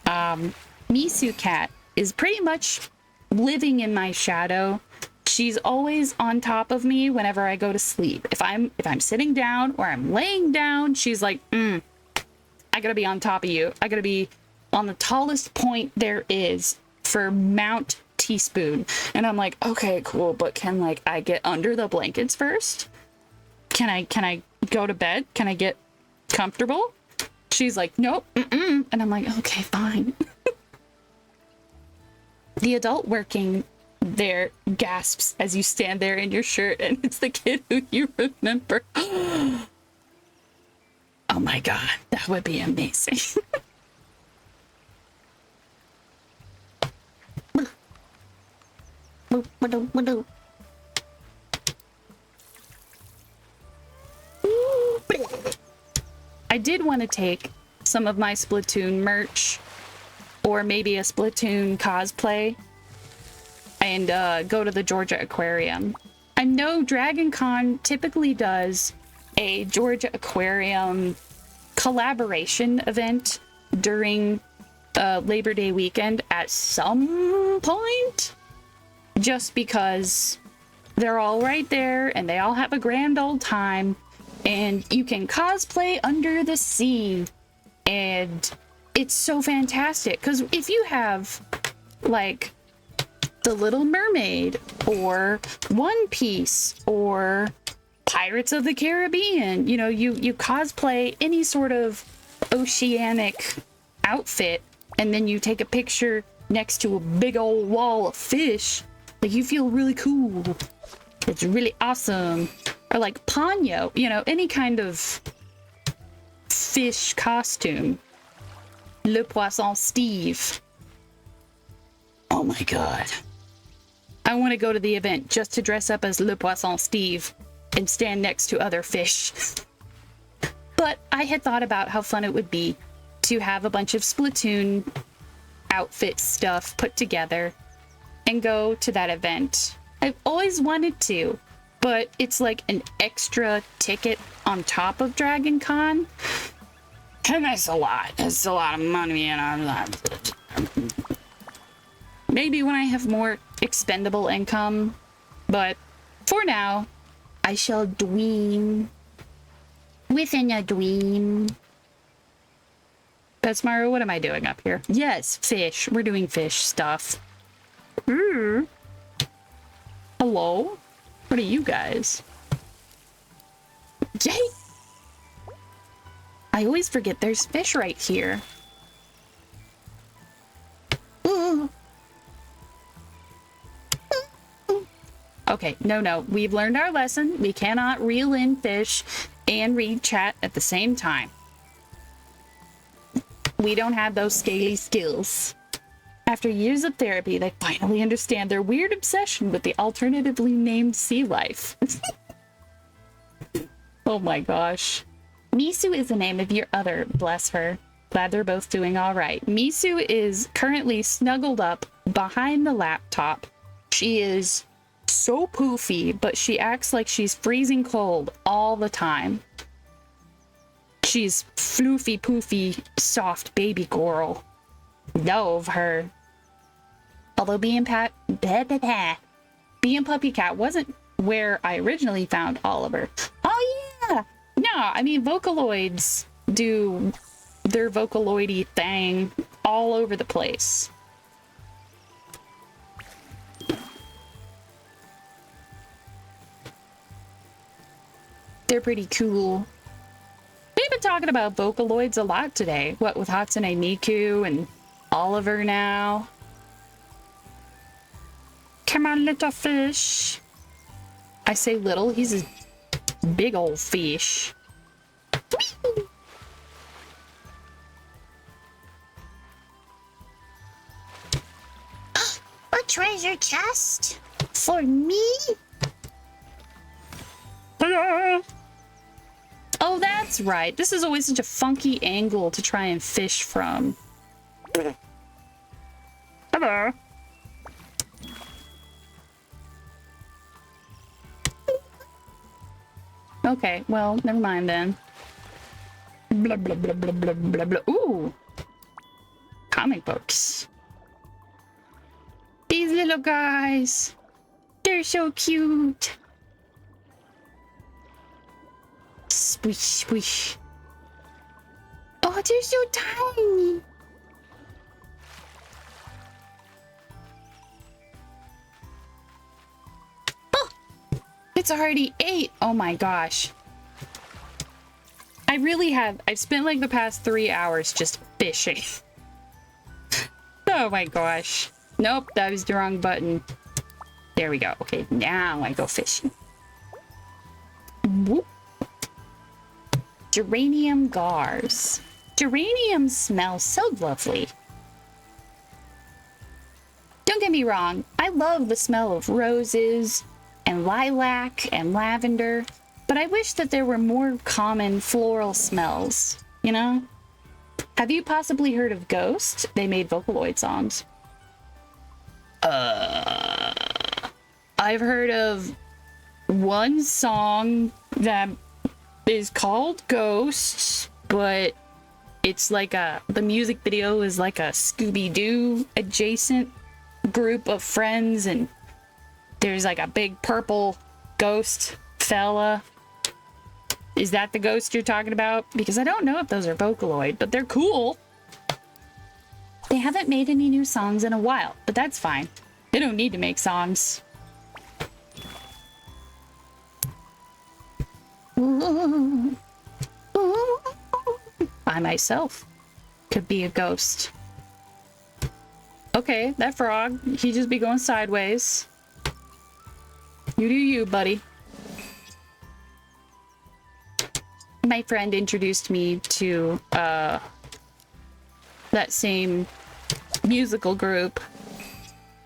Misu Cat is pretty much living in my shadow. She's always on top of me whenever I go to sleep. If I'm sitting down or I'm laying down, she's like, I gotta be on top of you. I gotta be on the tallest point there is for Mount Teaspoon. And I'm like, okay, cool, but can like I get under the blankets first? Can I go to bed? Can I get comfortable? She's like, nope, and I'm like, okay, fine. The adult working there gasps as you stand there in your shirt, and it's the kid who you remember. Oh my god, that would be amazing. I did want to take some of my Splatoon merch, or maybe a Splatoon cosplay, and go to the Georgia Aquarium. I know Dragon Con typically does a Georgia Aquarium collaboration event during Labor Day weekend at some point, just because they're all right there and they all have a grand old time, and you can cosplay under the sea, and it's so fantastic. Because if you have like The Little Mermaid or One Piece or Pirates of the Caribbean, you know, you cosplay any sort of oceanic outfit, and then you take a picture next to a big old wall of fish, like you feel really cool. It's really awesome. Or like Ponyo, you know, any kind of fish costume. Le Poisson Steve. Oh my god. I want to go to the event just to dress up as Le Poisson Steve and stand next to other fish. But I had thought about how fun it would be to have a bunch of Splatoon outfit stuff put together and go to that event. I've always wanted to, but it's like an extra ticket on top of Dragon Con. And that's a lot. It's a lot of money, and I'm not. Maybe when I have more expendable income, but for now, I shall dream within a dream. Betsmaru, what am I doing up here? Yes, fish. We're doing fish stuff. Hello? What are you guys? Yay! I always forget there's fish right here. Okay, no. We've learned our lesson. We cannot reel in fish and read chat at the same time. We don't have those scaly skills. After years of therapy, they finally understand their weird obsession with the alternatively named sea life. Oh my gosh. Misu is the name of your other, bless her. Glad they're both doing all right. Misu is currently snuggled up behind the laptop, She is so poofy, but she acts like she's freezing cold all the time. She's floofy, poofy, soft baby girl. Love her. Although being Puppy Cat wasn't where I originally found Oliver. Oh yeah! No, I mean Vocaloids do their Vocaloidy thing all over the place. They're pretty cool. We've been talking about Vocaloids a lot today. What with Hatsune Miku and Oliver now. Come on, little fish. I say little, he's a big old fish. A treasure chest? For me? Oh, that's right. This is always such a funky angle to try and fish from. Hello. Okay, well, never mind then. Blah, blah, blah, blah, blah, blah, blah. Ooh! Comic books. These little guys. They're so cute. Swish, swish. Oh, they're so tiny. Oh, it's already 8. Oh my gosh. I've spent like the past 3 hours just fishing. Oh my gosh. Nope, that was the wrong button. There we go. Okay, now I go fishing. Whoop. Geranium gars. Geraniums smell so lovely. Don't get me wrong, I love the smell of roses and lilac and lavender, but I wish that there were more common floral smells, you know? Have you possibly heard of Ghost? They made Vocaloid songs. I've heard of one song that is called Ghosts, but it's like the music video is like a Scooby-Doo adjacent group of friends, and there's like a big purple ghost fella. Is that the ghost you're talking about? Because I don't know if those are Vocaloid, but they're cool. They haven't made any new songs in a while, but that's fine. They don't need to make songs. Ooh. Ooh. I myself could be a ghost. Okay, that frog, he just be going sideways. You do you, buddy. My friend introduced me to that same musical group.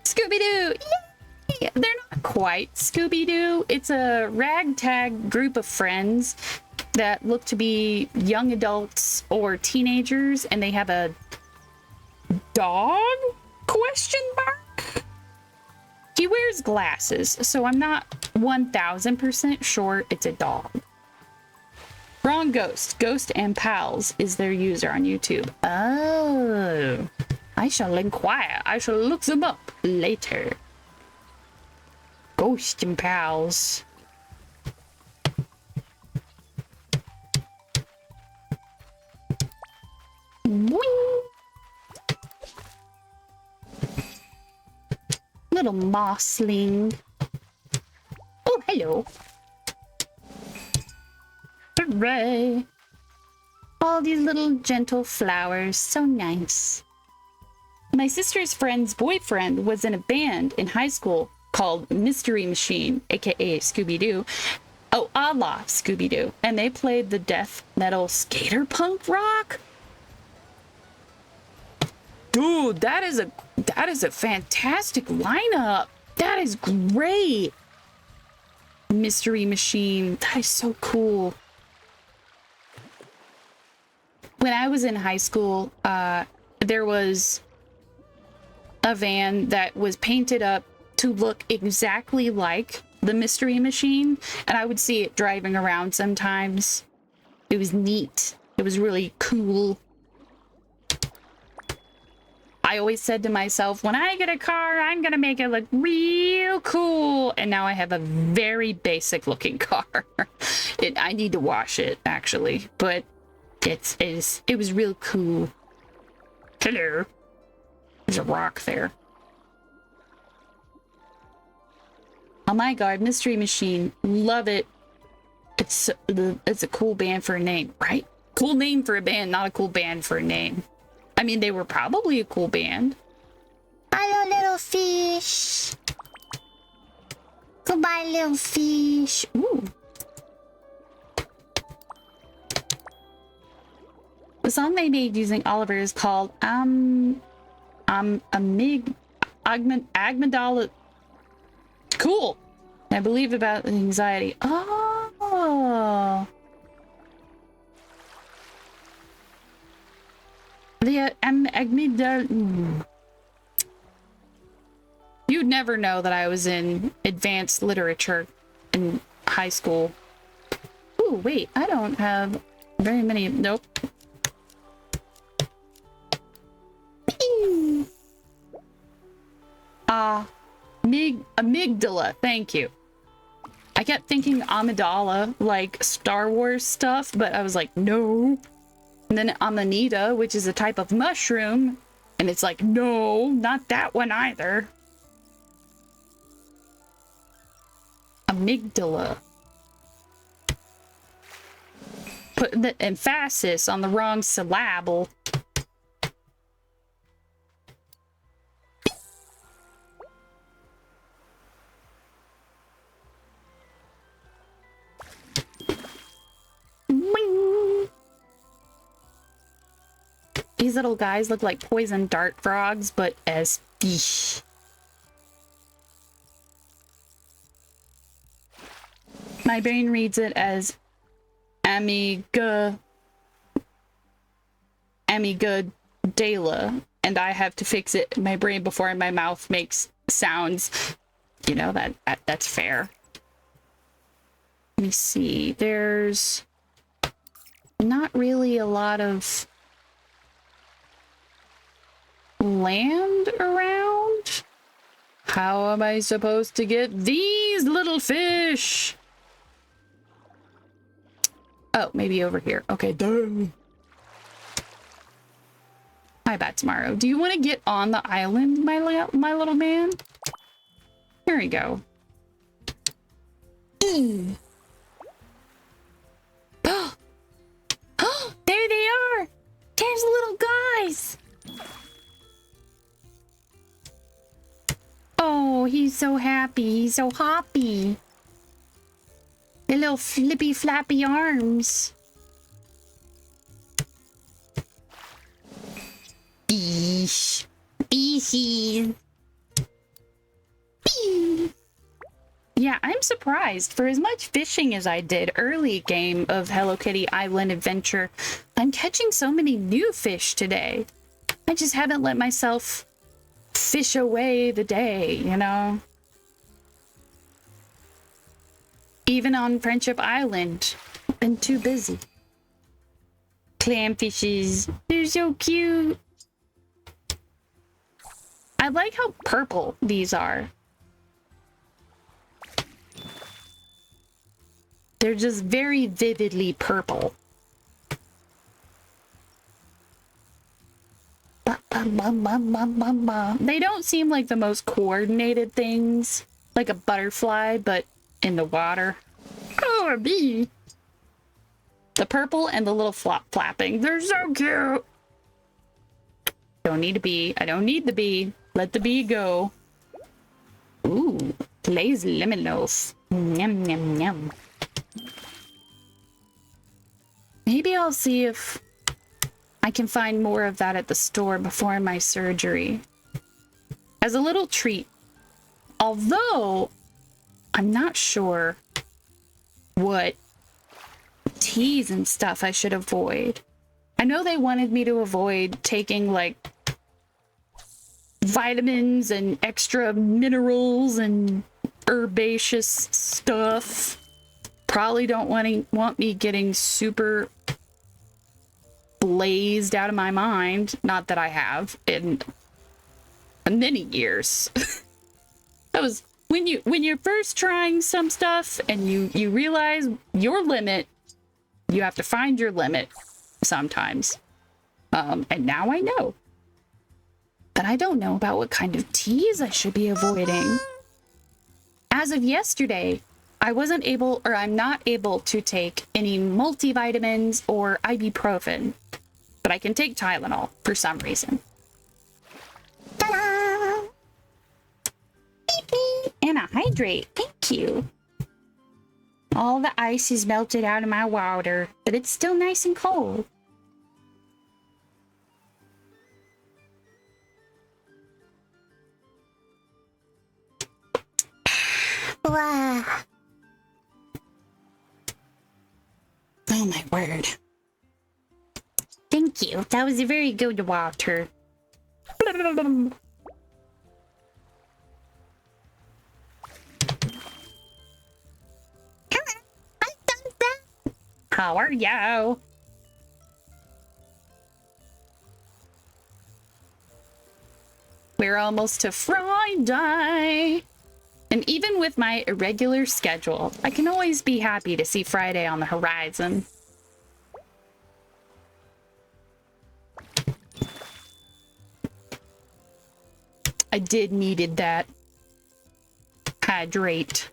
Scooby-Doo! Yay! They're not quite Scooby-Doo. It's a ragtag group of friends that look to be young adults or teenagers, and they have a dog? Question mark? He wears glasses, so I'm not 1000% sure it's a dog. Wrong ghost. Ghost and Pals is their user on YouTube. Oh. I shall inquire. I shall look them up later. Ghost and Pals. Boing. Little mossling. Oh, hello. Hooray. All these little gentle flowers. So nice. My sister's friend's boyfriend was in a band in high school called Mystery Machine, aka Scooby-Doo. Oh, a la Scooby-Doo. And they played the death metal skater punk rock. Dude, that is a fantastic lineup. That is great. Mystery Machine. That is so cool. When I was in high school, there was a van that was painted up to look exactly like the mystery machine, and I would see it driving around sometimes. It was neat. It was really cool. I always said to myself, when I get a car, I'm gonna make it look real cool. And now I have a very basic looking car. I need to wash it, actually, but it was real cool. Hello. There's a rock there. Oh my god, Mystery Machine. Love it. It's a cool band for a name, right? Cool name for a band, not a cool band for a name. I mean, they were probably a cool band. Hello, little fish. Goodbye, little fish. Ooh. The song they made using Oliver is called Agmadala. Cool. I believe about anxiety. Oh. The Agmadala. You'd never know that I was in advanced literature in high school. Ooh, wait, I don't have very many. Nope. Amygdala, thank you. I kept thinking amygdala, like Star Wars stuff, but I was like, no. And then amanita, which is a type of mushroom, and it's like, no, not that one either. Amygdala. Put the emphasis on the wrong syllable. These little guys look like poison dart frogs, but as fish. My brain reads it as amygdala, and I have to fix it in my brain before my mouth makes sounds. You know, that's fair. Let me see. There's not really a lot of land around. How am I supposed to get these little fish? Oh, maybe over here. Okay, duh. Hi, Batsmaro. Do you want to get on the island, my little man? Here we go. Oh, there they are. There's little guys. Oh, he's so happy. He's so hoppy. The little flippy flappy arms. Eesh. Eesh. Yeah, I'm surprised. For as much fishing as I did early game of Hello Kitty Island Adventure, I'm catching so many new fish today. I just haven't let myself fish away the day, you know? Even on Friendship Island, I've been too busy. Clamfishes, they're so cute. I like how purple these are. They're just very vividly purple. They don't seem like the most coordinated things, like a butterfly, but in the water. Oh, a bee. The purple and the little flapping. They're so cute. Don't need a bee. I don't need the bee. Let the bee go. Ooh, Lay's lemon loaf. Yum, yum, yum. Maybe I'll see if I can find more of that at the store before my surgery. As a little treat. Although, I'm not sure what teas and stuff I should avoid. I know they wanted me to avoid taking, like, vitamins and extra minerals and herbaceous stuff. Probably don't want me getting super blazed out of my mind. Not that I have in many years. That was when you're first trying some stuff and you realize your limit. You have to find your limit sometimes. And now I know. But I don't know about what kind of teas I should be avoiding. As of yesterday, I wasn't able, or I'm not able to take any multivitamins or ibuprofen, but I can take Tylenol for some reason. Ta-da! And a hydrate, thank you. All the ice is melted out of my water, but it's still nice and cold. Wow. Oh my word. Thank you. That was a very good water. How are you? We're almost to Friday. And even with my irregular schedule, I can always be happy to see Friday on the horizon. I did needed that. Hydrate.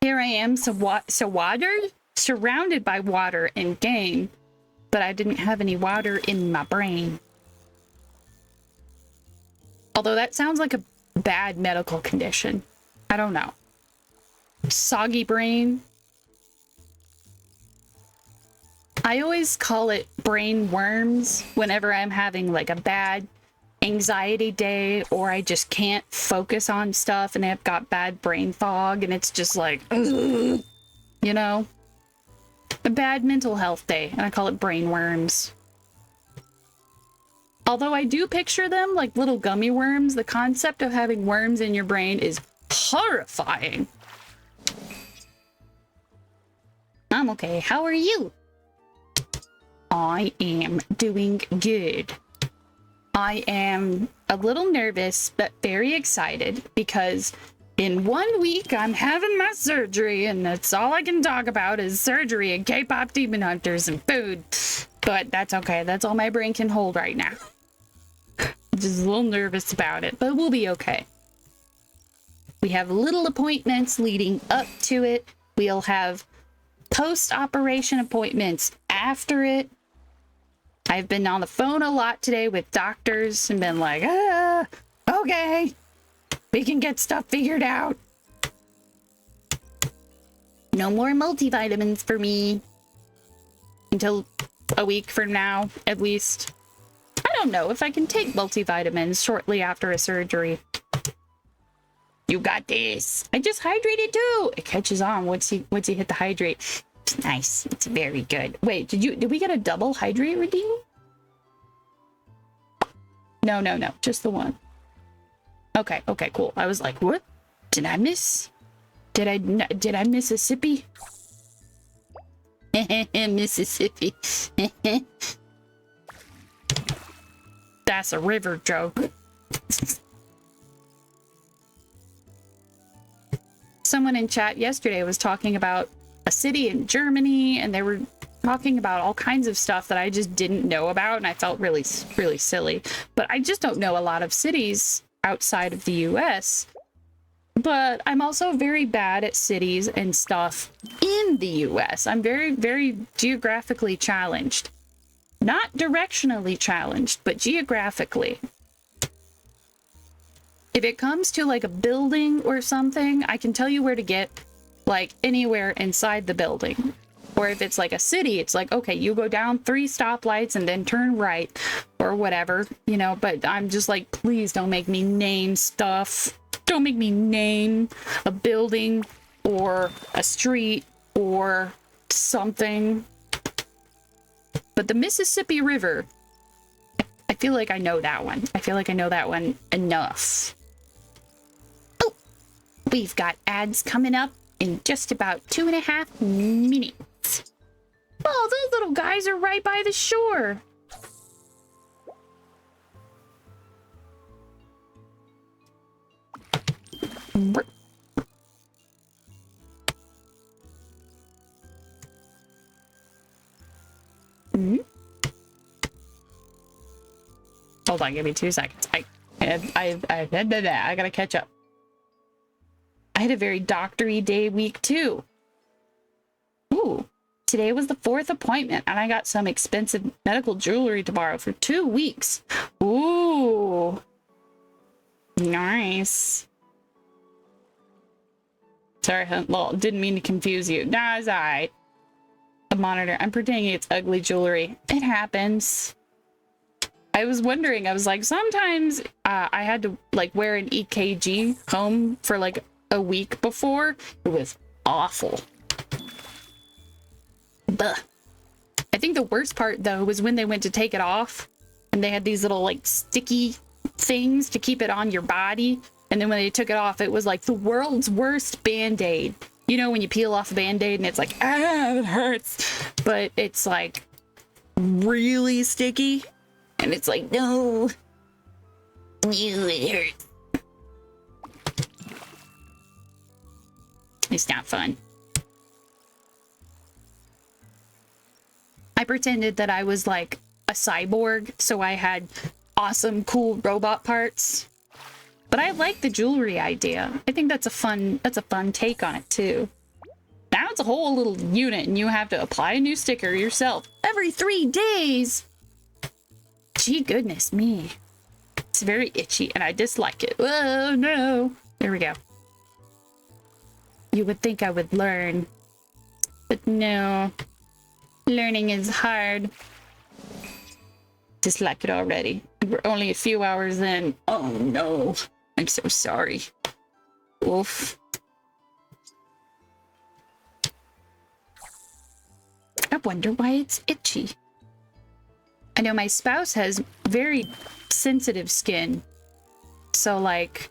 Here I am, so watered, surrounded by water and game, but I didn't have any water in my brain. Although that sounds like a bad medical condition. I don't know. Soggy brain. I always call it brain worms whenever I'm having like a bad anxiety day, or I just can't focus on stuff and I've got bad brain fog and it's just like, ugh, you know, a bad mental health day, and I call it brain worms. Although I do picture them like little gummy worms, the concept of having worms in your brain is horrifying. I'm okay. How are you? I am doing good. I am a little nervous, but very excited because in 1 week I'm having my surgery, and that's all I can talk about is surgery and K-pop demon hunters and food. But that's okay. That's all my brain can hold right now. Just a little nervous about it, but we'll be okay. We have little appointments leading up to it. We'll have post-operation appointments after it. I've been on the phone a lot today with doctors and been like, okay, we can get stuff figured out. No more multivitamins for me until a week from now, at least. I don't know if I can take multivitamins shortly after a surgery. You got this. I just hydrated too. It catches on once you hit the hydrate. It's nice. It's very good. Wait, did we get a double hydrate redeem? No, just the one. Okay, cool. I was like, what? Did I miss? Did I miss a sippy? Mississippi. That's a river joke. Someone in chat yesterday was talking about a city in Germany, and they were talking about all kinds of stuff that I just didn't know about, and I felt really, really silly. But I just don't know a lot of cities outside of the US. But I'm also very bad at cities and stuff in the US. I'm very, very geographically challenged. Not directionally challenged, but geographically. If it comes to like a building or something, I can tell you where to get like anywhere inside the building. Or if it's like a city, it's like, okay, you go down 3 stoplights and then turn right or whatever, you know, but I'm just like, please don't make me name stuff. Don't make me name a building or a street or something. But the Mississippi River, I feel like I know that one. I feel like I know that one enough. Oh, we've got ads coming up in just about 2.5 minutes. Oh, those little guys are right by the shore. Hold on, give me 2 seconds. I gotta catch up. I had a very doctory day week too. Ooh, today was the 4th appointment and I got some expensive medical jewelry to borrow for 2 weeks. Ooh, nice. Sorry, lol, didn't mean to confuse you. Nah, it's alright. A monitor. I'm pretending it's ugly jewelry. It happens. I was wondering, I was like, sometimes I had to like wear an EKG home for like a week before. It was awful. Buh. I think the worst part though was when they went to take it off and they had these little like sticky things to keep it on your body. And then when they took it off, it was like the world's worst Band-Aid. You know, when you peel off a Band-Aid and it's like, ah, it hurts. But it's like really sticky. And it's like, no. Ew, it hurts. It's not fun. I pretended that I was like a cyborg, so I had awesome, cool robot parts. But I like the jewelry idea. I think that's a fun take on it too. Now it's a whole little unit and you have to apply a new sticker yourself every 3 days. Gee, goodness me. It's very itchy and I dislike it. Oh no. There we go. You would think I would learn, but no. Learning is hard. Dislike it already. We're only a few hours in. Oh no. I'm so sorry. Oof. I wonder why it's itchy. I know my spouse has very sensitive skin. So like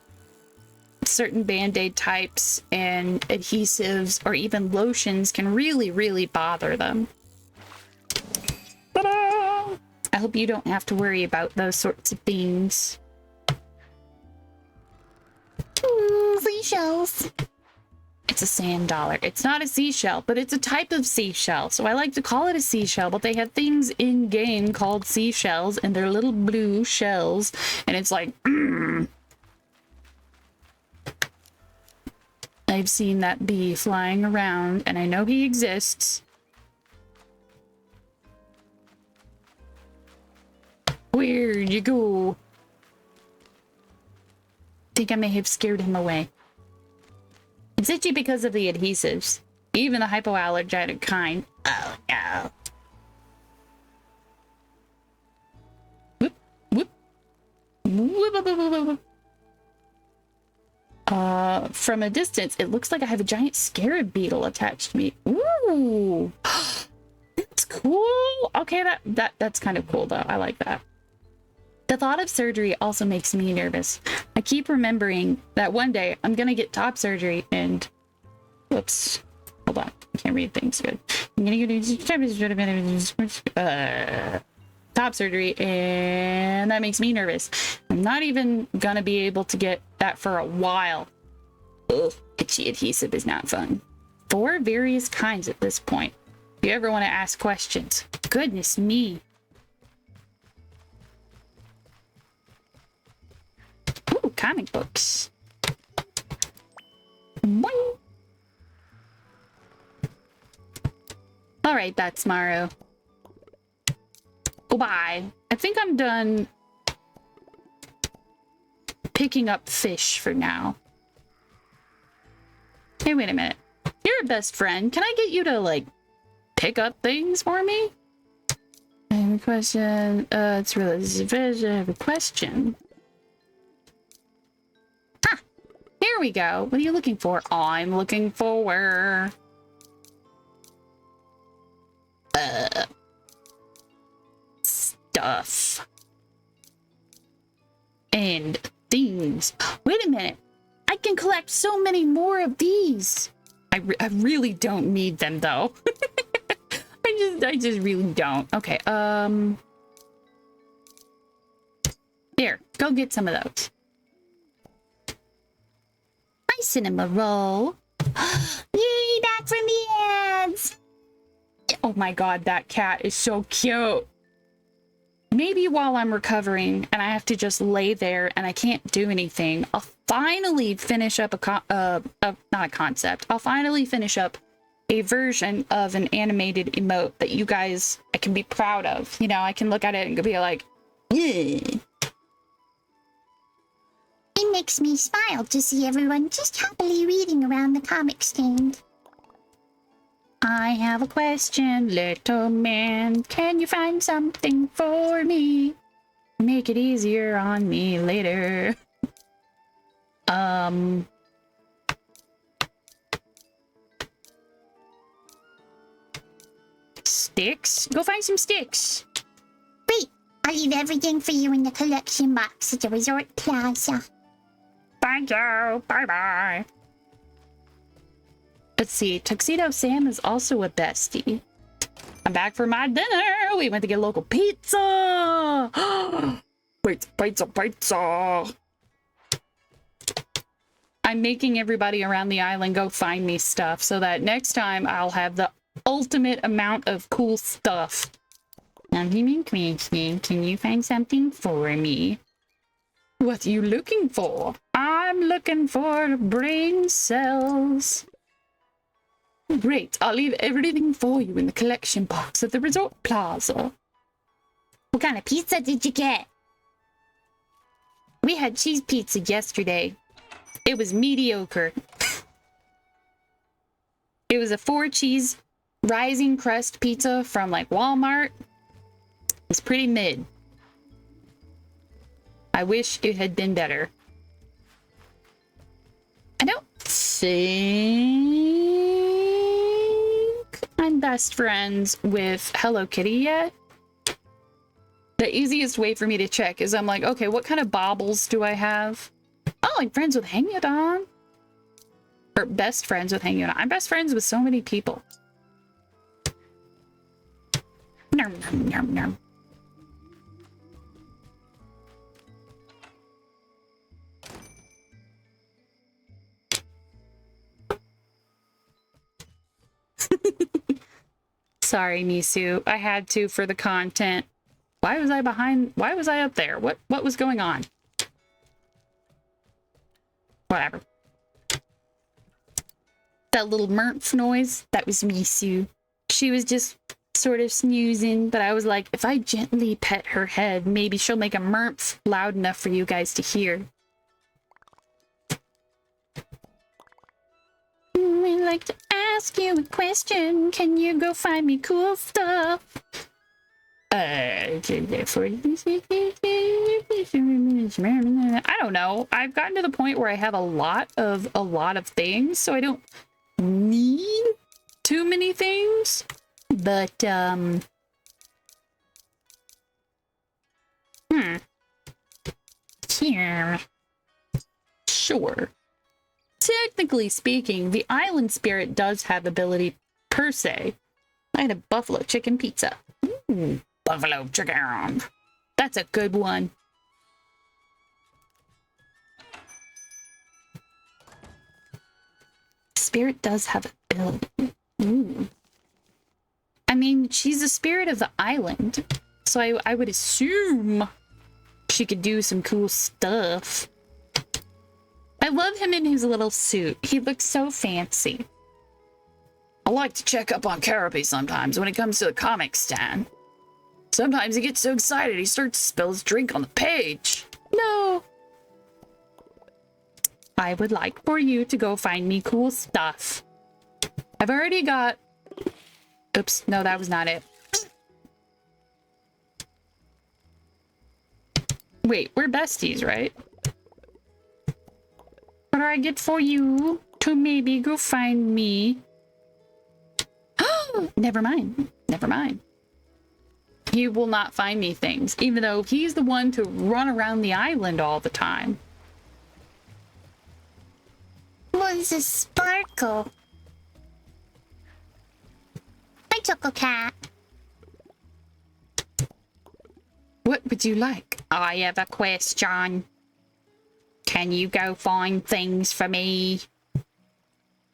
certain Band-Aid types and adhesives or even lotions can really, really bother them. Ta-da! I hope you don't have to worry about those sorts of things. Ooh, seashells. It's a sand dollar. It's not a seashell, but it's a type of seashell. So I like to call it a seashell, but they have things in game called seashells and they're little blue shells. And it's like, I've seen that bee flying around and I know he exists. Where'd you go? Think I may have scared him away. It's itchy because of the adhesives, even the hypoallergenic kind. Oh no. Whoop, whoop. Whoop, whoop, whoop, whoop, whoop. From a distance, it looks like I have a giant scarab beetle attached to me. Ooh. That's cool. Okay, that's kind of cool though. I like that. The thought of surgery also makes me nervous. I keep remembering that one day I'm gonna get top surgery and... Whoops. Hold on. I can't read things good. I'm gonna get top surgery and that makes me nervous. I'm not even gonna be able to get that for a while. Ugh, itchy adhesive is not fun. 4 various kinds at this point. If you ever want to ask questions. Goodness me. Ooh, comic books. Boing. All right, that's Maru. Goodbye. I think I'm done picking up fish for now. Hey, wait a minute. You're a best friend. Can I get you to, like, pick up things for me? I have a question. It's related to fish. I have a question. Here we go. What are you looking for? I'm looking for... stuff. And things. Wait a minute. I can collect so many more of these. I really don't need them, though. I just really don't. Okay, here, go get some of those. My cinema roll. Yay, back from the ads. Oh my god, that cat is so cute. Maybe while I'm recovering and I have to just lay there and I can't do anything, I'll finally finish up not a concept. I'll finally finish up a version of an animated emote that you guys, I can be proud of. You know, I can look at it and be like, yeah. It makes me smile to see everyone just happily reading around the comic stand. I have a question, little man. Can you find something for me? Make it easier on me later. Sticks? Go find some sticks. Wait, I'll leave everything for you in the collection box at the resort plaza. Thank you. Bye-bye. Let's see. Tuxedo Sam is also a bestie. I'm back for my dinner. We went to get local pizza. Pizza. I'm making everybody around the island go find me stuff so that next time I'll have the ultimate amount of cool stuff. Now, can you find something for me? What are you looking for? I'm looking for brain cells. Great, I'll leave everything for you in the collection box at the resort plaza. What kind of pizza did you get? We had cheese pizza yesterday. It was mediocre. It was a 4-cheese rising crust pizza from like Walmart. It's pretty mid. I wish it had been better. I don't think I'm best friends with Hello Kitty yet. The easiest way for me to check is I'm like, okay, what kind of baubles do I have? Oh, I'm friends with Hangudon. Or best friends with Hangudon. I'm best friends with so many people. Nom, nom, nom, nom. Sorry, Misu. I had to for the content. Why was I behind? Why was I up there? What was going on? Whatever. That little murph noise, that was Misu. She was just sort of snoozing, but I was like, if I gently pet her head, maybe she'll make a murph loud enough for you guys to hear. I'd like to ask you a question. Can you go find me cool stuff? I don't know. I've gotten to the point where I have a lot of things, so I don't need too many things. But here. Sure. Technically speaking, the island spirit does have ability per se. I had a buffalo chicken pizza. Ooh, buffalo chicken. That's a good one. Spirit does have ability. Ooh. I mean, she's the spirit of the island, so I would assume she could do some cool stuff. I love him in his little suit. He looks so fancy. I like to check up on Carapace sometimes when it comes to the comic stand. Sometimes he gets so excited he starts to spill his drink on the page. No. I would like for you to go find me cool stuff. I've already got... Oops, no, that was not it. Wait, we're besties, right? What do I get for you to maybe go find me? Never mind. Never mind. He will not find me things, even though he's the one to run around the island all the time. What is a sparkle? Hi, Choco Cat. What would you like? I have a question. Can you go find things for me?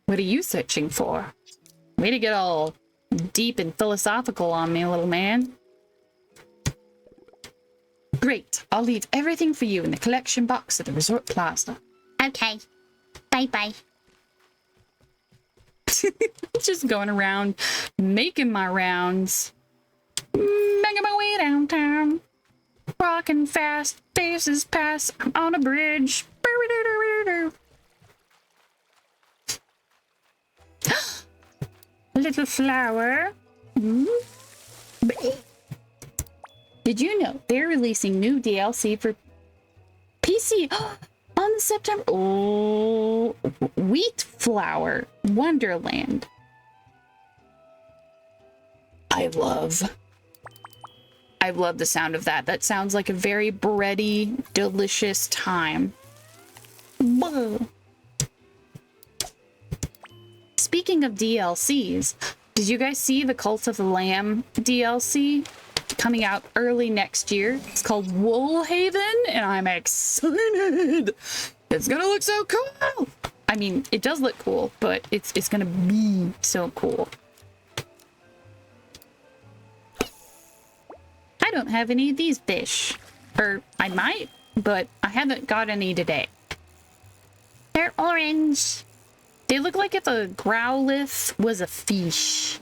What are you searching for? Way to get all deep and philosophical on me, little man. Great. I'll leave everything for you in the collection box at the resort plaza. Okay. Bye-bye. Just going around, making my rounds. Making my way downtown. Rocking fast, faces pass. I'm on a bridge. Little flower. Did you know they're releasing new DLC for PC on the September? Oh, Wheat Flower Wonderland. I love the sound of that. That sounds like a very bready, delicious time. Whoa. Speaking of DLCs, did you guys see the Cult of the Lamb DLC coming out early next year? It's called Woolhaven, and I'm excited. It's gonna look so cool. I mean, it does look cool, but it's gonna be so cool. I don't have any of these fish. Or I might, but I haven't got any today. They're orange. They look like if a growlithe was a fish.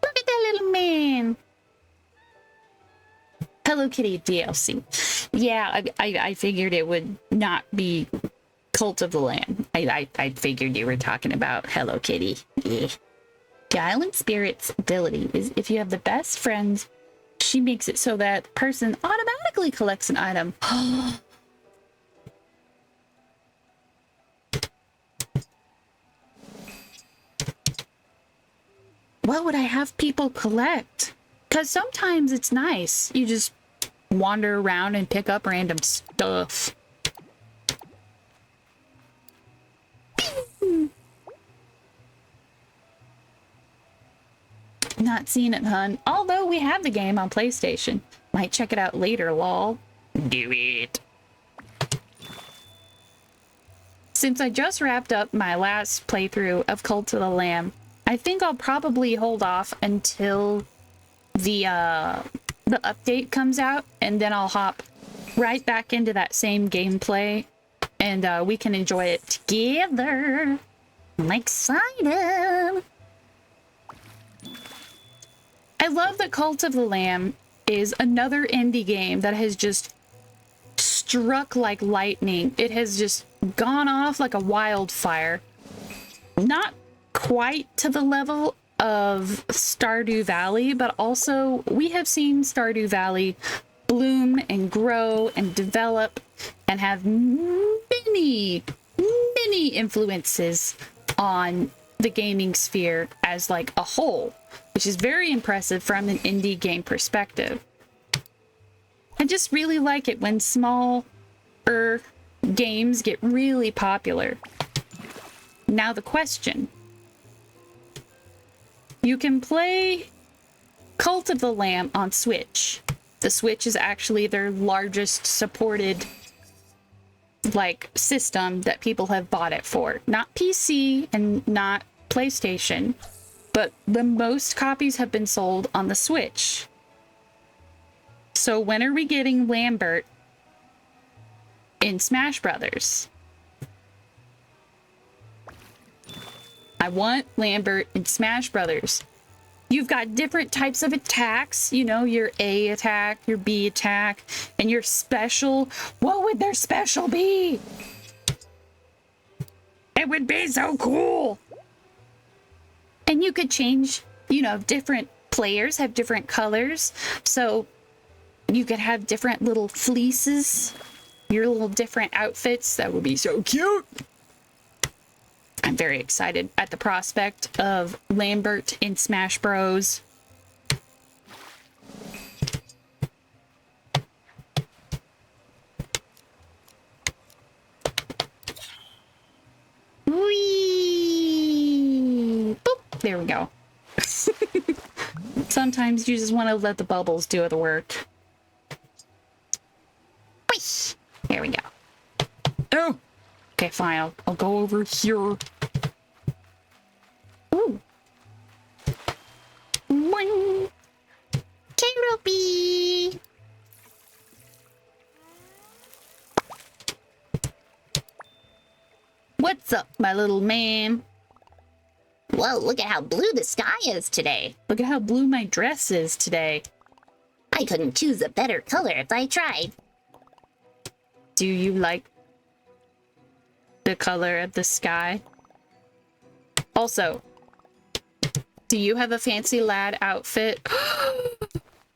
Look at that little man. Hello Kitty DLC. Yeah, I figured it would not be Cult of the Lamb. I figured you were talking about Hello Kitty. Yeah. The Island Spirit's ability is if you have the best friends, she makes it so that the person automatically collects an item. What would I have people collect? Because sometimes it's nice. You just wander around and pick up random stuff. Not seen it, hun. Although we have the game on PlayStation. Might check it out later, lol. Do it. Since I just wrapped up my last playthrough of Cult of the Lamb, I think I'll probably hold off until the update comes out, and then I'll hop right back into that same gameplay, and we can enjoy it together. I'm excited. I love that Cult of the Lamb is another indie game that has just struck like lightning. It has just gone off like a wildfire. Not quite to the level of Stardew Valley, but also we have seen Stardew Valley bloom and grow and develop and have many influences on the gaming sphere as like a whole, which is very impressive from an indie game perspective. I just really like it when smaller games get really popular. Now the question. You can play Cult of the Lamb on Switch. The Switch is actually their largest supported like system that people have bought it for. Not PC and not PlayStation, but the most copies have been sold on the Switch. So when are we getting Lambert in Smash Brothers? I want Lambert in Smash Brothers. You've got different types of attacks, you know, your A attack, your B attack, and your special. What would their special be? It would be so cool. And you could change, you know, different players have different colors. So you could have different little fleeces your little different outfits. That would be so cute. I'm very excited at the prospect of Lambert in Smash Bros. Whee! Boop. There we go. Sometimes you just want to let the bubbles do the work. Whee! There we go. Oh! Okay, fine. I'll go over here. Ooh. Boing. K-Ropey! What's up, my little man? Whoa, look at how blue the sky is today. Look at how blue my dress is today. I couldn't choose a better color if I tried. Do you like the color of the sky? Also, do you have a fancy lad outfit?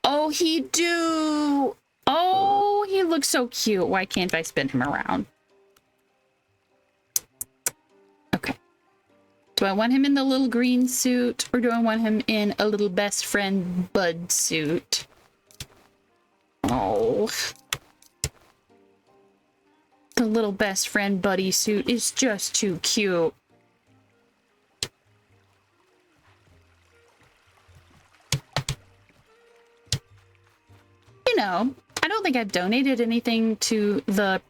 Oh, he do. Oh, he looks so cute. Why can't I spin him around? Okay. Do I want him in the little green suit, or do I want him in a little best friend bud suit? Oh. The little best friend buddy suit is just too cute. You know, I don't think I've donated anything to the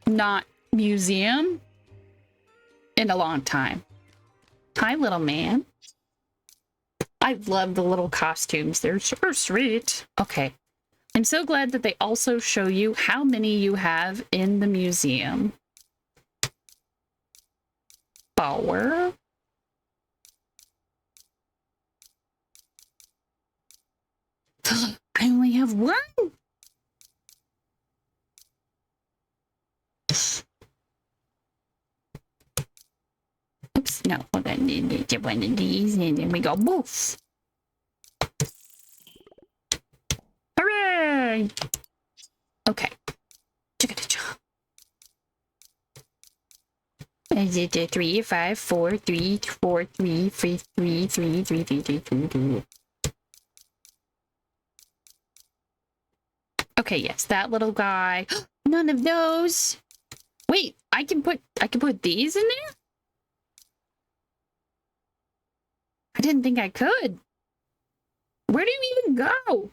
not museum in a long time. Hi, little man. I love the little costumes. They're super sweet. Okay. I'm so glad that they also show you how many you have in the museum. Power. I only have one. Oops, no. Hold on. Get one of these, and then we go boof. Hooray! Okay. Is it 3, 5, 4, 3, 4, 3, 3, 3, 3, 3, 3, 3, 3. Okay, yes, that little guy. None of those. Wait, I can put these in there? I didn't think I could. Where do you even go?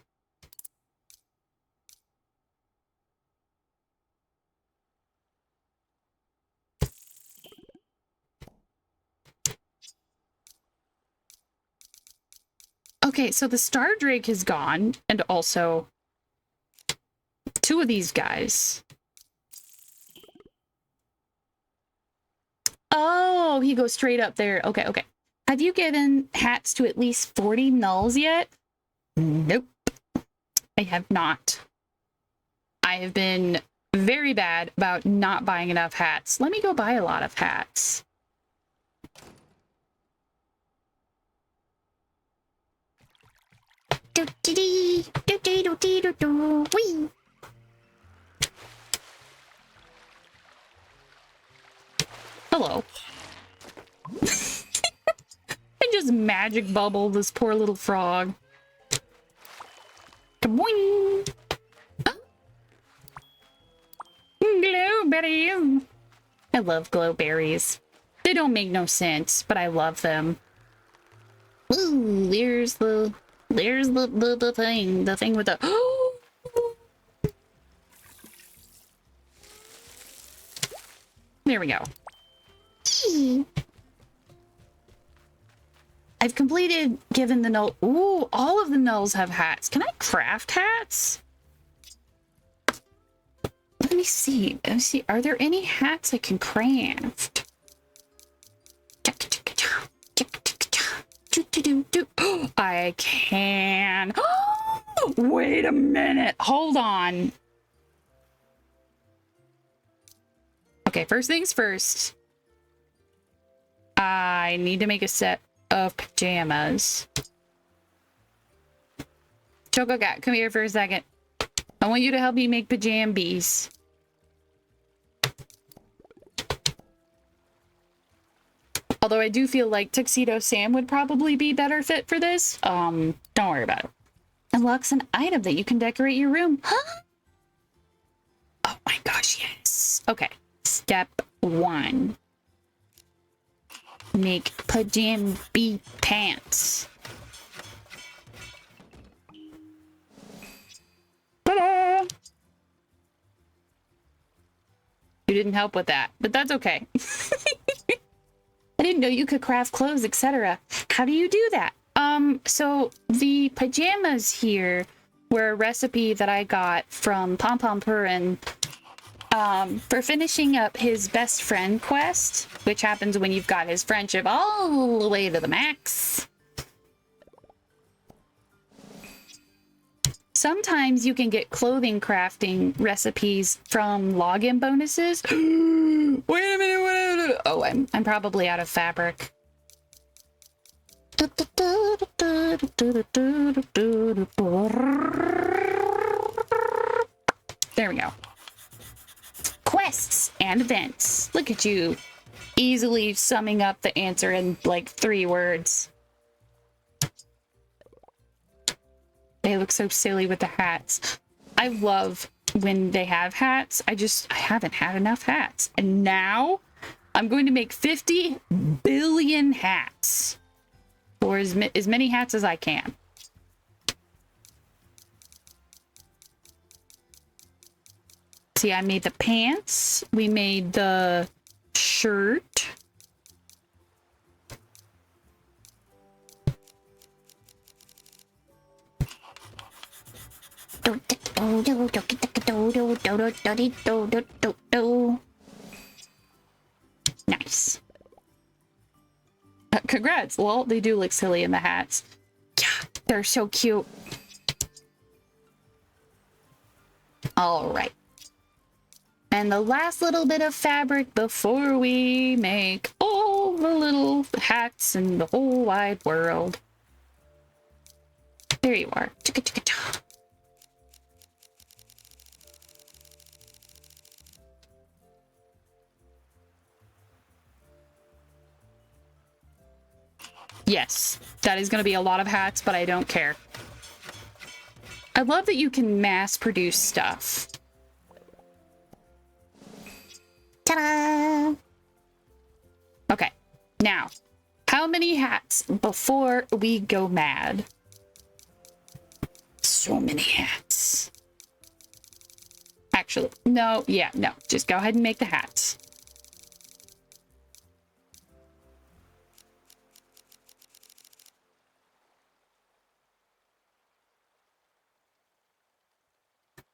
Okay, so the Star Drake is gone, and also two of these guys. Oh, he goes straight up there. Okay, okay. Have you given hats to at least 40 nulls yet? Nope. I have not. I have been very bad about not buying enough hats. Let me go buy a lot of hats. Whee! Hello. I just magic bubble this poor little frog. Kaboing! Glowberries! I love glowberries. They don't make no sense, but I love them. Ooh, there's the The thing with the... There we go. I've completed given the null. Ooh, all of the nulls have hats. Can I craft hats? Let me see. Let me see. Are there any hats I can craft? I can. Wait a minute. Hold on. Okay, first things first. I need to make a set of pajamas. Choco Cat, come here for a second. I want you to help me make pajambies. Although I do feel like Tuxedo Sam would probably be better fit for this. Don't worry about it. Unlocks an item that you can decorate your room. Huh? Oh my gosh, yes. Okay. Step 1. Make pajambi pants. Ta-da! You didn't help with that, but that's okay. I didn't know you could craft clothes, etc. How do you do that? So the pajamas here were a recipe that I got from Pom Pom Purin for finishing up his best friend quest, which happens when you've got his friendship all the way to the max. Sometimes you can get clothing crafting recipes from login bonuses. Wait a minute. Oh, I'm probably out of fabric. There we go. Quests and events. Look at you, easily summing up the answer in like 3 words. They look so silly with the hats. I love when they have hats. I haven't had enough hats. And now I'm going to make 50 billion hats. Or as many hats as I can. See, I made the pants. We made the shirt. Nice. Congrats. Well, they do look silly in the hats. Yeah, they're so cute. All right. And the last little bit of fabric before we make all the little hats in the whole wide world. There you are. Chicka chicka cha. Yes, that is going to be a lot of hats, but I don't care. I love that you can mass produce stuff. Ta-da! Okay, now, how many hats before we go mad? So many hats. Actually, no, just go ahead and make the hats.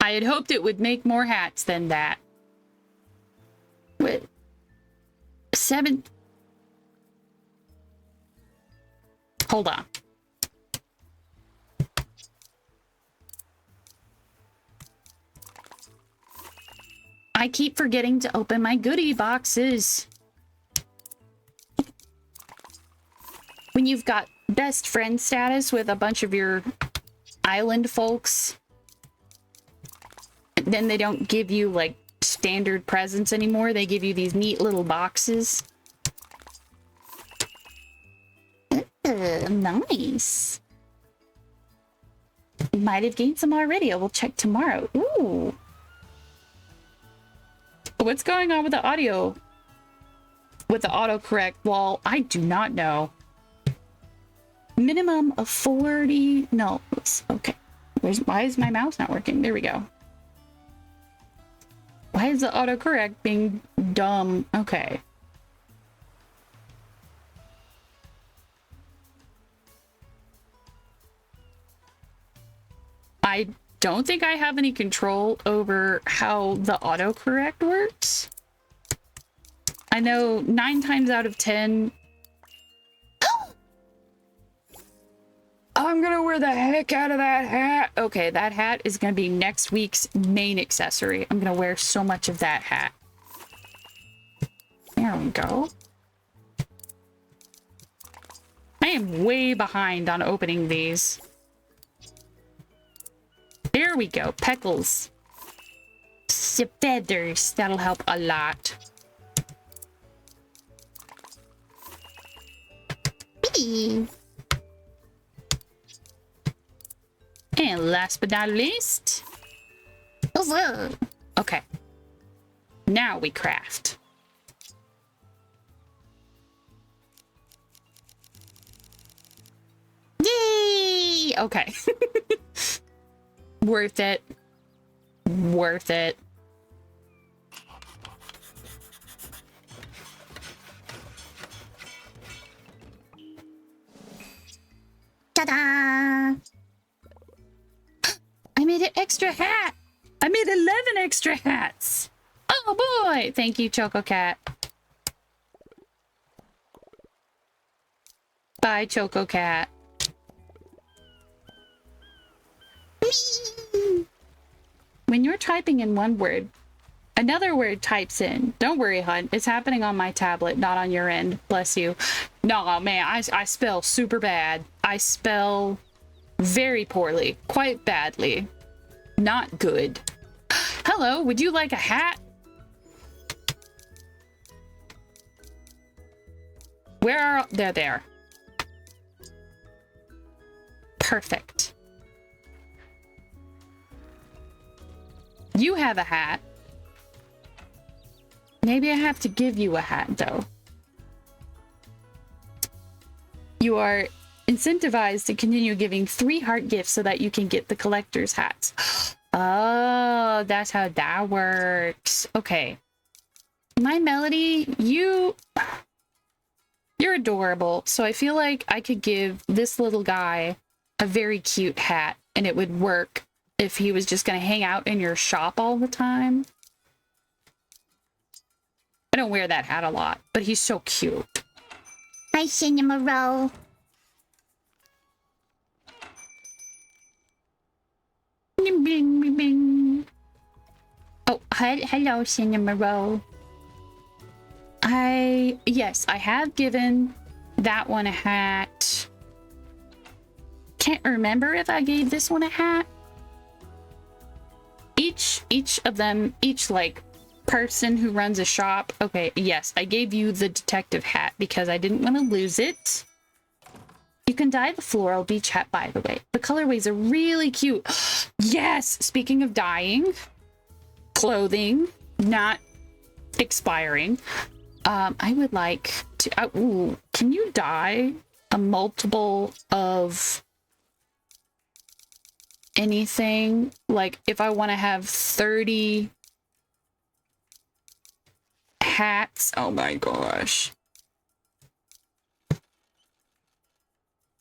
I had hoped it would make more hats than that. With 7... Hold on. I keep forgetting to open my goodie boxes. When you've got best friend status with a bunch of your island folks, then they don't give you like standard presents anymore. They give you these neat little boxes. Nice. Might have gained some already. I will check tomorrow. Ooh. What's going on with the audio? With the autocorrect? Well, I do not know. Minimum of 40. No. Okay. Why is my mouse not working? There we go. Why is the autocorrect being dumb? Okay. I don't think I have any control over how the autocorrect works. I know 9 times out of 10... I'm gonna wear the heck out of that hat. Okay, that hat is gonna be next week's main accessory. I'm gonna wear so much of that hat. There we go. I am way behind on opening these. There we go. Peckles. Feathers. That'll help a lot. Whee! And last but not least. Whoa. Okay. Now we craft. Yay! Okay. Worth it. Worth it. Ta-da! I made an extra hat. I made 11 extra hats. Oh boy. Thank you, Choco Cat. Bye, Choco Cat. Whee! When you're typing in one word, another word types in. Don't worry, hon. It's happening on my tablet, not on your end. Bless you. No, man, I spell super bad. I spell very poorly. Quite badly. Not good. Hello, would you like a hat? Where are... They're there. Perfect. You have a hat. Maybe I have to give you a hat, though. You are incentivized to continue giving 3 heart gifts so that you can get the collector's hats. Oh, that's how that works. Okay. My Melody, you're adorable. So I feel like I could give this little guy a very cute hat, and it would work if he was just going to hang out in your shop all the time. I don't wear that hat a lot, but he's so cute. Hi, Cinema Roll. Bing, bing, bing, bing. Oh, hello, Cinema Roll. Yes, I have given that one a hat. Can't remember if I gave this one a hat. Each of them, like person who runs a shop. Okay, yes, I gave you the detective hat because I didn't want to lose it. You can dye the floral beach hat, by the way. The colorways are really cute. Yes, speaking of dyeing, clothing, not expiring. I would like to... ooh, can you dye a multiple of anything? Like, if I want to have 30 hats... Oh my gosh.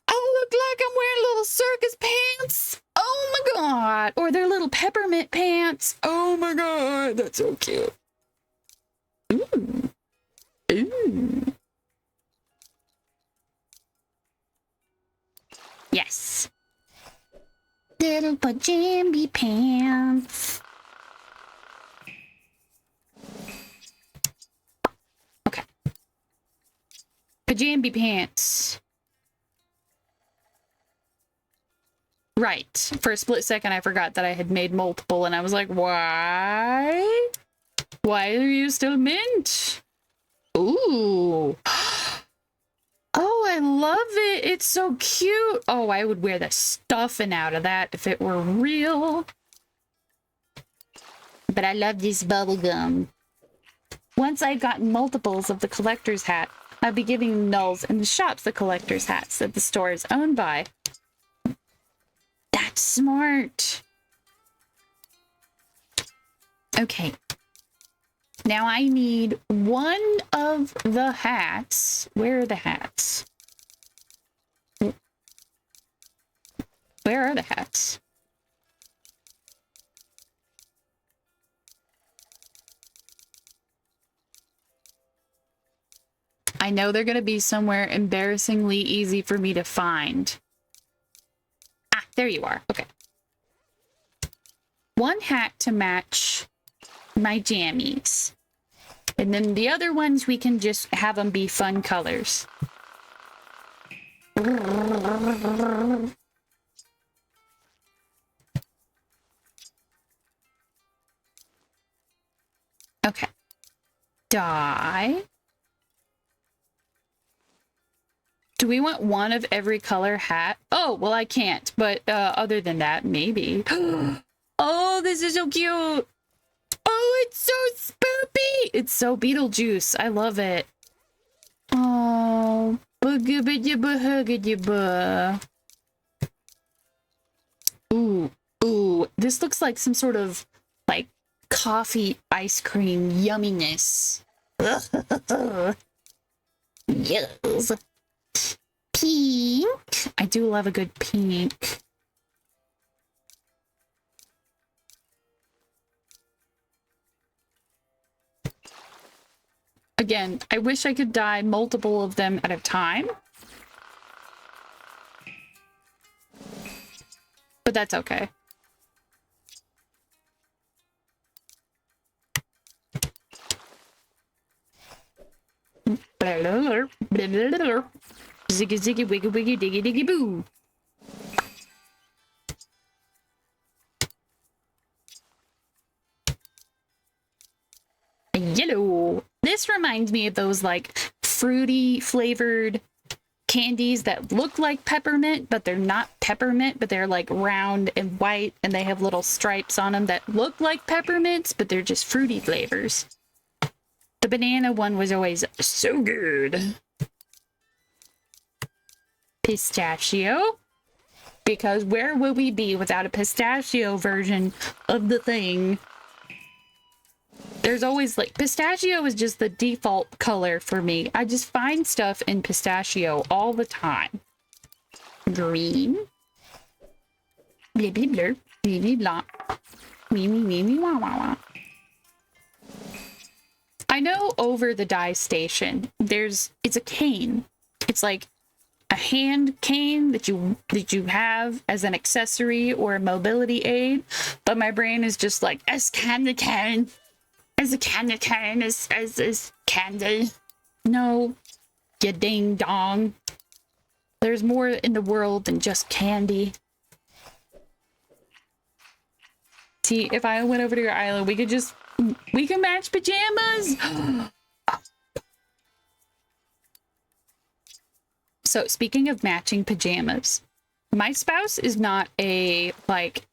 I look like I'm wearing little circus pants. Oh my god. Or they're little peppermint pants. Oh my god. That's so cute. Ooh. Ooh. Yes. Little pajamby pants. Okay. Pajamby pants. Right. For a split second, I forgot that I had made multiple, and I was like, why? Why are you still mint? Ooh. Oh, I love it. It's so cute. Oh, I would wear the stuffing out of that if it were real. But I love this bubble gum. Once I've gotten multiples of the collector's hat, I'll be giving nulls in the shops the collector's hats that the store is owned by. That's smart. Okay. Now I need one of the hats. Where are the hats? Where are the hats? I know they're going to be somewhere embarrassingly easy for me to find. Ah, there you are. Okay. One hat to match my jammies. And then the other ones, we can just have them be fun colors. dye? Do we want one of every color hat? Oh, well, I can't. But other than that, maybe. Oh, this is so cute. Oh, it's so spoopy. It's so Beetlejuice. I love it. Oh, ooh, ooh. This looks like some sort of like coffee ice cream yumminess. Yes. Pink. I do love a good pink. Again, I wish I could dye multiple of them at a time. But that's okay. Ziggy ziggy wiggy wiggy diggy diggy boo. Yellow. This reminds me of those like fruity flavored candies that look like peppermint, but they're not peppermint, but they're like round and white and they have little stripes on them that look like peppermints, but they're just fruity flavors. The banana one was always so good. Pistachio. Because where would we be without a pistachio version of the thing? There's always like pistachio is just the default color for me. I just find stuff in pistachio all the time. Green. Blah blah blah. Blah blah blah. Me me me me wah wah wah. I know over the dye station, it's a cane. It's like a hand cane that you have as an accessory or a mobility aid. But my brain is just like, as candy cane. As a candy cane, as candy. No, you ding dong. There's more in the world than just candy. See, if I went over to your island, we can match pajamas. So speaking of matching pajamas, my spouse is not a like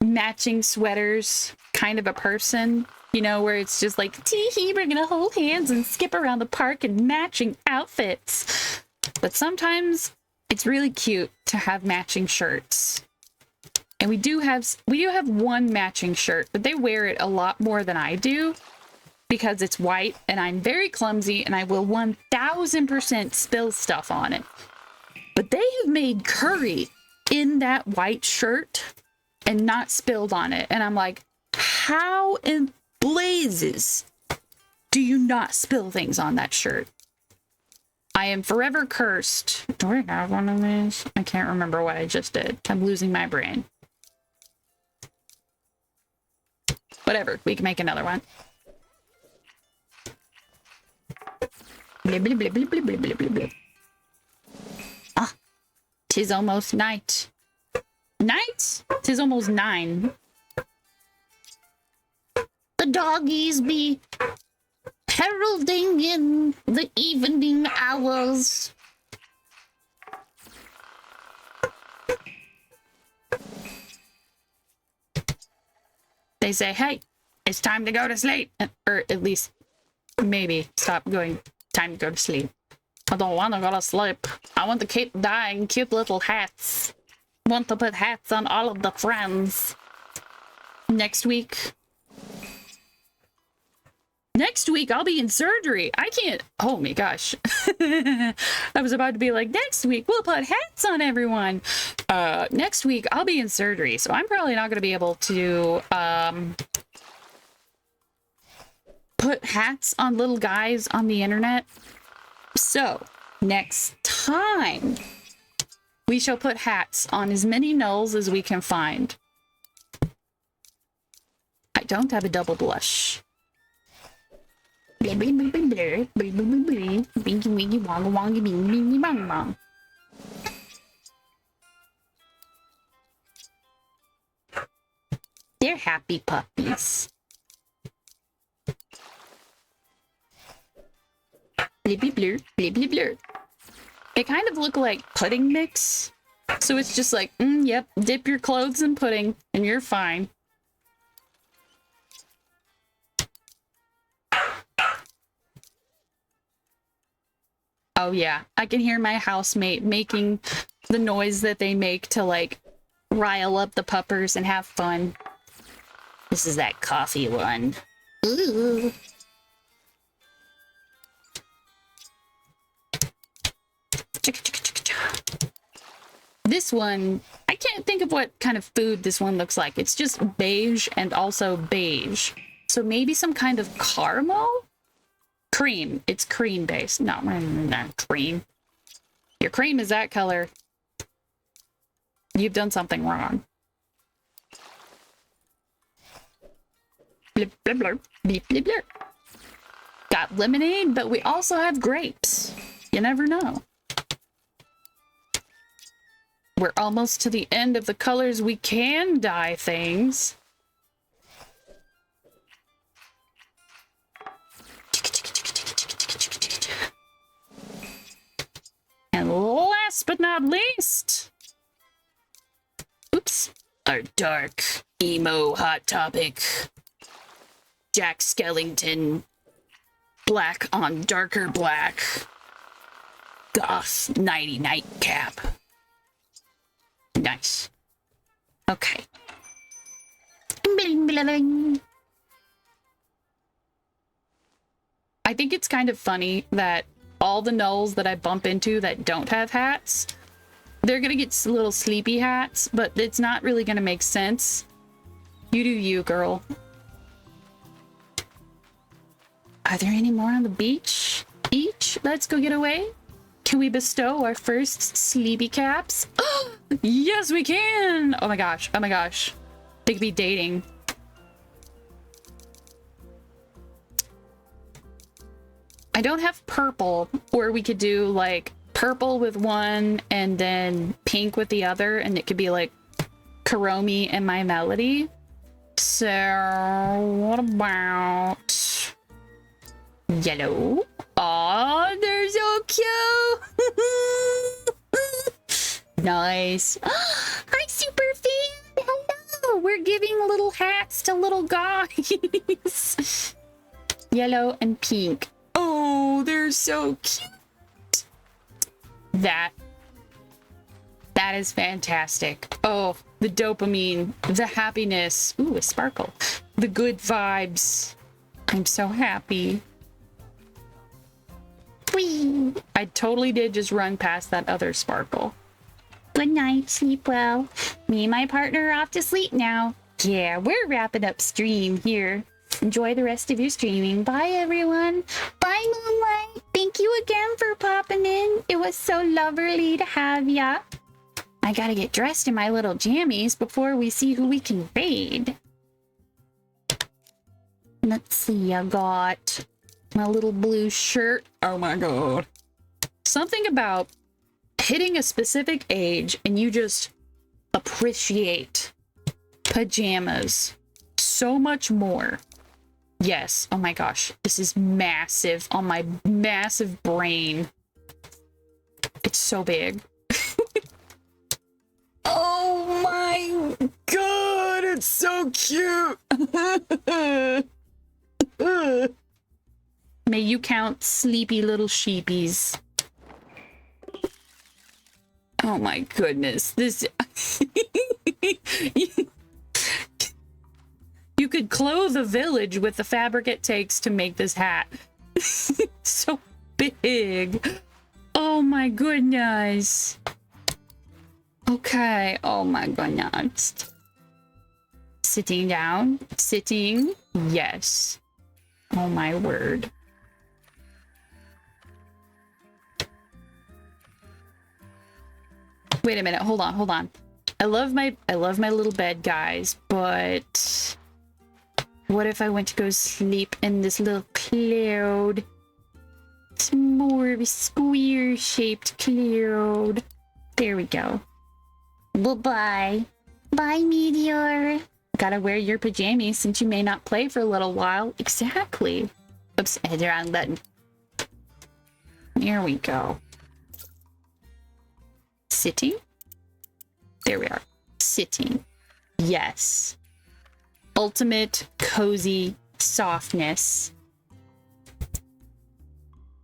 matching sweaters kind of a person, you know, where it's just like, tee-hee, we're gonna hold hands and skip around the park in matching outfits. But sometimes it's really cute to have matching shirts. And we do have one matching shirt, but they wear it a lot more than I do because it's white and I'm very clumsy and I will 1000% spill stuff on it. But they have made curry in that white shirt and not spilled on it. And I'm like, how in blazes do you not spill things on that shirt? I am forever cursed. Do I have one of these? I can't remember what I just did. I'm losing my brain. Whatever, we can make another one. Blip, blip, blip, blip, blip, blip, blip, blip. Ah, 'tis almost night. Night? 'Tis almost 9. The doggies be heralding in the evening hours. They say, hey, it's time to go to sleep. Or at least, maybe, stop going, time to go to sleep. I don't want to go to sleep. I want to keep dyeing cute little hats. Want to put hats on all of the friends. Next week, I'll be in surgery. I can't. Oh my gosh. I was about to be like, next week, we'll put hats on everyone. Next week, I'll be in surgery. So I'm probably not going to be able to put hats on little guys on the internet. So next time, we shall put hats on as many nulls as we can find. I don't have a double blush. They're happy puppies. Blippy blur, blippy blur. They kind of look like pudding mix. So it's just like, yep, dip your clothes in pudding and you're fine. Oh yeah, I can hear my housemate making the noise that they make to like rile up the puppers and have fun. This is that coffee one. Ooh. This one, I can't think of what kind of food this one looks like. It's just beige and also beige. So maybe some kind of caramel? Cream. It's cream based. No, not cream. Your cream is that color. You've done something wrong. Blip, blip, blip, blip, blip, blip. Got lemonade, but we also have grapes. You never know. We're almost to the end of the colors we can dye things. And last but not least, oops, our dark emo hot topic, Jack Skellington, black on darker black, goth nighty nightcap. Nice. Okay. Bling, bling, bling. I think it's kind of funny that all the nulls that I bump into that don't have hats, they're gonna get little sleepy hats, but it's not really gonna make sense. You do you, girl. Are there any more on the beach? Let's go get away. Can we bestow our first sleepy caps? Yes, we can! Oh my gosh, oh my gosh. They could be dating. I don't have purple, or we could do like purple with one and then pink with the other, and it could be like Kuromi and My Melody. So what about yellow? Oh, they're so cute! Nice. Hi, super fan! Hello! We're giving little hats to little guys. Yellow and pink. Oh, they're so cute. That is fantastic. Oh, the dopamine, the happiness. Ooh, a sparkle. The good vibes. I'm so happy. Whee! I totally did just run past that other sparkle. Good night, sleep well. Me and my partner are off to sleep now. Yeah, we're wrapping up stream here. Enjoy the rest of your streaming. Bye, everyone. Bye, Moonlight. Thank you again for popping in. It was so lovely to have ya. I gotta get dressed in my little jammies before we see who we can raid. Let's see, I got my little blue shirt. Oh my god. Something about hitting a specific age and you just appreciate pajamas so much more. Yes. Oh my gosh. This is massive on my massive brain. It's so big. Oh my god. It's so cute. May you count sleepy little sheepies. Oh my goodness. This... You could clothe a village with the fabric it takes to make this hat. So big. Oh my goodness. Okay. Oh my goodness. Sitting down. Sitting. Yes. Oh my word. Wait a minute. Hold on. Hold on. I love my little bed, guys, but what if I went to go sleep in this little cloud? It's more of a square-shaped cloud. There we go. Bye-bye. Bye, Meteor. Gotta wear your pajamas since you may not play for a little while. Exactly. Oops, I hit the wrong button. Here we go. Sitting? There we are. Sitting. Yes. Ultimate cozy softness.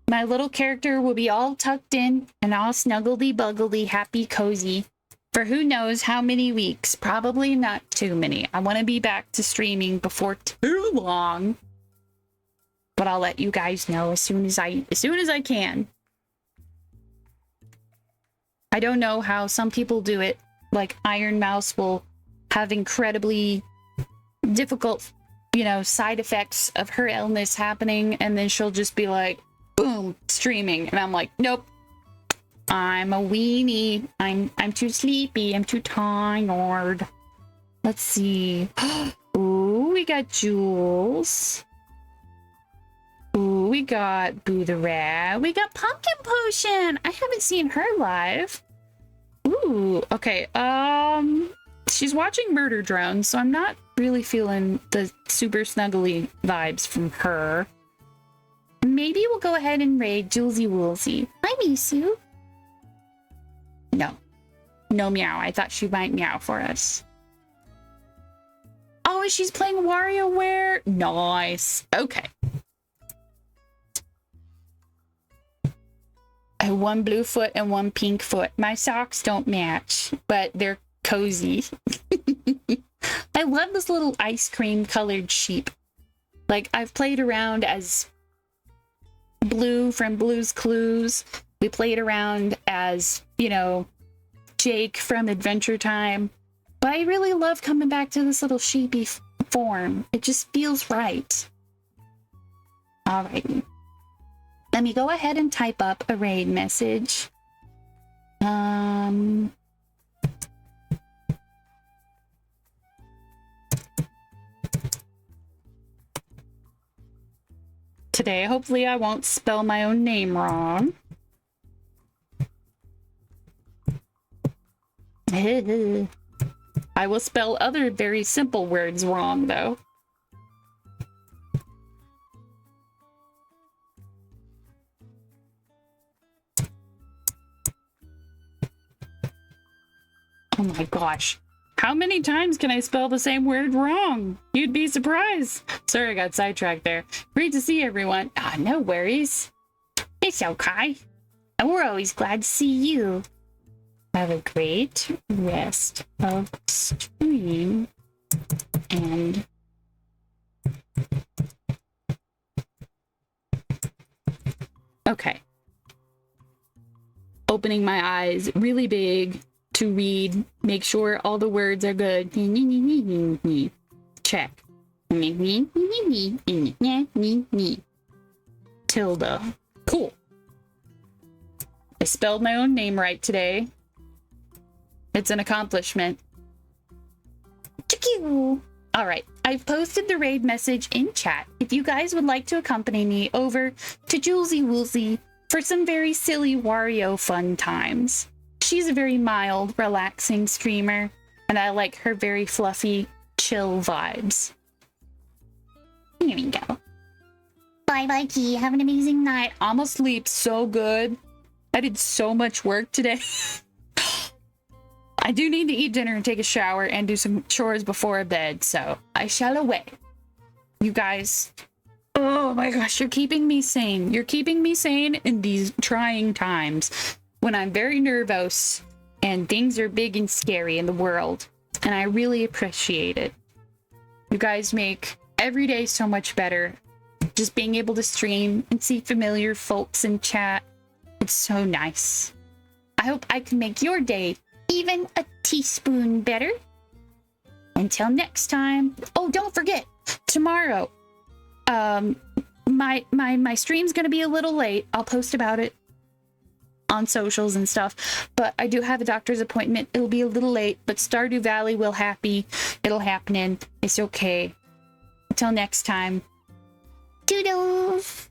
My little character will be all tucked in and all snuggledy-buggledy, happy, cozy for who knows how many weeks. Probably not too many. I want to be back to streaming before too long. But I'll let you guys know as soon as I can. I don't know how some people do it. Like Iron Mouse will have incredibly difficult, side effects of her illness happening, and then she'll just be like, boom, streaming. And I'm like, nope. I'm a weenie. I'm too sleepy. I'm too tired. Let's see. Ooh, we got Jules. Ooh, we got Boo the Rat. We got Pumpkin Potion. I haven't seen her live. Ooh, okay. She's watching Murder Drone, so I'm not really feeling the super snuggly vibes from her. Maybe we'll go ahead and raid Julesy Woolsey. Hi, Misu. No. No meow. I thought she might meow for us. Oh, she's playing WarioWare? Nice. Okay. I have one blue foot and one pink foot. My socks don't match, but they're cozy. I love this little ice cream colored sheep. Like, I've played around as Blue from Blue's Clues. We played around as, Jake from Adventure Time. But I really love coming back to this little sheepy form. It just feels right. Alrighty. Let me go ahead and type up a raid message. Today, hopefully I won't spell my own name wrong. I will spell other very simple words wrong, though. Oh my gosh. How many times can I spell the same word wrong? You'd be surprised. Sorry, I got sidetracked there. Great to see everyone. Ah, no worries. It's okay. And we're always glad to see you. Have a great rest of stream. And okay. Opening my eyes really big to read, make sure all the words are good. Check. Tilda. Cool. I spelled my own name right today. It's an accomplishment. All right, I've posted the raid message in chat. If you guys would like to accompany me over to Julesy Woolsey for some very silly Wario fun times. She's a very mild, relaxing streamer, and I like her very fluffy, chill vibes. Here we go. Bye-bye, Key. Have an amazing night. I'ma sleep so good. I did so much work today. I do need to eat dinner and take a shower and do some chores before bed, so I shall away. You guys, oh my gosh, you're keeping me sane. You're keeping me sane in these trying times when I'm very nervous and things are big and scary in the world, and I really appreciate it. You guys make every day so much better. Just being able to stream and see familiar folks in chat, it's so nice. I hope I can make your day even a teaspoon better. Until next time. Oh, don't forget, tomorrow, my stream's gonna be a little late. I'll post about it on socials and stuff, but I do have a doctor's appointment. It'll be a little late, but Stardew Valley will happy. It'll happen. It's okay. Until next time. Doodles.